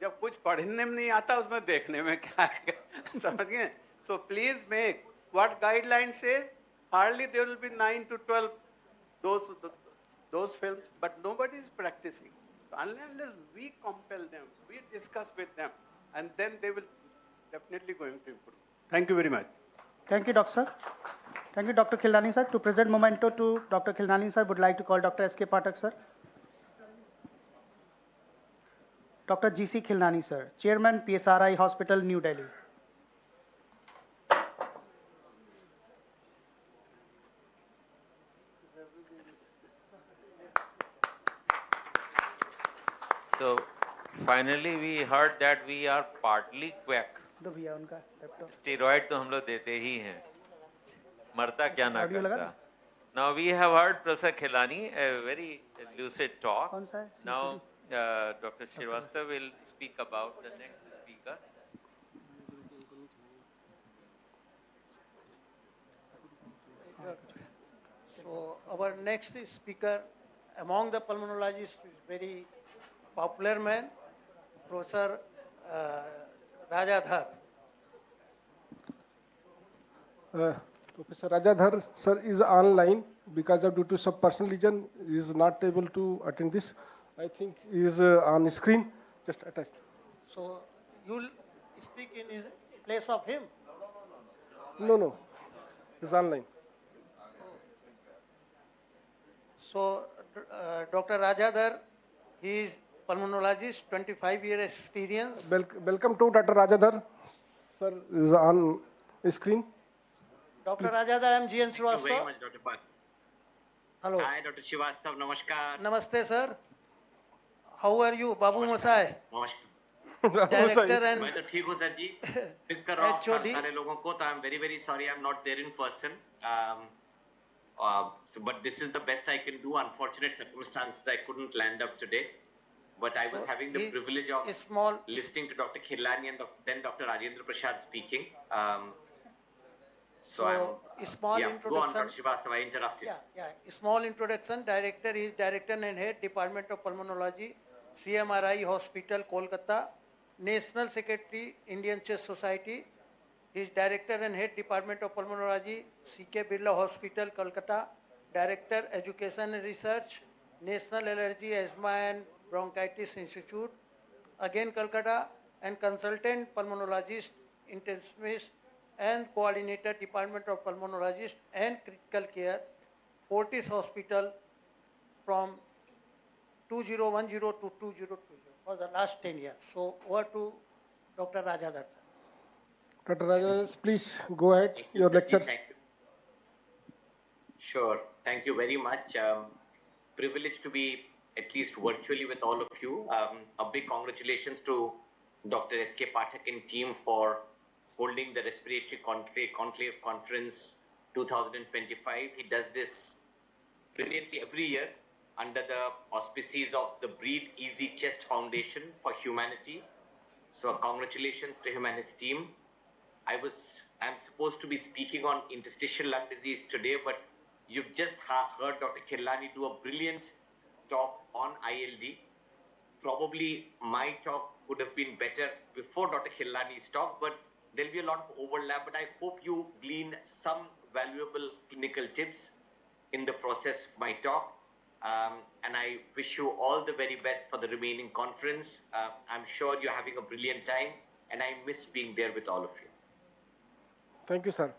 जब कुछ पढ़ने में नहीं आता उसमें देखने में क्या आएगा, समझ गए? So please make what guideline says. Hardly there will be 9 to 12 those films, but nobody is practicing. So unless we compel them, we discuss with them, and then they will definitely going to improve. Thank you very much. Thank you, Doctor. Thank you, Dr. Khilnani sir. To present memento to Dr. Khilnani sir, would like to call Dr. S.K. Pathak sir. Dr. G.C. Khilnani sir, Chairman, PSRI Hospital, New Delhi. So finally we heard that we are partly quack. Steroid तो हम लोग देते ही हैं, मरता क्या ना करता. Now we have heard Professor Khilnani, a very lucid talk. Now Dr. Srivastava will speak about the next speaker. So our next speaker among the pulmonologists is very popular man, Professor Rajadhar. Professor Rajadhar sir is online because of due to some personal reason he is not able to attend this. I think he is on screen, just attached. So you will speak in his place of him? No, he's online. So Dr. Rajadhar, he is pulmonologist, 25 years experience. Welcome to Dr. Rajadhar. Sir is on screen. Dr. Rajadhar, I am GN Srivastava. Thank you very much, Dr. Pathak. Hello. Hi, Dr. Srivastava. Namaskar. Namaste, sir. How are you, Babu Masai? Namaskar. Director and मैं तो ठीक हूँ sir जी. Miss कर रहा हूँ सारे लोगों को, तो I am very very sorry I am not there in person. But this is the best I can do. Unfortunate circumstances I couldn't land up today. But I was having the privilege of listening to Dr. Khilnani and then Dr. Rajendra Prasad speaking. So small introduction. Go on, Dr. Srivastava, I interrupted. Yeah. Small introduction. Director is Director and Head, Department of Pulmonology, CMRI Hospital, Kolkata. National Secretary, Indian Chest Society. He is Director and Head, Department of Pulmonology, C.K. Birla Hospital, Kolkata. Director, Education and Research, National Allergy, Asthma and Bronchitis Institute, again Kolkata, and Consultant Pulmonologist, Intensivist, and Coordinator, Department of Pulmonologist and Critical Care, Fortis Hospital from 2010 to 2020 for the last 10 years. So over to Dr. Rajadhar. Dr. Rajadhar, please go ahead, your lecture. Sure. Thank you very much. Privileged to be at least virtually with all of you. A big congratulations to Dr. S.K. Pathak and team for holding the Respiratory Conclave Conference 2025. He does this brilliantly every year under the auspices of the Breathe Easy Chest Foundation for Humanity. So congratulations to him and his team. I'm supposed to be speaking on interstitial lung disease today, but you've just heard Dr. Khilnani do a brilliant talk on ILD. Probably my talk would have been better before Dr. Khilnani's talk, but there'll be a lot of overlap, but I hope you glean some valuable clinical tips in the process of my talk. And I wish you all the very best for the remaining conference. I'm sure you're having a brilliant time, and I miss being there with all of you. Thank you, sir.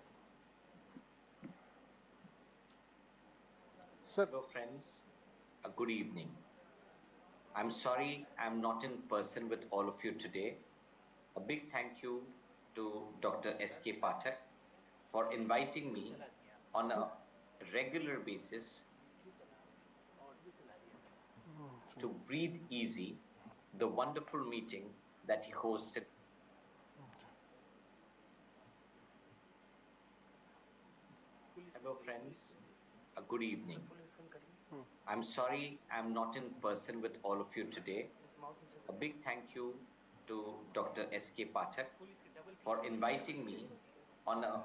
Hello, friends. Good evening. I'm sorry I'm not in person with all of you today. A big thank you to Dr. S.K. Pathak for inviting me on a regular basis to Breathe Easy, the wonderful meeting that he hosts. Hello, friends. Good evening. I'm sorry I'm not in person with all of you today. A big thank you to Dr. S.K. Pathak for inviting me on a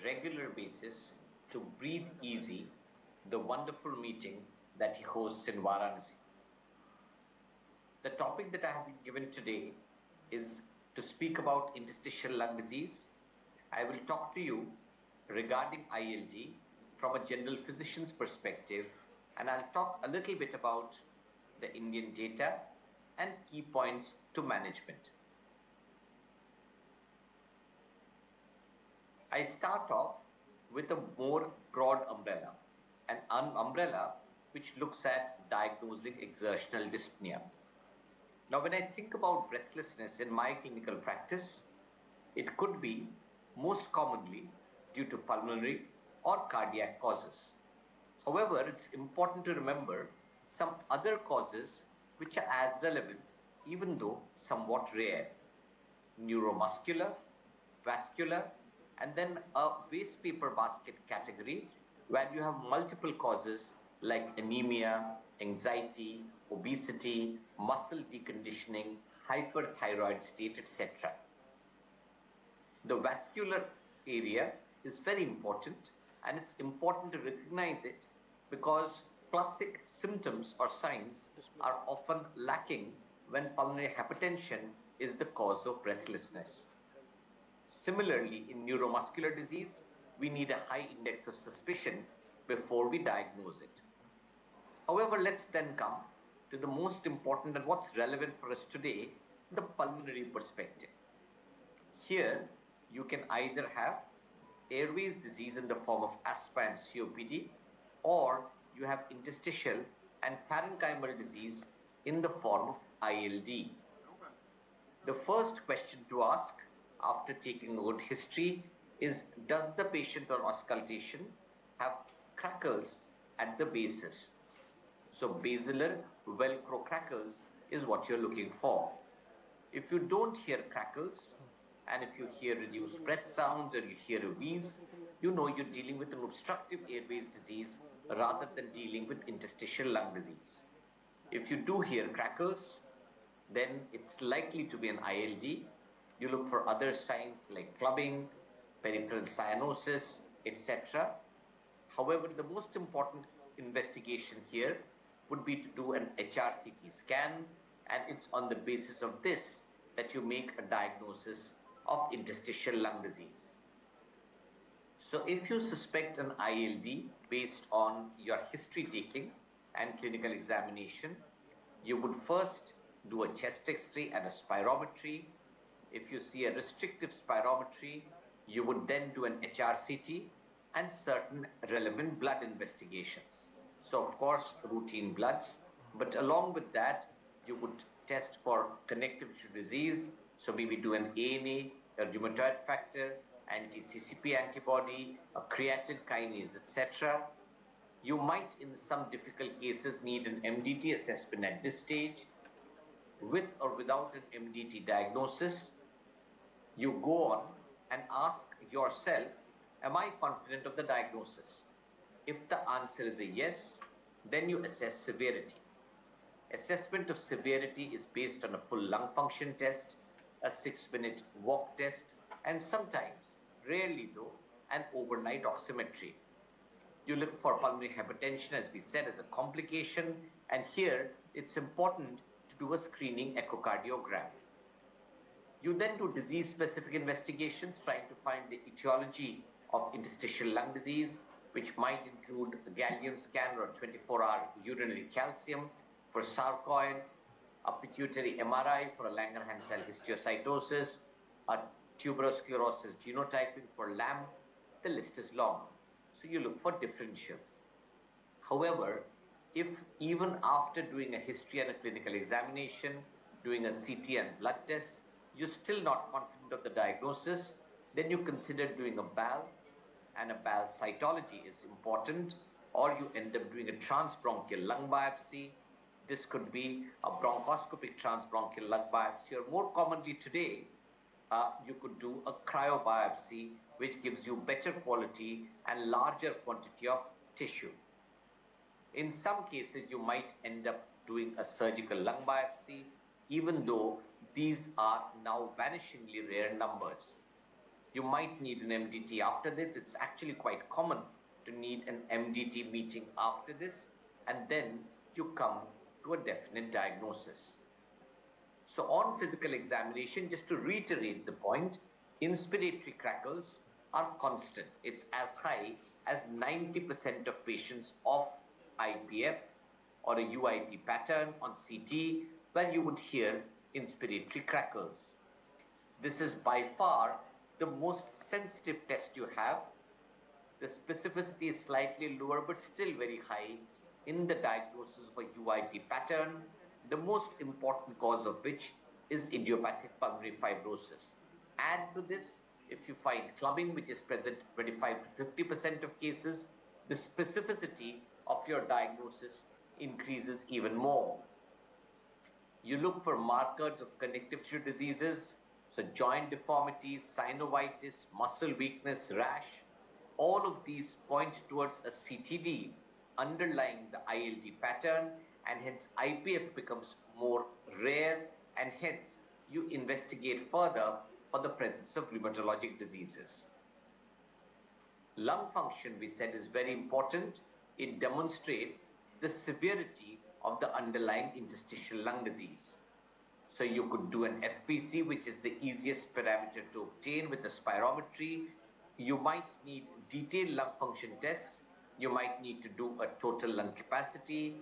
regular basis to Breathe Easy, the wonderful meeting that he hosts in Varanasi. The topic that I have been given today is to speak about interstitial lung disease. I will talk to you regarding ILD from a general physician's perspective, and I'll talk a little bit about the Indian data and key points to management. I start off with a more broad umbrella, an umbrella which looks at diagnosing exertional dyspnea. Now, when I think about breathlessness in my clinical practice, it could be most commonly due to pulmonary or cardiac causes. However, it's important to remember some other causes which are as relevant, even though somewhat rare. Neuromuscular, vascular, and then a waste paper basket category where you have multiple causes like anemia, anxiety, obesity, muscle deconditioning, hyperthyroid state, etc. The vascular area is very important, and it's important to recognize it because classic symptoms or signs are often lacking when pulmonary hypertension is the cause of breathlessness. Similarly, in neuromuscular disease, we need a high index of suspicion before we diagnose it. However, let's then come to the most important and what's relevant for us today, the pulmonary perspective. Here, you can either have airways disease in the form of asthma and COPD, or you have interstitial and parenchymal disease in the form of ILD. The first question to ask after taking a good history is, does the patient on auscultation have crackles at the bases? So basilar Velcro crackles is what you're looking for. If you don't hear crackles, and if you hear reduced breath sounds or you hear a wheeze, you know you're dealing with an obstructive airways disease rather than dealing with interstitial lung disease. If you do hear crackles, then it's likely to be an ILD. You look for other signs like clubbing, peripheral cyanosis, etc. However, the most important investigation here would be to do an HRCT scan, and it's on the basis of this that you make a diagnosis of interstitial lung disease. So if you suspect an ILD based on your history taking and clinical examination, you would first do a chest X-ray and a spirometry. If you see a restrictive spirometry, you would then do an HRCT and certain relevant blood investigations. So of course, routine bloods, but along with that, you would test for connective tissue disease. So maybe do an ANA, a rheumatoid factor, anti-CCP antibody, a creatine kinase, etc. You might, in some difficult cases, need an MDT assessment at this stage. With or without an MDT diagnosis, you go on and ask yourself, am I confident of the diagnosis? If the answer is a yes, then you assess severity. Assessment of severity is based on a full lung function test, a 6-minute walk test, and sometimes, rarely though, an overnight oximetry. You look for pulmonary hypertension, as we said, as a complication, and here it's important to do a screening echocardiogram. You then do disease-specific investigations, trying to find the etiology of interstitial lung disease, which might include a gallium scan or a 24-hour urinary calcium for sarcoid, a pituitary MRI for a Langerhans cell histiocytosis, a tuberosclerosis genotyping for LAM. The list is long. So you look for differentials. However, if even after doing a history and a clinical examination, doing a CT and blood test, you're still not confident of the diagnosis, then you consider doing a BAL, and a BAL cytology is important, or you end up doing a transbronchial lung biopsy. This could be a bronchoscopic transbronchial lung biopsy, or more commonly today, you could do a cryobiopsy, which gives you better quality and larger quantity of tissue. In some cases, you might end up doing a surgical lung biopsy, even though these are now vanishingly rare numbers. You might need an MDT after this. It's actually quite common to need an MDT meeting after this, and then you come to a definite diagnosis. So on physical examination, just to reiterate the point, inspiratory crackles are constant. It's as high as 90% of patients of IPF or a UIP pattern on CT where you would hear inspiratory crackles. This is by far the most sensitive test you have. The specificity is slightly lower but still very high in the diagnosis of a UIP pattern, the most important cause of which is idiopathic pulmonary fibrosis. Add to this, if you find clubbing, which is present 25 to 50% of cases, the specificity of your diagnosis increases even more. You look for markers of connective tissue diseases, so joint deformities, synovitis, muscle weakness, rash. All of these point towards a CTD underlying the ILD pattern, and hence IPF becomes more rare, and hence you investigate further for the presence of rheumatologic diseases. Lung function, we said, is very important. It demonstrates the severity of the underlying interstitial lung disease. So you could do an FVC, which is the easiest parameter to obtain with a spirometry. You might need detailed lung function tests. You might need to do a total lung capacity.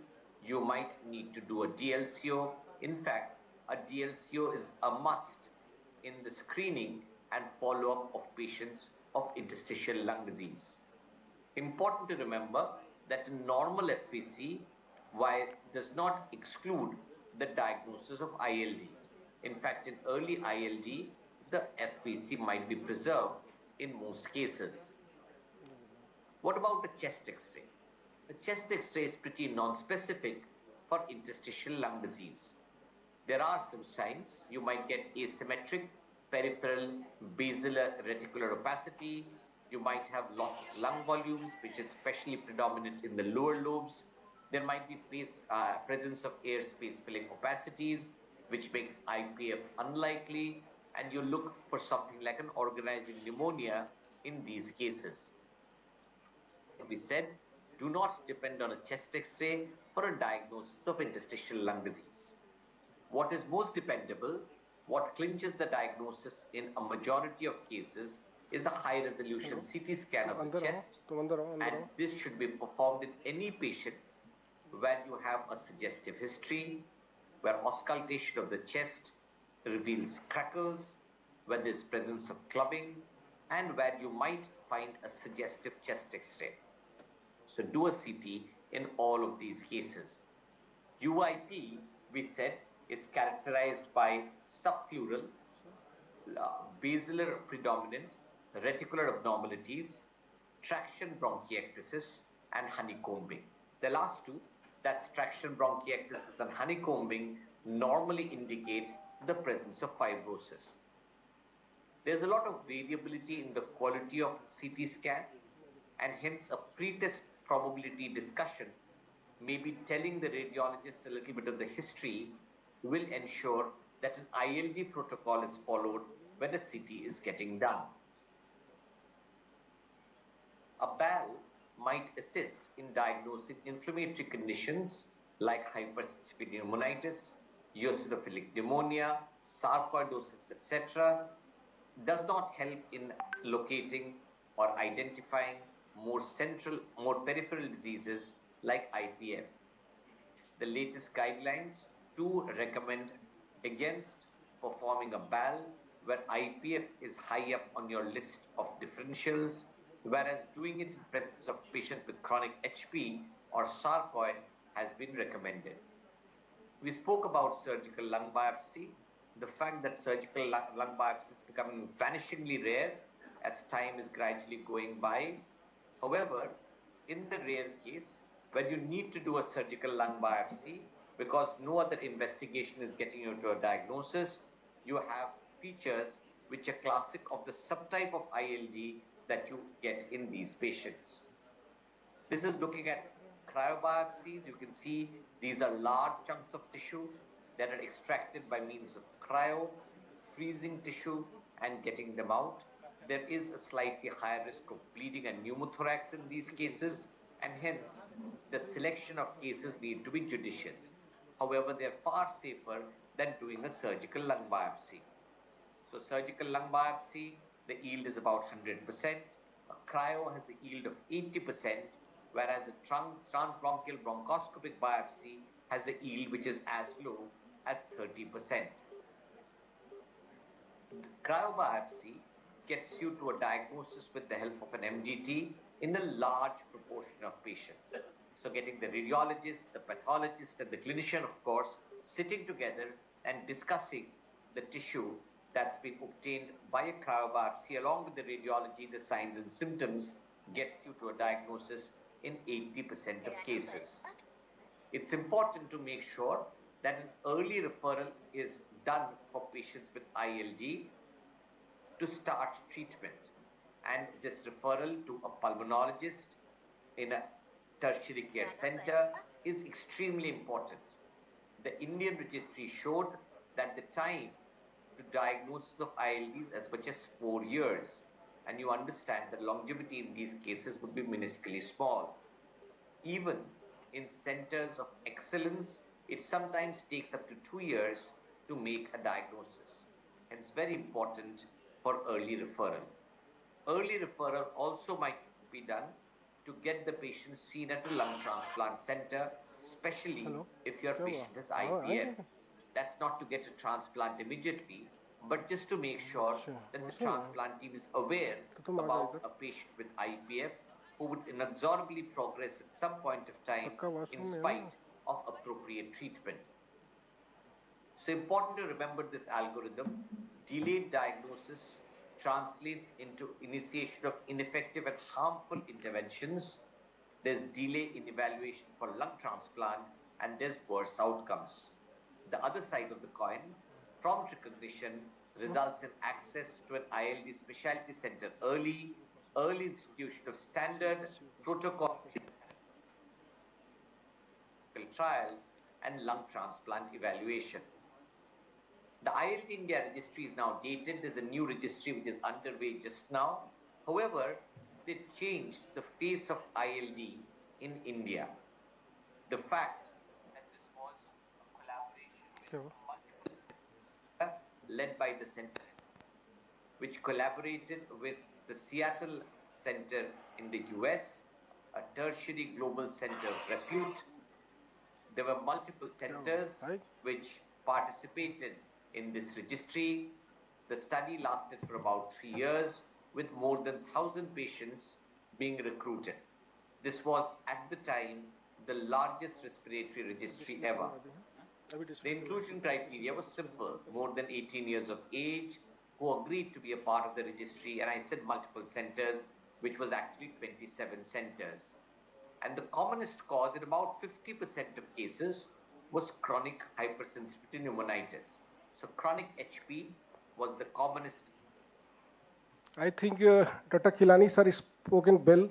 You might need to do a DLCO. In fact, a DLCO is a must in the screening and follow-up of patients of interstitial lung disease. Important to remember that a normal FVC, while does not exclude the diagnosis of ILD. In fact, in early ILD, the FVC might be preserved in most cases. What about the chest X-ray? The chest X-ray is pretty non-specific for interstitial lung disease. There are some signs. You might get asymmetric peripheral basilar reticular opacity. You might have lost lung volumes, which is especially predominant in the lower lobes. There might be presence of airspace filling opacities, which makes IPF unlikely, and you look for something like an organizing pneumonia in these cases. We said, do not depend on a chest X-ray for a diagnosis of interstitial lung disease. What is most dependable, what clinches the diagnosis in a majority of cases, is a high-resolution CT scan of the chest, and this should be performed in any patient where you have a suggestive history, where auscultation of the chest reveals crackles, where there is presence of clubbing, and where you might find a suggestive chest X-ray. So do a CT in all of these cases. UIP, we said, is characterized by subpleural, basilar predominant, reticular abnormalities, traction bronchiectasis, and honeycombing. The last two, that's traction bronchiectasis and honeycombing, normally indicate the presence of fibrosis. There's a lot of variability in the quality of CT scan, and hence a pretest probability discussion, maybe telling the radiologist a little bit of the history, will ensure that an ILD protocol is followed when a CT is getting done. A BAL might assist in diagnosing inflammatory conditions like hypersensitivity pneumonitis, eosinophilic pneumonia, sarcoidosis, etc. Does not help in locating or identifying more central, more peripheral diseases like IPF. The latest guidelines do recommend against performing a BAL where IPF is high up on your list of differentials, whereas doing it in presence of patients with chronic HP or sarcoid has been recommended. We spoke about surgical lung biopsy, the fact that surgical lung biopsy is becoming vanishingly rare as time is gradually going by. However, in the rare case where you need to do a surgical lung biopsy because no other investigation is getting you to a diagnosis, you have features which are classic of the subtype of ILD that you get in these patients. This is looking at cryobiopsies. You can see these are large chunks of tissue that are extracted by means of cryo, freezing tissue and getting them out. There is a slightly higher risk of bleeding and pneumothorax in these cases. and hence the selection of cases need to be judicious. However, they're far safer than doing a surgical lung biopsy. So surgical lung biopsy, the yield is about 100%. A cryo has a yield of 80%, whereas a transbronchial bronchoscopic biopsy has a yield which is as low as 30%. The cryobiopsy gets you to a diagnosis with the help of an MGT in a large proportion of patients. So getting the radiologist, the pathologist, and the clinician, of course, sitting together and discussing the tissue that's been obtained by a cryobiopsy along with the radiology, the signs and symptoms, gets you to a diagnosis in 80% of cases. It's important to make sure that an early referral is done for patients with ILD to start treatment. And this referral to a pulmonologist in a tertiary care center is extremely important. The Indian registry showed that the time to diagnosis of ILD is as much as 4 years. And you understand that longevity in these cases would be minusculely small. Even in centers of excellence, it sometimes takes up to 2 years to make a diagnosis. Hence, very important for early referral. Early referral also might be done to get the patient seen at a lung transplant center, especially if your patient has IPF. That's not to get a transplant immediately, but just to make sure that the transplant team is aware about a patient with IPF who would inexorably progress at some point of time in spite of appropriate treatment. So important to remember this algorithm. Delayed diagnosis translates into initiation of ineffective and harmful interventions. There's delay in evaluation for lung transplant, and there's worse outcomes. The other side of the coin, prompt recognition results in access to an ILD specialty center early institution of standard protocol trials, and lung transplant evaluation. The ILD India registry is now dated. There's a new registry which is underway just now. However, they changed the face of ILD in India. The fact that this was a collaboration led by the center, which collaborated with the Seattle Center in the US, a tertiary global center of repute. There were multiple centers which participated in this registry. The study lasted for about 3 years with more than 1,000 patients being recruited. This was at the time the largest respiratory registry ever. The inclusion criteria was simple: more than 18 years of age, who agreed to be a part of the registry, and I said multiple centers, which was actually 27 centers. And the commonest cause in about 50% of cases was chronic hypersensitivity pneumonitis. So chronic HP was the commonest. I think Dr. Khilani sir spoken well.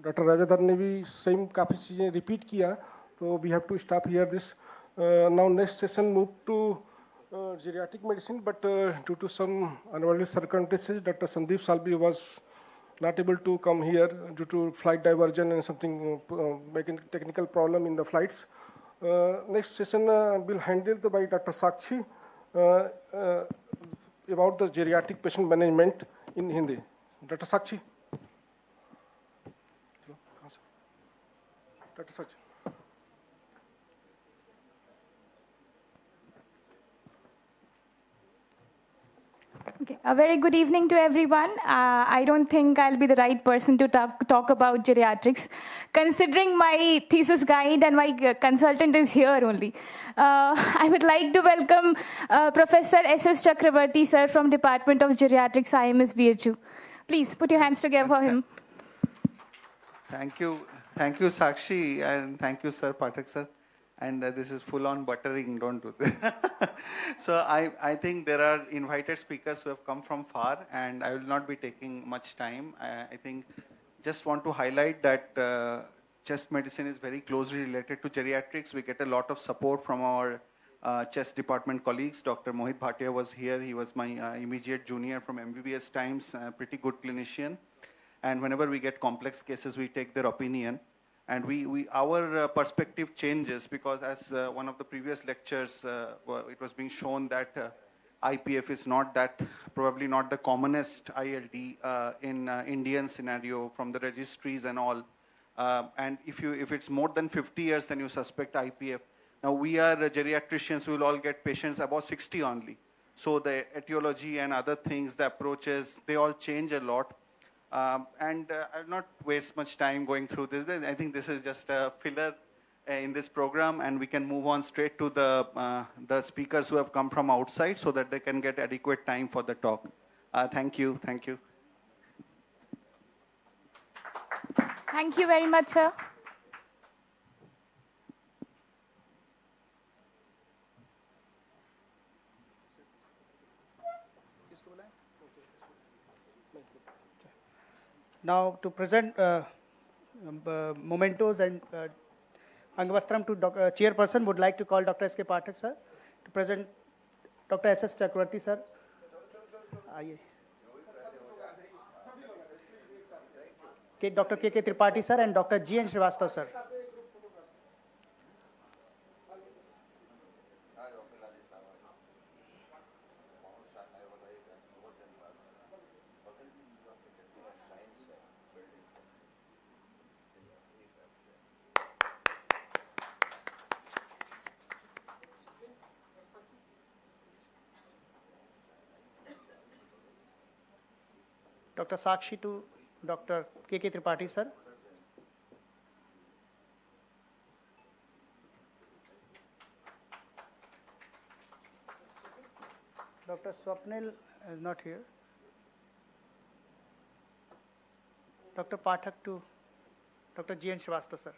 Dr. Rajadhar ने भी same काफी चीजें repeat किया. So we have to stop here this. Now next session move to geriatric medicine, but due to some unavoidable circumstances, Dr. Sandeep Salvi was not able to come here due to flight diversion and something making technical problem in the flights. Next session will handled by Dr. Sakshi about the geriatric patient management in Hindi. Dr. Sakshi. Dr. Sakshi. Okay. A very good evening to everyone. I don't think I'll be the right person to talk about geriatrics, considering my thesis guide and my consultant is here only. I would like to welcome Professor S.S. Chakrabarti, sir, from Department of Geriatrics, IMS BHU. Please put your hands together for him. Thank you, Sakshi, and thank you, Sir Pathak, sir. And this is full-on buttering, don't do that. So I think there are invited speakers who have come from far, and I will not be taking much time. I think just want to highlight that chest medicine is very closely related to geriatrics. We get a lot of support from our chest department colleagues. Dr. Mohit Bhatia was here. He was my immediate junior from MBBS times, a pretty good clinician. And whenever we get complex cases, we take their opinion. And our perspective changes because as one of the previous lectures, it was being shown that IPF is probably not the commonest ILD in Indian scenario from the registries and all. And if it's more than 50 years, then you suspect IPF. Now we are geriatricians, we will all get patients above 60 only. So the etiology and other things, the approaches, they all change a lot. And I'll not waste much time going through this. I think this is just a filler in this program, and we can move on straight to the speakers who have come from outside so that they can get adequate time for the talk. Thank you. Thank you. Thank you very much, sir. Now to present mementos and Angavastram to chairperson, would like to call Dr. S.K. Pathak, sir, to present Dr. S.S. Chakravarti, sir. Dr. K.K. Tripathi, sir, and Dr. G.N. Srivastava, sir. Dr. Sakshi to Dr. K.K. Tripathi, sir. Dr. Swapnil is not here. Dr. Pathak to Dr. G.N. Srivastava, sir.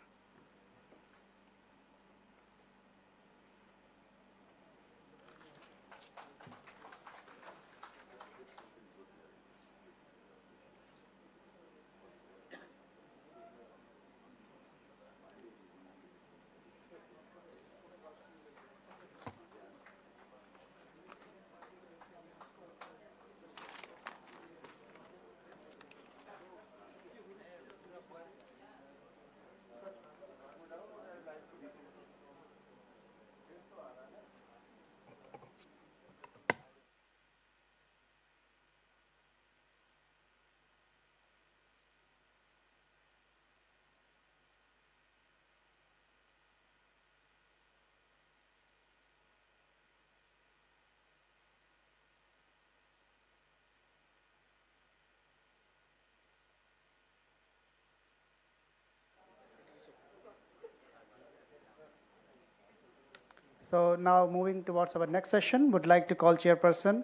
So now moving towards our next session, would like to call chairperson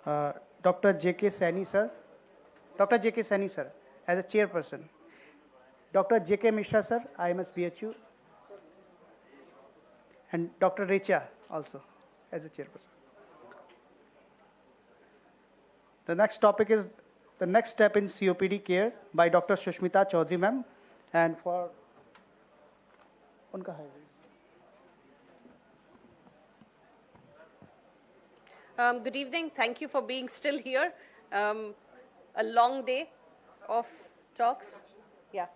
Dr. J.K. Saini, sir. Dr. J.K. Saini, sir, as a chairperson. Dr. J.K. Mishra, sir, IMS BHU. And Dr. Recha also as a chairperson. The next topic is the next step in COPD care by Dr. Sushmita Chaudhary, ma'am. And for unka hai. Good evening. Thank you for being still here. A long day of talks. Yeah.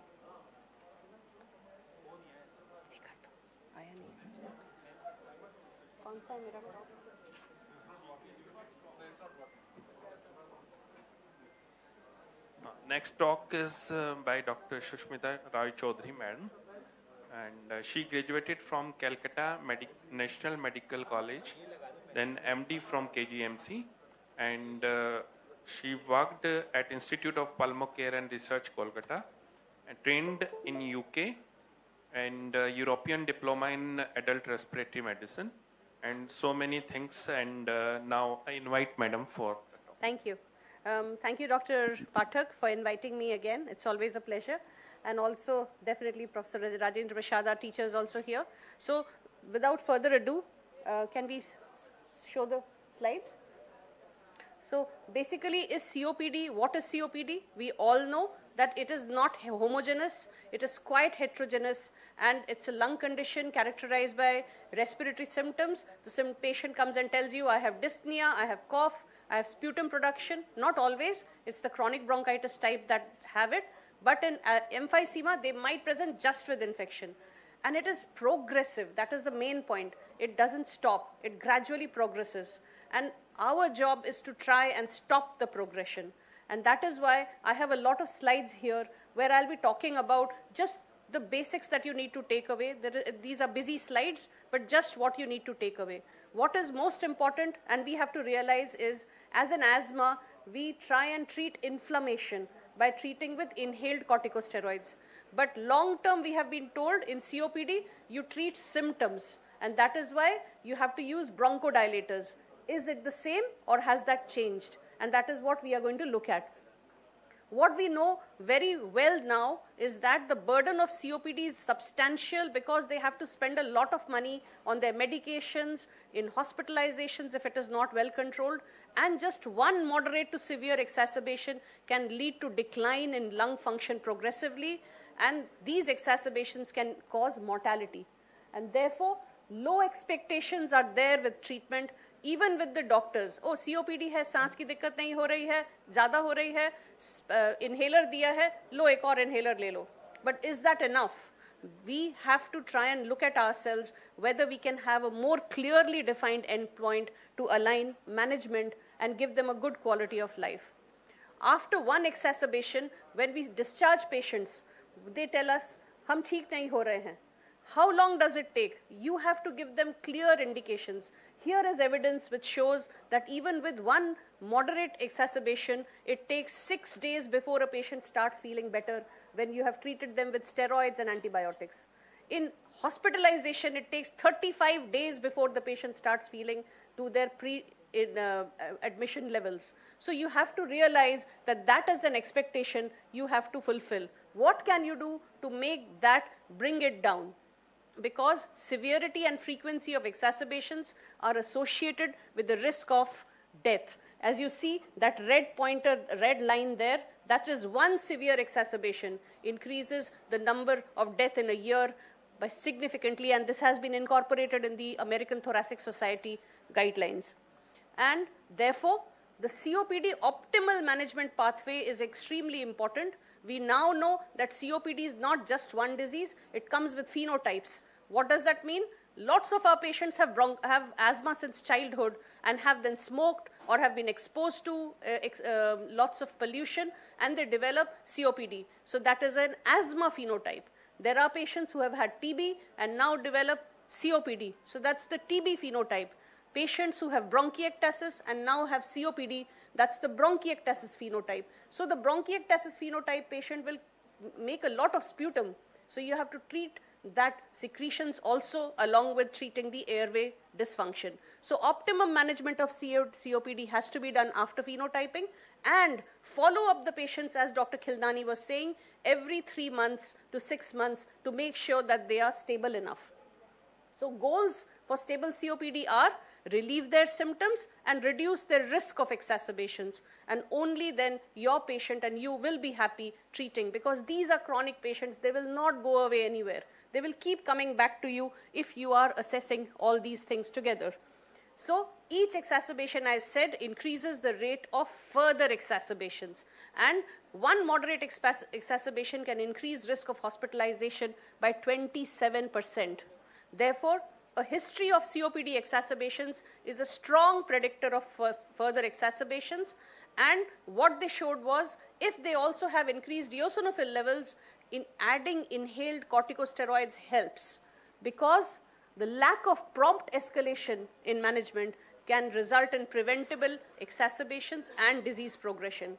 Next talk is by Dr. Sushmita Roy Chaudhary, madam. And she graduated from Calcutta National Medical College, then MD from KGMC, and she worked at Institute of Pulmocare and Research, Kolkata, and trained in UK, and European Diploma in Adult Respiratory Medicine, and so many things. And now I invite Madam for the talk. Thank you. Thank you, Dr. Pathak, for inviting me again. It's always a pleasure. And also, definitely, Professor Rajendra Prasad, our teacher, is also here. So, without further ado, can we show the slides? So, basically, is COPD, what is COPD? We all know that it is not homogeneous, it is quite heterogeneous, and it's a lung condition characterized by respiratory symptoms. The patient comes and tells you, I have dyspnea, I have cough, I have sputum production, not always, it's the chronic bronchitis type that have it, but in emphysema, they might present just with infection. And it is progressive, that is the main point. It doesn't stop, it gradually progresses. And our job is to try and stop the progression. And that is why I have a lot of slides here where I'll be talking about just the basics that you need to take away. These are busy slides, but just what you need to take away. What is most important, and we have to realize, is as an asthma, we try and treat inflammation by treating with inhaled corticosteroids. But long term, we have been told in COPD, you treat symptoms. And that is why you have to use bronchodilators. Is it the same or has that changed? And that is what we are going to look at. What we know very well now is that the burden of COPD is substantial because they have to spend a lot of money on their medications, in hospitalizations if it is not well controlled, and just one moderate to severe exacerbation can lead to decline in lung function progressively, and these exacerbations can cause mortality. And therefore, low expectations are there with treatment, even with the doctors. Oh, COPD है, सांस की दिक्कत नहीं हो रही है, ज़्यादा हो रही है, inhaler दिया है, लो एक और inhaler ले लो. But is that enough? We have to try and look at ourselves whether we can have a more clearly defined endpoint to align management and give them a good quality of life. After one exacerbation, when we discharge patients, they tell us, हम ठीक नहीं हो रहे हैं. How long does it take? You have to give them clear indications. Here is evidence which shows that even with one moderate exacerbation, it takes 6 days before a patient starts feeling better when you have treated them with steroids and antibiotics. In hospitalization, it takes 35 days before the patient starts feeling to their admission levels. So you have to realize that that is an expectation you have to fulfill. What can you do to make that, bring it down? Because severity and frequency of exacerbations are associated with the risk of death. As you see, that red line there, that is one severe exacerbation increases the number of death in a year by significantly, and this has been incorporated in the American Thoracic Society guidelines. And therefore, the COPD optimal management pathway is extremely important. We now know that COPD is not just one disease, it comes with phenotypes. What does that mean? Lots of our patients have asthma since childhood and have then smoked or have been exposed to lots of pollution, and they develop COPD. So that is an asthma phenotype. There are patients who have had TB and now develop COPD. So that's the TB phenotype. Patients who have bronchiectasis and now have COPD, that's the bronchiectasis phenotype. So the bronchiectasis phenotype patient will make a lot of sputum. So you have to treat that secretions also along with treating the airway dysfunction. So optimum management of COPD has to be done after phenotyping, and follow up the patients, as Dr. Khildani was saying, every 3 months to 6 months to make sure that they are stable enough. So goals for stable COPD are relieve their symptoms and reduce their risk of exacerbations, and only then your patient and you will be happy treating, because these are chronic patients. They will not go away anywhere. They will keep coming back to you if you are assessing all these things together. So each exacerbation, as I said, increases the rate of further exacerbations, and one moderate exacerbation can increase risk of hospitalization by 27%. Therefore, a history of COPD exacerbations is a strong predictor of further exacerbations, and what they showed was if they also have increased eosinophil levels, in adding inhaled corticosteroids helps, because the lack of prompt escalation in management can result in preventable exacerbations and disease progression.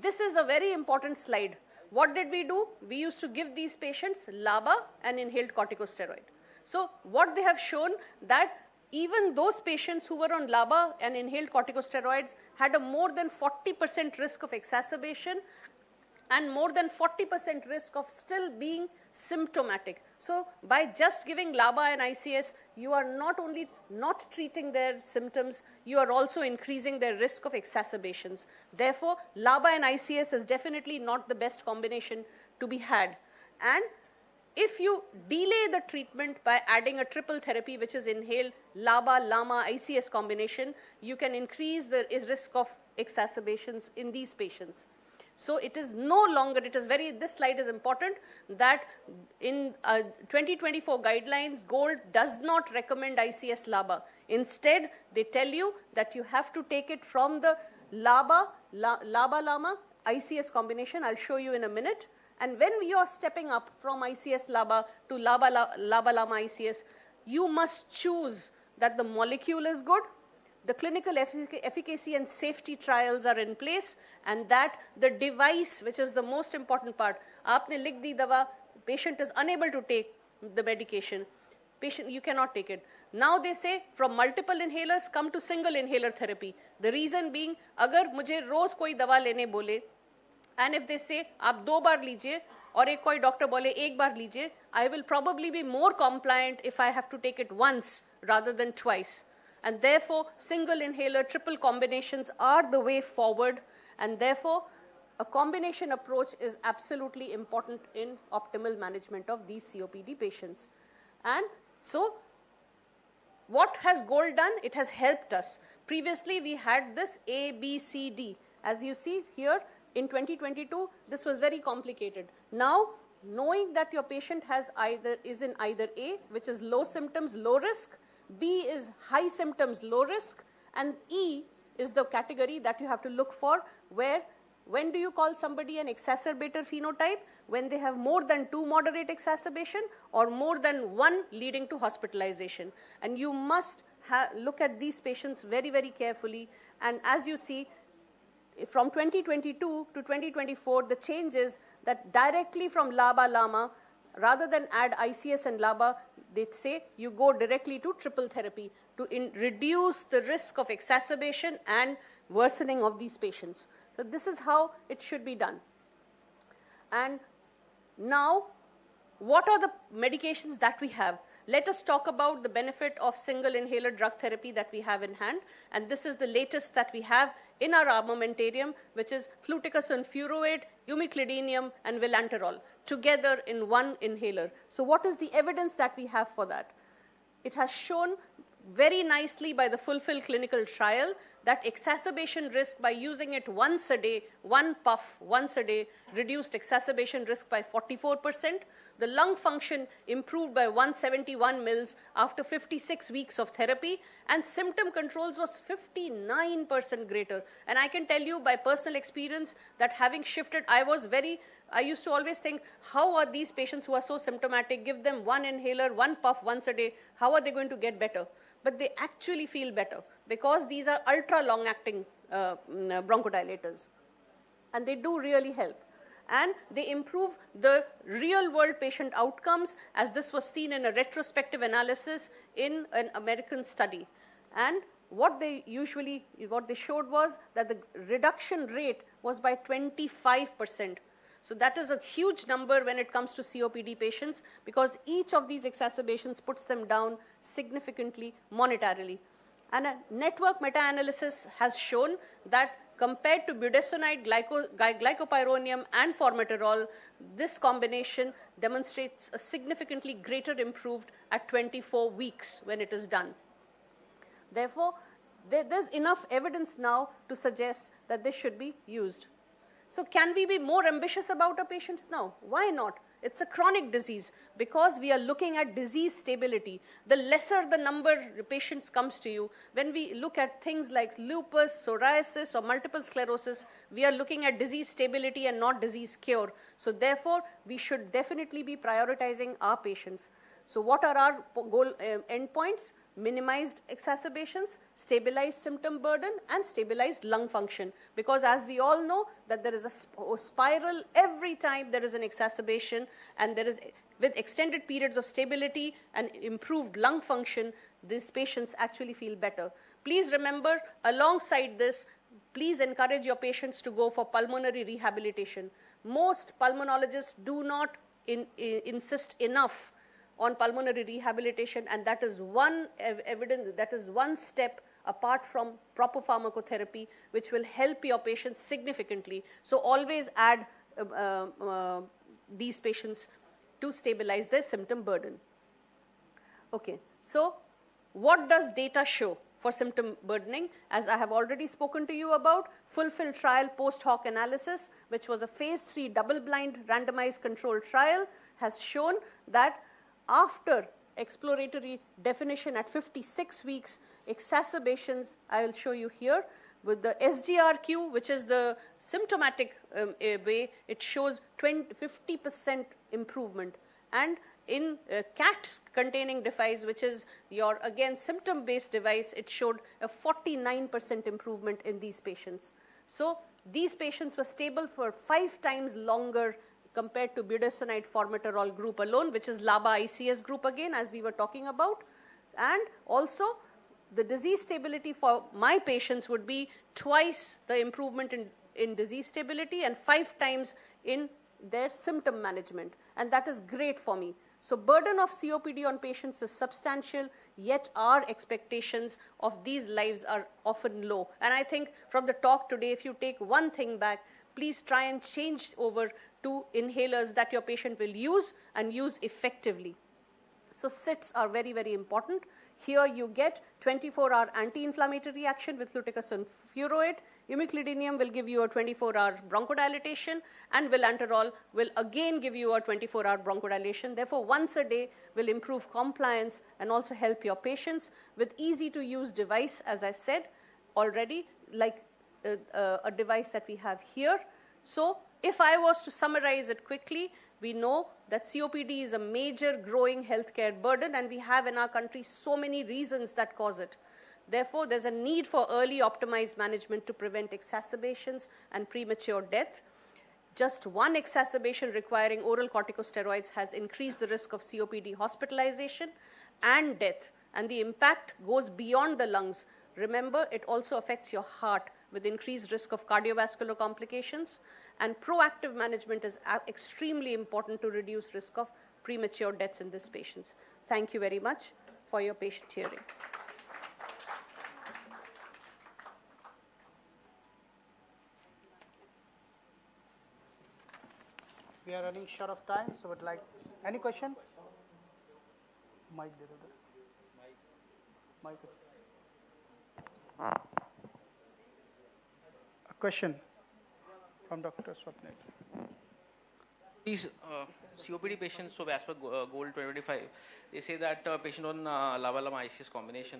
This is a very important slide. What did we do? We used to give these patients LABA and inhaled corticosteroid. So what they have shown that even those patients who were on LABA and inhaled corticosteroids had a more than 40% risk of exacerbation and more than 40% risk of still being symptomatic. So by just giving LABA and ICS, you are not only not treating their symptoms, you are also increasing their risk of exacerbations. Therefore, LABA and ICS is definitely not the best combination to be had. And if you delay the treatment by adding a triple therapy, which is inhaled LABA-LAMA ICS combination, you can increase the risk of exacerbations in these patients. So it is no longer, this slide is important, that in 2024 guidelines, GOLD does not recommend ICS LABA. Instead, they tell you that you have to take it from the LABA-LAMA ICS combination. I'll show you in a minute. And when you are stepping up from ICS LABA to LABA-LAMA ICS, you must choose that the molecule is good, the clinical efficacy and safety trials are in place, and that the device, which is the most important part, aapne likh di dawa, patient is unable to take the medication, patient, you cannot take it. Now they say from multiple inhalers come to single inhaler therapy. The reason being, agar mujhe roz koi dawa lene bole, and if they say आप 2 बार लीजिए और एक कोई doctor बोले 1 बार लीजिए, I will probably be more compliant if I have to take it once rather than twice. And therefore, single inhaler, triple combinations are the way forward, and therefore, a combination approach is absolutely important in optimal management of these COPD patients. And so, what has GOLD done? It has helped us. Previously, we had this A, B, C, D. As you see here, in 2022, this was very complicated. Now, knowing that your patient is in either A, which is low symptoms, low risk, B is high symptoms, low risk, and E is the category that you have to look for, where when do you call somebody an exacerbator phenotype? When they have more than 2 moderate exacerbation or more than 1 leading to hospitalization. And you must look at these patients very, very carefully. And as you see, from 2022 to 2024, the change is that directly from LABA-LAMA, rather than add ICS and LABA, they say you go directly to triple therapy to reduce the risk of exacerbation and worsening of these patients. So this is how it should be done. And now, what are the medications that we have? Let us talk about the benefit of single inhaler drug therapy that we have in hand. And this is the latest that we have in our armamentarium, which is fluticasone furoate, umeclidinium, and vilanterol, together in one inhaler. So what is the evidence that we have for that? It has shown very nicely by the fulfilled clinical trial that exacerbation risk by using it once a day, 1 puff once a day, reduced exacerbation risk by 44%. The lung function improved by 171 mils after 56 weeks of therapy, and symptom controls was 59% greater. And I can tell you by personal experience that having shifted, I used to always think, how are these patients who are so symptomatic, give them 1 inhaler, 1 puff once a day, how are they going to get better? But they actually feel better because these are ultra long-acting bronchodilators. And they do really help. And they improve the real-world patient outcomes, as this was seen in a retrospective analysis in an American study. And what they showed was that the reduction rate was by 25%. So that is a huge number when it comes to COPD patients, because each of these exacerbations puts them down significantly monetarily. And a network meta-analysis has shown that compared to budesonide, glycopyrronium, and formoterol, this combination demonstrates a significantly greater improved at 24 weeks when it is done. Therefore, there's enough evidence now to suggest that this should be used. So can we be more ambitious about our patients now? Why not? It's a chronic disease because we are looking at disease stability. The lesser the number of patients comes to you, when we look at things like lupus, psoriasis, or multiple sclerosis, we are looking at disease stability and not disease cure. So therefore, we should definitely be prioritizing our patients. So what are our goal endpoints? Minimized exacerbations, stabilized symptom burden, and stabilized lung function. Because as we all know that there is a spiral every time there is an exacerbation, and there is, with extended periods of stability and improved lung function, these patients actually feel better. Please remember, alongside this, please encourage your patients to go for pulmonary rehabilitation. Most pulmonologists do not insist enough on pulmonary rehabilitation, and that is one evidence, that is one step apart from proper pharmacotherapy, which will help your patients significantly. So always add these patients to stabilize their symptom burden. Okay, so what does data show for symptom burdening? As I have already spoken to you about, Fulfill trial post hoc analysis, which was a phase 3 double-blind randomized controlled trial, has shown that after exploratory definition at 56 weeks, exacerbations, I will show you here, with the SGRQ, which is the symptomatic way, it shows 50% improvement. And in CAT containing device, which is your, again, symptom-based device, it showed a 49% improvement in these patients. So these patients were stable for 5 times longer compared to budesonide formoterol group alone, which is LABA ICS group again, as we were talking about. And also, the disease stability for my patients would be twice the improvement in disease stability and 5 times in their symptom management. And that is great for me. So burden of COPD on patients is substantial, yet our expectations of these lives are often low. And I think from the talk today, if you take one thing back, please try and change over to inhalers that your patient will use and use effectively. So SITs are very, very important. Here you get 24-hour anti-inflammatory action with fluticasone furoate. Umeclidinium will give you a 24-hour bronchodilation, and vilanterol will again give you a 24-hour bronchodilation. Therefore, once a day will improve compliance and also help your patients with easy-to-use device, as I said already, like a device that we have here. So if I was to summarize it quickly, we know that COPD is a major growing healthcare burden, and we have in our country so many reasons that cause it. Therefore, there's a need for early optimized management to prevent exacerbations and premature death. Just one exacerbation requiring oral corticosteroids has increased the risk of COPD hospitalization and death, and the impact goes beyond the lungs. Remember, it also affects your heart with increased risk of cardiovascular complications, and proactive management is extremely important to reduce risk of premature deaths in these patients. Thank you very much for your patient hearing. We are running short of time, so would like, any question? Mic. A question from Dr. Swapnil. These COPD patients, so as per Goal 2025, they say that patient on LABA-LAMA ICS combination,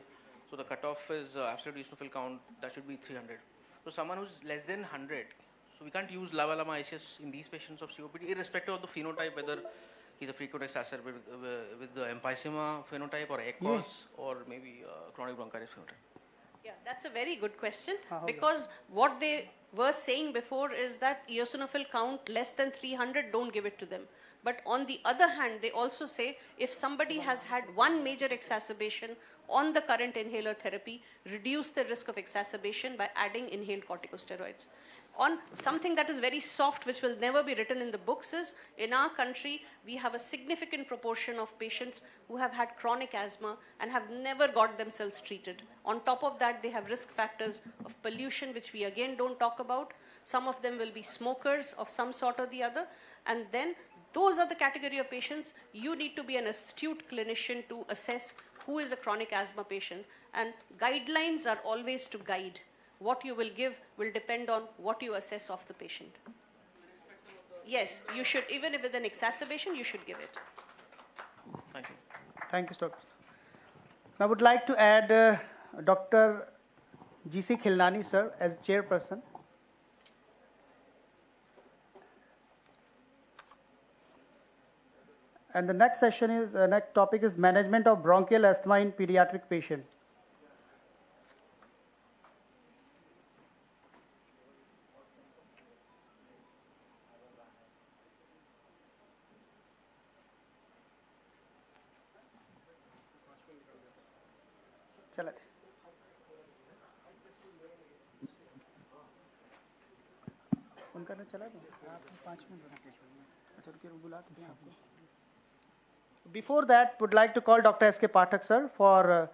so the cutoff is absolute eosinophil count, that should be 300. So someone who's less than 100, so we can't use LABA-LAMA ICS in these patients of COPD, irrespective of the phenotype, whether he's a frequent exacerbated with the emphysema phenotype or ECOS or maybe chronic bronchitis phenotype. Yeah, that's a very good question, because what they were saying before is that eosinophil count less than 300, don't give it to them. But on the other hand, they also say if somebody has had one major exacerbation on the current inhaler therapy, reduce the risk of exacerbation by adding inhaled corticosteroids. On something that is very soft, which will never be written in the books, is in our country, we have a significant proportion of patients who have had chronic asthma and have never got themselves treated. On top of that, they have risk factors of pollution, which we again don't talk about. Some of them will be smokers of some sort or the other. And then those are the category of patients you need to be an astute clinician to assess who is a chronic asthma patient. And guidelines are always to guide. What you will give will depend on what you assess of the patient. Yes, you should, even if with an exacerbation, you should give it. Thank you. Thank you, Dr. Now, I would like to add Dr. G.C. Khilnani, sir, as chairperson. And the next session is, the next topic is management of bronchial asthma in pediatric patient. चला उनका ना चला दो आप 5 minute अच्छा रुकिए बुला तो दें आपको. Before that, would like to call Dr. S.K. Pathak, sir, for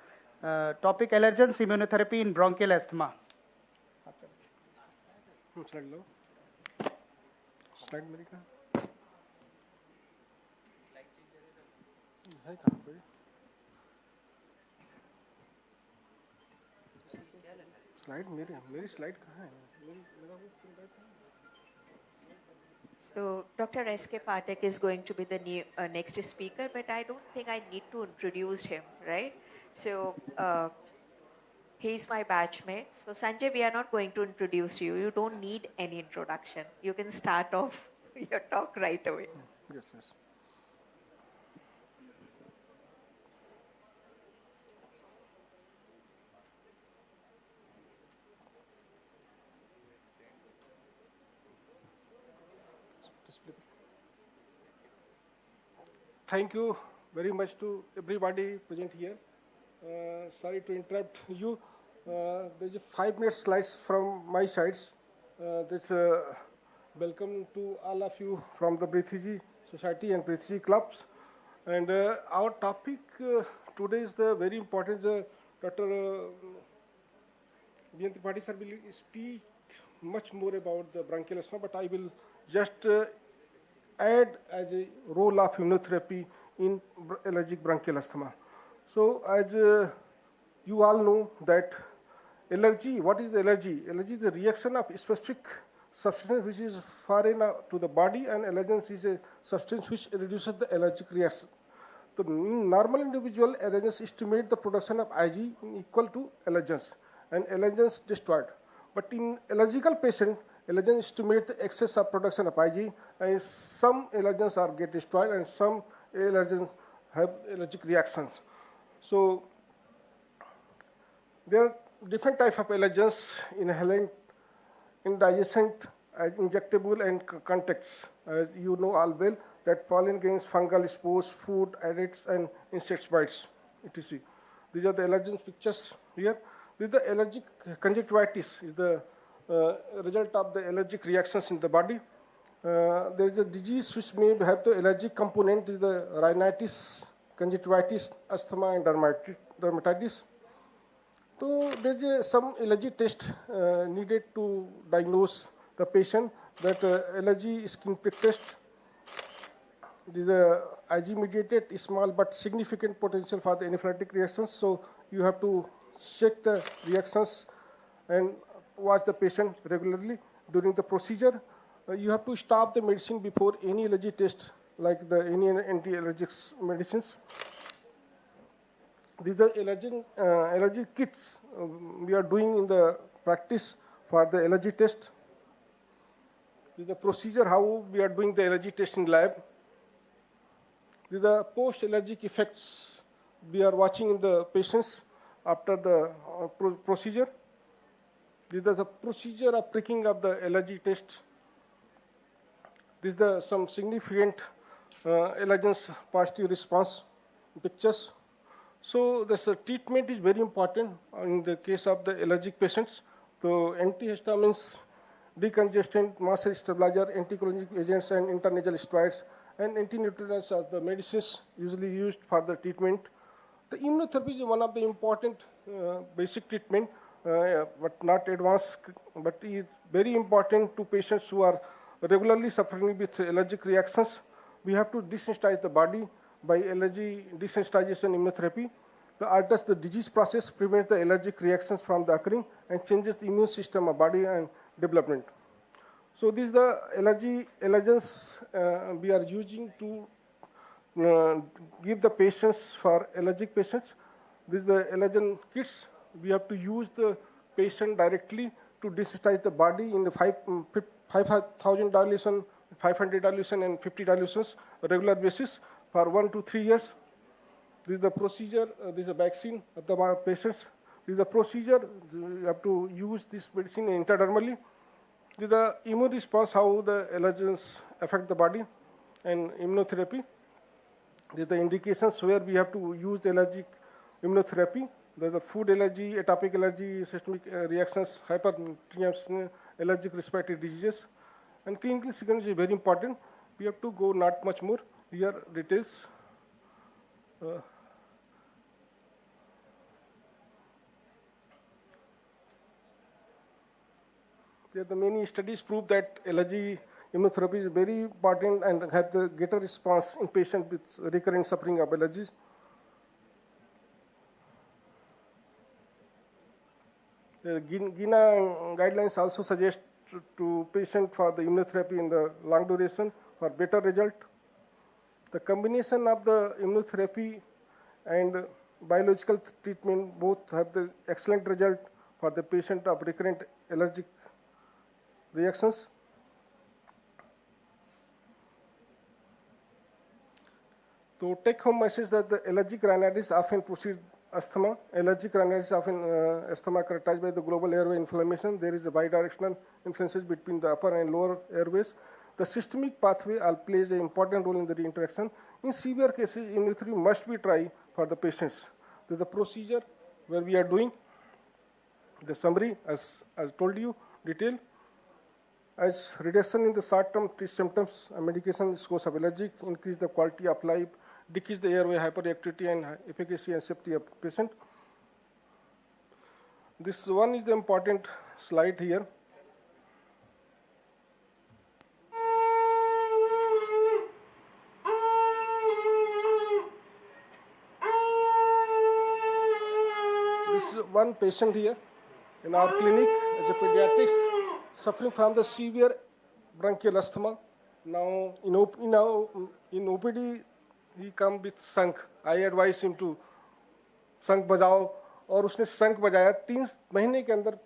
topic allergens immunotherapy in bronchial asthma. Slide low. Slide मेरी का. है कहाँ पे? स्लाइड मेरी स्लाइड कहाँ है? मेरा वो प्रिंट है। So Dr. S.K. Pathak is going to be the next speaker, but I don't think I need to introduce him, right? So he's my batchmate. So Sanjay, we are not going to introduce you. You don't need any introduction. You can start off your talk right away. Yes, yes. Thank you very much to everybody present here. Sorry to interrupt you. There's 5 minute slides from my sides. There's welcome to all of you from the Brithiji Society and Brithiji clubs. And our topic today is the very important. Dr. Bian Tripathi sir will speak much more about the bronchial asthma, but I will just add as a role of immunotherapy in allergic bronchial asthma. So as you all know that allergy, what is the allergy? Allergy is the reaction of a specific substance which is foreign to the body, and allergens is a substance which reduces the allergic reaction. So in normal individual, allergens estimate the production of Ig equal to allergens, and allergens destroyed. But in allergical patient, allergens estimate the excess of production of Ig, and some allergens are get destroyed and some allergens have allergic reactions. So there are different types of allergens: inhalant, indigescent, injectable, and contacts. As you know all well that pollen grains, fungal spores, food additives, and insect bites, etc. These are the allergen pictures here. This is the allergic conjunctivitis, is the result of the allergic reactions in the body. There is a disease which may have the allergic component, is the rhinitis, conjunctivitis, asthma, and dermatitis. So there is some allergy test needed to diagnose the patient. That allergy skin prick test. This is a Ig mediated, small but significant potential for the anaphylactic reactions. So you have to check the reactions and watch the patient regularly during the procedure. You have to stop the medicine before any allergy test, like any anti-allergic medicines. These are allergy kits we are doing in the practice for the allergy test. This is the procedure how we are doing the allergy test in lab. These are the post-allergic effects we are watching in the patients after the procedure. This is the procedure of pricking of the allergy test. This is some significant allergens positive response pictures. So this treatment is very important in the case of the allergic patients. So antihistamines, decongestant, mast cell stabilizer, anticholinergic agents, and intranasal steroids, and antinutrients are the medicines usually used for the treatment. The immunotherapy is one of the important basic treatment, but not advanced, but is very important to patients who are regularly suffering with allergic reactions. We have to desensitize the body by allergy desensitization immunotherapy. That alters the disease process, prevents the allergic reactions from the occurring, and changes the immune system of body and development. So these are the allergens we are using to give the patients for allergic patients. This is the allergen kits. We have to use the patient directly to desensitize the body in the 5,000 dilution, 500 dilution, and 50 dilutions regular basis for 1 to 3 years. This is the procedure. This is a vaccine of the patients. This is the procedure. You have to use this medicine intradermally. This is the immune response, how the allergens affect the body, and immunotherapy. These are the indications where we have to use the allergic immunotherapy. There is the food allergy, atopic allergy, systemic reactions, hypertension, allergic respiratory diseases. And clinical sequence is very important. We have to go not much more. Here details. The many studies prove that allergy immunotherapy is very important and have the greater response in patients with recurrent suffering of allergies. The GINA guidelines also suggest to patient for the immunotherapy in the long duration for better result. The combination of the immunotherapy and biological treatment both have the excellent result for the patient of recurrent allergic reactions. So take-home message that the allergic rhinitis often precedes asthma. Allergic rhinitis often asthma characterized by the global airway inflammation. There is a bidirectional influences between the upper and lower airways. The systemic pathway plays an important role in the reinteraction. In severe cases, immunotherapy must be tried for the patients. This is the procedure where we are doing the summary, as I told you, detail. As reduction in the short-term symptoms, medication scores of allergic, increase the quality of life, decrease the airway hyperactivity and efficacy and safety of patient. This one is the important slide here. This is one patient here in our clinic as a pediatrics suffering from the severe bronchial asthma. Now in OPD he come with शंख. I advise him to शंख बजाओ और उसने शंख बजाया 3 महीने के अंदर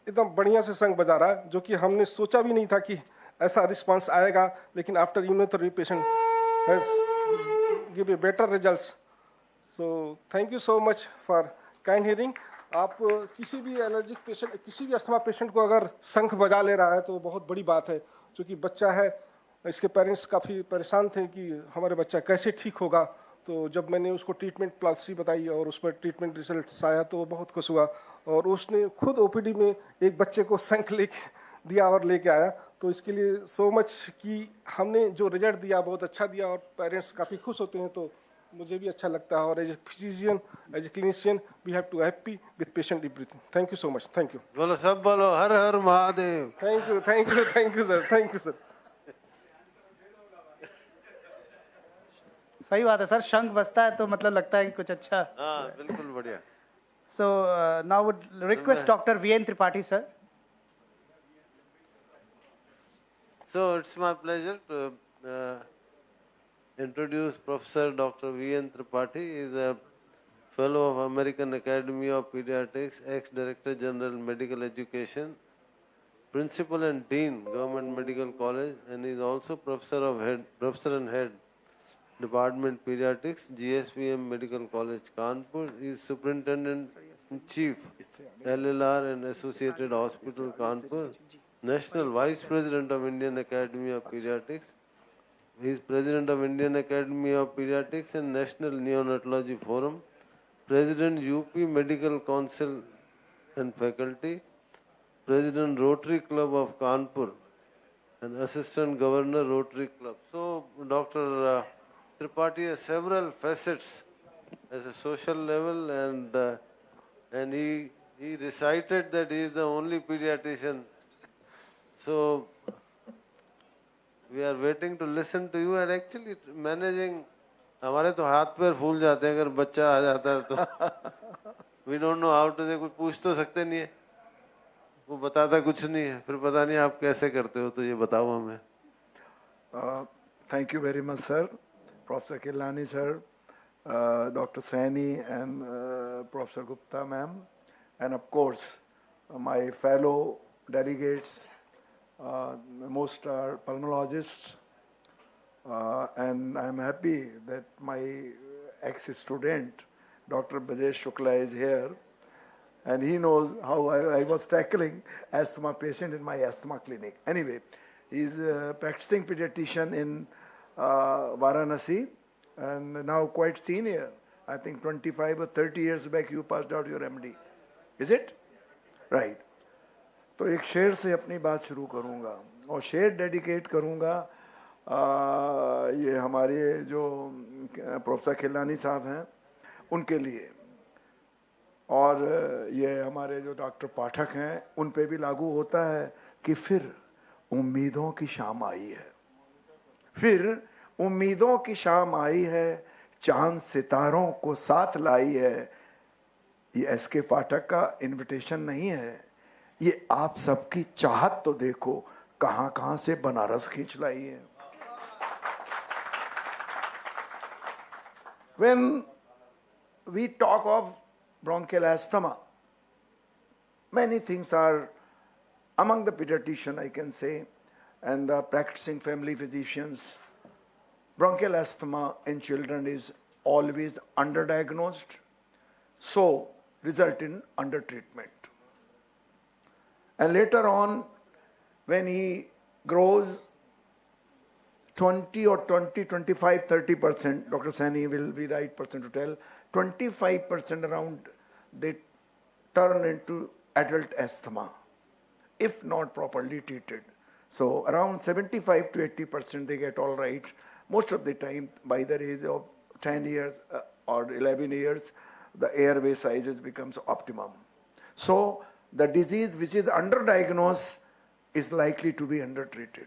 एकदम बढ़िया से शंख बजा रहा है, जो कि हमने सोचा भी नहीं था कि ऐसा रिस्पांस आएगा, लेकिन after immunotherapy patient has give a better results. So thank you so much for kind hearing. आप किसी भी एलर्जिक पेशेंट, किसी भी अस्थमा पेशेंट को अगर शंख बजा ले रहा है तो बहुत बड़ी बात है, क्योंकि बच्चा है, इसके पेरेंट्स काफ़ी परेशान थे कि हमारे बच्चा कैसे ठीक होगा. तो जब मैंने उसको ट्रीटमेंट पॉलिसी बताई और उस पर ट्रीटमेंट रिजल्ट्स आया तो बहुत खुश हुआ, और उसने खुद ओपीडी में एक बच्चे को शंख लेके दिया और लेके आया. तो इसके लिए सो मच कि हमने जो रिजल्ट दिया बहुत अच्छा दिया और पेरेंट्स काफ़ी खुश होते हैं, तो मुझे भी अच्छा लगता है. और as a physician, as a clinician, we have to happy with patient everything. Thank you so much. Thank you. बोलो सब बोलो, हर हर Mahadev. Thank you, thank you, thank you sir, thank you sir. सही बात है सर, शंख बजता है तो मतलब लगता है कि कुछ अच्छा. हाँ, बिल्कुल बढ़िया. So now would request Dr. V.N. Tripathi sir. So it's my pleasure to introduce Professor Dr. V.N. Tripathi. He is a Fellow of American Academy of Pediatrics, ex-Director General Medical Education, Principal and Dean, Government Medical College, and he is also Professor and Head, Department Pediatrics, GSVM Medical College, Kanpur. He is Superintendent in Chief, LLR and Associated Hospital, Kanpur, National Vice President of Indian Academy of Pediatrics. He is President of Indian Academy of Pediatrics and National Neonatology Forum, President UP Medical Council and Faculty, President Rotary Club of Kanpur, and Assistant Governor Rotary Club. So Dr. Tripathi has several facets as a social level, and he recited that he is the only pediatrician. So we are waiting to listen to you, and actually managing. हमारे तो हाथ पैर फूल जाते हैं अगर बच्चा आ जाता है तो. We don't know how to say. कुछ पूछ तो सकते नहीं है, वो बताता कुछ नहीं है, फिर पता नहीं आप कैसे करते हो, तो ये बताओ हमें. Thank you very much, sir. Professor Kilani, sir, Dr. Saini, and Professor Gupta, ma'am, and of course my fellow delegates. Most are pulmonologists, and I'm happy that my ex-student, Dr. Brajesh Shukla, is here, and he knows how I was tackling asthma patient in my asthma clinic. Anyway, he's a practicing pediatrician in Varanasi, and now quite senior. I think 25 or 30 years back you passed out your MD. Is it? Right. तो एक शेर से अपनी बात शुरू करूँगा, और शेर डेडिकेट करूँगा ये हमारे जो प्रोफेसर खिलानी साहब हैं उनके लिए, और ये हमारे जो डॉक्टर पाठक हैं उन पे भी लागू होता है कि फिर उम्मीदों की शाम आई है, फिर उम्मीदों की शाम आई है, चांद सितारों को साथ लाई है। ये एसके पाठक का इनविटेशन नहीं है, ये आप सबकी चाहत तो देखो कहां कहां से बनारस खींच लाई है। When we talk of bronchial asthma, many things are among the pediatrician, I can say, and the practicing family physicians. Bronchial asthma in children is always underdiagnosed, so result in undertreatment. And later on, when he grows 20 or 20, 25, 30%, Dr. Sani will be the right person to tell, 25% around, they turn into adult asthma, if not properly treated. So around 75 to 80% they get all right. Most of the time, by the age of 10 years or 11 years, the airway sizes becomes optimum. So the disease which is underdiagnosed is likely to be undertreated.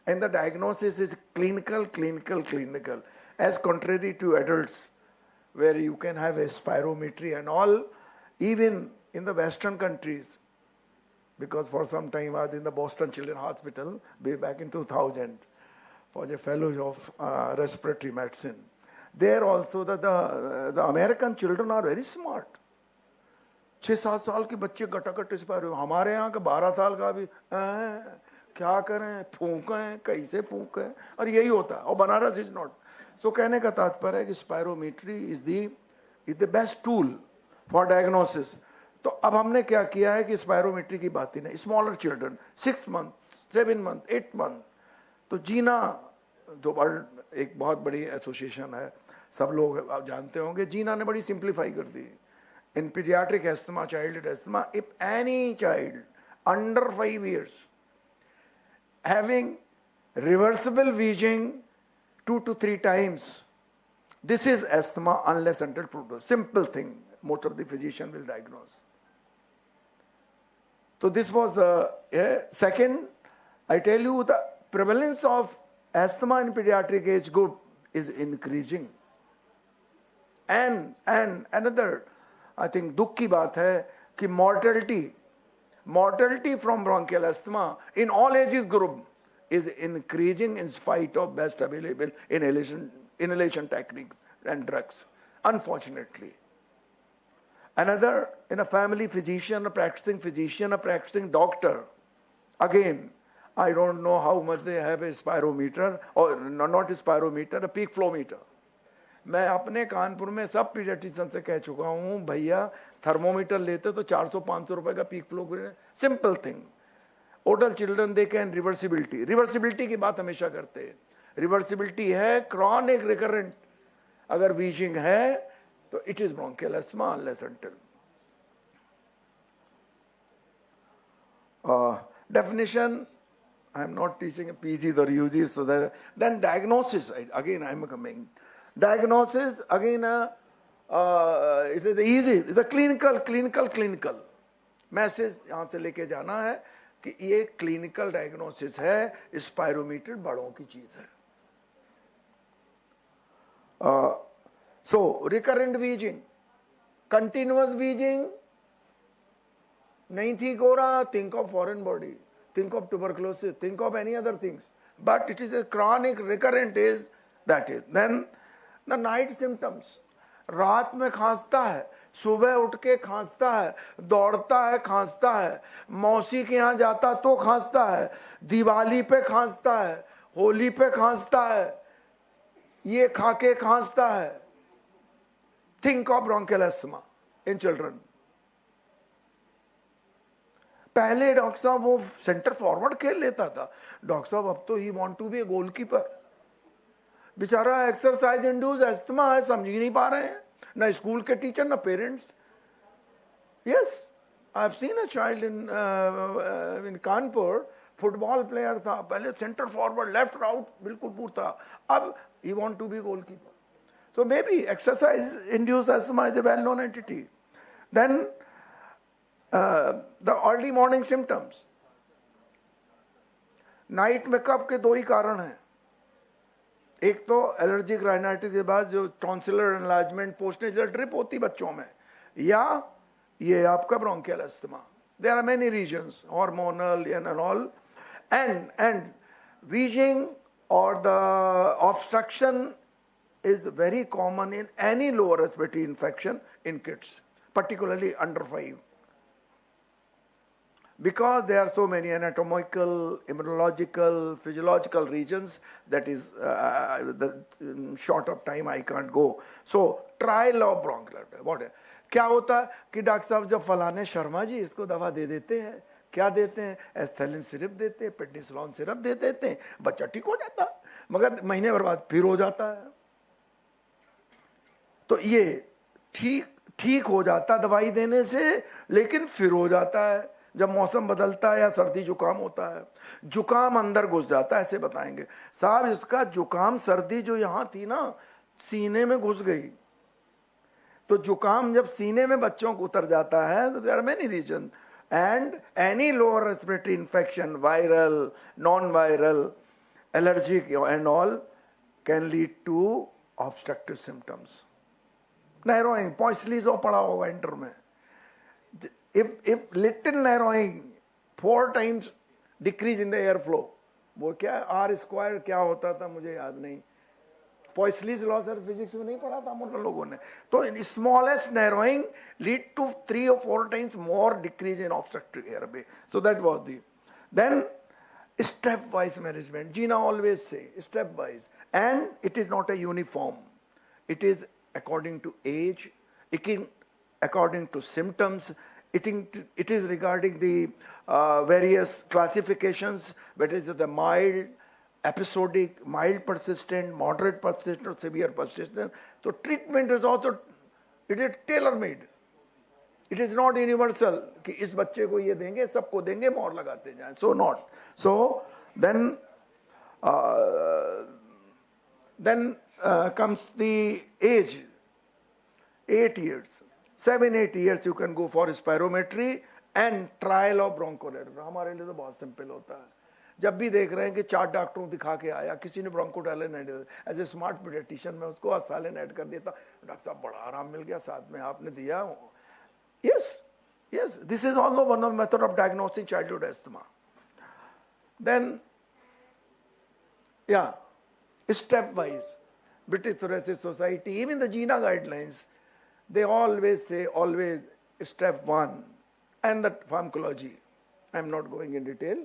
And the diagnosis is clinical. As contrary to adults, where you can have a spirometry and all, even in the Western countries, because for some time I was in the Boston Children's Hospital, way back in 2000, for the fellow of respiratory medicine. There also the American children are very smart. 6-7 साल के बच्चे गटागट स्पायरो, हमारे यहाँ का 12 साल का भी क्या करें, फूकें, कैसे फूकें, और यही होता है. और बनारस इज नॉट. सो कहने का तात्पर्य है कि spirometry is the best tool for diagnosis. तो अब हमने क्या किया है कि स्पायरोमेट्री की बात ही नहीं, smaller children 6 month, 7 month, 8 month, तो जीना तो एक बहुत बड़ी एसोसिएशन है, सब लोग आप जानते होंगे. जीना ने बड़ी सिंप्लीफाई कर दी. In paediatric asthma, child asthma, if any child under 5 years having reversible wheezing 2 to 3 times, this is asthma unless until proved. Simple thing, most of the physician will diagnose. So this was the second. I tell you, the prevalence of asthma in pediatric age group is increasing. And another, I think, दुख की बात है कि mortality from bronchial asthma in all ages group is increasing in spite of best available inhalation techniques and drugs, unfortunately. Another, in a family physician, a practicing doctor, again, I don't know how much they have a spirometer, or not a spirometer, a peak flow meter. मैं अपने कानपुर में सब paediatrician से कह चुका हूँ, भैया thermometer लेते तो 400-500 रुपए का peak flow. Simple thing. Older children they can reversibility की बात हमेशा करते हैं. रिवर्सिबिलिटी है, क्रॉनिक रिकरेंट अगर वीजिंग है तो it is bronchial asthma unless until. Definition, I am not teaching a PGs or UGs, so that then diagnosis, again I am coming. Diagnosis, again, it is easy. It's a clinical. Message यहाँ से लेके जाना है कि ये clinical diagnosis है, spirometer बड़ों की चीज है. So recurrent wheezing, continuous wheezing नहीं ठीक हो रहा, think of foreign body, think of tuberculosis, think of any other things. But it is a chronic recurrent is that is. Then the night symptoms, रात में खांसता है, सुबह उठ के खांसता है, दौड़ता है, खांसता है, मौसी के यहाँ जाता तो खांसता है, दिवाली पे खांसता है, होली पे खांसता है, ये खा के खांसता है. Think of bronchial asthma in children. पहले डॉक्टर साहब वो सेंटर फॉरवर्ड खेल लेता था. डॉक्टर साहब अब तो he want to be a goalkeeper. बेचारा एक्सरसाइज इंड्यूस एस्थमा है, समझ ही नहीं पा रहे हैं, ना स्कूल के टीचर ना parents. Yes, I have seen a child in Kanpur, football player था, पहले सेंटर फॉरवर्ड, लेफ्ट आउट बिल्कुल पूरा था, अब he want to be goalkeeper. So maybe exercise-induced asthma is a well-known entity. Then the early morning symptoms. Night में कफ के दो ही कारण हैं, एक तो एलर्जिक राइनाइटिस के बाद जो tonsillar enlargement post nasal drip होती बच्चों में, या ये आपका bronchial asthma. There are many reasons, hormonal and all, and wheezing or the obstruction is very common in any lower respiratory infection in kids, particularly under 5. Because there are so many anatomical, immunological, physiological reasons, that is the short of time I can't go. So trial of bronchial, what is? क्या होता है कि doctor साहब जब फलाने शर्मा जी इसको दवा दे देते हैं, क्या देते हैं, एस्थेलिन सिरप देते हैं, पेडनिसोलोन सिरप दे देते हैं, बच्चा ठीक हो जाता है, मगर महीने भर बाद फिर हो जाता है. तो ये ठीक हो जाता दवाई देने से, लेकिन फिर हो जाता है जब मौसम बदलता है या सर्दी जुकाम होता है. जुकाम अंदर घुस जाता है, ऐसे बताएंगे साहब इसका जुकाम सर्दी जो यहाँ थी ना सीने में घुस गई. तो जुकाम जब सीने में बच्चों को उतर जाता है तो there are many reason, and any lower respiratory infection, viral, non viral, allergic and all can lead to obstructive symptoms. Narrowing, पॉइसलीजो पढ़ा होगा इंटर में. if little narrowing 4 times decrease in the airflow, वो क्या R square क्या होता था मुझे याद नहीं, पॉइसलीज लॉ सर फिजिक्स में नहीं पढ़ा था हम लोगों ने. तो smallest narrowing lead to 3 or 4 times more decrease in obstructive airway. So that was the. Then step-wise management. Gina always say step-wise, and it is not a uniform. It is according to age, according to symptoms. It is regarding the various classifications, whether it is the mild, episodic, mild persistent, moderate persistent, or severe persistent. So treatment is also, it is tailor-made. It is not universal कि इस बच्चे को ये देंगे सबको देंगे मोर लगाते जाएं. So not. So then comes the age. 8 years, 7-8 years you can go for spirometry and trial of bronchodilator. हमारे लिए तो बहुत सिंपल होता है. जब भी देख रहे हैं कि 4 डॉक्टरों दिखा के आया, किसी ने bronchodilator as a smart paediatrician में उसको असालिन ऐड कर देता, डॉक्टर साहब बड़ा आराम मिल गया, साथ में आपने दिया. Yes, this is also one of the method of diagnosing childhood asthma. Then, stepwise, British Thoracic Society, even the GINA guidelines, they always say step 1, and the pharmacology. I'm not going in detail.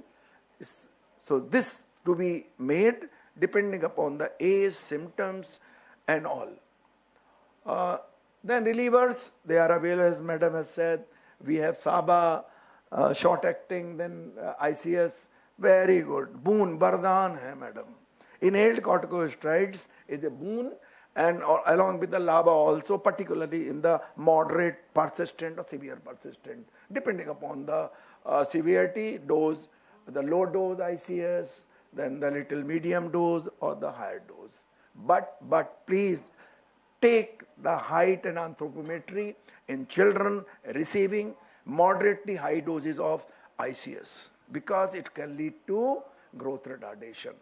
So this to be made depending upon the age, symptoms, and all. Then relievers, they are available, as Madam has said. We have SABA, short acting, then ICS, very good. Boon, Bardhan hai, Madam. Inhaled corticosteroids is a boon, and along with the LABA also, particularly in the moderate, persistent, or severe persistent, depending upon the severity, dose, the low dose ICS, then the little medium dose or the higher dose. But please take the height and anthropometry in children receiving moderately high doses of ICS, because it can lead to growth retardation.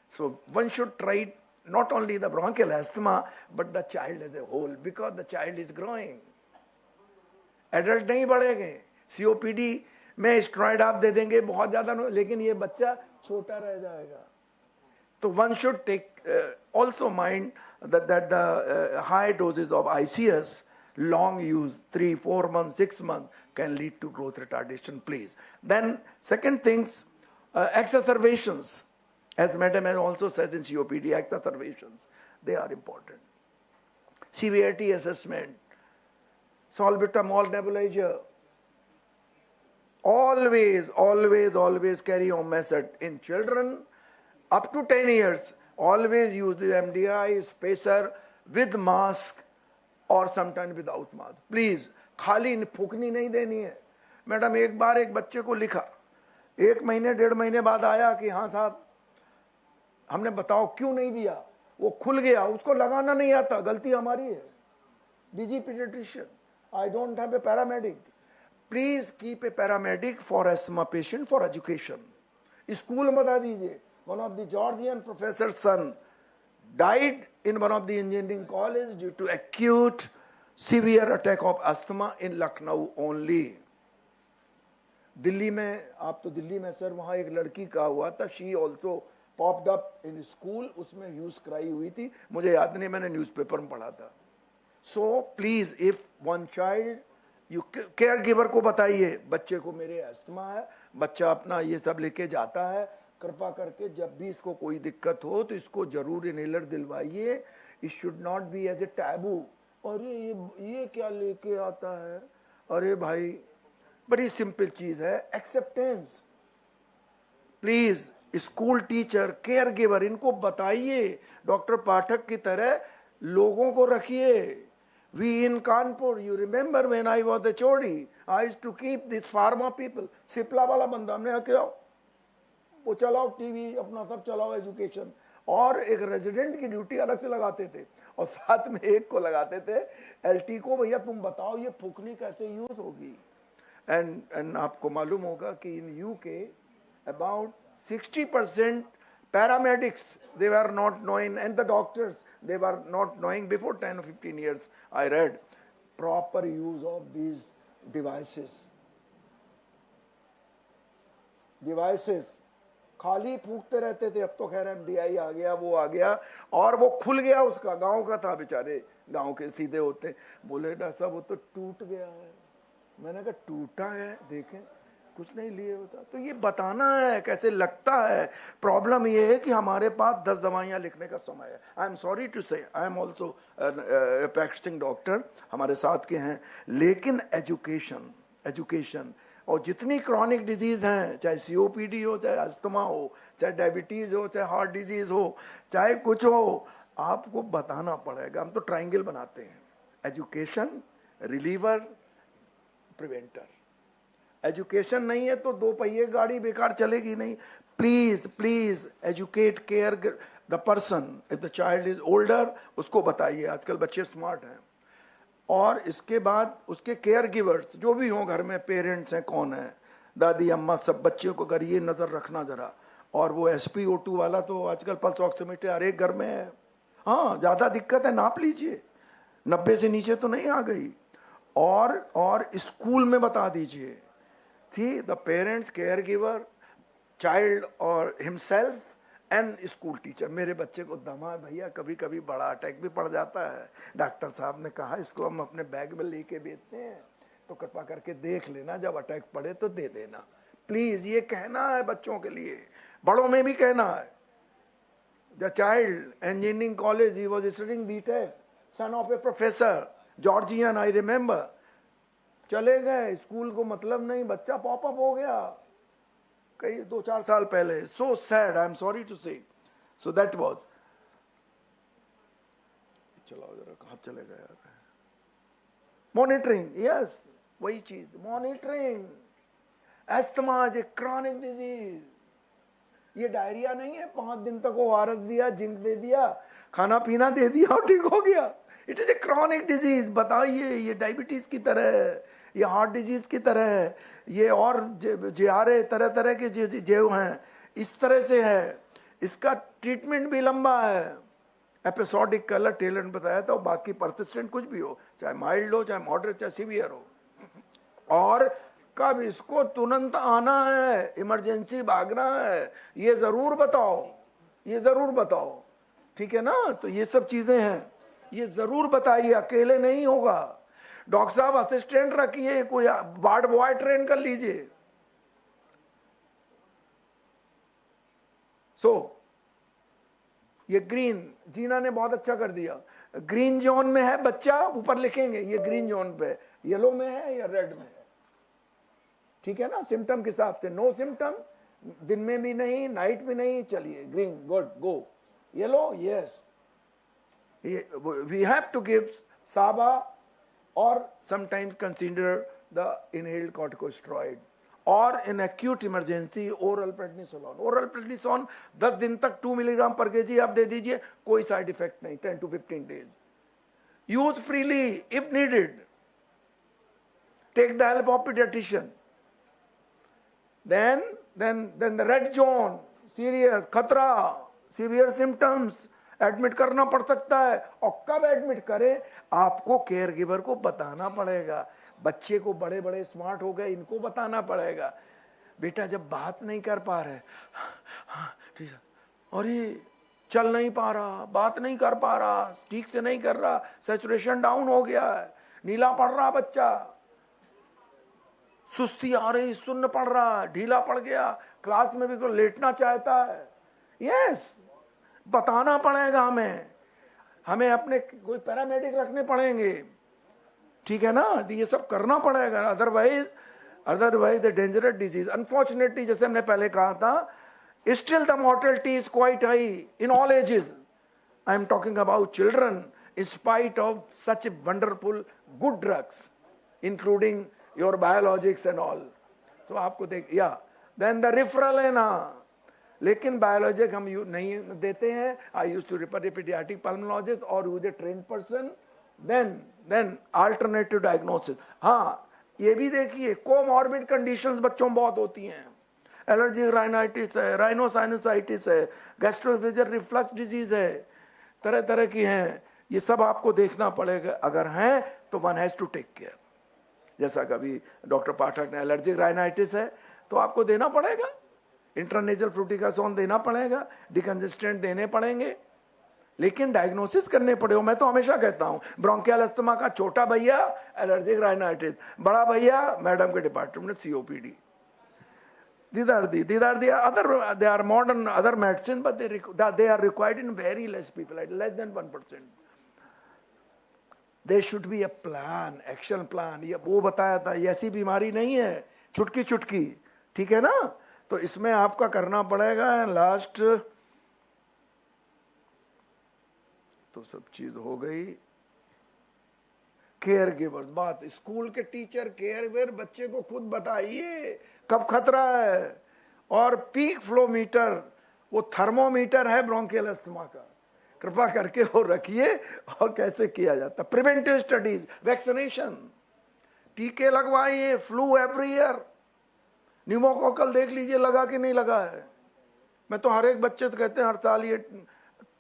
So one should try not only the bronchial asthma, but the child as a whole, because the child is growing. Adult नहीं बढ़ेंगे. COPD में steroid आप दे देंगे बहुत ज़्यादा, लेकिन ये बच्चा छोटा रह जाएगा. So one should take also mind that the high doses of ICS, long use, 3, 4 months, 6 months, can lead to growth retardation, please. Then second things, exacerbations. As Madam has also said in COPD, exacerbations, they are important. Severity assessment, salbutamol nebulizer. Always carry on method. In children up to 10 years, always use the MDI, spacer, with mask or sometimes without mask. Please, खाली फूकनी नहीं देनी है. Madam एक बार एक बच्चे को लिखा, 1 महीने 1.5 महीने बाद आया कि हाँ साहब हमने बताओ क्यों नहीं दिया, वो खुल गया, उसको लगाना नहीं आता, गलती हमारी है. BG pediatrician, I don't have a paramedic. Please keep a paramedic for asthma patient for education. School में बता दीजिए. One of the Georgian professor's son died in one of the engineering college due to acute severe attack of asthma in Lucknow only. Delhi में, आप तो दिल्ली में sir, वहाँ एक लड़की का हुआ था. She also popped up in school. उसमें ह्यूज कराई हुई थी. मुझे याद नहीं, मैंने न्यूज़पेपर में पढ़ा था. So please, if one child, you caregiver को बताइए बच्चे को मेरे अस्थमा है, बच्चा अपना ये सब लेके जाता है, कृपा करके जब भी इसको कोई दिक्कत हो तो इसको जरूर inhaler दिलवाइए. It should not be as a taboo. अरे ये क्या लेके आता है? अरे भाई, बड़ी सिंपल चीज है, acceptance. Please school teacher, care giver, इनको बताइए. डॉक्टर पाठक की तरह लोगों को रखिए. We in Kanpur, you remember when I was the चोड़ी, I used to keep this pharma people. Cipla वाला बंदा, हमने क्या वो चलाओ टीवी, अपना सब चलाओ, एजुकेशन. और एक रेजिडेंट की ड्यूटी अलग से लगाते थे और साथ में एक को लगाते थे एलटी को. भैया तुम बताओ ये फुकनी कैसे यूज होगी. एंड आपको मालूम होगा कि in UK about 60% paramedics, they were not knowing, and the doctors, they were not knowing before 10 or 15 years, I read, proper use of these devices. खाली फूकते रहते थे. अब तो खैर MDI आ गया, वो आ गया, और वो खुल गया. उसका गांव का था, बेचारे गांव के सीधे होते. बोले डॉक्टर साहब वो तो टूट गया है. मैंने कहा टूटा है, देखें, कुछ नहीं लिए होता. तो ये बताना है कैसे लगता है. प्रॉब्लम ये है कि हमारे पास 10 दवाइयाँ लिखने का समय है. आई am sorry to say, I am also practising doctor, हमारे साथ के हैं. लेकिन एजुकेशन और जितनी क्रॉनिक डिजीज हैं, चाहे COPD हो, चाहे अस्थमा हो, चाहे डायबिटीज हो, चाहे हार्ट डिजीज हो, चाहे कुछ हो, आपको बताना पड़ेगा. हम तो ट्रायंगल बनाते हैं, एजुकेशन, रिलीवर, प्रिवेंटर. एजुकेशन नहीं है तो 2 पहिए गाड़ी बेकार चलेगी नहीं. Please educate, care the person. If the child is older, उसको बताइए. आजकल बच्चे स्मार्ट हैं. और इसके बाद उसके केयर गिवर्स जो भी हों घर में, पेरेंट्स हैं, कौन है, दादी अम्मा, सब बच्चे को अगर ये नज़र रखना ज़रा. और वो SpO2 वाला तो आजकल पल्स ऑक्सीमीटर हर एक घर में है. हाँ, ज़्यादा दिक्कत है, नाप लीजिए, 90 से नीचे तो नहीं आ गई. और स्कूल में बता दीजिए. थी the parents, care giver, child और हिमसेल्फ एंड स्कूल टीचर. मेरे बच्चे को दमा है भैया, कभी कभी बड़ा अटैक भी पड़ जाता है. डॉक्टर साहब ने कहा इसको हम अपने बैग में लेके भेजते हैं, तो कृपा करके देख लेना, जब अटैक पड़े तो दे देना. प्लीज, ये कहना है बच्चों के लिए, बड़ों में भी कहना है. The child engineering college, he was studying BTech, son of a professor, Georgian, I remember. चले गए स्कूल को मतलब नहीं, बच्चा पॉपअप हो गया कई 2-4 साल पहले. So sad, I am sorry to say. So that was. चलाओ जरा, कहाँ चले गए. मॉनिटरिंग, यस, वही चीज, monitoring. Asthma is a chronic disease. ये डायरिया नहीं है, 5 दिन तक ORS दिया, जिंक दे दिया, खाना पीना दे दिया और ठीक हो गया. It is a chronic disease. बताइए, ये डायबिटीज की तरह है, ये हार्ट डिजीज की तरह है, ये और JRA, तरह तरह के जो हैं, इस तरह से है. इसका ट्रीटमेंट भी लंबा है. एपिसोडिक कलर टेलर ने बताया था. बाकी परसिस्टेंट कुछ भी हो, चाहे माइल्ड हो, चाहे मॉडरेट, चाहे सीवियर हो. और कब इसको तुरंत आना है, इमरजेंसी भागना है, ये जरूर बताओ, ये जरूर बताओ. ठीक है ना. तो ये सब चीजें हैं, ये जरूर बताइए. अकेले नहीं होगा. डॉक्टर साहब असिस्टेंट रखिए, कोई वार्ड बॉय ट्रेन कर लीजिए. ये ग्रीन, जीना ने बहुत अच्छा कर दिया. ग्रीन जोन में है बच्चा, ऊपर लिखेंगे ये ग्रीन जोन पे, येलो में है या रेड में है. ठीक है ना. सिम्टम के हिसाब से, नो सिम्टम, दिन में भी नहीं, नाइट भी नहीं, चलिए green, good, go. Yellow, yes, we have to give SABA or sometimes consider the inhaled corticosteroid, or in acute emergency oral prednisolone. Oral prednisone 10 दिन तक 2 मिलीग्राम पर kg आप दे दीजिए, कोई साइड इफेक्ट नहीं, 10 to 15 days. Use freely if needed. Take the help of pediatrician. Then then the red zone, serious, खतरा, severe symptoms, admit करना पड़ सकता है। और कब एडमिट करें, आपको केयर गिवर को बताना पड़ेगा। बच्चे को बड़े बड़े स्मार्ट हो गए, इनको बताना पड़ेगा, बेटा जब बात नहीं कर पा रहे, ठीक है, और ये चल नहीं पा रहा, बात नहीं कर पा रहा, ठीक से नहीं कर रहा, सैचुरेशन डाउन हो गया है, नीला पड़ रहा बच्चा, सुस्ती आ रही, सुन्न पड़ रहा, ढीला पड़ गया, क्लास में भी तो लेटना चाहता है, यस, बताना पड़ेगा हमें अपने कोई पैरामेडिक रखने पड़ेंगे, ठीक है ना, ये सब करना पड़ेगा, otherwise the dangerous disease. Unfortunately जैसे हमने पहले कहा था, still the mortality is quite high in all ages. I am talking about children, in spite of such wonderful good drugs, including your biologics and all. So आपको then the referral है ना, लेकिन biologic हम नहीं देते हैं. I used to refer a pediatric pulmonologist or use a trained person. Then alternative diagnosis. हाँ, ये भी देखिए, comorbid conditions बच्चों में बहुत होती हैं. एलर्जिक राइनाइटिस है, राइनोसाइनोसाइटिस है, गैस्ट्रोएसोफेजियल रिफ्लक्स डिजीज है, तरह तरह की हैं, ये सब आपको देखना पड़ेगा। अगर हैं तो one has to take care. जैसा कभी डॉक्टर पाठक ने एलर्जिक राइनाइटिस है तो आपको देना पड़ेगा, इंट्रानेजल फ्लूटिकासोन देना पड़ेगा, डिकंजेस्टेंट देने पड़ेंगे, लेकिन डायग्नोसिस करने पड़ेगा। मैं तो हमेशा कहता हूँ, ब्रोंकियल अस्थमा का छोटा भैया एलर्जिक राइनाइटिस, बड़ा भैया मैडम के डिपार्टमेंट में COPD. These are the other, they are modern other medicine, but they are required in very less people, like less than 1%. There should be a plan, action plan. ये वो बताया था, ये ऐसी बीमारी नहीं है, चुटकी चुटकी, ठीक है ना? तो इसमें आपका करना पड़ेगा। लास्ट तो सब चीज हो गई। केयर गिवर्स, बात स्कूल के टीचर केयर गिवर बच्चे को खुद बताइए कब खतरा है, और पीक फ्लो मीटर, वो थर्मोमीटर है ब्रोंकियल अस्थमा का, कृपा करके वो रखिए। और कैसे किया जाता, प्रिवेंटिव स्टडीज, वैक्सीनेशन, टीके लगवाइए, फ्लू एवरी ईयर, न्यूमोकोकल देख लीजिए लगा कि नहीं लगा है। मैं तो हर एक बच्चे तो कहते हैं हर साल ये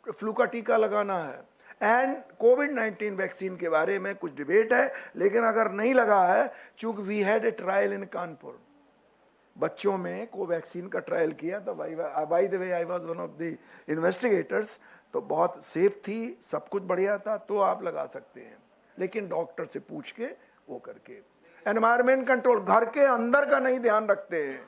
फ्लू का टीका लगाना है। एंड कोविड-19 वैक्सीन के बारे में कुछ डिबेट है, लेकिन अगर नहीं लगा है, चूंकि we had a trial in Kanpur, बच्चों में कोवैक्सीन का ट्रायल किया था, by the way I was one of the investigators, तो बहुत सेफ थी, सब कुछ बढ़िया था, तो आप लगा सकते हैं, लेकिन डॉक्टर से पूछ के वो करके। एनवायरमेंट कंट्रोल, घर के अंदर का नहीं ध्यान रखते हैं,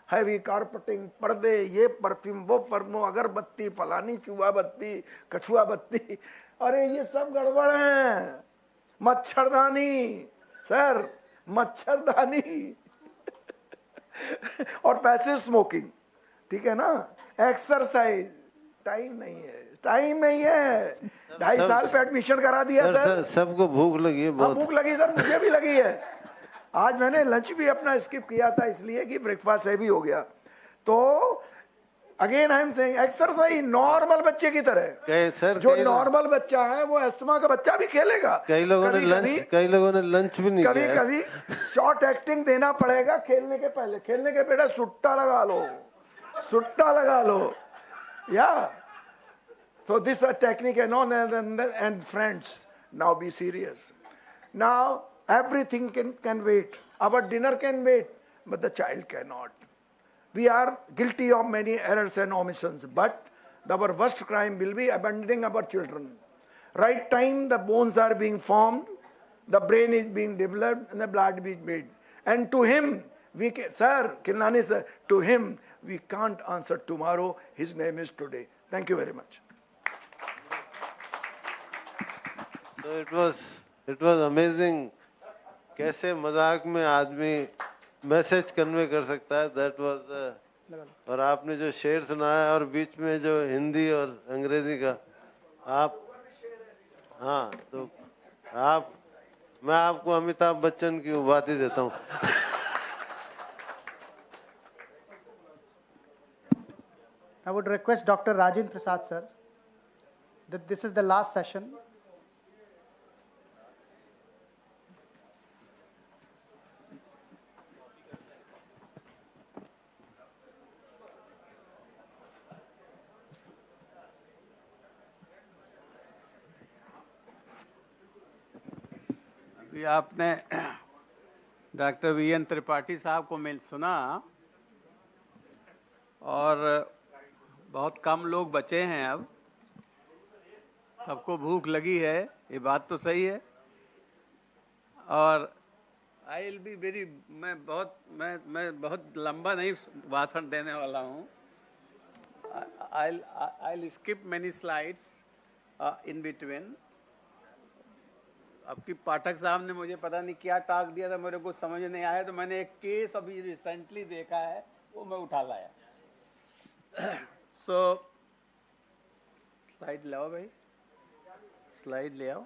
हैवी कारपेटिंग, पर्दे, ये परफ्यूम, वो परफ्यूम, अगरबत्ती, फलानी चूहा बत्ती, कछुआ बत्ती, अरे ये सब गड़बड़ है। मच्छरदानी सर, मच्छरदानी और पैसिव स्मोकिंग, ठीक है ना, एक्सरसाइज, टाइम नहीं है, 2.5 साल पे एडमिशन करा दिया सर। सबको भूख लगी है बहुत। भूख लगी सर, मुझे भी लगी है। आज मैंने लंच भी अपना स्किप किया था इसलिए कि ब्रेकफास्ट हैवी हो गया। तो again I am saying, exercise normal बच्चे की तरह, सर जो नॉर्मल बच्चा है वो अस्थमा का बच्चा भी खेलेगा। कई लोगों ने लंच भी नहीं किया। कभी शॉर्ट एक्टिंग देना पड़ेगा खेलने के पहले। खेलने के बेटा सुट्टा लगा लो या। So this is a technique, and friends, now be serious. Now everything can wait. Our dinner can wait, but the child cannot. We are guilty of many errors and omissions, but our worst crime will be abandoning our children. Right time, the bones are being formed, the brain is being developed, and the blood is made. And to him, Kilnani sir, to him, we can't answer tomorrow. His name is today. Thank you very much. So it was amazing. कैसे मजाक में आदमी message convey कर सकता है, that was और आपने जो शेर सुनाया और बीच में जो हिंदी और अंग्रेजी का आप, हाँ तो मैं आपको अमिताभ बच्चन की उपाधि देता हूँ। I would request Dr. Rajendra Prasad sir that this is the last session. ये आपने डॉक्टर वी.एन. त्रिपाठी साहब को मिल सुना और बहुत कम लोग बचे हैं अब, सबको भूख लगी है, ये बात तो सही है। और आई विल बी वेरी, मैं बहुत लंबा नहीं भाषण देने वाला हूँ। I'll skip many slides in between. आपकी पाठक साहब ने मुझे पता नहीं क्या टाक दिया था, मेरे को समझ नहीं आया, तो मैंने एक केस अभी रिसेंटली देखा है, वो मैं उठा लाया। सो स्लाइड ले आओ भाई, स्लाइड ले आओ।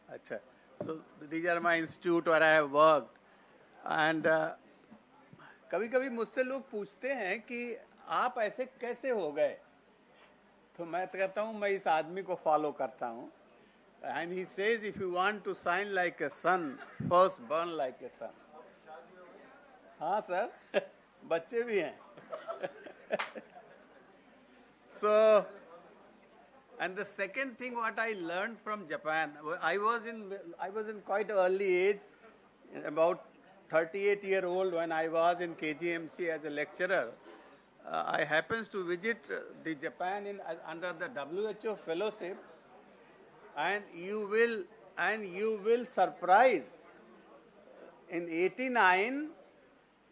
अच्छा, so these are my institute where I have worked and कभी-कभी मुझसे लोग पूछते हैं कि आप ऐसे कैसे हो गए, तो मैं कहता हूँ मैं इस आदमी को फॉलो करता हूँ। And he says if you want to shine like a sun, first burn like a sun. हाँ सर, बच्चे भी हैं। So, and the second thing what I learned from Japan, I was in quite early age, about 38-year-old when I was in KGMC as a lecturer. I happens to visit the Japan under the WHO fellowship, and you will surprise. In 89,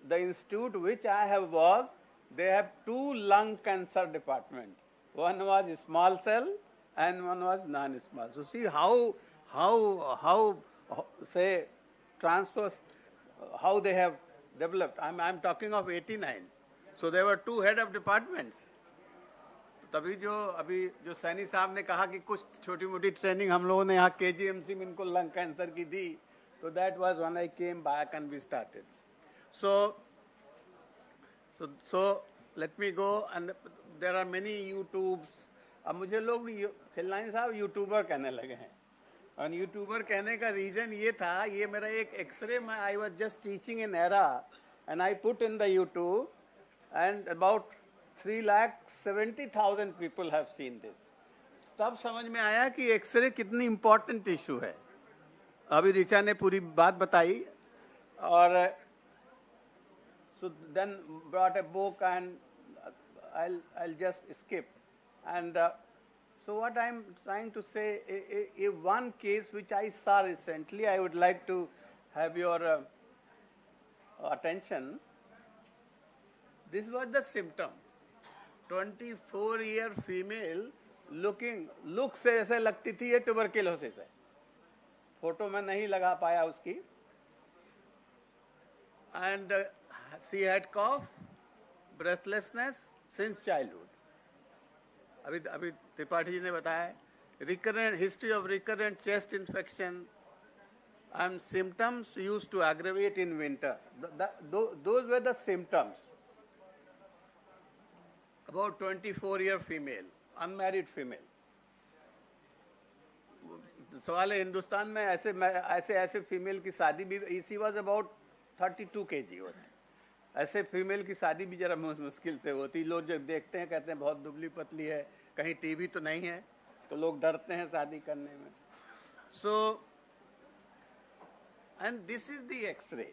the institute which I have worked, they have 2 lung cancer department. One was small cell and one was non-small. So see how say transfers, how they have developed. I'm talking of 89. So there were 2 head of departments. तभी अभी जो सैनी साहब ने कहा कि कुछ छोटी मोटी ट्रेनिंग हम लोगों ने यहाँ KGMC में इनको लंग कैंसर की दी, तो that was when I came back and we started. So let me go, and there are many YouTubes. अब मुझे लोग खिलनानी साहब यूट्यूबर कहने लगे हैं, और यूट्यूबर कहने का रीज़न ये था, ये मेरा एक एक्सरे में I was just teaching in ERA and I put in the YouTube and about 3,70,000 people have seen this. तब समझ में आया कि एक्सरे कितनी इम्पोर्टेंट इशू है। अभी ऋचा ने पूरी बात बताई, और so then brought a book, and I'll just skip. And so what I'm trying to say, one case which I saw recently, I would like to have your attention. This was the symptom. 24-year female look से ऐसे लगती थी ये tuberculosis है। Photo में नहीं लगा पाया उसकी। And she had cough, breathlessness since childhood. अभी त्रिपाठी जी ने बताया, recurrent history of recurrent chest infection, and symptoms used to aggravate in winter. Those were the symptoms. About 24-year female, unmarried female. सवाल है हिंदुस्तान में ऐसे फीमेल की शादी भी, she was about 32 kg होती, ऐसे फीमेल की शादी भी जरा मुश्किल से होती। लोग जब देखते हैं कहते हैं बहुत दुबली पतली है, कहीं टीबी तो नहीं है, तो लोग डरते हैं शादी करने में। So, and this is the X-ray,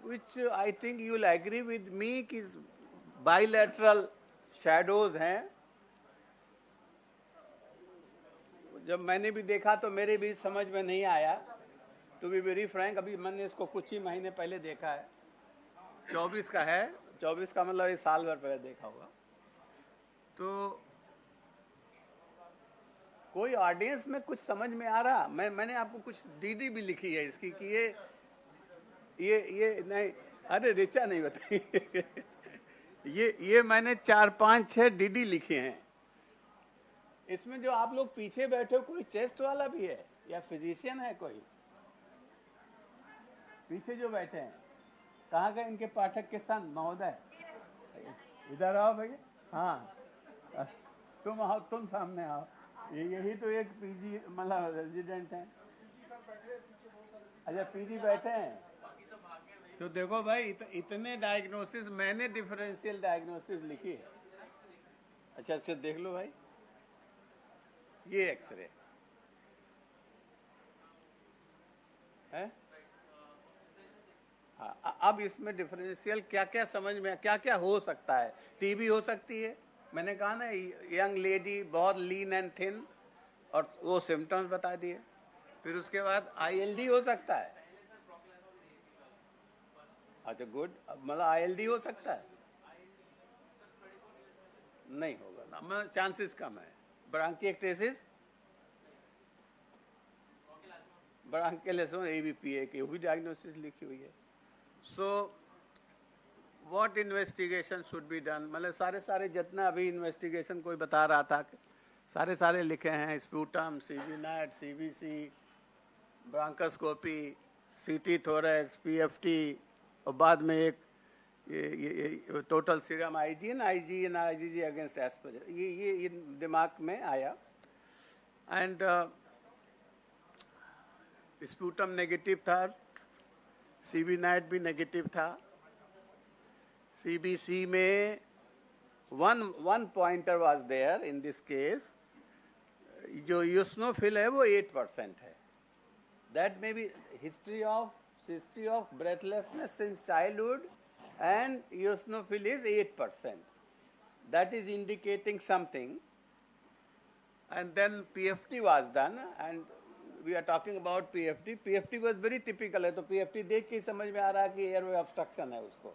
which I think you will agree with me कि bilateral shadows हैं। जब मैंने भी देखा तो मेरे भी समझ में नहीं आया, टू बी वेरी फ्रैंक। अभी मैंने इसको कुछ ही महीने पहले देखा है, 24 का है, 24 का मतलब ये साल भर पहले देखा होगा। तो कोई ऑडियंस में कुछ समझ में आ रहा? मैंने आपको कुछ डीडी भी लिखी है इसकी कि ये नहीं, अरे ऋचा नहीं बताई ये मैंने 4-5-6 डीडी लिखे हैं। इसमें जो आप लोग पीछे बैठे हो, कोई चेस्ट वाला भी है या फिजिशियन है कोई? पीछे जो बैठे हैं, कहाँ गए इनके पाठक के संत महोदय? इधर आओ भैया। हाँ, तुम आओ, तुम सामने आओ। यही तो एक पीजी मतलब रेजिडेंट हैं। अच्छा, पीजी बैठे हैं। तो देखो भाई, इतने डायग्नोसिस मैंने डिफरेंशियल डायग्नोसिस लिखी है। अच्छा देख लो भाई, ये एक्सरे, है? हाँ, अब इसमें डिफरेंशियल क्या क्या समझ में, क्या क्या हो सकता है? टीबी हो सकती है, मैंने कहा ना, यंग लेडी बहुत लीन एंड थिन, और वो सिम्टम्स बता दिए। फिर उसके बाद आईएलडी हो सकता है। अच्छा गुड, मतलब आईएलडी हो सकता है? नहीं होगा ना, मतलब चांसेस कम है। ब्रांकिएक्टेसिस, ब्रांकियल एबीपीए की वो भी डायग्नोसिस लिखी हुई है। So what investigation should be done, मतलब सारे जितना अभी इन्वेस्टिगेशन कोई बता रहा था, सारे लिखे हैं। Sputum, CB NAAT, CBC, bronchoscopy, CT thorax, PFT, और बाद में एक ये total serum IgN IgG against Aspergillus, ये दिमाग में आया। एंड स्प्यूटम नेगेटिव था, सीबी नेट भी नेगेटिव था। सीबीसी में one pointer was there in this case, जो यूस्नोफिल है वो 8% है। That may be history of breathlessness since childhood, and eosinophil is 8%. That is indicating something. And then PFT was done, and we are talking about PFT. PFT was very typical है, तो PFT देख के समझ में आ रहा है कि एयरवे ऑब्स्ट्रक्शन है, उसको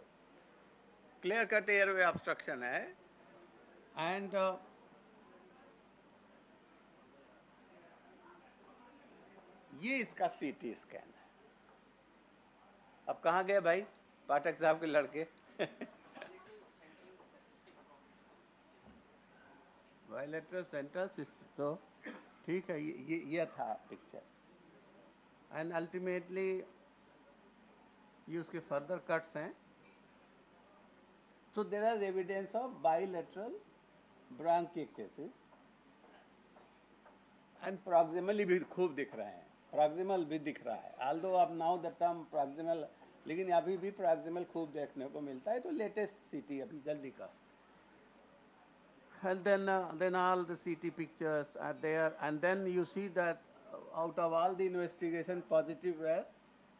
क्लियर कट एयरवे ऑब्स्ट्रक्शन है। एंड ये इसका सीटी स्कैन है। अब कहाँ गए भाई पाठक साहब के लड़के? बायलैटरल सेंट्रल सिस्टम, तो ठीक है, ये था पिक्चर। एंड अल्टीमेटली ये उसके फर्दर कट्स हैं। So there is evidence of bilateral bronchiectasis, and proximally भी खूब दिख रहे हैं, प्रॉक्सिमल भी दिख रहा है। ऑल्दो अब नाउ द टर्म प्रॉक्सिमल, लेकिन अभी भी प्रॉक्सिमल खूब देखने को मिलता है। तो लेटेस्ट सीटी अभी जल्दी का, and then all the CT pictures are there, and then you see that out of all the investigation positive were,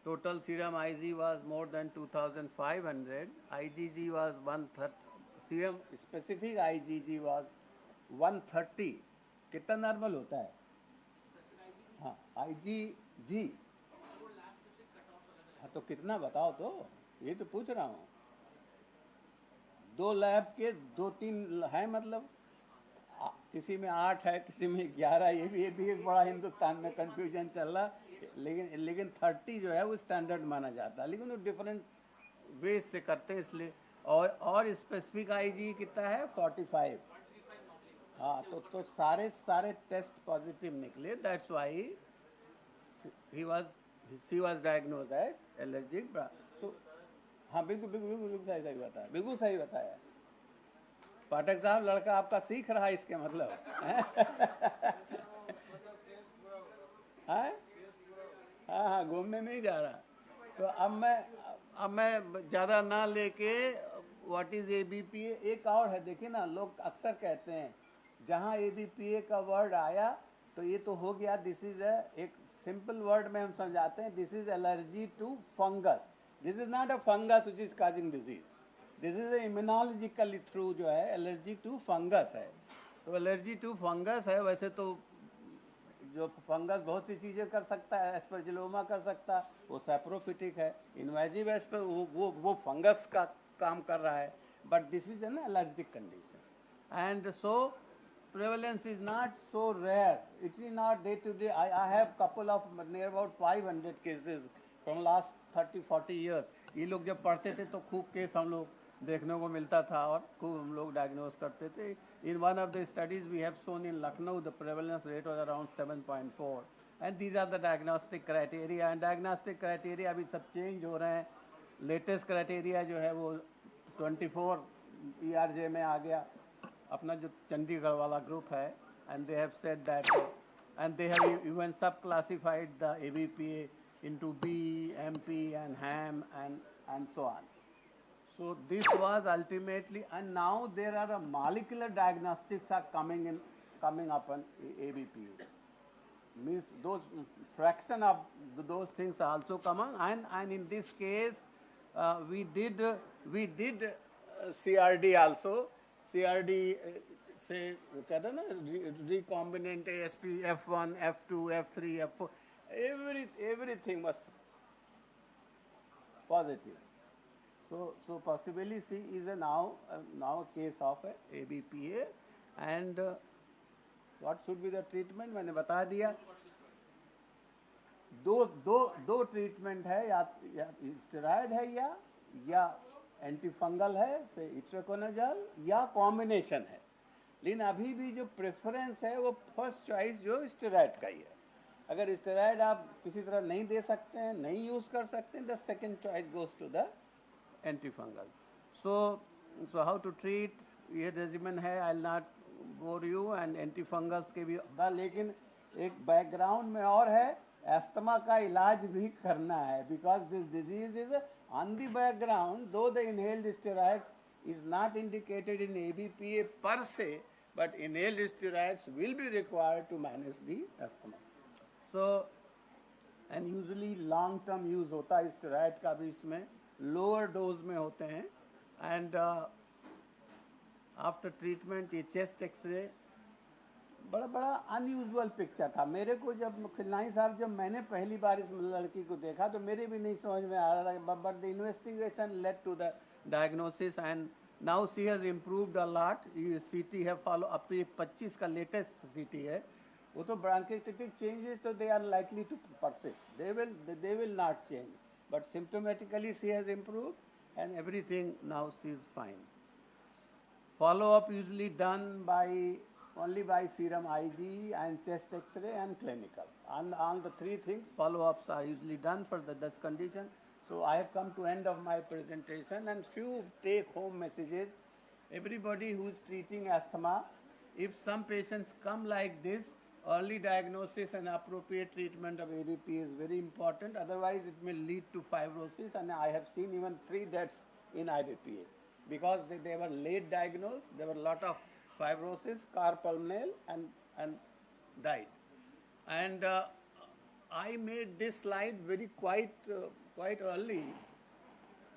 total serum IG was more than 2500, IgG was 130, serum specific IgG was 130। कितना normal होता है? हाँ, IgG, हाँ तो कितना बताओ, तो ये तो पूछ रहा हूँ। 2 लैब के 2-3 हैं, मतलब किसी में 8 है, किसी में 11, ये भी एक बड़ा हिंदुस्तान में कंफ्यूजन चल रहा। लेकिन 30 जो है वो स्टैंडर्ड माना जाता है, लेकिन वो डिफरेंट वेज से करते हैं इसलिए। और स्पेसिफिक आईजी कितना है? 45। हाँ, तो सारे टेस्ट पॉजिटिव निकले। That's why she was diagnosed as allergic। so हाँ, बिल्कुल सही बताया पाठक साहब। लड़का आपका सीख रहा है इसके मतलब हाँ, घूमने नहीं जा रहा। तो अब मैं ज़्यादा ना लेके, व्हाट इज एबीपीए, एक और है। देखिए ना, लोग अक्सर कहते हैं जहाँ एबीपीए का वर्ड आया तो ये तो हो गया, दिस इज एक सिंपल वर्ड में हम समझाते हैं, this is allergy to fungus. This is not a fungus which is causing disease, this is immunologically through जो है एलर्जी टू फंगस है। तो एलर्जी टू फंगस है। वैसे तो जो फंगस बहुत सी चीज़ें कर सकता है, एस्परजिलोमा कर सकता है, वो सैप्रोफिटिक है। इन्वेजिव एस्पर वो फंगस का काम कर रहा है, but this is an allergic condition. And so prevalence is not so rare. It is not day to day. I have couple of near about 500 cases from last 30-40 years. ये लोग जब पढ़ते थे तो खूब केस हम लोग देखने को मिलता था और खूब हम लोग डायग्नोस करते थे। In one of the studies we have shown in Lucknow, the prevalence rate was around 7.4, and these are the diagnostic criteria. And diagnostic criteria अभी सब चेंज हो रहे हैं। लेटेस्ट क्राइटेरिया जो है वो 24 ERJ में आ गया, अपना जो चंडीगढ़ वाला ग्रुप है। And they have said that, and they have even sub classified the ABPA into B, MP and HAM and so on. So this was ultimately, and now there are molecular diagnostics are coming up on ABPA. means those fraction of those things also come on, and in this case we did CRD also. CRD say कहते हैं ना recombinant ASP F1 F2 F3 F4 everything was positive. So possibly C is a now a case of a ABPA, and what should be the treatment मैंने बता दिया. दो treatment है, या steroid है या एंटीफंगल है से इट्रोकोनाजोल या कॉम्बिनेशन है. लेकिन अभी भी जो प्रेफरेंस है वो फर्स्ट चॉइस जो स्टेरॉयड का ही है. अगर स्टेरॉयड आप किसी तरह नहीं दे सकते हैं, नहीं यूज़ कर सकते हैं, the second choice goes to the antifungal. So how to treat, ये रेजिमेंट है, I will not bore you, and antifungals के भी. लेकिन एक बैकग्राउंड में और है, एस्थमा का इलाज भी करना है, because this disease is on the background. Though the inhaled steroids is not indicated in ABPA per se, but inhaled steroids will be required to manage the asthma. So, and usually long term use होता है steroid का भी, इसमें lower dose में होते हैं. And after treatment ये chest x ray बड़ा अनयूजुअल पिक्चर था मेरे को. जब खिलनाई साहब, जब मैंने पहली बार इस लड़की को देखा तो मेरे भी नहीं समझ में आ रहा था, but the investigation led to the diagnosis, and now she has improved a lot. CT है फॉलो अप टू 25 का लेटेस्ट CT है. वो तो ब्रांकिटिक चेंजेस तो they are likely to persist, they will not change, but symptomatically she has improved and everything now she is fine. Follow up usually done only by serum Ig and chest X-ray and clinical. On the three things, follow-ups are usually done for this condition. So I have come to end of my presentation, and few take-home messages. Everybody who is treating asthma, if some patients come like this, early diagnosis and appropriate treatment of ABP is very important. Otherwise, it may lead to fibrosis, and I have seen even 3 deaths in IBPA because they were late diagnosed. There were a lot of fibrosis, carpulmonale, and died. And I made this slide quite early.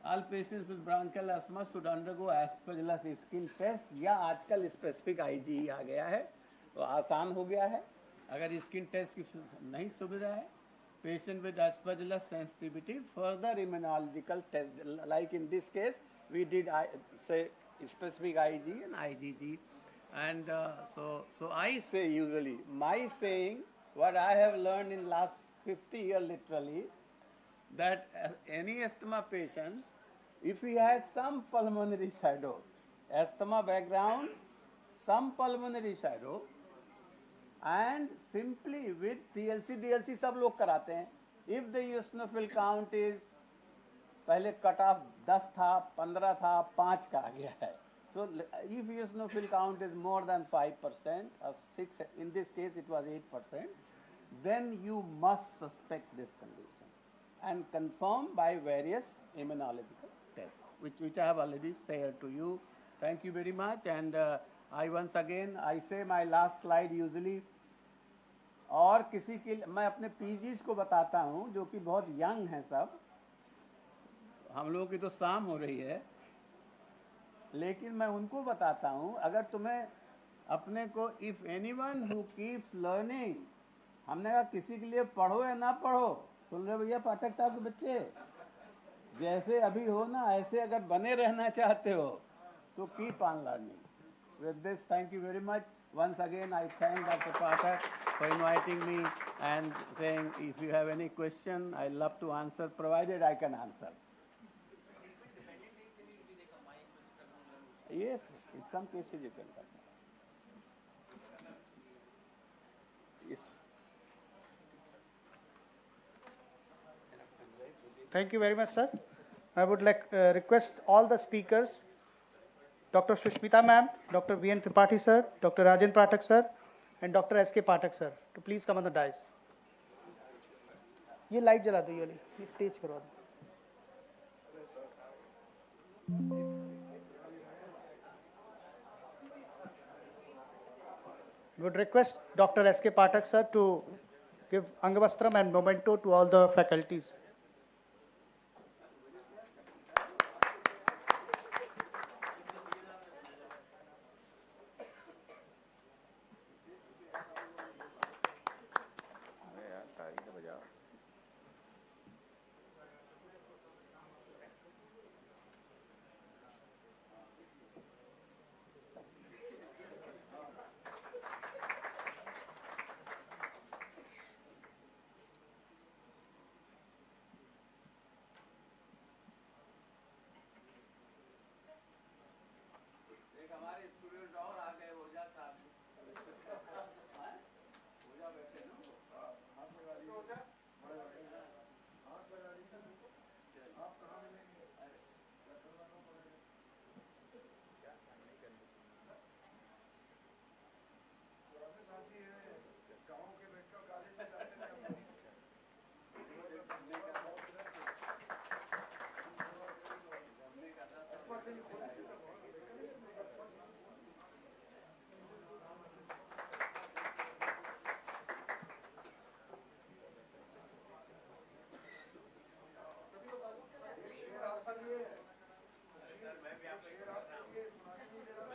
All patients with bronchial asthma should undergo aspergillus skin test, या आजकल specific IgE आ गया है तो आसान हो गया है. अगर स्किन टेस्ट की नहीं सुविधा है, patient with aspergillus sensitivity, further immunological test, like in this case we did say specific Ig and IgG. And so I say, usually my saying, what I have learned in last 50 years literally, that any asthma patient, if he has some pulmonary shadow, asthma background, some pulmonary shadow, and simply with TLC, DLC सब लोग कराते हैं. If the eosinophil count is, पहले cut off 10 था, 15 था, 5 का आ गया है. So if eosinophil count is more than 5%, or 6, in this case it was 8%, then you must suspect this condition and confirm by various immunological tests, which I have already shared to you. Thank you very much. And I once again, I say my last slide usually, और किसी के मैं अपने PGs को बताता हूँ जो कि बहुत यंग हैं सब. हम लोगों की तो शाम हो रही है, लेकिन मैं उनको बताता हूँ, अगर तुम्हें अपने को, if anyone who keeps learning, हमने कहा किसी के लिए पढ़ो या ना पढ़ो, सुन रहे भैया पाठक साहब के बच्चे, जैसे अभी हो ना ऐसे अगर बने रहना चाहते हो तो keep on learning. With this, thank you very much. Once again, I thank Dr. Pathak for inviting me and saying if you have any question, I love to answer, provided I can answer. Yes, in some cases you can come. Yes. Thank you very much, sir. I would like request all the speakers, Dr. Sushmita ma'am, Dr. V.N. Tripathi sir, Dr. Rajan Pathak sir, and Dr. S.K. Pathak sir, to please come on the dais. ये light जला दो, ये वाली, ये तेज करवा दो. Would request Dr. S.K. Pathak sir to give Angavastram and memento to all the faculties.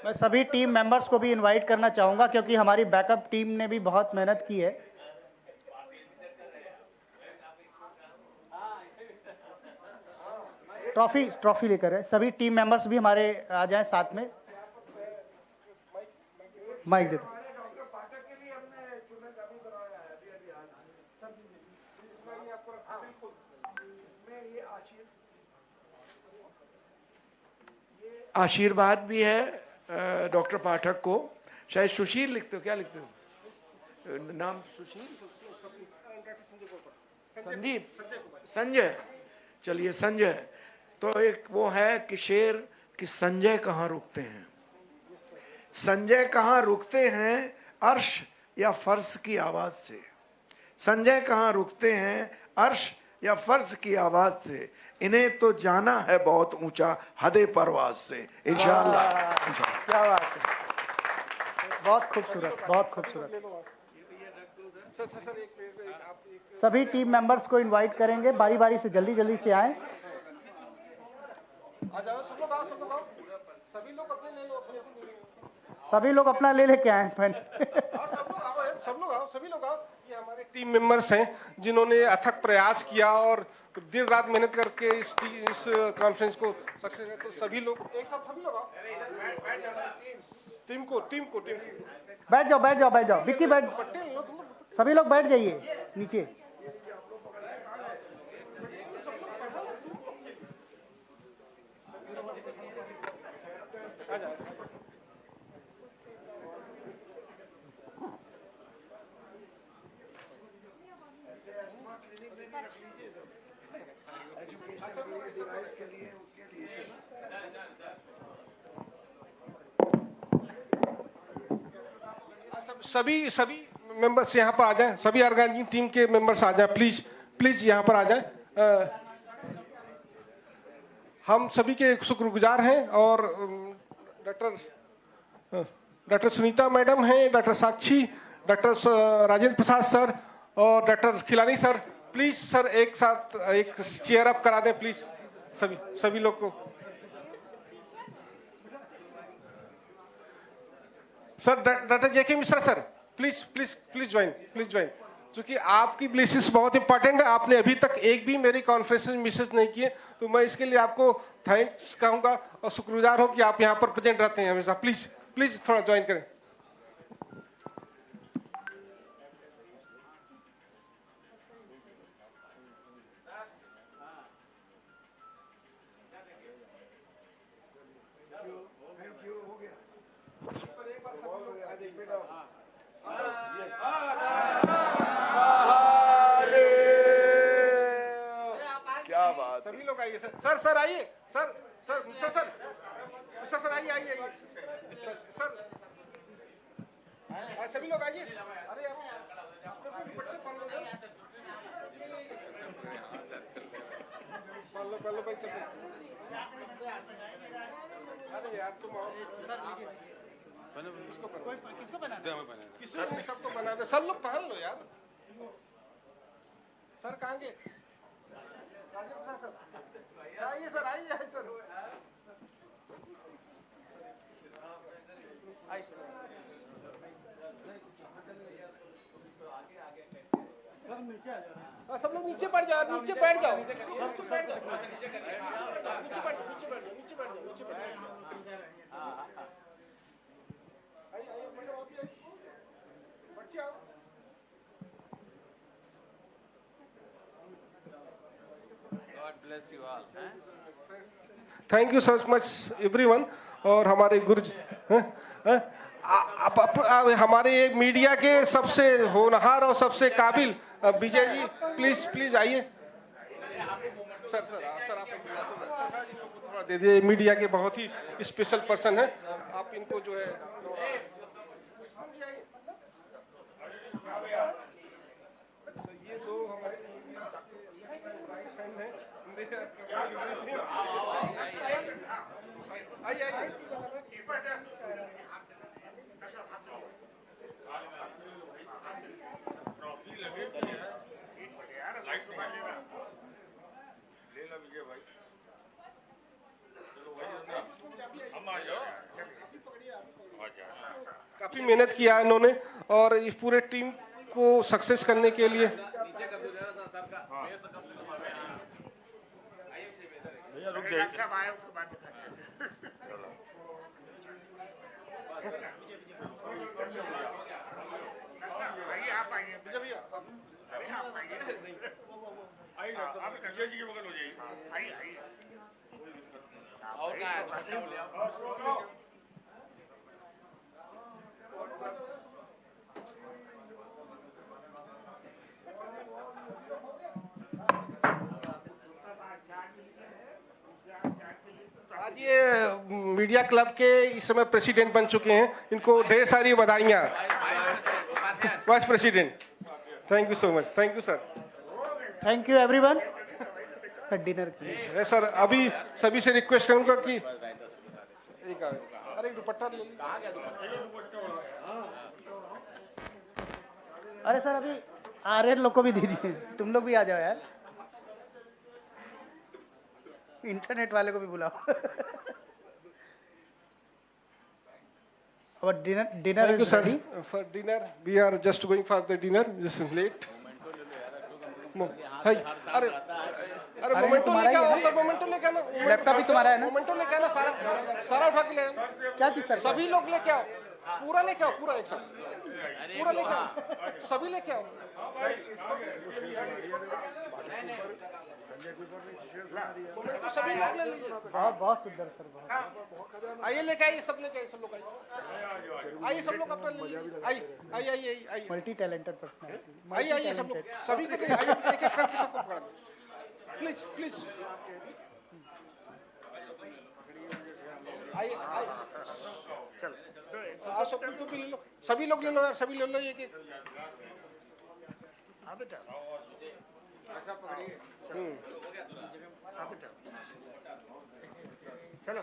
मैं सभी टीम मेंबर्स को भी इनवाइट करना चाहूँगा क्योंकि हमारी बैकअप टीम ने भी बहुत मेहनत की है। ट्रॉफी लेकर है, सभी टीम मेंबर्स भी हमारे आ जाएं साथ में। माइक दे दो। आशीर्वाद भी है डॉक्टर पाठक को, शायद सुशील लिखते हो, क्या लिखते हो नाम? सुशील, संदीप, संजय, चलिए संजय। तो एक वो है कि शेर कि संजय कहाँ रुकते हैं, संजय कहाँ रुकते हैं अर्श या फर्श की आवाज से, संजय कहाँ रुकते हैं अर्श या फर्श की आवाज से, इन्हें तो जाना है बहुत ऊंचा हदे परवाज से इंशाअल्लाह। क्या बात है, बहुत खूबसूरत, बहुत खूबसूरत। सभी टीम मेंबर्स को इनवाइट करेंगे, बारी बारी से जल्दी जल्दी से आएं। सभी लोग अपना ले लेके आए। सभी लोग आओ। ये हमारे टीम मेंबर्स हैं जिन्होंने अथक प्रयास किया और दिन रात मेहनत करके इस कॉन्फ्रेंस को सक्सेस है। तो सभी लोग एक साथ, सभी लोग आओ। टीम को बैठ जाओ विक्की बैठ, सभी लोग बैठ जाइए नीचे। सभी मेंबर्स यहाँ पर आ जाएं, सभी ऑर्गेनाइजिंग टीम के मेंबर्स आ जाएं, प्लीज यहाँ पर आ जाएं। हम सभी के शुक्रगुजार हैं और डॉक्टर सुनीता मैडम हैं, डॉक्टर साक्षी, डॉक्टर राजेंद्र प्रसाद सर और डॉक्टर खिलानी सर। प्लीज सर एक साथ एक चेयर अप करा दें प्लीज सभी लोग को। Sir doctor JK Mishra sir please join क्योंकि आपकी ब्लेसिस बहुत इंपॉर्टेंट है। आपने अभी तक एक भी मेरी कॉन्फ्रेंस में मिसेस नहीं किए, तो मैं इसके लिए आपको थैंक्स कहूंगा और शुक्रगुजार हूं कि आप यहाँ पर प्रेजेंट रहते हैं हमेशा। प्लीज थोड़ा ज्वाइन करें। सभी लोग आइए सर आइए सर आइए सर सभी लोग आइए। अरे पढ़ लो भाई सब। अरे यार तुम किसको बना? किसको नहीं, सबको बना दे। सब लोग पहन लो यार। सर कहाँ गए? आइए सर, आइए सर। सब लोग नीचे बैठ जाओ, नीचे बैठ जाओ, नीचे बैठ जाओ, नीचे बैठ जाओ। Thank you so much everyone. और हमारे गुरुजी हमारे मीडिया के सबसे होनहार और सबसे काबिल विजय जी, प्लीज प्लीज आइए। सर सर सर आप थोड़ा दे दीजिए, मीडिया के बहुत ही स्पेशल पर्सन हैं, आप इनको जो है ये दो हमारे फ्रेंड हैं। काफी मेहनत किया है इन्होंने और इस पूरे टीम को सक्सेस करने के लिए। रुक जाइए। आज ये मीडिया क्लब के इस समय प्रेसिडेंट बन चुके हैं, इनको ढेर सारी बधाइयाँ। Vice president, thank you so much. Thank you sir. Thank you everyone. Sir dinner है सर, अभी सभी से रिक्वेस्ट करूंगा कि एक अरे दुपट्टा ले लीजिए। अरे सर अभी आर्यन लोग को भी दे दिए, तुम लोग भी आ जाओ यार, इंटरनेट वाले को भी बुलाओ। और dinner Thank you sir for dinner. We are just going for the dinner. This is late. अरे मोमेंटो लेके आओ सर, मोमेंटो लेके आना। लैपटॉप भी तुम्हारा है ना? मोमेंटो लेके आना, सारा उठा के ले आना। क्या चीज सर? सभी लोग लेके आओ, पूरा लेके आओ, पूरा एक साथ पूरा लेके आओ, सभी लेके आओ। सभी लोग ले लीजिए। बहुत सुंदर सर, बहुत। आइए लेके आइए, सब लेके आइए, सब लोग आइए, सब लोग अपना ले लीजिए। आइए आइए आइए, मल्टी टैलेंटेड पर्सनालिटी। आइए आइए सब लोग, सभी को आइए, एक एक करके सबको पकड़ा दो प्लीज प्लीज। आइए आइए, चलो सब लोग भी ले लो, सभी लोग ले लो यार, सभी ले लो एक एक। अच्छा पकड़िए।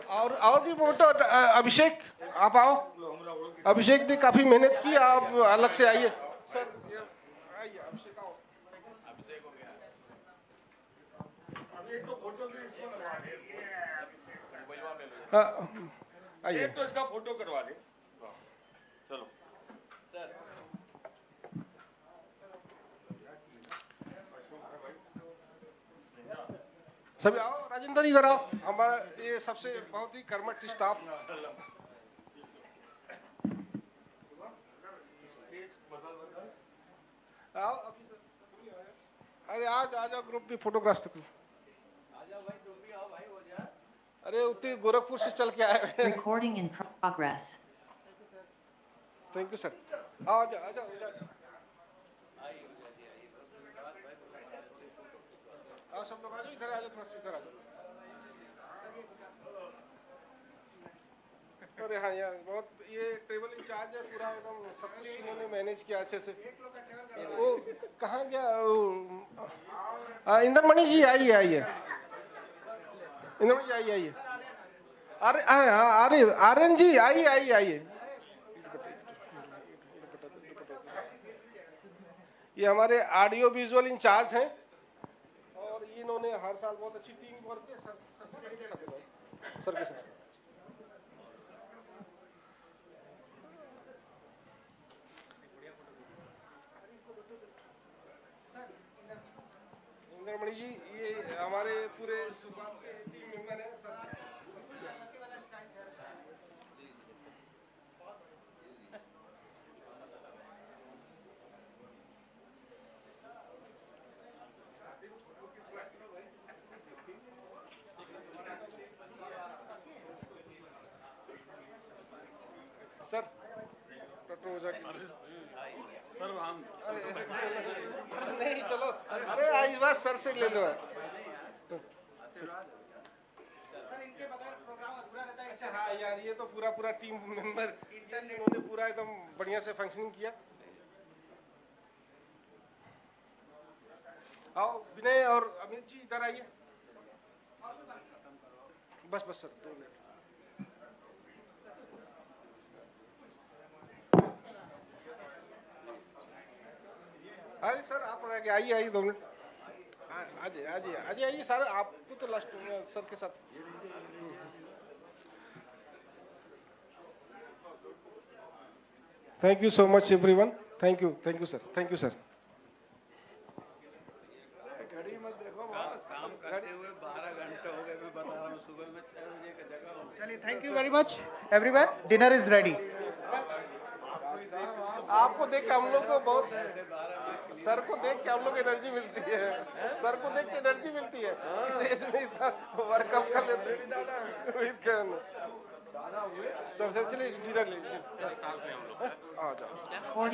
और भी मोटो अभिषेक आप आओ। अभिषेक ने काफी मेहनत की, आप अलग से आइए सर। आइए अभिषेक आओ। अभिषेक हो गया। अभी एक तो फोटो भी इसको लगवा दे, ये अभिषेक का। आइए, एक तो इसका फोटो करवा दे। चलो सर। सभी आओ, राजेंद्र इधर आओ, हमारा ये सबसे बहुत ही कर्मठ स्टाफ। आओ अरे आज आ जाओ, ग्रुप भी फोटोग्राफ तक। अरे उतनी गोरखपुर से चल के आए। Recording in progress. Thank you sir. आ जाओ आ जाओ। सब लोग आ जाओ, इधर आ जाओ, थोड़ा सा इधर आ जाओ। अरे हाँ यार, बहुत ये टेबल इंचार्ज है पूरा, एकदम सब कुछ इन्होंने मैनेज किया अच्छे से। वो कहाँ गया? इंद्रमणि जी आइए आइए, इंद्रमणि जी आइए आइए। अरे अरे आर्यन जी आइए आइए आइए। ये हमारे ऑडियो विजुअल इंचार्ज हैं इन्होंने हर साल बहुत अच्छी टीम वर्क है सर के साथ। इंद्रमणि जी ये हमारे पूरे शुरुआत के टीम मेंबर हैं सर। सर डॉक्टर ओझा सर हम नहीं चलो अरे आज बस सर से ले लो। अच्छा हाँ यार ये तो पूरा टीम मेंबर इन्होंने पूरा एकदम बढ़िया से फंक्शनिंग किया। आओ विनय और अमित जी इधर आइए। बस सर 2 मिनट। अरे सर आप आइए 2 मिनट। आइए सर आपको तो लास्ट सर के साथ। Thank you so much everyone. Thank you sir. Thank you sir. घड़ी मत देखो काम करते हुए 12 घंटे हो गए। मैं बता रहा हूँ सुबह में 6 बजे की जगह हो। चलिए thank you very much everyone. Dinner is ready. आपको देख के हम लोग को बहुत सर को देख के हम लोग एनर्जी मिलती है। सर को देख के एनर्जी मिलती है। इस एज में इतना वर्कआउट कर लेते हैं। सर चलिए डिनर लीजिए। आ जाओ।